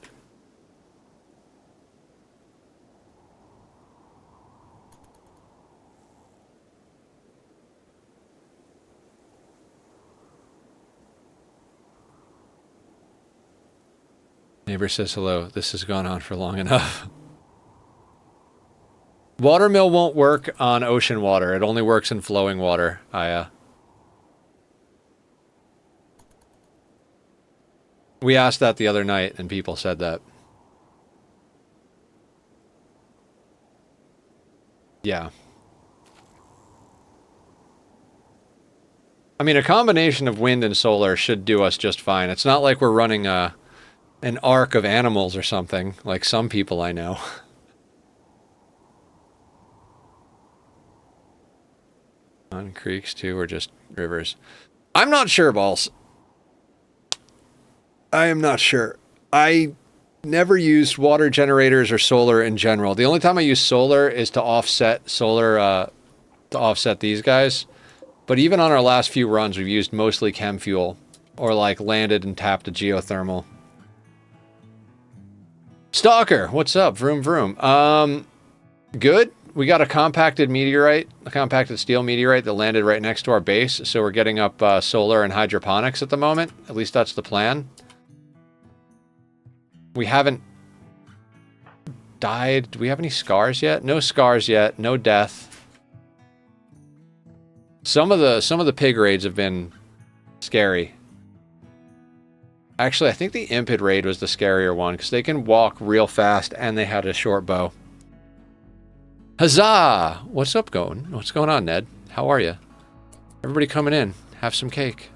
neighbor says hello. This has gone on for long enough. Watermill won't work on ocean water. It only works in flowing water, Aya. We asked that the other night, and people said that. Yeah. I mean, a combination of wind and solar should do us just fine. It's not like we're running an ark of animals or something, like some people I know. On creeks, too, or just rivers? I'm not sure, Balls. I am not sure. I never used water generators or solar in general. The only time I use solar is to offset solar, to offset these guys. But even on our last few runs, we've used mostly chem fuel, or like landed and tapped a geothermal. Stalker, what's up? Vroom vroom. Good. We got a compacted meteorite, a compacted steel meteorite that landed right next to our base. So we're getting up solar and hydroponics at the moment. At least that's the plan. We haven't died. Do we have any scars yet? No scars yet. No death. Some of the pig raids have been scary. Actually, I think the Impid raid was the scarier one because they can walk real fast and they had a short bow. Huzzah! What's going on, Ned? How are you? Everybody coming in. Have some cake.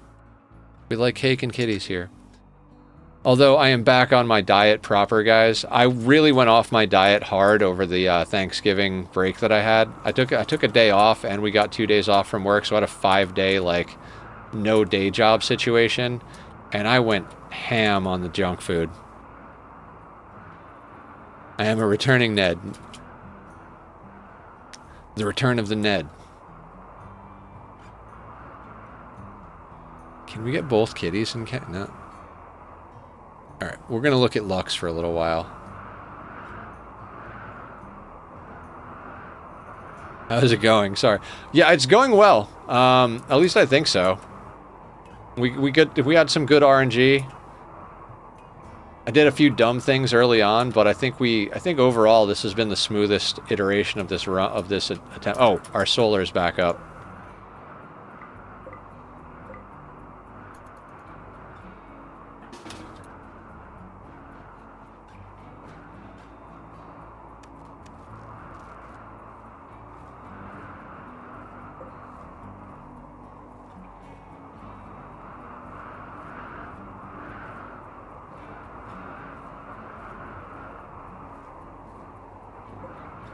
We like cake and kitties here. Although I am back on my diet proper, guys. I really went off my diet hard over the Thanksgiving break that I had. I took a day off, and we got 2 days off from work, so I had a 5-day, like, no day job situation. And I went ham on the junk food. I am a returning Ned. The return of the Ned. Can we get both kitties and cat? No. Alright, we're going to look at Lux for a little while. How's it going? Sorry. Yeah, it's going well. At least I think so. We had some good RNG. I did a few dumb things early on, but I think overall this has been the smoothest iteration of this attempt. Oh, our solar is back up.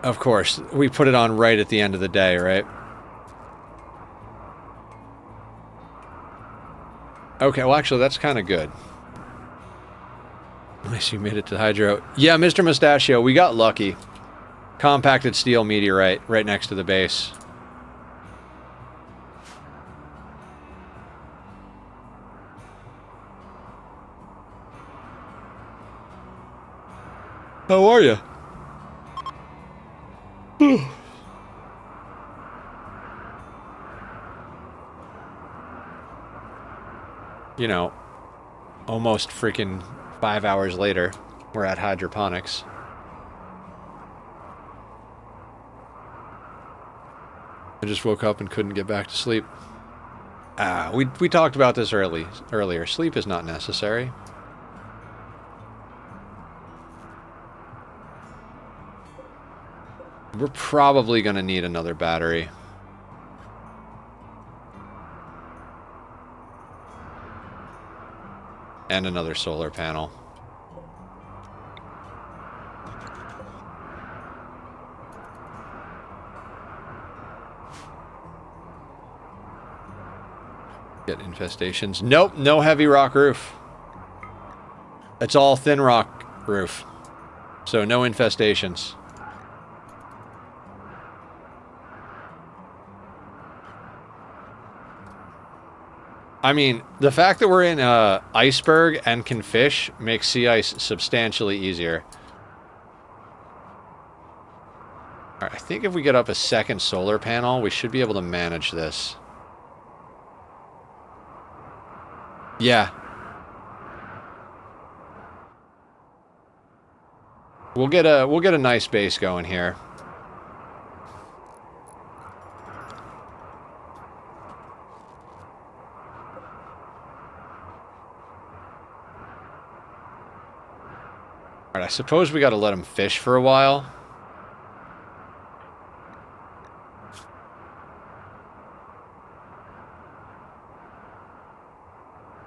Of course, we put it on right at the end of the day, right? Okay, well actually that's kind of good. Nice you made it to Hydro. Yeah, Mr. Mustachio, we got lucky. Compacted steel meteorite right next to the base. How are you? You know, almost freaking 5 hours later, we're at hydroponics. I just woke up and couldn't get back to sleep. We talked about this earlier. Sleep is not necessary. We're probably going to need another battery. And another solar panel. Get infestations. Nope, no heavy rock roof. It's all thin rock roof. So no infestations. I mean, the fact that we're in iceberg and can fish makes sea ice substantially easier. Alright, I think if we get up a second solar panel, we should be able to manage this. Yeah. We'll get a nice base going here. Alright, I suppose we gotta let him fish for a while.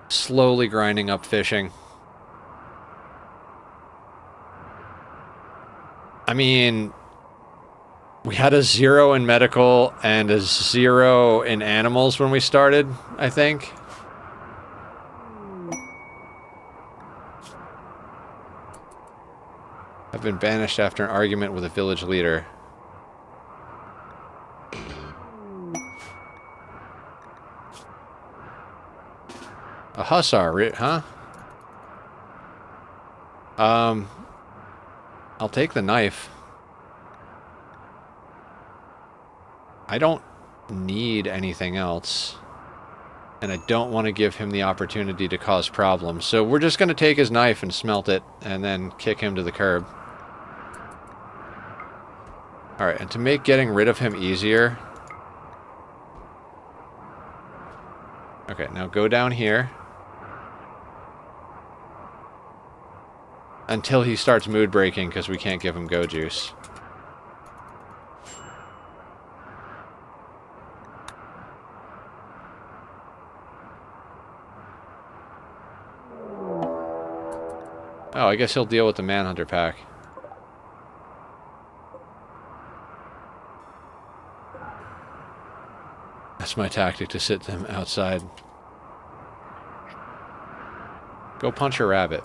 Slowly grinding up fishing. I mean, we had a 0 in medical and a 0 in animals when we started, I think. I've been banished after an argument with a village leader. A hussar, huh? I'll take the knife. I don't need anything else. And I don't want to give him the opportunity to cause problems. So we're just going to take his knife and smelt it, and then kick him to the curb. Alright, and to make getting rid of him easier... Okay, now go down here. Until he starts mood breaking, because we can't give him go juice. Oh, I guess he'll deal with the Manhunter pack. That's my tactic, to sit them outside. Go punch a rabbit.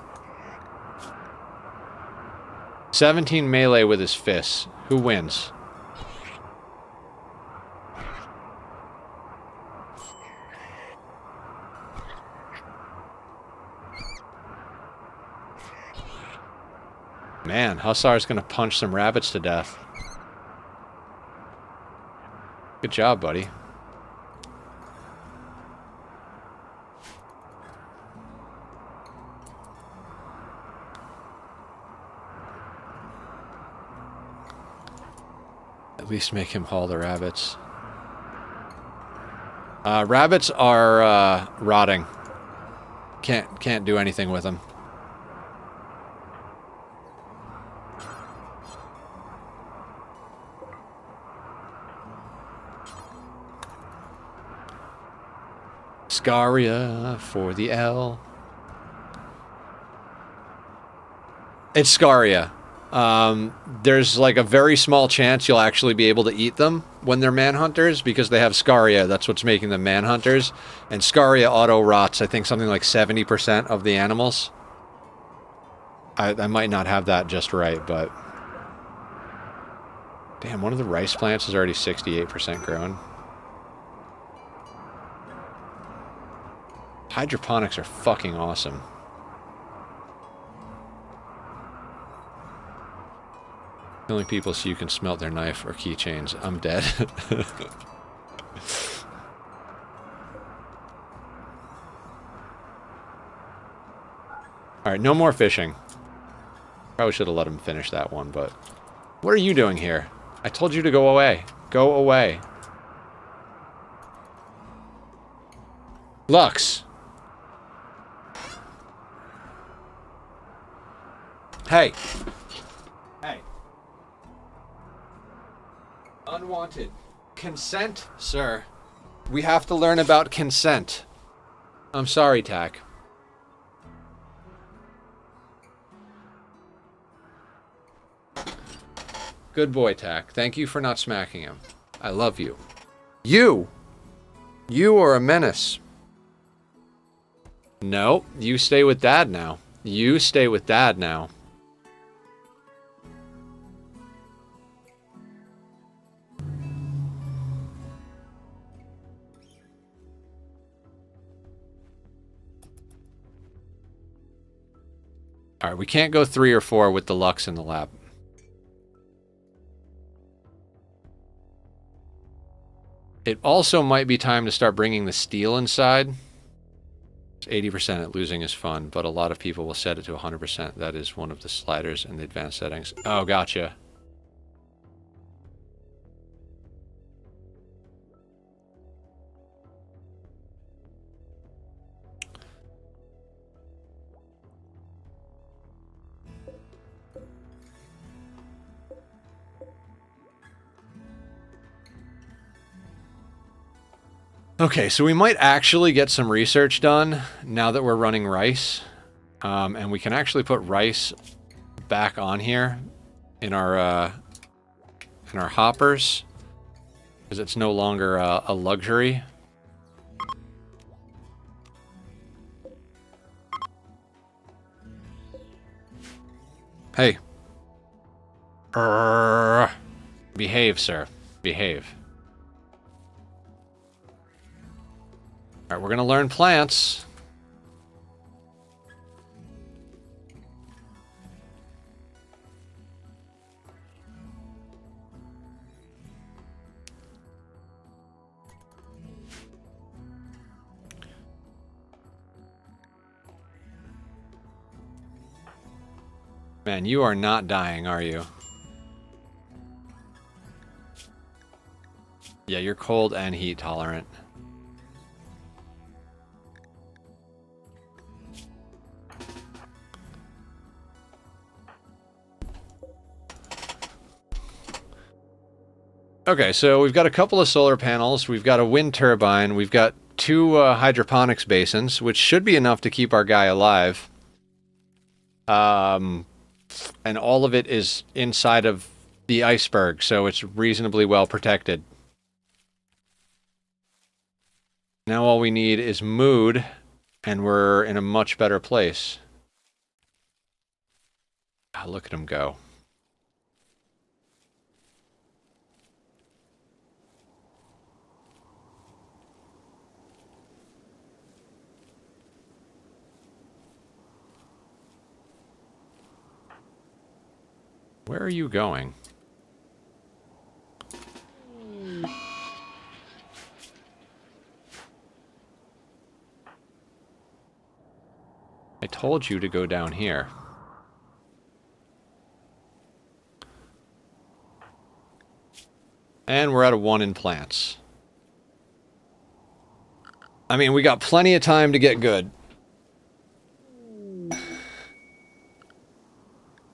17 melee with his fists. Who wins? Man, Hussar's gonna punch some rabbits to death. Good job, buddy. At least make him haul the rabbits. Rabbits are rotting. Can't do anything with them. Scaria for the L. It's Scaria. There's like a very small chance you'll actually be able to eat them when they're manhunters because they have Scaria. That's what's making them manhunters. And Scaria auto-rots, I think, something like 70% of the animals. I might not have that just right, but... Damn, one of the rice plants is already 68% grown. Hydroponics are fucking awesome. Killing people so you can smelt their knife or keychains. I'm dead. Alright, no more fishing. Probably should have let him finish that one, but... What are you doing here? I told you to go away. Go away. Lux! Hey! Hey. Unwanted. Consent, sir. We have to learn about consent. I'm sorry, Tack. Good boy, Tack. Thank you for not smacking him. I love you. You! You are a menace. No, you stay with Dad now. You stay with Dad now. Alright, we can't go 3 or 4 with the Lux in the lab. It also might be time to start bringing the steel inside. It's 80% at losing is fun, but a lot of people will set it to 100%. That is one of the sliders in the advanced settings. Oh, gotcha. Okay, so we might actually get some research done now that we're running rice. And we can actually put rice back on here in our hoppers, because it's no longer a luxury. Hey. Behave, sir. Behave. Alright, we're gonna learn plants. Man, you are not dying, are you? Yeah, you're cold and heat tolerant. Okay, so we've got a couple of solar panels, we've got a wind turbine, we've got 2 hydroponics basins, which should be enough to keep our guy alive. And all of it is inside of the iceberg, so it's reasonably well protected. Now all we need is mood, and we're in a much better place. Ah, look at him go. Where are you going? I told you to go down here. And we're at a 1 in plants. I mean, we got plenty of time to get good.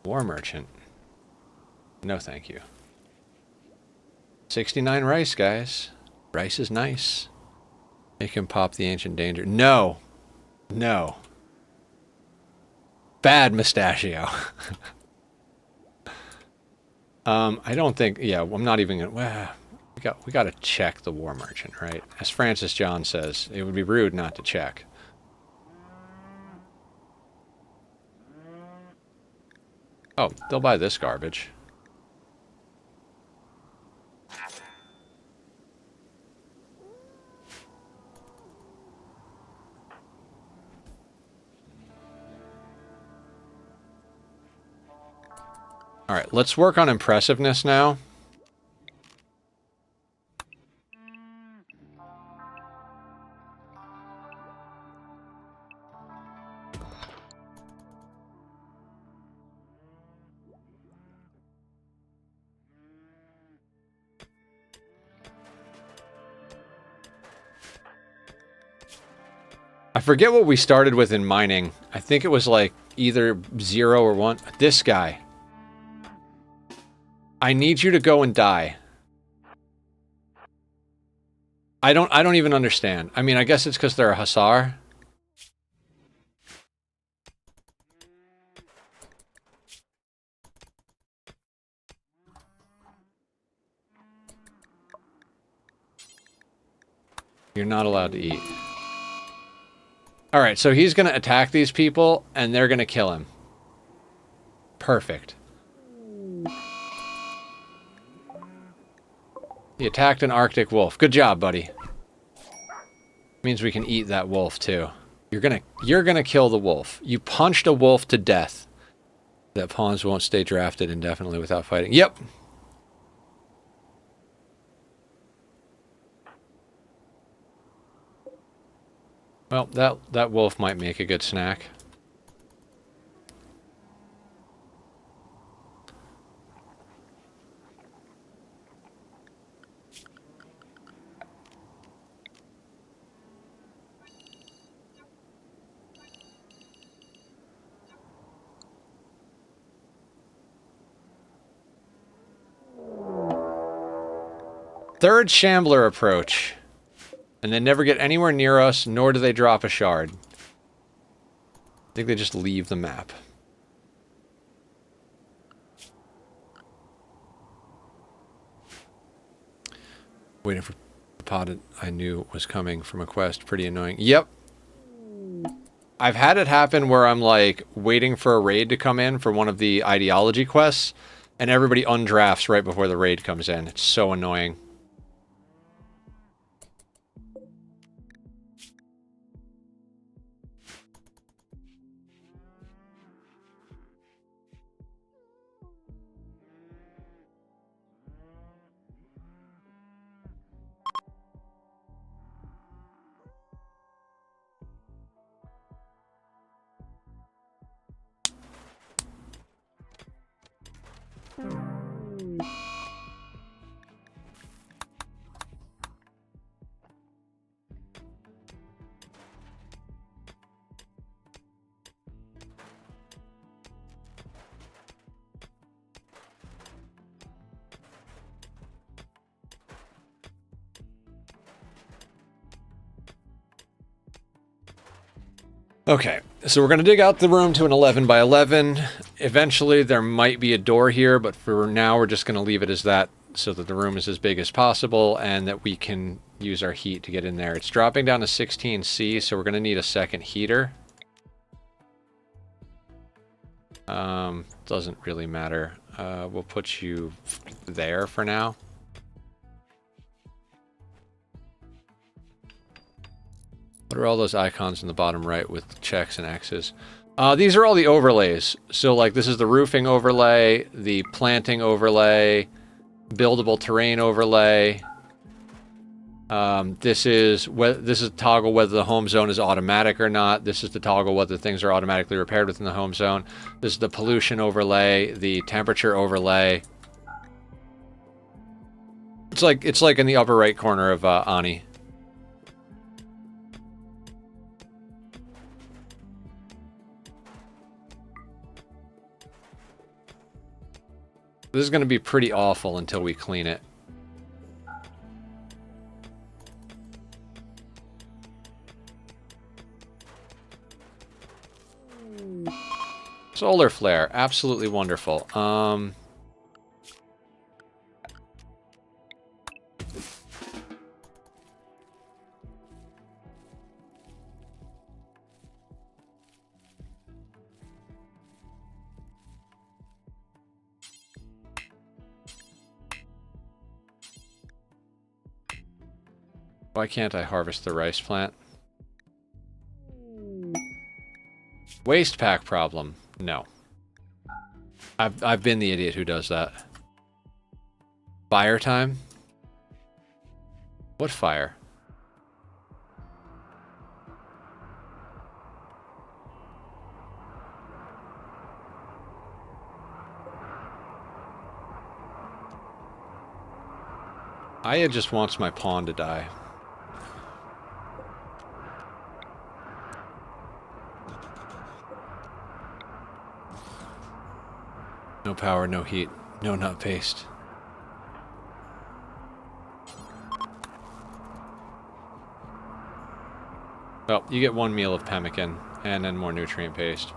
War merchant. No, thank you. 69 rice, guys. Rice is nice. Make him pop the ancient danger. No. No. Bad mustachio. I don't think... Yeah, I'm not even gonna... Well, we got to check the war merchant, right? As Francis John says, it would be rude not to check. Oh, they'll buy this garbage. All right, let's work on impressiveness now. I forget what we started with in mining. I think it was like either 0 or 1. This guy. I need you to go and die. I don't even understand. I mean, I guess it's because they're a hussar. You're not allowed to eat. Alright, so he's going to attack these people, and they're going to kill him. Perfect. He attacked an Arctic wolf. Good job, buddy. Means we can eat that wolf, too. You're gonna kill the wolf. You punched a wolf to death. That pawns won't stay drafted indefinitely without fighting. Yep. Well, that wolf might make a good snack. Third Shambler approach. And they never get anywhere near us, nor do they drop a shard. I think they just leave the map. Waiting for the pod I knew was coming from a quest. Pretty annoying. Yep. I've had it happen where I'm like waiting for a raid to come in for one of the ideology quests, and everybody undrafts right before the raid comes in. It's so annoying. Okay, So we're going to dig out the room to an 11 by 11. Eventually there might be a door here, but for now we're just going to leave it as that so that the room is as big as possible and that we can use our heat to get in there. It's dropping down to 16C, so we're going to need a second heater. Doesn't really matter. We'll put you there for now. What are all those icons in the bottom right with checks and X's? These are all the overlays. So like this is the roofing overlay, the planting overlay, buildable terrain overlay. This is toggle whether the home zone is automatic or not. This is the toggle whether things are automatically repaired within the home zone. This is the pollution overlay, the temperature overlay. It's like in the upper right corner of Ani. This is going to be pretty awful until we clean it. Solar flare, absolutely wonderful. Why can't I harvest the rice plant? Waste pack problem. No. I've been the idiot who does that. Fire time? What fire? Aya just wants my pawn to die. No power, no heat, no nut paste. Well, you get 1 meal of pemmican and then more nutrient paste.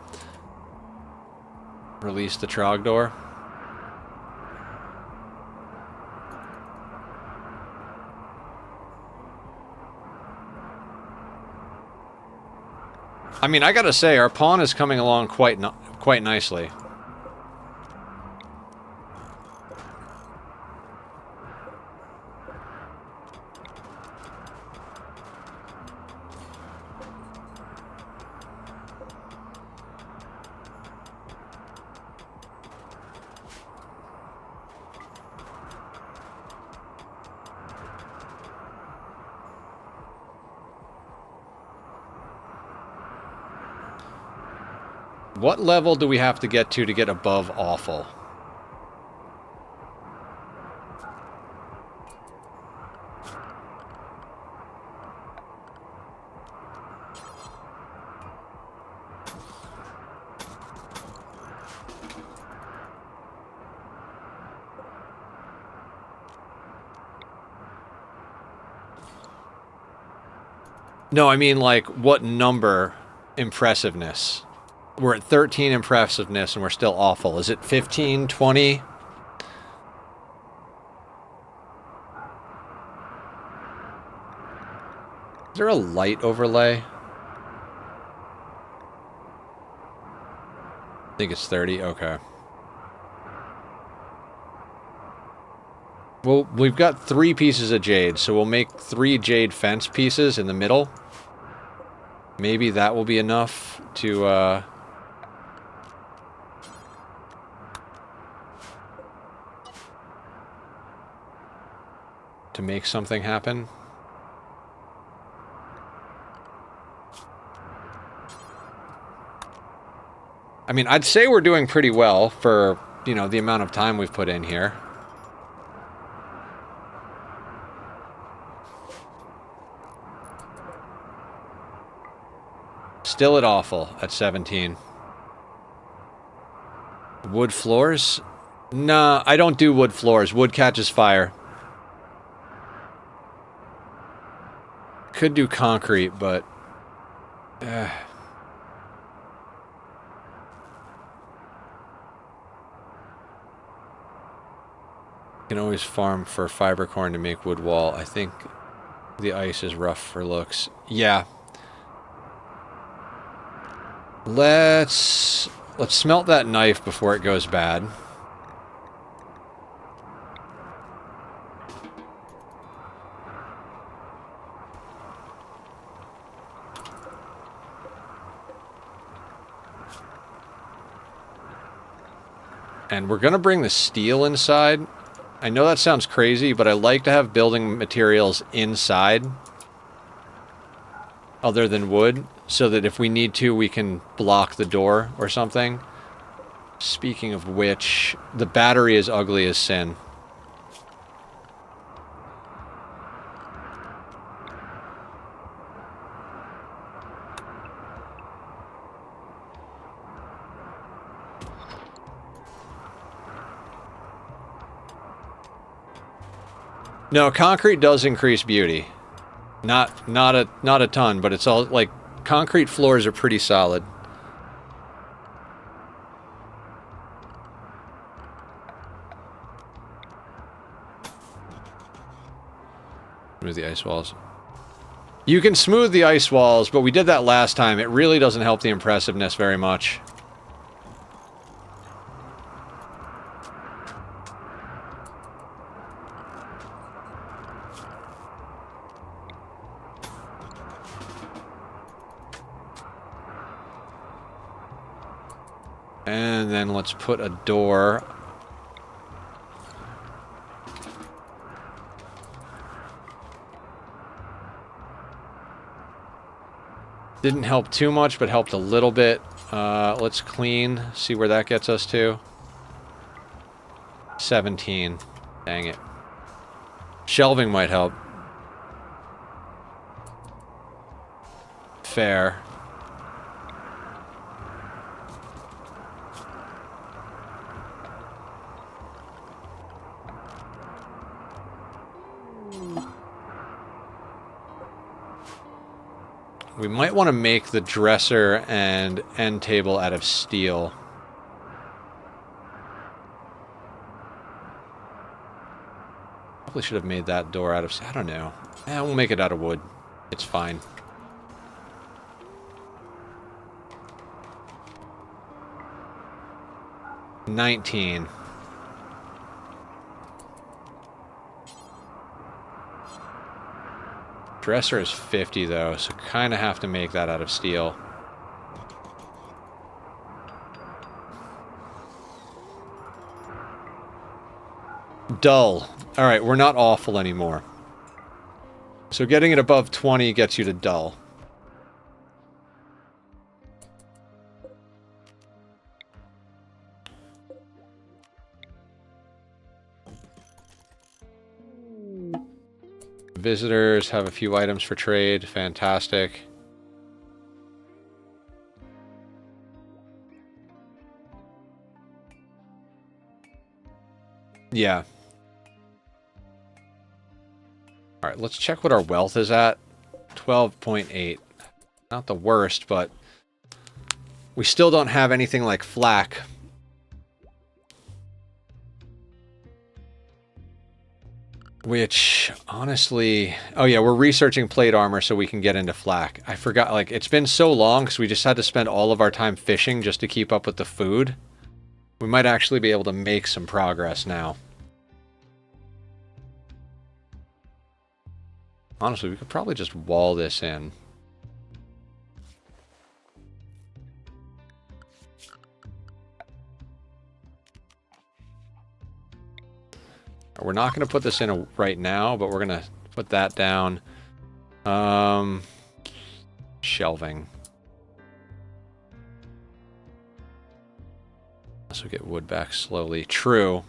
Release the Trogdor. I mean, I gotta say, our pawn is coming along quite nicely. What level do we have to get above awful? No, I mean like what number impressiveness? We're at 13 impressiveness and we're still awful. Is it 15, 20? Is there a light overlay? I think it's 30. Okay. Well, we've got 3 pieces of jade, so we'll make 3 jade fence pieces in the middle. Maybe that will be enough to, to make something happen. I mean, I'd say we're doing pretty well for, you know, the amount of time we've put in here. Still at awful at 17. Wood floors? Nah, I don't do wood floors. Wood catches fire. Could do concrete, but... can always farm for fiber corn to make wood wall. I think the ice is rough for looks. Yeah. Let's smelt that knife before it goes bad. And we're gonna bring the steel inside. I know that sounds crazy, but I like to have building materials inside other than wood, so that if we need to, we can block the door or something. Speaking of which, the battery is ugly as sin. No, concrete does increase beauty. Not a ton, but it's all like concrete floors are pretty solid. Smooth the ice walls. You can smooth the ice walls, but we did that last time. It really doesn't help the impressiveness very much. And then let's put a door. Didn't help too much, but helped a little bit. Let's clean, see where that gets us to. 17. Dang it. Shelving might help. Fair. We might want to make the dresser and end table out of steel. Probably should have made that door out of... I don't know. We'll make it out of wood. It's fine. $19. Dresser is 50 though, so kind of have to make that out of steel. Dull. Alright, we're not awful anymore. So getting it above 20 gets you to dull. Visitors have a few items for trade. Fantastic. Yeah. Alright, let's check what our wealth is at. 12.8. Not the worst, but we still don't have anything like flak. Which, honestly... Oh yeah, we're researching plate armor so we can get into flak. I forgot, like, it's been so long because we just had to spend all of our time fishing just to keep up with the food. We might actually be able to make some progress now. Honestly, we could probably just wall this in. We're not going to put this in right now, but we're going to put that down. Shelving. Also get wood back slowly. True.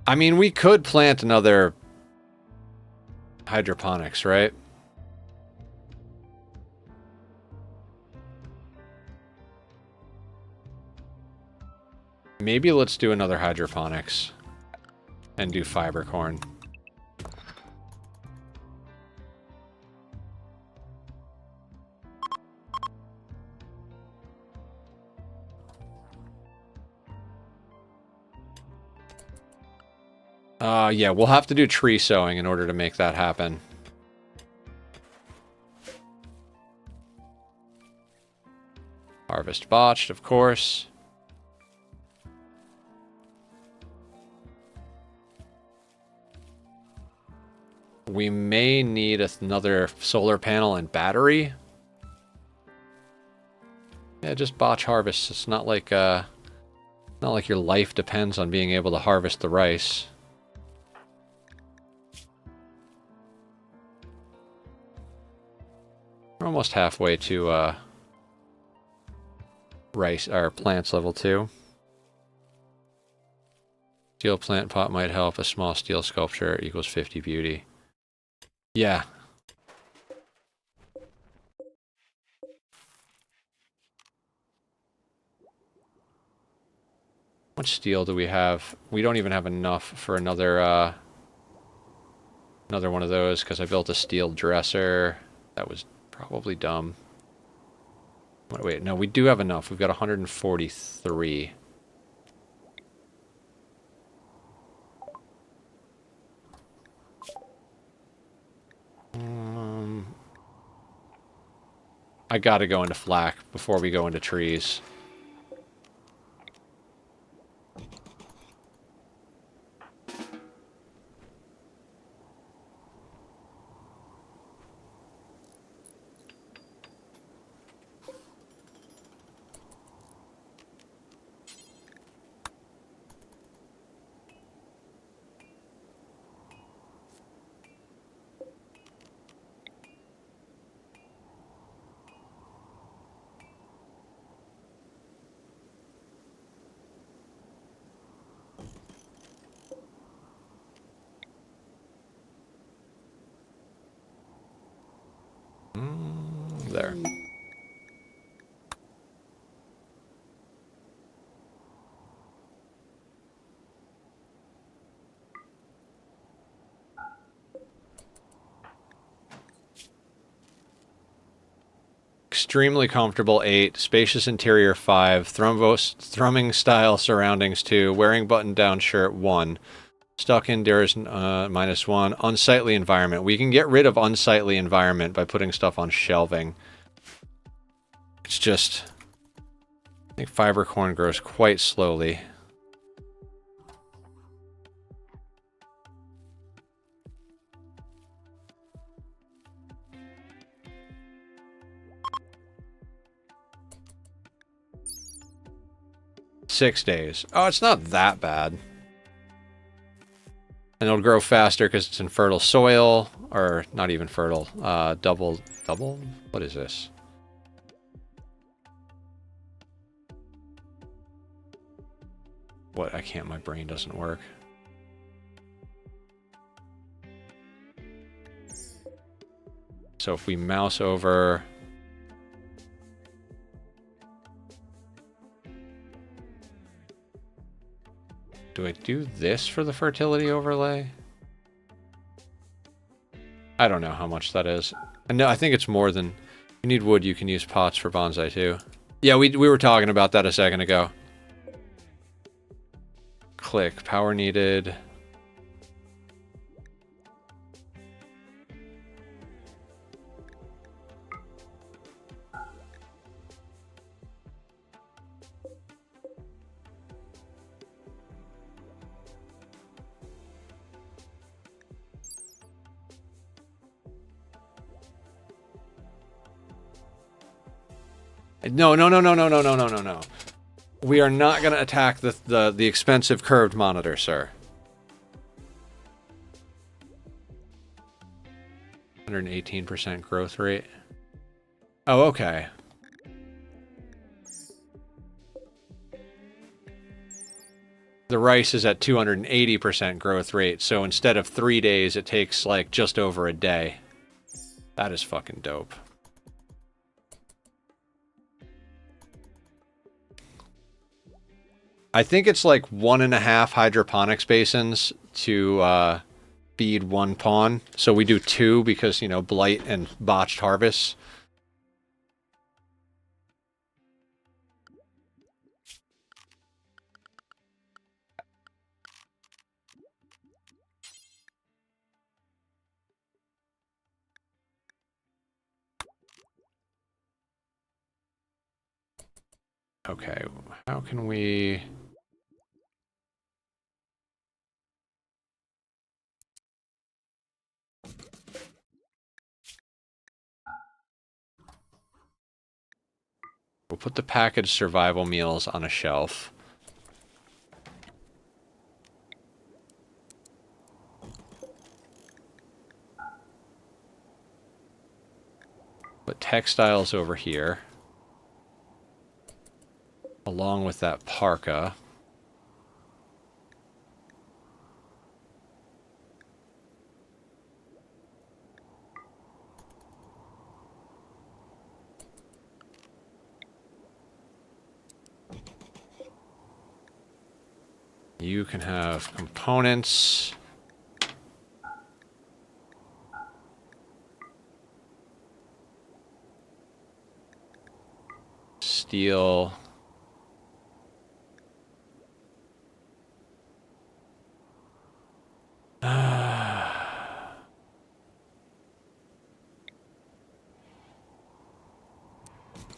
I mean, we could plant another hydroponics, right? Maybe let's do another hydroponics and do fiber corn. Yeah, we'll have to do tree sowing in order to make that happen. Harvest botched, of course. We may need another solar panel and battery. Yeah, just botch harvest. It's not like your life depends on being able to harvest the rice. We're almost halfway to rice or plants level 2. Steel plant pot might help. A small steel sculpture equals 50 beauty. Yeah. How much steel do we have? We don't even have enough for another one of those because I built a steel dresser. That was probably dumb. Wait, no, we do have enough. We've got 143. I gotta go into flak before we go into trees. There. Extremely comfortable 8, spacious interior 5, thrumming style surroundings 2, wearing button down shirt 1, stuck indoors -1, unsightly environment. We can get rid of unsightly environment by putting stuff on shelving. It's just, I think fiber corn grows quite slowly. Six days. Oh, it's not that bad. And it'll grow faster because it's in fertile soil, or not even fertile. Double? What is this? What? I can't, my brain doesn't work. So if we mouse over... Do I do this for the fertility overlay? I don't know how much that is. No, I think it's more than... You need wood, you can use pots for bonsai too. Yeah, we were talking about that a second ago. Click. Power needed. No. We are not going to attack the expensive curved monitor, sir. 118% growth rate. Oh, okay. The rice is at 280% growth rate, so instead of 3 days, it takes like just over a day. That is fucking dope. I think it's like 1.5 hydroponics basins to feed one pawn. So we do 2 because, you know, blight and botched harvests. Okay, how can we... We'll put the packaged survival meals on a shelf. Put textiles over here. Along with that parka. You can have components. Steel.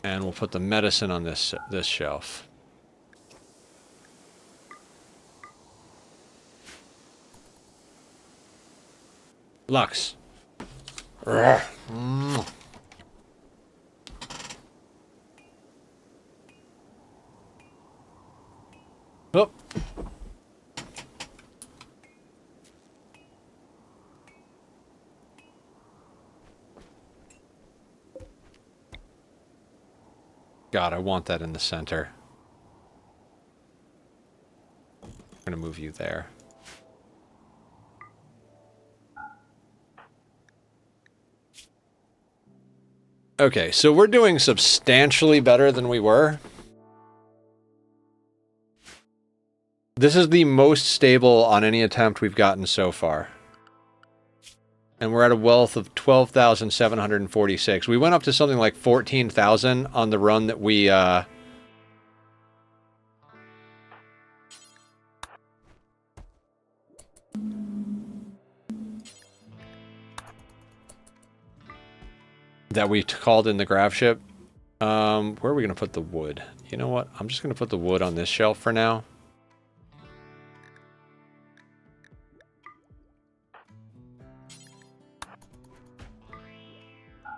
And we'll put the medicine on this shelf. Lux. Oh. God, I want that in the center. I'm gonna move you there. Okay, so we're doing substantially better than we were. This is the most stable on any attempt we've gotten so far. And we're at a wealth of 12,746. We went up to something like 14,000 on the run that we, called in the gravship. Where are we going to put the wood? You know what? I'm just going to put the wood on this shelf for now.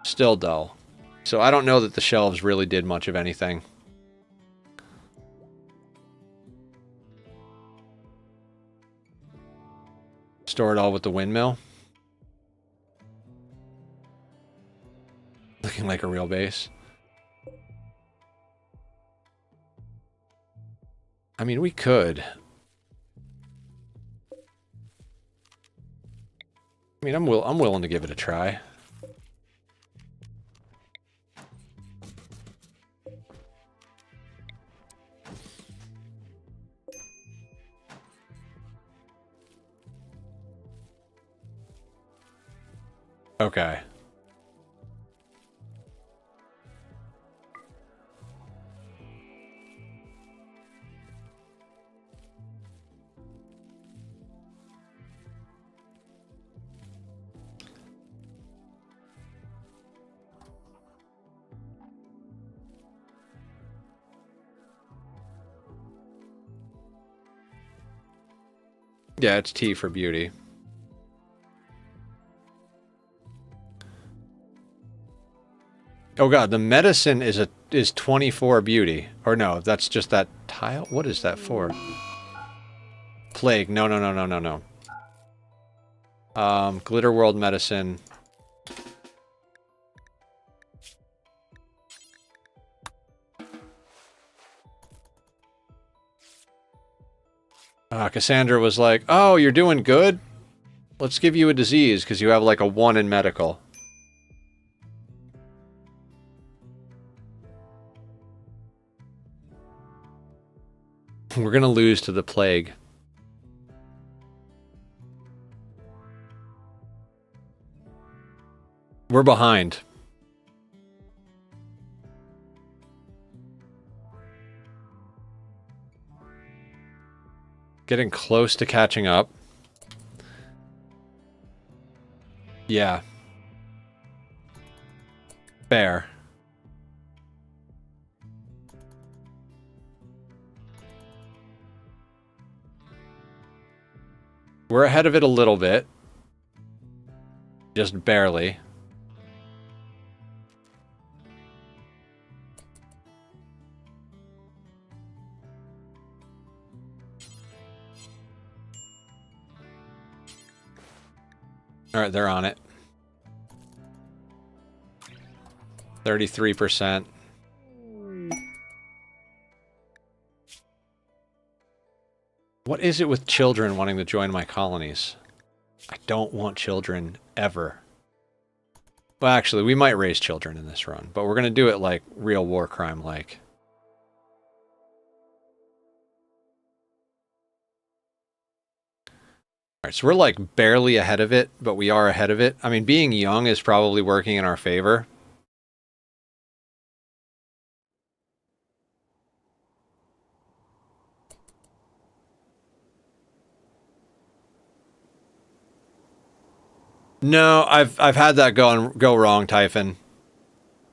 Still dull. So I don't know that the shelves really did much of anything. Store it all with the windmill. Looking like a real base. I mean, we could. I mean, I'm willing to give it a try. Okay. Yeah, it's T for beauty. Oh god, the medicine is 24 beauty. Or no, that's just that tile. What is that for? Plague. No, no, no, no, no, no. Glitter World medicine. Cassandra was like, "Oh, you're doing good? Let's give you a disease because you have like a 1 in medical." We're gonna lose to the plague. We're behind. Getting close to catching up. Yeah. Fair. We're ahead of it a little bit. Just barely. Alright, they're on it. 33%. What is it with children wanting to join my colonies? I don't want children ever. Well, actually, we might raise children in this run, but we're going to do it like real war crime-like. Alright, so we're like barely ahead of it, but we are ahead of it. I mean, being young is probably working in our favor. No, I've had that go wrong, Typhon.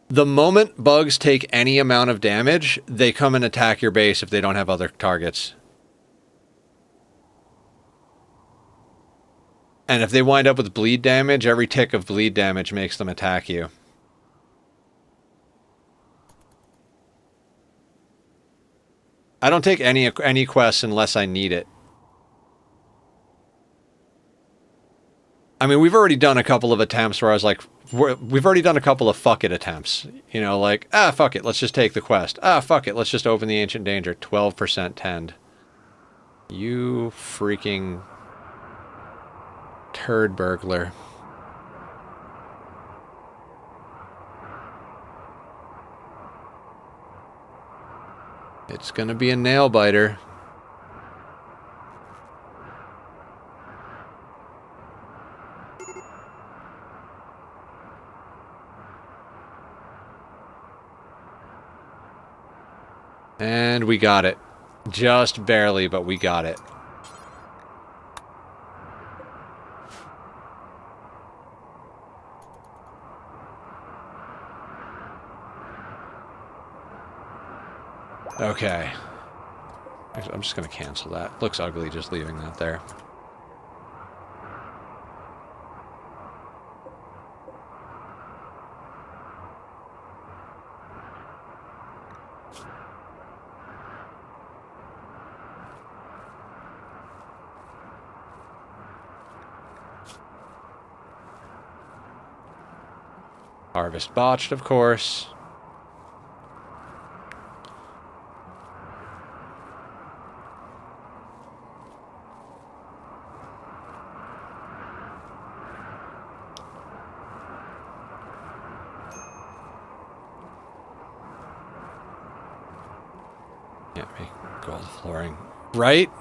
The moment bugs take any amount of damage, they come and attack your base if they don't have other targets. And if they wind up with bleed damage, every tick of bleed damage makes them attack you. I don't take any quests unless I need it. I mean, we've already done a couple of attempts where I was like, we've already done a couple of fuck it attempts. You know, like, ah, fuck it, let's just take the quest. Ah, fuck it, let's just open the Ancient Danger. 12% tend. You freaking turd burglar. It's gonna be a nail biter. And we got it. Just barely, but we got it. Okay. I'm just going to cancel that. Looks ugly just leaving that there. Harvest botched, of course. Can't make gold flooring. Right?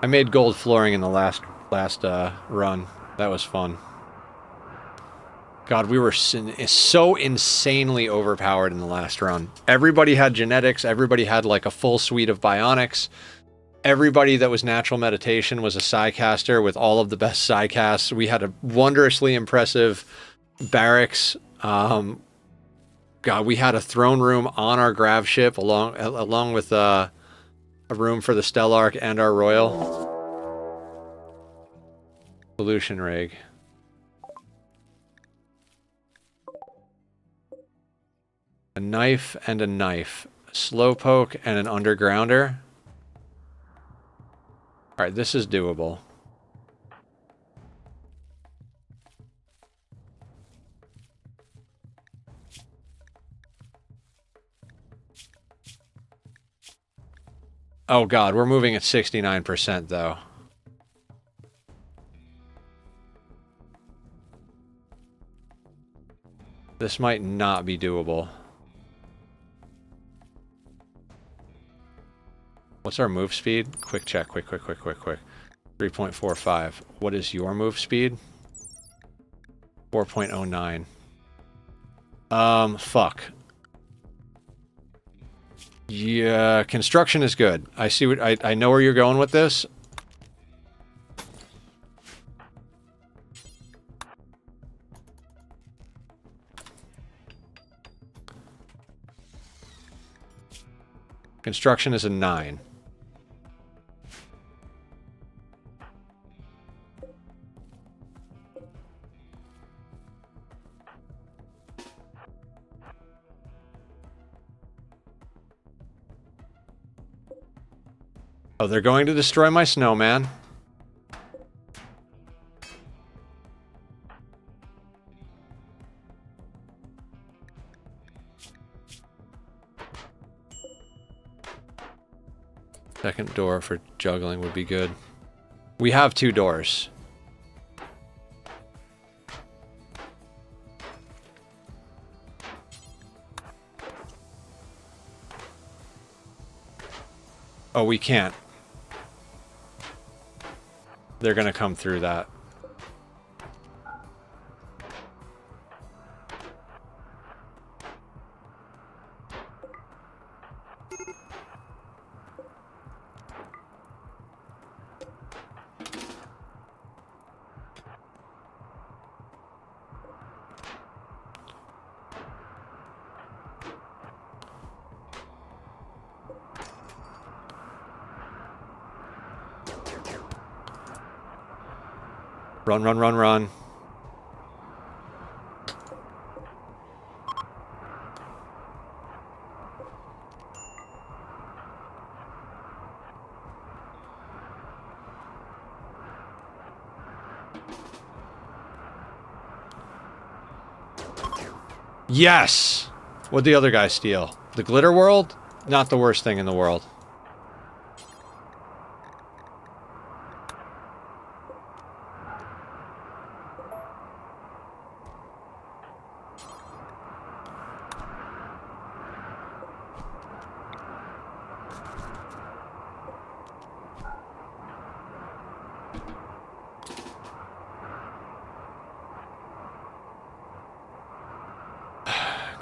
I made gold flooring in the last run. That was fun. God, we were so insanely overpowered in the last run. Everybody had genetics. Everybody had like a full suite of bionics. Everybody that was natural meditation was a Psycaster with all of the best Psycasts. We had a wondrously impressive barracks. God, we had a throne room on our gravship along with a room for the Stellarch and our royal. Pollution rig. A knife and a knife. A slowpoke and an undergrounder. Alright, this is doable. Oh god, we're moving at 69% though. This might not be doable. What's our move speed? Quick check, quick. 3.45. What is your move speed? 4.09. Fuck. Yeah, construction is good. I see what I know where you're going with this. Construction is a 9. Oh, they're going to destroy my snowman. Second door for juggling would be good. We have 2 doors. Oh, we can't. They're gonna come through that. Run, run, run, run. Yes! What'd the other guy steal? The glitter world? Not the worst thing in the world.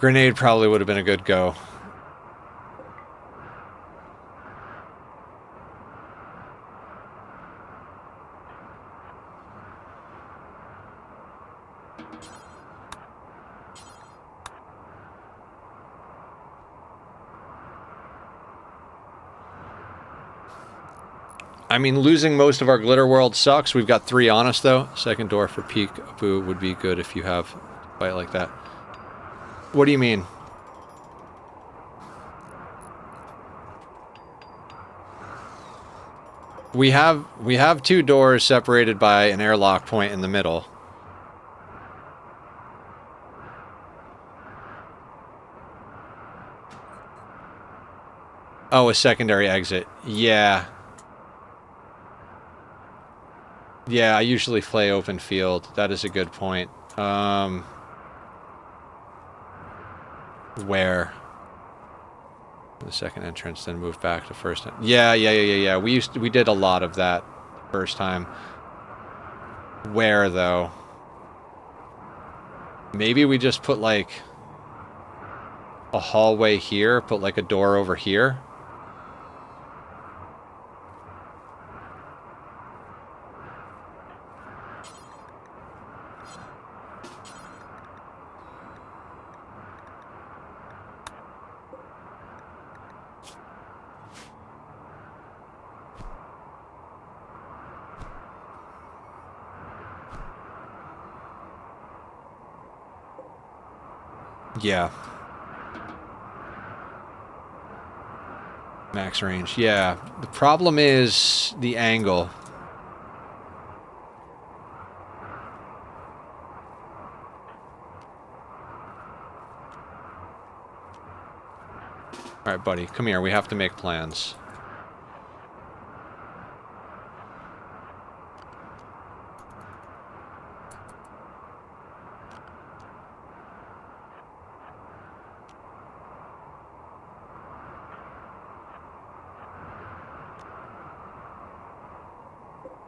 Grenade probably would have been a good go. I mean, losing most of our glitter world sucks. We've got 3 on us, though. Second door for peekaboo would be good if you have a fight like that. What do you mean? We have 2 doors separated by an airlock point in the middle. Oh, a secondary exit. Yeah. Yeah, I usually play open field. That is a good point. Where? The second entrance, then move back to first. Yeah. We did a lot of that first time. Where, though? Maybe we just put, like, a hallway here, put, like, a door over here. Yeah. Max range. Yeah. The problem is the angle. Alright, buddy. Come here. We have to make plans.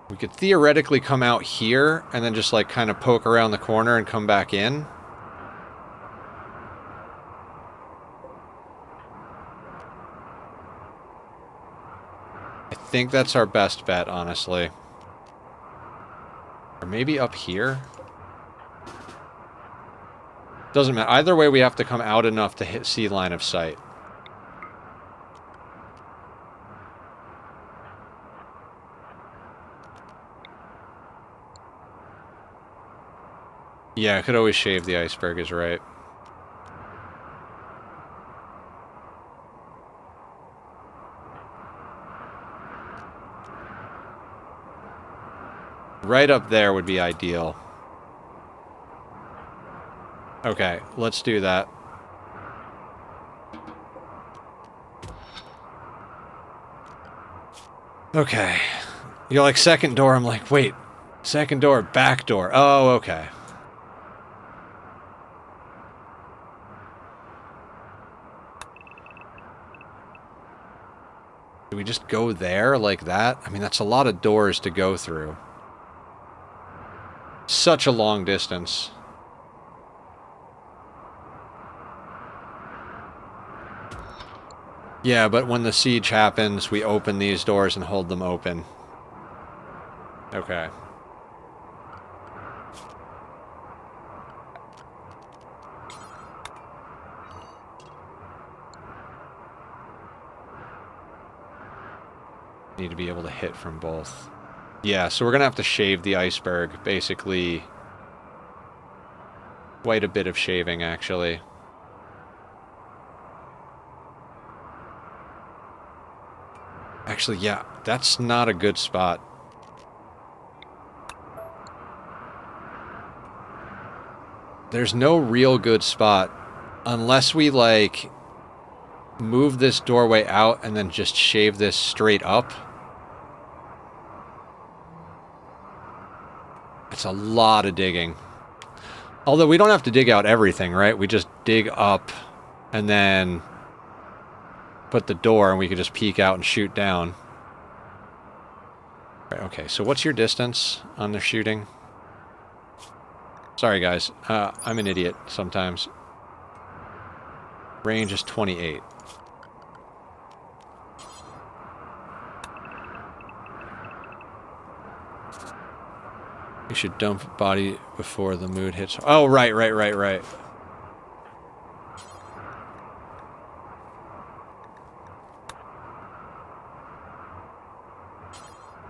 We could theoretically come out here and then just like kind of poke around the corner and come back in. I think that's our best bet, honestly. Or maybe up here? Doesn't matter. Either way, we have to come out enough to see line of sight. Yeah, I could always shave the iceberg, is right. Right up there would be ideal. Okay, let's do that. Okay. You're like, second door. I'm like, wait. Second door, back door. Oh, okay. Do we just go there like that? I mean, that's a lot of doors to go through. Such a long distance. Yeah, but when the siege happens, we open these doors and hold them open. Okay. Need to be able to hit from both. Yeah, so we're gonna have to shave the iceberg, basically. Quite a bit of shaving, actually. Actually, yeah, that's not a good spot. There's no real good spot unless we, like, move this doorway out and then just shave this straight up. It's a lot of digging. Although we don't have to dig out everything, right? We just dig up and then put the door and we could just peek out and shoot down. Right, okay, so what's your distance on the shooting? Sorry, guys. I'm an idiot sometimes. Range is 28. You should dump body before the mood hits. Oh, right.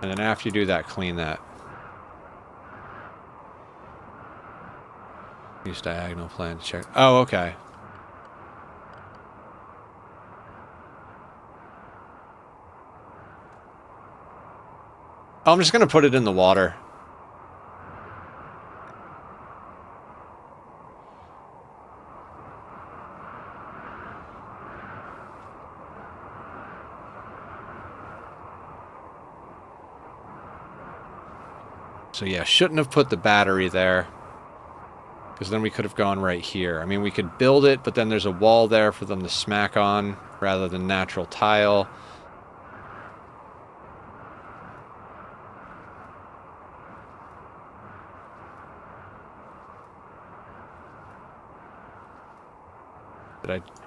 And then after you do that, clean that. Use diagonal plan to check. Oh, okay. I'm just going to put it in the water. So yeah, shouldn't have put the battery there. Because then we could have gone right here. I mean, we could build it, but then there's a wall there for them to smack on rather than natural tile.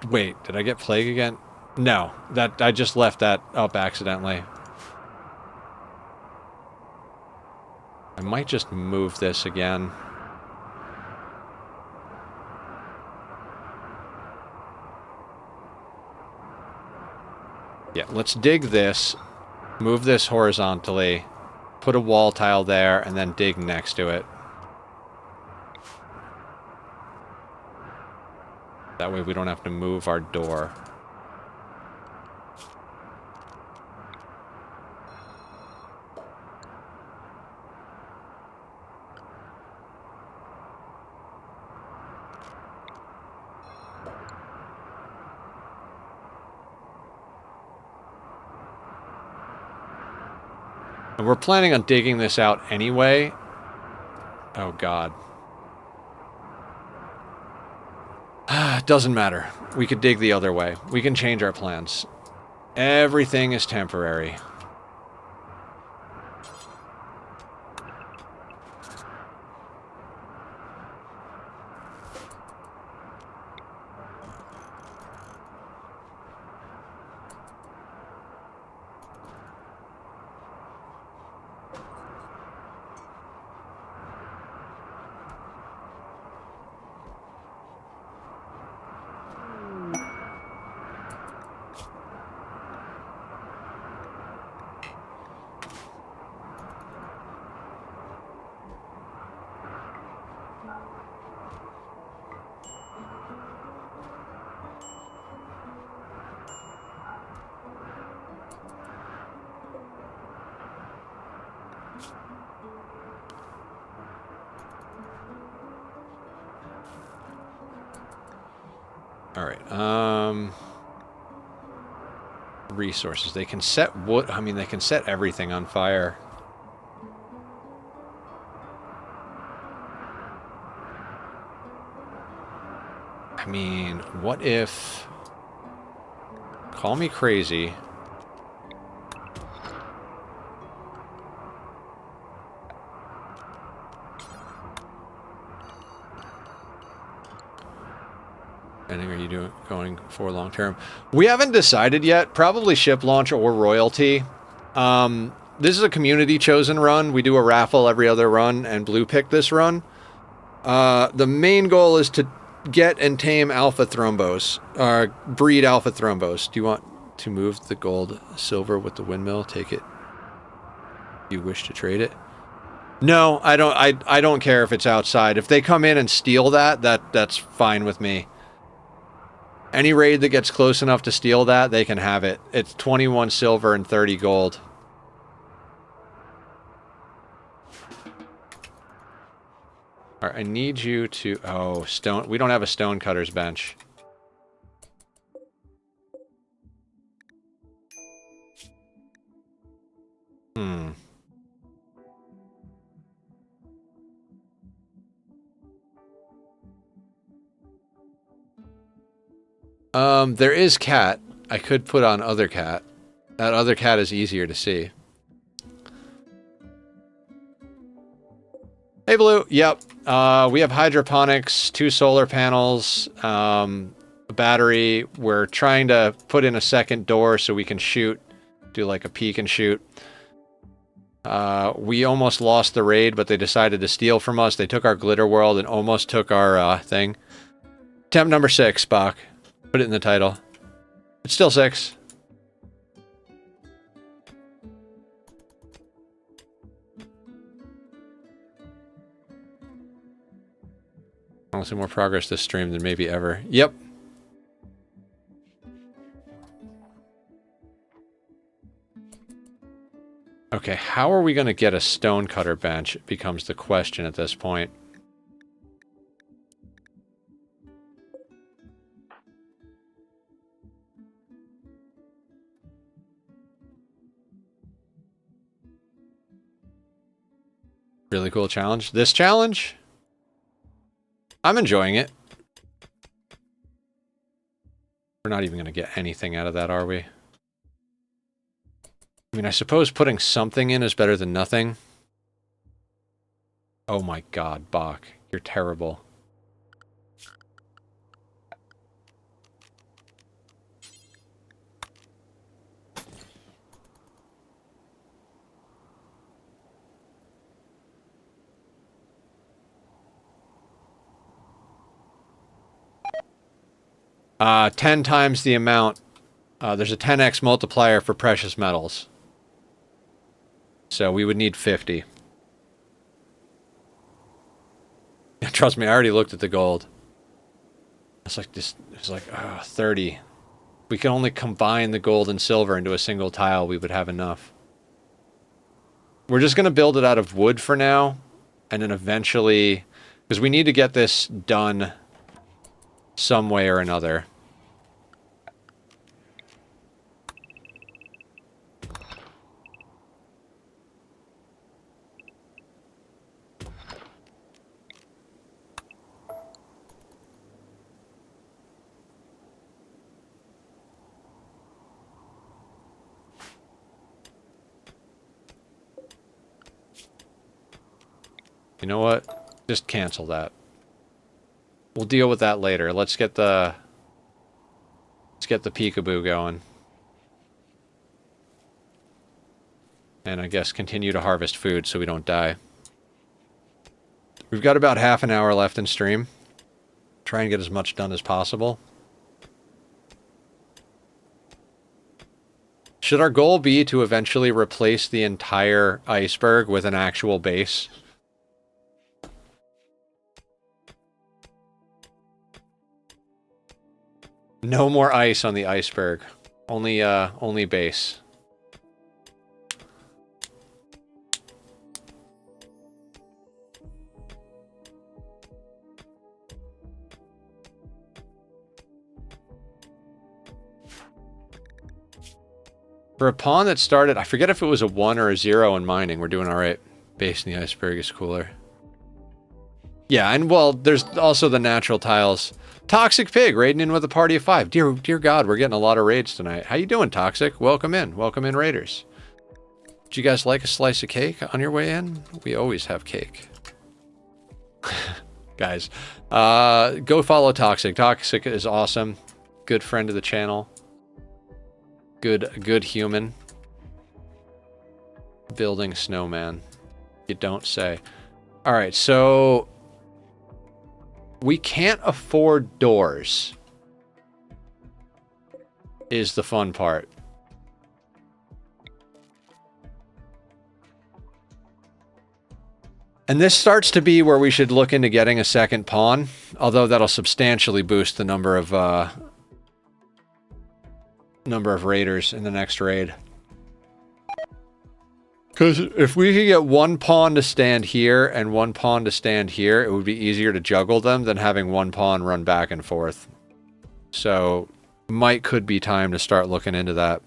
Wait, did I get plague again? No, I just left that up accidentally. I might just move this again. Yeah, let's dig this, move this horizontally, put a wall tile there, and then dig next to it. That way we don't have to move our door. And we're planning on digging this out anyway. Oh, God. It doesn't matter. We could dig the other way. We can change our plans. Everything is temporary. All right. Resources. They can set wood. I mean, they can set everything on fire. I mean, what if... Call me crazy. Are you going for long term? We haven't decided yet. Probably ship launch or royalty. This is a community chosen run. We do a raffle every other run and blue pick this run. The main goal is to get and tame alpha thrumbos, breed alpha thrumbos. Do you want to move the gold silver with the windmill? Take it. You wish to trade it? No, I don't. I don't care if it's outside. If they come in and steal that's fine with me. Any raid that gets close enough to steal that, they can have it. It's 21 silver and 30 gold. Alright, I need you to... Oh, stone... We don't have a stone cutter's bench. There is cat. I could put on other cat. That other cat is easier to see. Hey, Blue. Yep. We have hydroponics, 2 solar panels, a battery. We're trying to put in a second door so we can shoot, do like a peek and shoot. We almost lost the raid, but they decided to steal from us. They took our glitter world and almost took our thing. Temp number 6, Bach. Put it in the title. It's still 6. Honestly, more progress this stream than maybe ever. Yep. Okay, how are we going to get a stone cutter bench becomes the question at this point. Really cool challenge. This challenge? I'm enjoying it. We're not even going to get anything out of that, are we? I mean, I suppose putting something in is better than nothing. Oh my god, Bach. You're terrible. Uh, 10 times the amount. There's a 10x multiplier for precious metals. So we would need 50. Trust me, I already looked at the gold. It's like this. It's like 30. We can only combine the gold and silver into a single tile. We would have enough. We're just going to build it out of wood for now. And then eventually... Because we need to get this done some way or another. You know what? Just cancel that. We'll deal with that later. Let's get the peekaboo going. And I guess continue to harvest food so we don't die. We've got about half an hour left in stream. Try and get as much done as possible. Should our goal be to eventually replace the entire iceberg with an actual base? No more ice on the iceberg. Only base. For a pawn that started, I forget if it was a 1 or a 0 in mining, we're doing all right. Base in the iceberg cooler. Yeah, and well, there's also the natural tiles. Toxic Pig raiding in with a party of 5. Dear God, we're getting a lot of raids tonight. How you doing, Toxic? Welcome in. Welcome in, raiders. Would you guys like a slice of cake on your way in? We always have cake. Guys, go follow Toxic. Toxic is awesome. Good friend of the channel. Good human. Building snowman. You don't say. All right, so we can't afford doors is the fun part. And this starts to be where we should look into getting a second pawn, although that'll substantially boost the number of raiders in the next raid. Because if we could get one pawn to stand here and one pawn to stand here, it would be easier to juggle them than having one pawn run back and forth. So, could be time to start looking into that.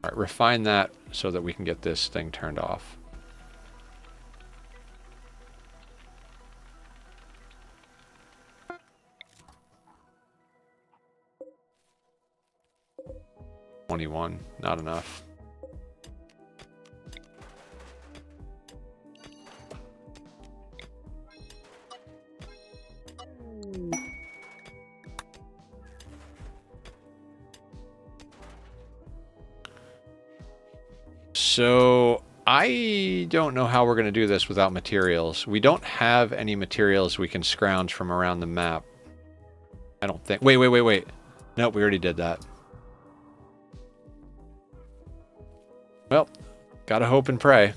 Alright, refine that so that we can get this thing turned off. $21, not enough. So I don't know how we're going to do this without materials. We don't have any materials we can scrounge from around the map. I don't think. Wait. Nope, we already did that. Well, gotta hope and pray.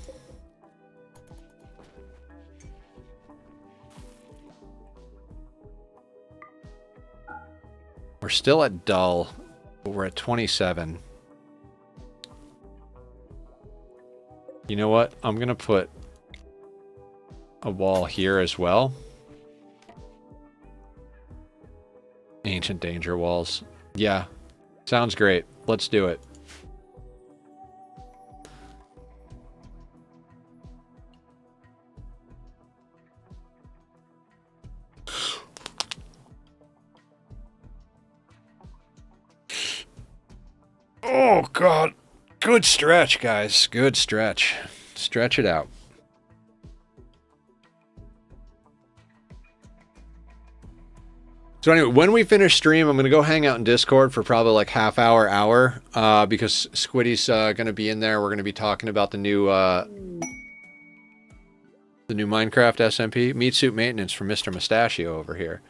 We're still at dull, but we're at 27. You know what? I'm gonna put a wall here as well. Ancient danger walls. Yeah, sounds great. Let's do it. Oh, God. Good stretch, guys. Good stretch. Stretch it out. So anyway, when we finish stream, I'm going to go hang out in Discord for probably like half hour, because Squiddy's going to be in there. We're going to be talking about the new Minecraft SMP. Meat Suit Maintenance from Mr. Mustachio over here.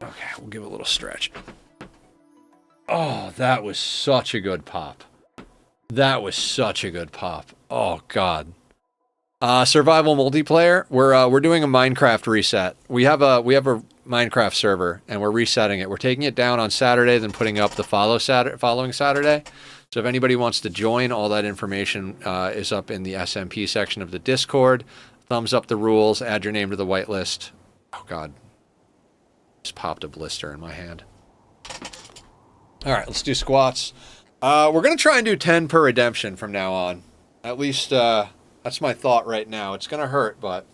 Okay, we'll give it a little stretch. Oh, that was such a good pop. That was such a good pop. Oh, God. Survival multiplayer. We're doing a Minecraft reset. We have a Minecraft server, and we're resetting it. We're taking it down on Saturday, then putting up the following Saturday. So if anybody wants to join, all that information is up in the SMP section of the Discord. Thumbs up the rules. Add your name to the whitelist. Oh, God. Just popped a blister in my hand. All right, let's do squats. We're going to try and do 10 per redemption from now on. At least, that's my thought right now. It's going to hurt, but...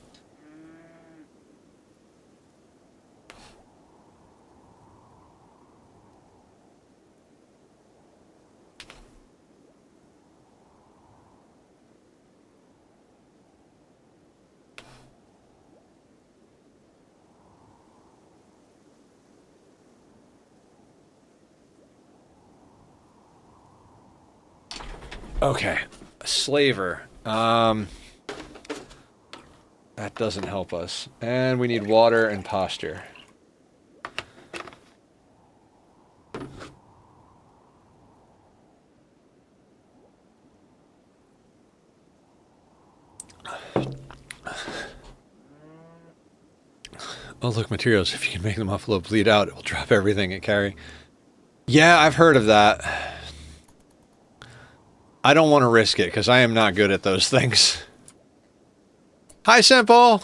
Okay, slaver. That doesn't help us. And we need water and posture. Oh, look, materials. If you can make them offload bleed out, it will drop everything it carry. Yeah, I've heard of that. I don't want to risk it, because I am not good at those things. Hi, Simple!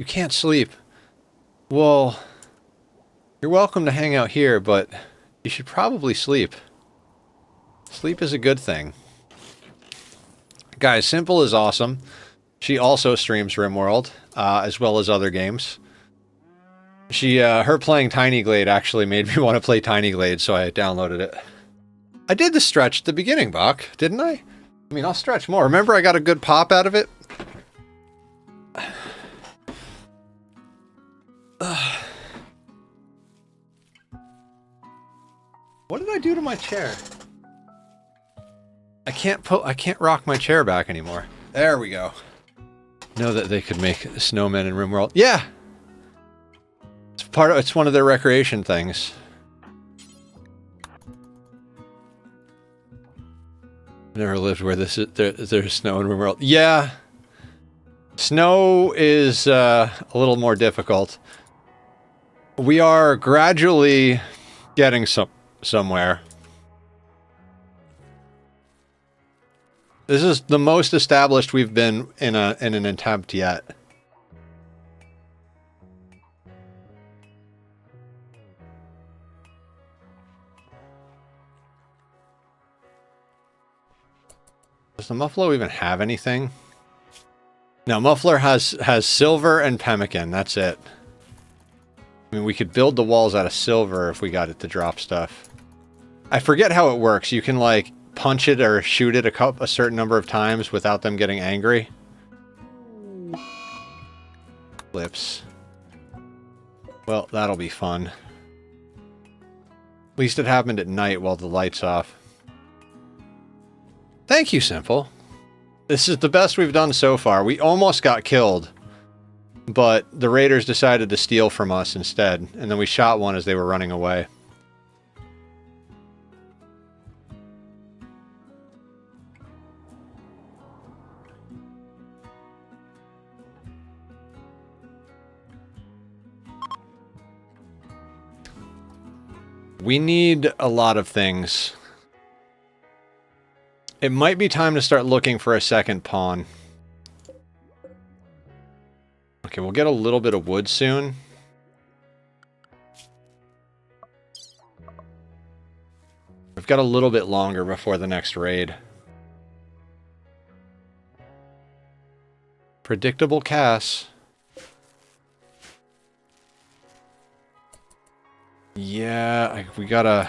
You can't sleep. Well, You're welcome to hang out here, but you should probably sleep. Sleep is a good thing. Guys, Simple is awesome. She also streams RimWorld, as well as other games. Her playing Tiny Glade actually made me want to play Tiny Glade, so I downloaded it. I did the stretch at the beginning, Bach, didn't I? I mean, I'll stretch more. Remember I got a good pop out of it? What did I do to my chair? I can't rock my chair back anymore. There we go. Know that they could make snowmen in RimWorld. Yeah! It's one of their recreation things. Never lived where there's snow in RimWorld. Yeah. Snow is a little more difficult. We are gradually getting somewhere. This is the most established we've been in an attempt yet. Does the Muffalo even have anything? No, Muffler has silver and pemmican. That's it. I mean, we could build the walls out of silver if we got it to drop stuff. I forget how it works. You can, like, punch it or shoot it a certain number of times without them getting angry. Lips. Well, that'll be fun. At least it happened at night while the light's off. Thank you, Simple. This is the best we've done so far. We almost got killed, but the raiders decided to steal from us instead, and then we shot one as they were running away. We need a lot of things. It might be time to start looking for a second pawn. Okay, we'll get a little bit of wood soon. We've got a little bit longer before the next raid. Predictable Cass. Yeah, we gotta...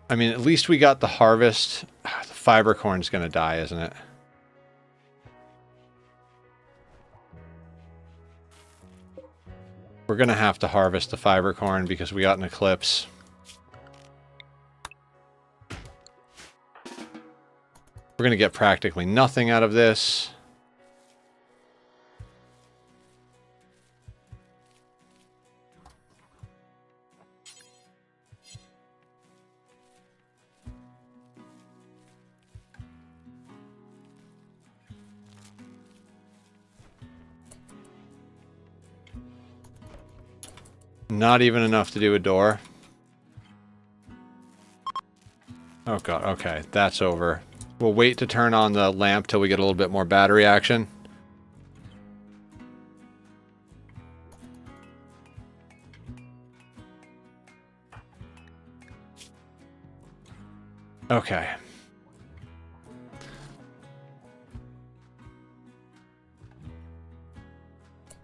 I mean, at least we got the harvest. The fiber corn's gonna die, isn't it? We're gonna have to harvest the fiber corn because we got an eclipse. We're gonna get practically nothing out of this. Not even enough to do a door. Oh god, okay, that's over. We'll wait to turn on the lamp till we get a little bit more battery action. Okay.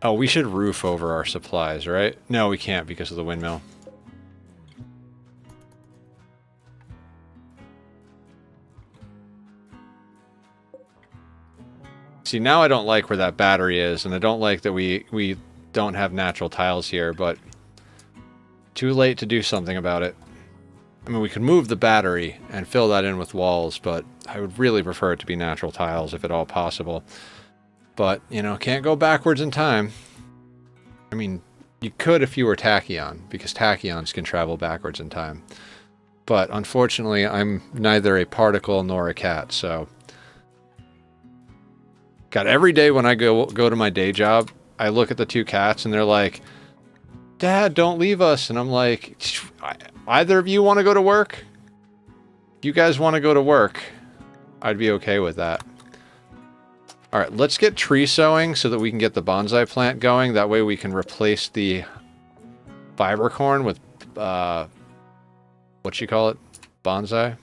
Oh, we should roof over our supplies, right? No, we can't because of the windmill. See, now I don't like where that battery is, and I don't like that we don't have natural tiles here, but too late to do something about it. I mean, we could move the battery and fill that in with walls, but I would really prefer it to be natural tiles if at all possible. But, you know, can't go backwards in time. I mean, you could if you were Tachyon, because Tachyons can travel backwards in time. But, unfortunately, I'm neither a particle nor a cat, so... God, every day when I go to my day job, I look at the two cats and they're like, Dad, don't leave us. And I'm like, either of you want to go to work? You guys want to go to work? I'd be okay with that. All right, let's get tree sowing so that we can get the bonsai plant going. That way we can replace the fiber corn with, what you call it? Bonsai.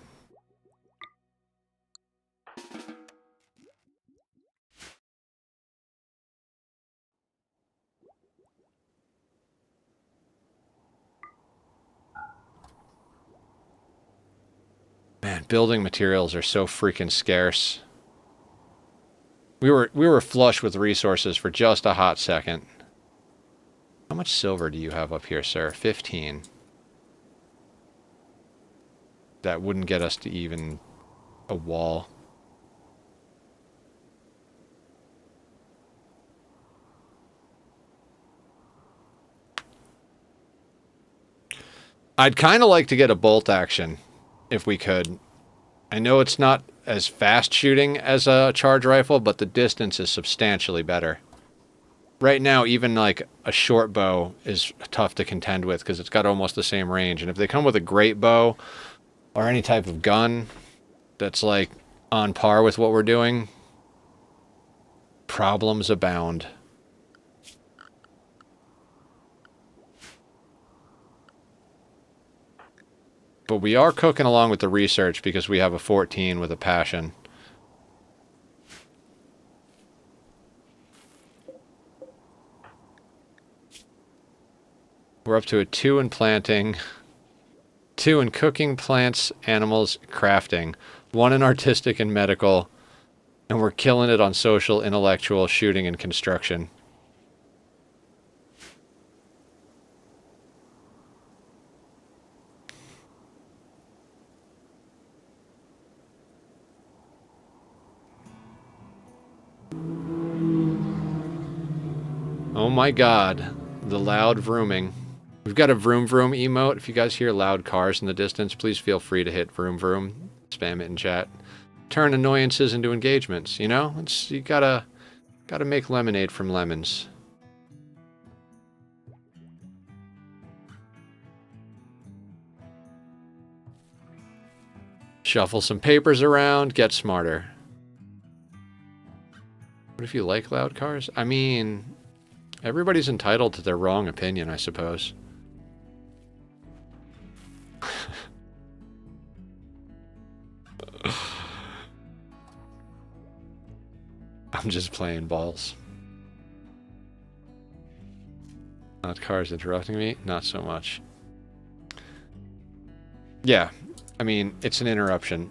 Man, building materials are so freaking scarce. We were flush with resources for just a hot second. How much silver do you have up here, sir? 15. That wouldn't get us to even a wall. I'd kind of like to get a bolt action, if we could. I know it's not as fast shooting as a charge rifle, but the distance is substantially better. Right now, even like a short bow is tough to contend with because it's got almost the same range. And if they come with a great bow or any type of gun that's like on par with what we're doing, problems abound. But we are cooking along with the research because we have a 14 with a passion. We're up to a 2 in planting, 2 in cooking, plants, animals, crafting, 1 in artistic and medical, and we're killing it on social, intellectual, shooting, and construction. Oh my god, the loud vrooming. We've got a vroom vroom emote. If you guys hear loud cars in the distance, please feel free to hit vroom vroom. Spam it in chat. Turn annoyances into engagements, you know? You gotta make lemonade from lemons. Shuffle some papers around, get smarter. What if you like loud cars? I mean, everybody's entitled to their wrong opinion, I suppose. I'm just playing balls. Not cars interrupting me? Not so much. Yeah, I mean, it's an interruption.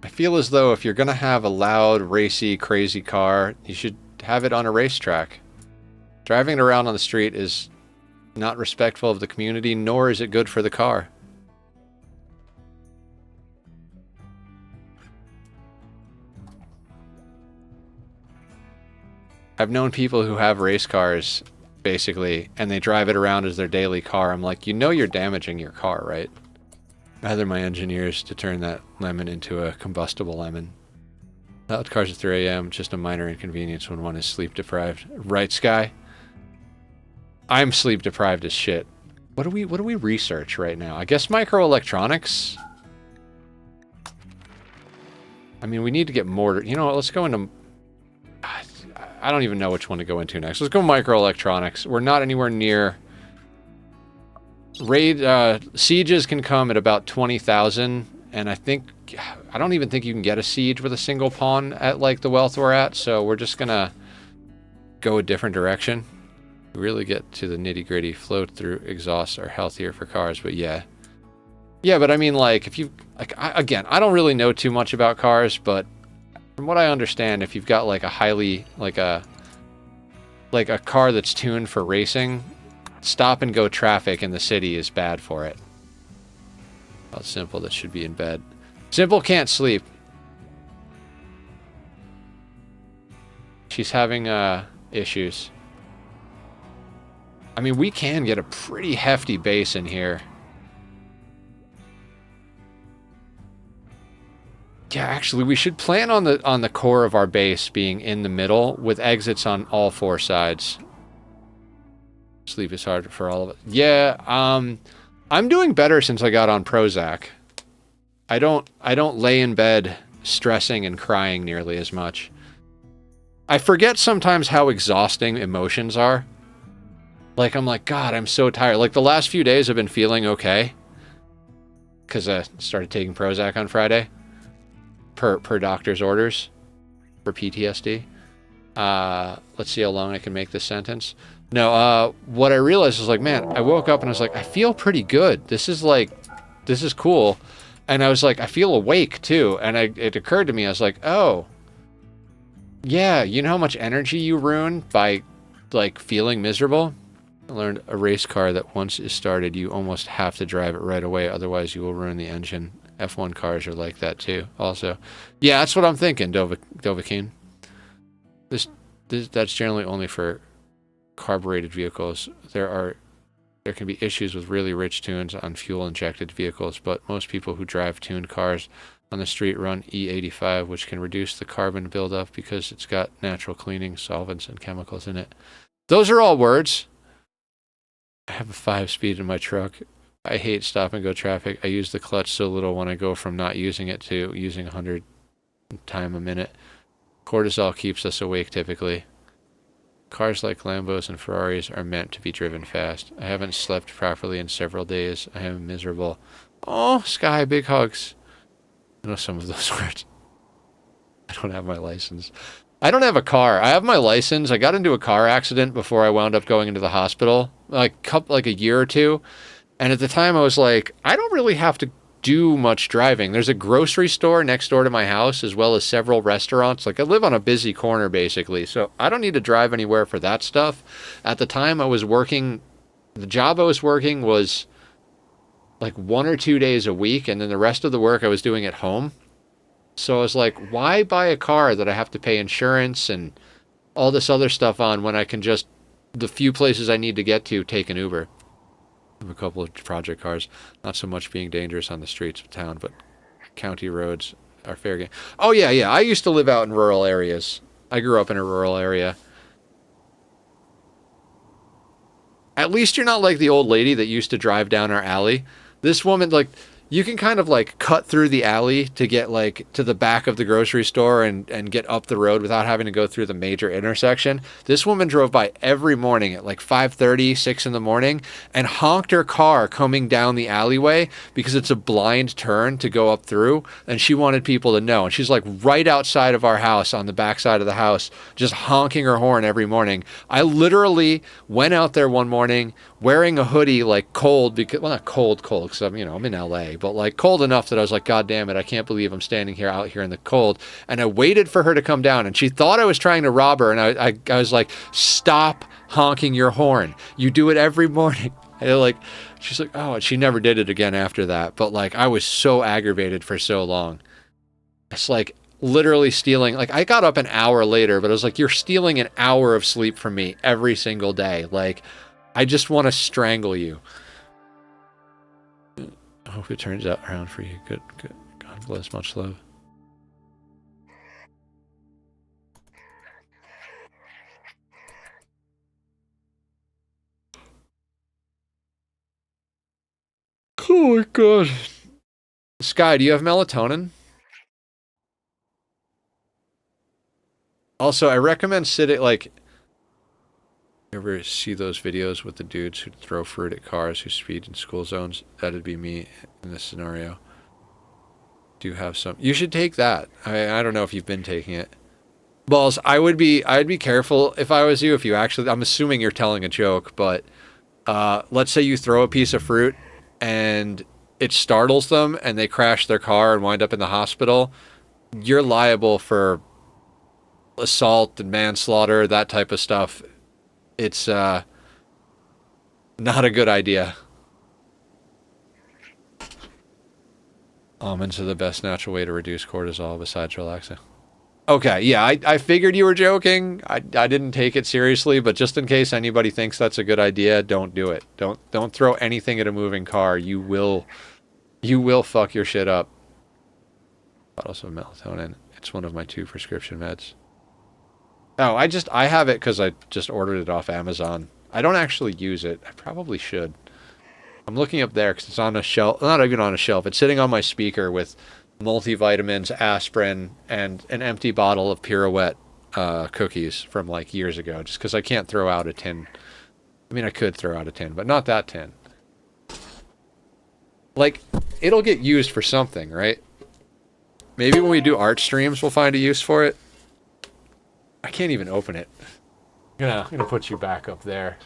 I feel as though if you're gonna have a loud, racy, crazy car, you should have it on a racetrack. Driving it around on the street is not respectful of the community, nor is it good for the car. I've known people who have race cars, basically, and they drive it around as their daily car. I'm like, you know you're damaging your car, right? Rather my engineers to turn that lemon into a combustible lemon. Loud cars at 3 a.m., just a minor inconvenience when one is sleep deprived. Right, Sky? I'm sleep deprived as shit. What do we research right now? I guess microelectronics? I mean, we need to get mortar. You know what, let's go into... I don't even know which one to go into next. Let's go microelectronics. We're not anywhere near... Sieges can come at about 20,000, and I don't even think you can get a siege with a single pawn at like the wealth we're at, so we're just gonna go a different direction. Really get to the nitty-gritty. Float through exhausts are healthier for cars, but yeah. Yeah, but I mean, like, if you... Like, again, I don't really know too much about cars, but from what I understand, if you've got, like, a highly... Like a car that's tuned for racing, stop-and-go traffic in the city is bad for it. About Simple that should be in bed. Simple can't sleep. She's having, issues. I mean, we can get a pretty hefty base in here. Yeah, actually, we should plan on the core of our base being in the middle with exits on all 4 sides. Sleep is hard for all of us. Yeah, I'm doing better since I got on Prozac. I don't lay in bed stressing and crying nearly as much. I forget sometimes how exhausting emotions are. Like, I'm like, God, I'm so tired. Like, the last few days I've been feeling okay. Because I started taking Prozac on Friday. Per doctor's orders. For PTSD. Let's see how long I can make this sentence. No, what I realized was like, man, I woke up and I was like, I feel pretty good. This is cool. And I was like, I feel awake too. And it occurred to me, I was like, oh, yeah, you know how much energy you ruin by like feeling miserable? I learned a race car that once is started, you almost have to drive it right away. Otherwise you will ruin the engine. F1 cars are like that too. Also, yeah, that's what I'm thinking, Dovahkiin. That's generally only for carbureted vehicles. There can be issues with really rich tunes on fuel-injected vehicles, but most people who drive tuned cars on the street run E85, which can reduce the carbon buildup because it's got natural cleaning solvents and chemicals in it. Those are all words. I have a 5-speed in my truck. I hate stop-and-go traffic. I use the clutch so little when I go from not using it to using 100 time a minute. Cortisol keeps us awake typically. Cars like Lambos and Ferraris are meant to be driven fast. I haven't slept properly in several days. I am miserable. Oh, Sky, big hugs. I know some of those words. I don't have my license. I don't have a car. I have my license. I got into a car accident before I wound up going into the hospital, like a year or two. And at the time I was like, I don't really have to do much driving. There's a grocery store next door to my house, as well as several restaurants. Like, I live on a busy corner, basically, so I don't need to drive anywhere for that stuff. At the time I was working, the job I was working was like 1 or 2 days a week, and then the rest of the work I was doing at home. So I was like, why buy a car that I have to pay insurance and all this other stuff on when I can just, the few places I need to get to, take an Uber? I have a couple of project cars, not so much being dangerous on the streets of town, but county roads are fair game. Oh yeah, I used to live out in rural areas. I grew up in a rural area. At least you're not like the old lady that used to drive down our alley. This woman, like, you can kind of like cut through the alley to get like to the back of the grocery store and get up the road without having to go through the major intersection. This woman drove by every morning at like 5:30, 6 in the morning and honked her car coming down the alleyway because it's a blind turn to go up through, and she wanted people to know. And she's like right outside of our house on the back side of the house, just honking her horn every morning. I literally went out there one morning wearing a hoodie, like cold, because, well, not cold, because I'm in LA, but like cold enough that I was like, God damn it, I can't believe I'm standing here out here in the cold. And I waited for her to come down, and she thought I was trying to rob her, and I was like, stop honking your horn. You do it every morning. And like, she's like, oh, and she never did it again after that. But like, I was so aggravated for so long. It's like literally stealing, like, I got up an hour later, but I was like, you're stealing an hour of sleep from me every single day. Like, I just want to strangle you. I hope it turns out around for you. Good. God bless. Much love. Oh my God. Sky, do you have melatonin? Also, I recommend sitting, like, you ever see those videos with the dudes who throw fruit at cars who speed in school zones? That'd be me in this scenario. Do you have some? You should take that. I don't know if you've been taking it. Balls, I'd be careful if I was you, if you actually, I'm assuming you're telling a joke, but let's say you throw a piece of fruit and it startles them and they crash their car and wind up in the hospital. You're liable for assault and manslaughter, that type of stuff. It's not a good idea. Almonds are the best natural way to reduce cortisol besides relaxing. Okay, yeah, I figured you were joking. I didn't take it seriously, but just in case anybody thinks that's a good idea, don't do it. Don't throw anything at a moving car. You will fuck your shit up. Bottles of melatonin. It's one of my 2 prescription meds. Oh, I have it because I just ordered it off Amazon. I don't actually use it. I probably should. I'm looking up there because it's on a shelf. Not even on a shelf. It's sitting on my speaker with multivitamins, aspirin, and an empty bottle of Pirouette cookies from like years ago, just because I can't throw out a tin. I mean, I could throw out a tin, but not that tin. Like, it'll get used for something, right? Maybe when we do art streams, we'll find a use for it. I can't even open it. I'm gonna put you back up there.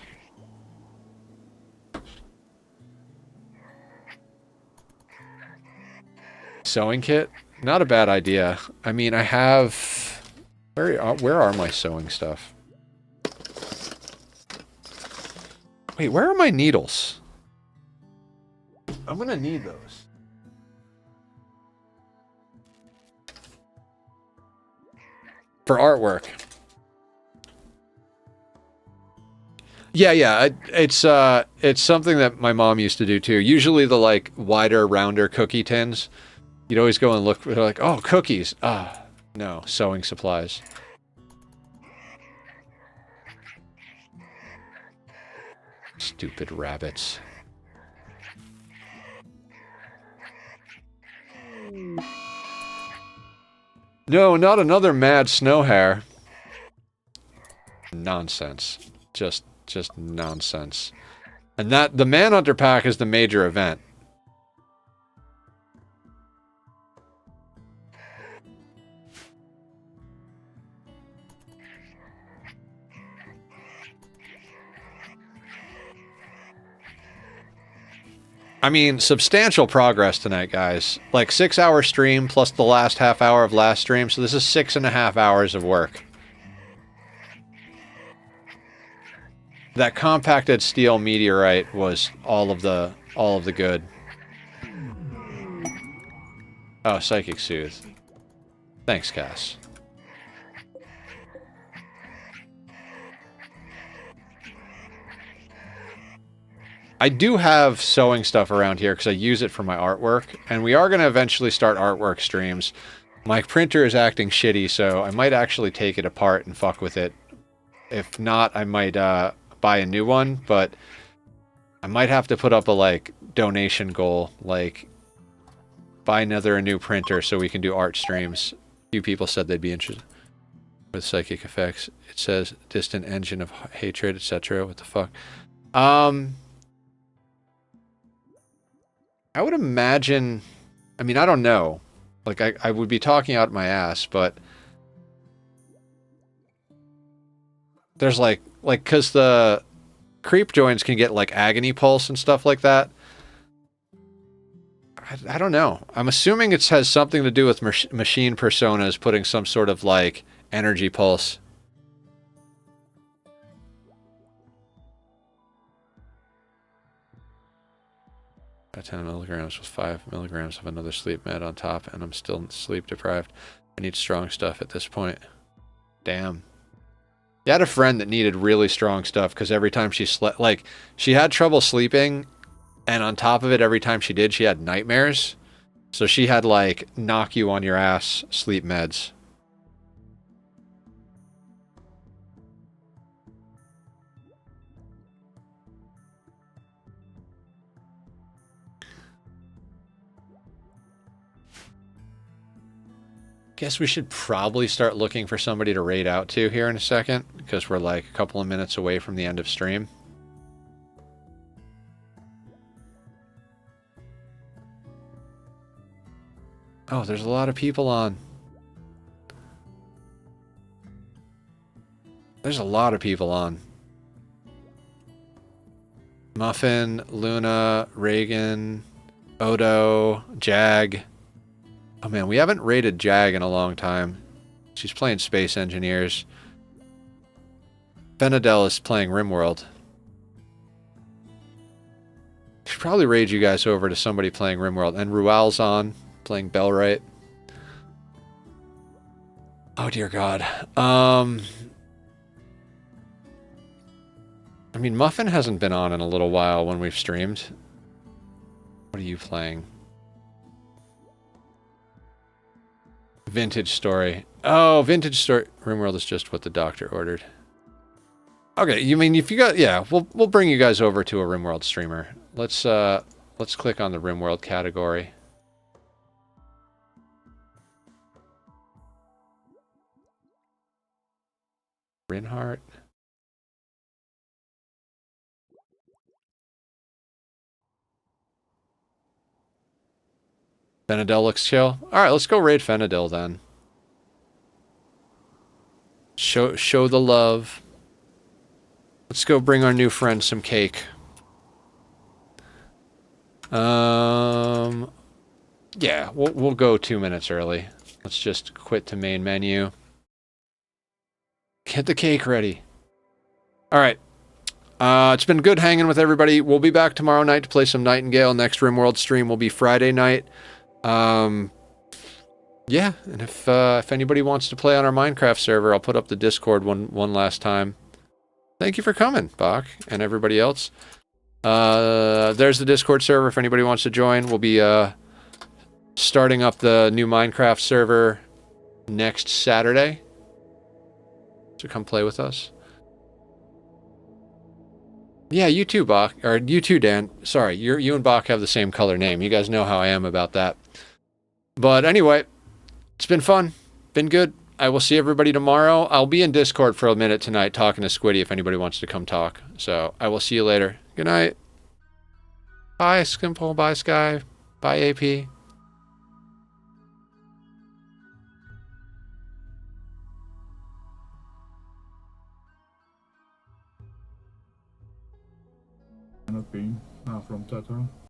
Sewing kit? Not a bad idea. I mean, I have... Where are my sewing stuff? Wait, where are my needles? I'm gonna need those. For artwork. Yeah, it's something that my mom used to do too. Usually the like wider, rounder cookie tins. You'd always go and look, they're like, oh, cookies. Ah, no, sewing supplies. Stupid rabbits. No, not another mad snow hare. Nonsense. Just nonsense. And that the Manhunter pack is the major event. I mean, substantial progress tonight, guys. Like 6-hour stream plus the last half hour of last stream, so this is 6.5 hours of work. That compacted steel meteorite was all of the good. Oh, Psychic Soothe. Thanks, Cass. I do have sewing stuff around here because I use it for my artwork, and we are going to eventually start artwork streams. My printer is acting shitty, so I might actually take it apart and fuck with it. If not, I might buy a new one, but I might have to put up a like donation goal, like buy a new printer so we can do art streams. A few people said they'd be interested with psychic effects. It says distant engine of hatred, etc. What the fuck? I would imagine, I mean, I don't know. Like, I would be talking out my ass, but there's like, because the creep joints can get, like, agony pulse and stuff like that. I don't know. I'm assuming it has something to do with machine personas putting some sort of, like, energy pulse. At 10 milligrams with 5 milligrams of another sleep med on top, and I'm still sleep deprived. I need strong stuff at this point. Damn. You had a friend that needed really strong stuff because every time she slept, like, she had trouble sleeping, and on top of it, every time she did, she had nightmares. So she had, like, knock you on your ass sleep meds. Guess we should probably start looking for somebody to raid out to here in a second, because we're like a couple of minutes away from the end of stream. Oh, there's a lot of people on. There's a lot of people on. Muffin, Luna, Reagan, Odo, Jag. Oh man, we haven't raided Jag in a long time. She's playing Space Engineers. Benadel is playing RimWorld. Should probably raid you guys over to somebody playing RimWorld. And Rual's on, playing Bellwright. Oh dear God. I mean, Muffin hasn't been on in a little while when we've streamed. What are you playing? Vintage Story. Oh, Vintage Story. RimWorld is just what the doctor ordered. Okay, you mean if you got, yeah, we'll bring you guys over to a RimWorld streamer. Let's click on the RimWorld category. Rinhart. Fenadil looks chill. All right, let's go raid Fenadil then. Show the love. Let's go bring our new friend some cake. Yeah, we'll go 2 minutes early. Let's just quit to main menu. Get the cake ready. All right. It's been good hanging with everybody. We'll be back tomorrow night to play some Nightingale. Next RimWorld stream will be Friday night. Yeah, and if anybody wants to play on our Minecraft server, I'll put up the Discord one last time. Thank you for coming, Bach, and everybody else. There's the Discord server if anybody wants to join. We'll be starting up the new Minecraft server next Saturday. So come play with us. Yeah, you too, Bach. Or you too, Dan. Sorry, you and Bach have the same color name. You guys know how I am about that. But anyway, it's been fun. Been good. I will see everybody tomorrow. I'll be in Discord for a minute tonight talking to Squiddy if anybody wants to come talk. So I will see you later. Good night. Bye, Skimple. Bye, Sky. Bye, AP. Not being from Tata.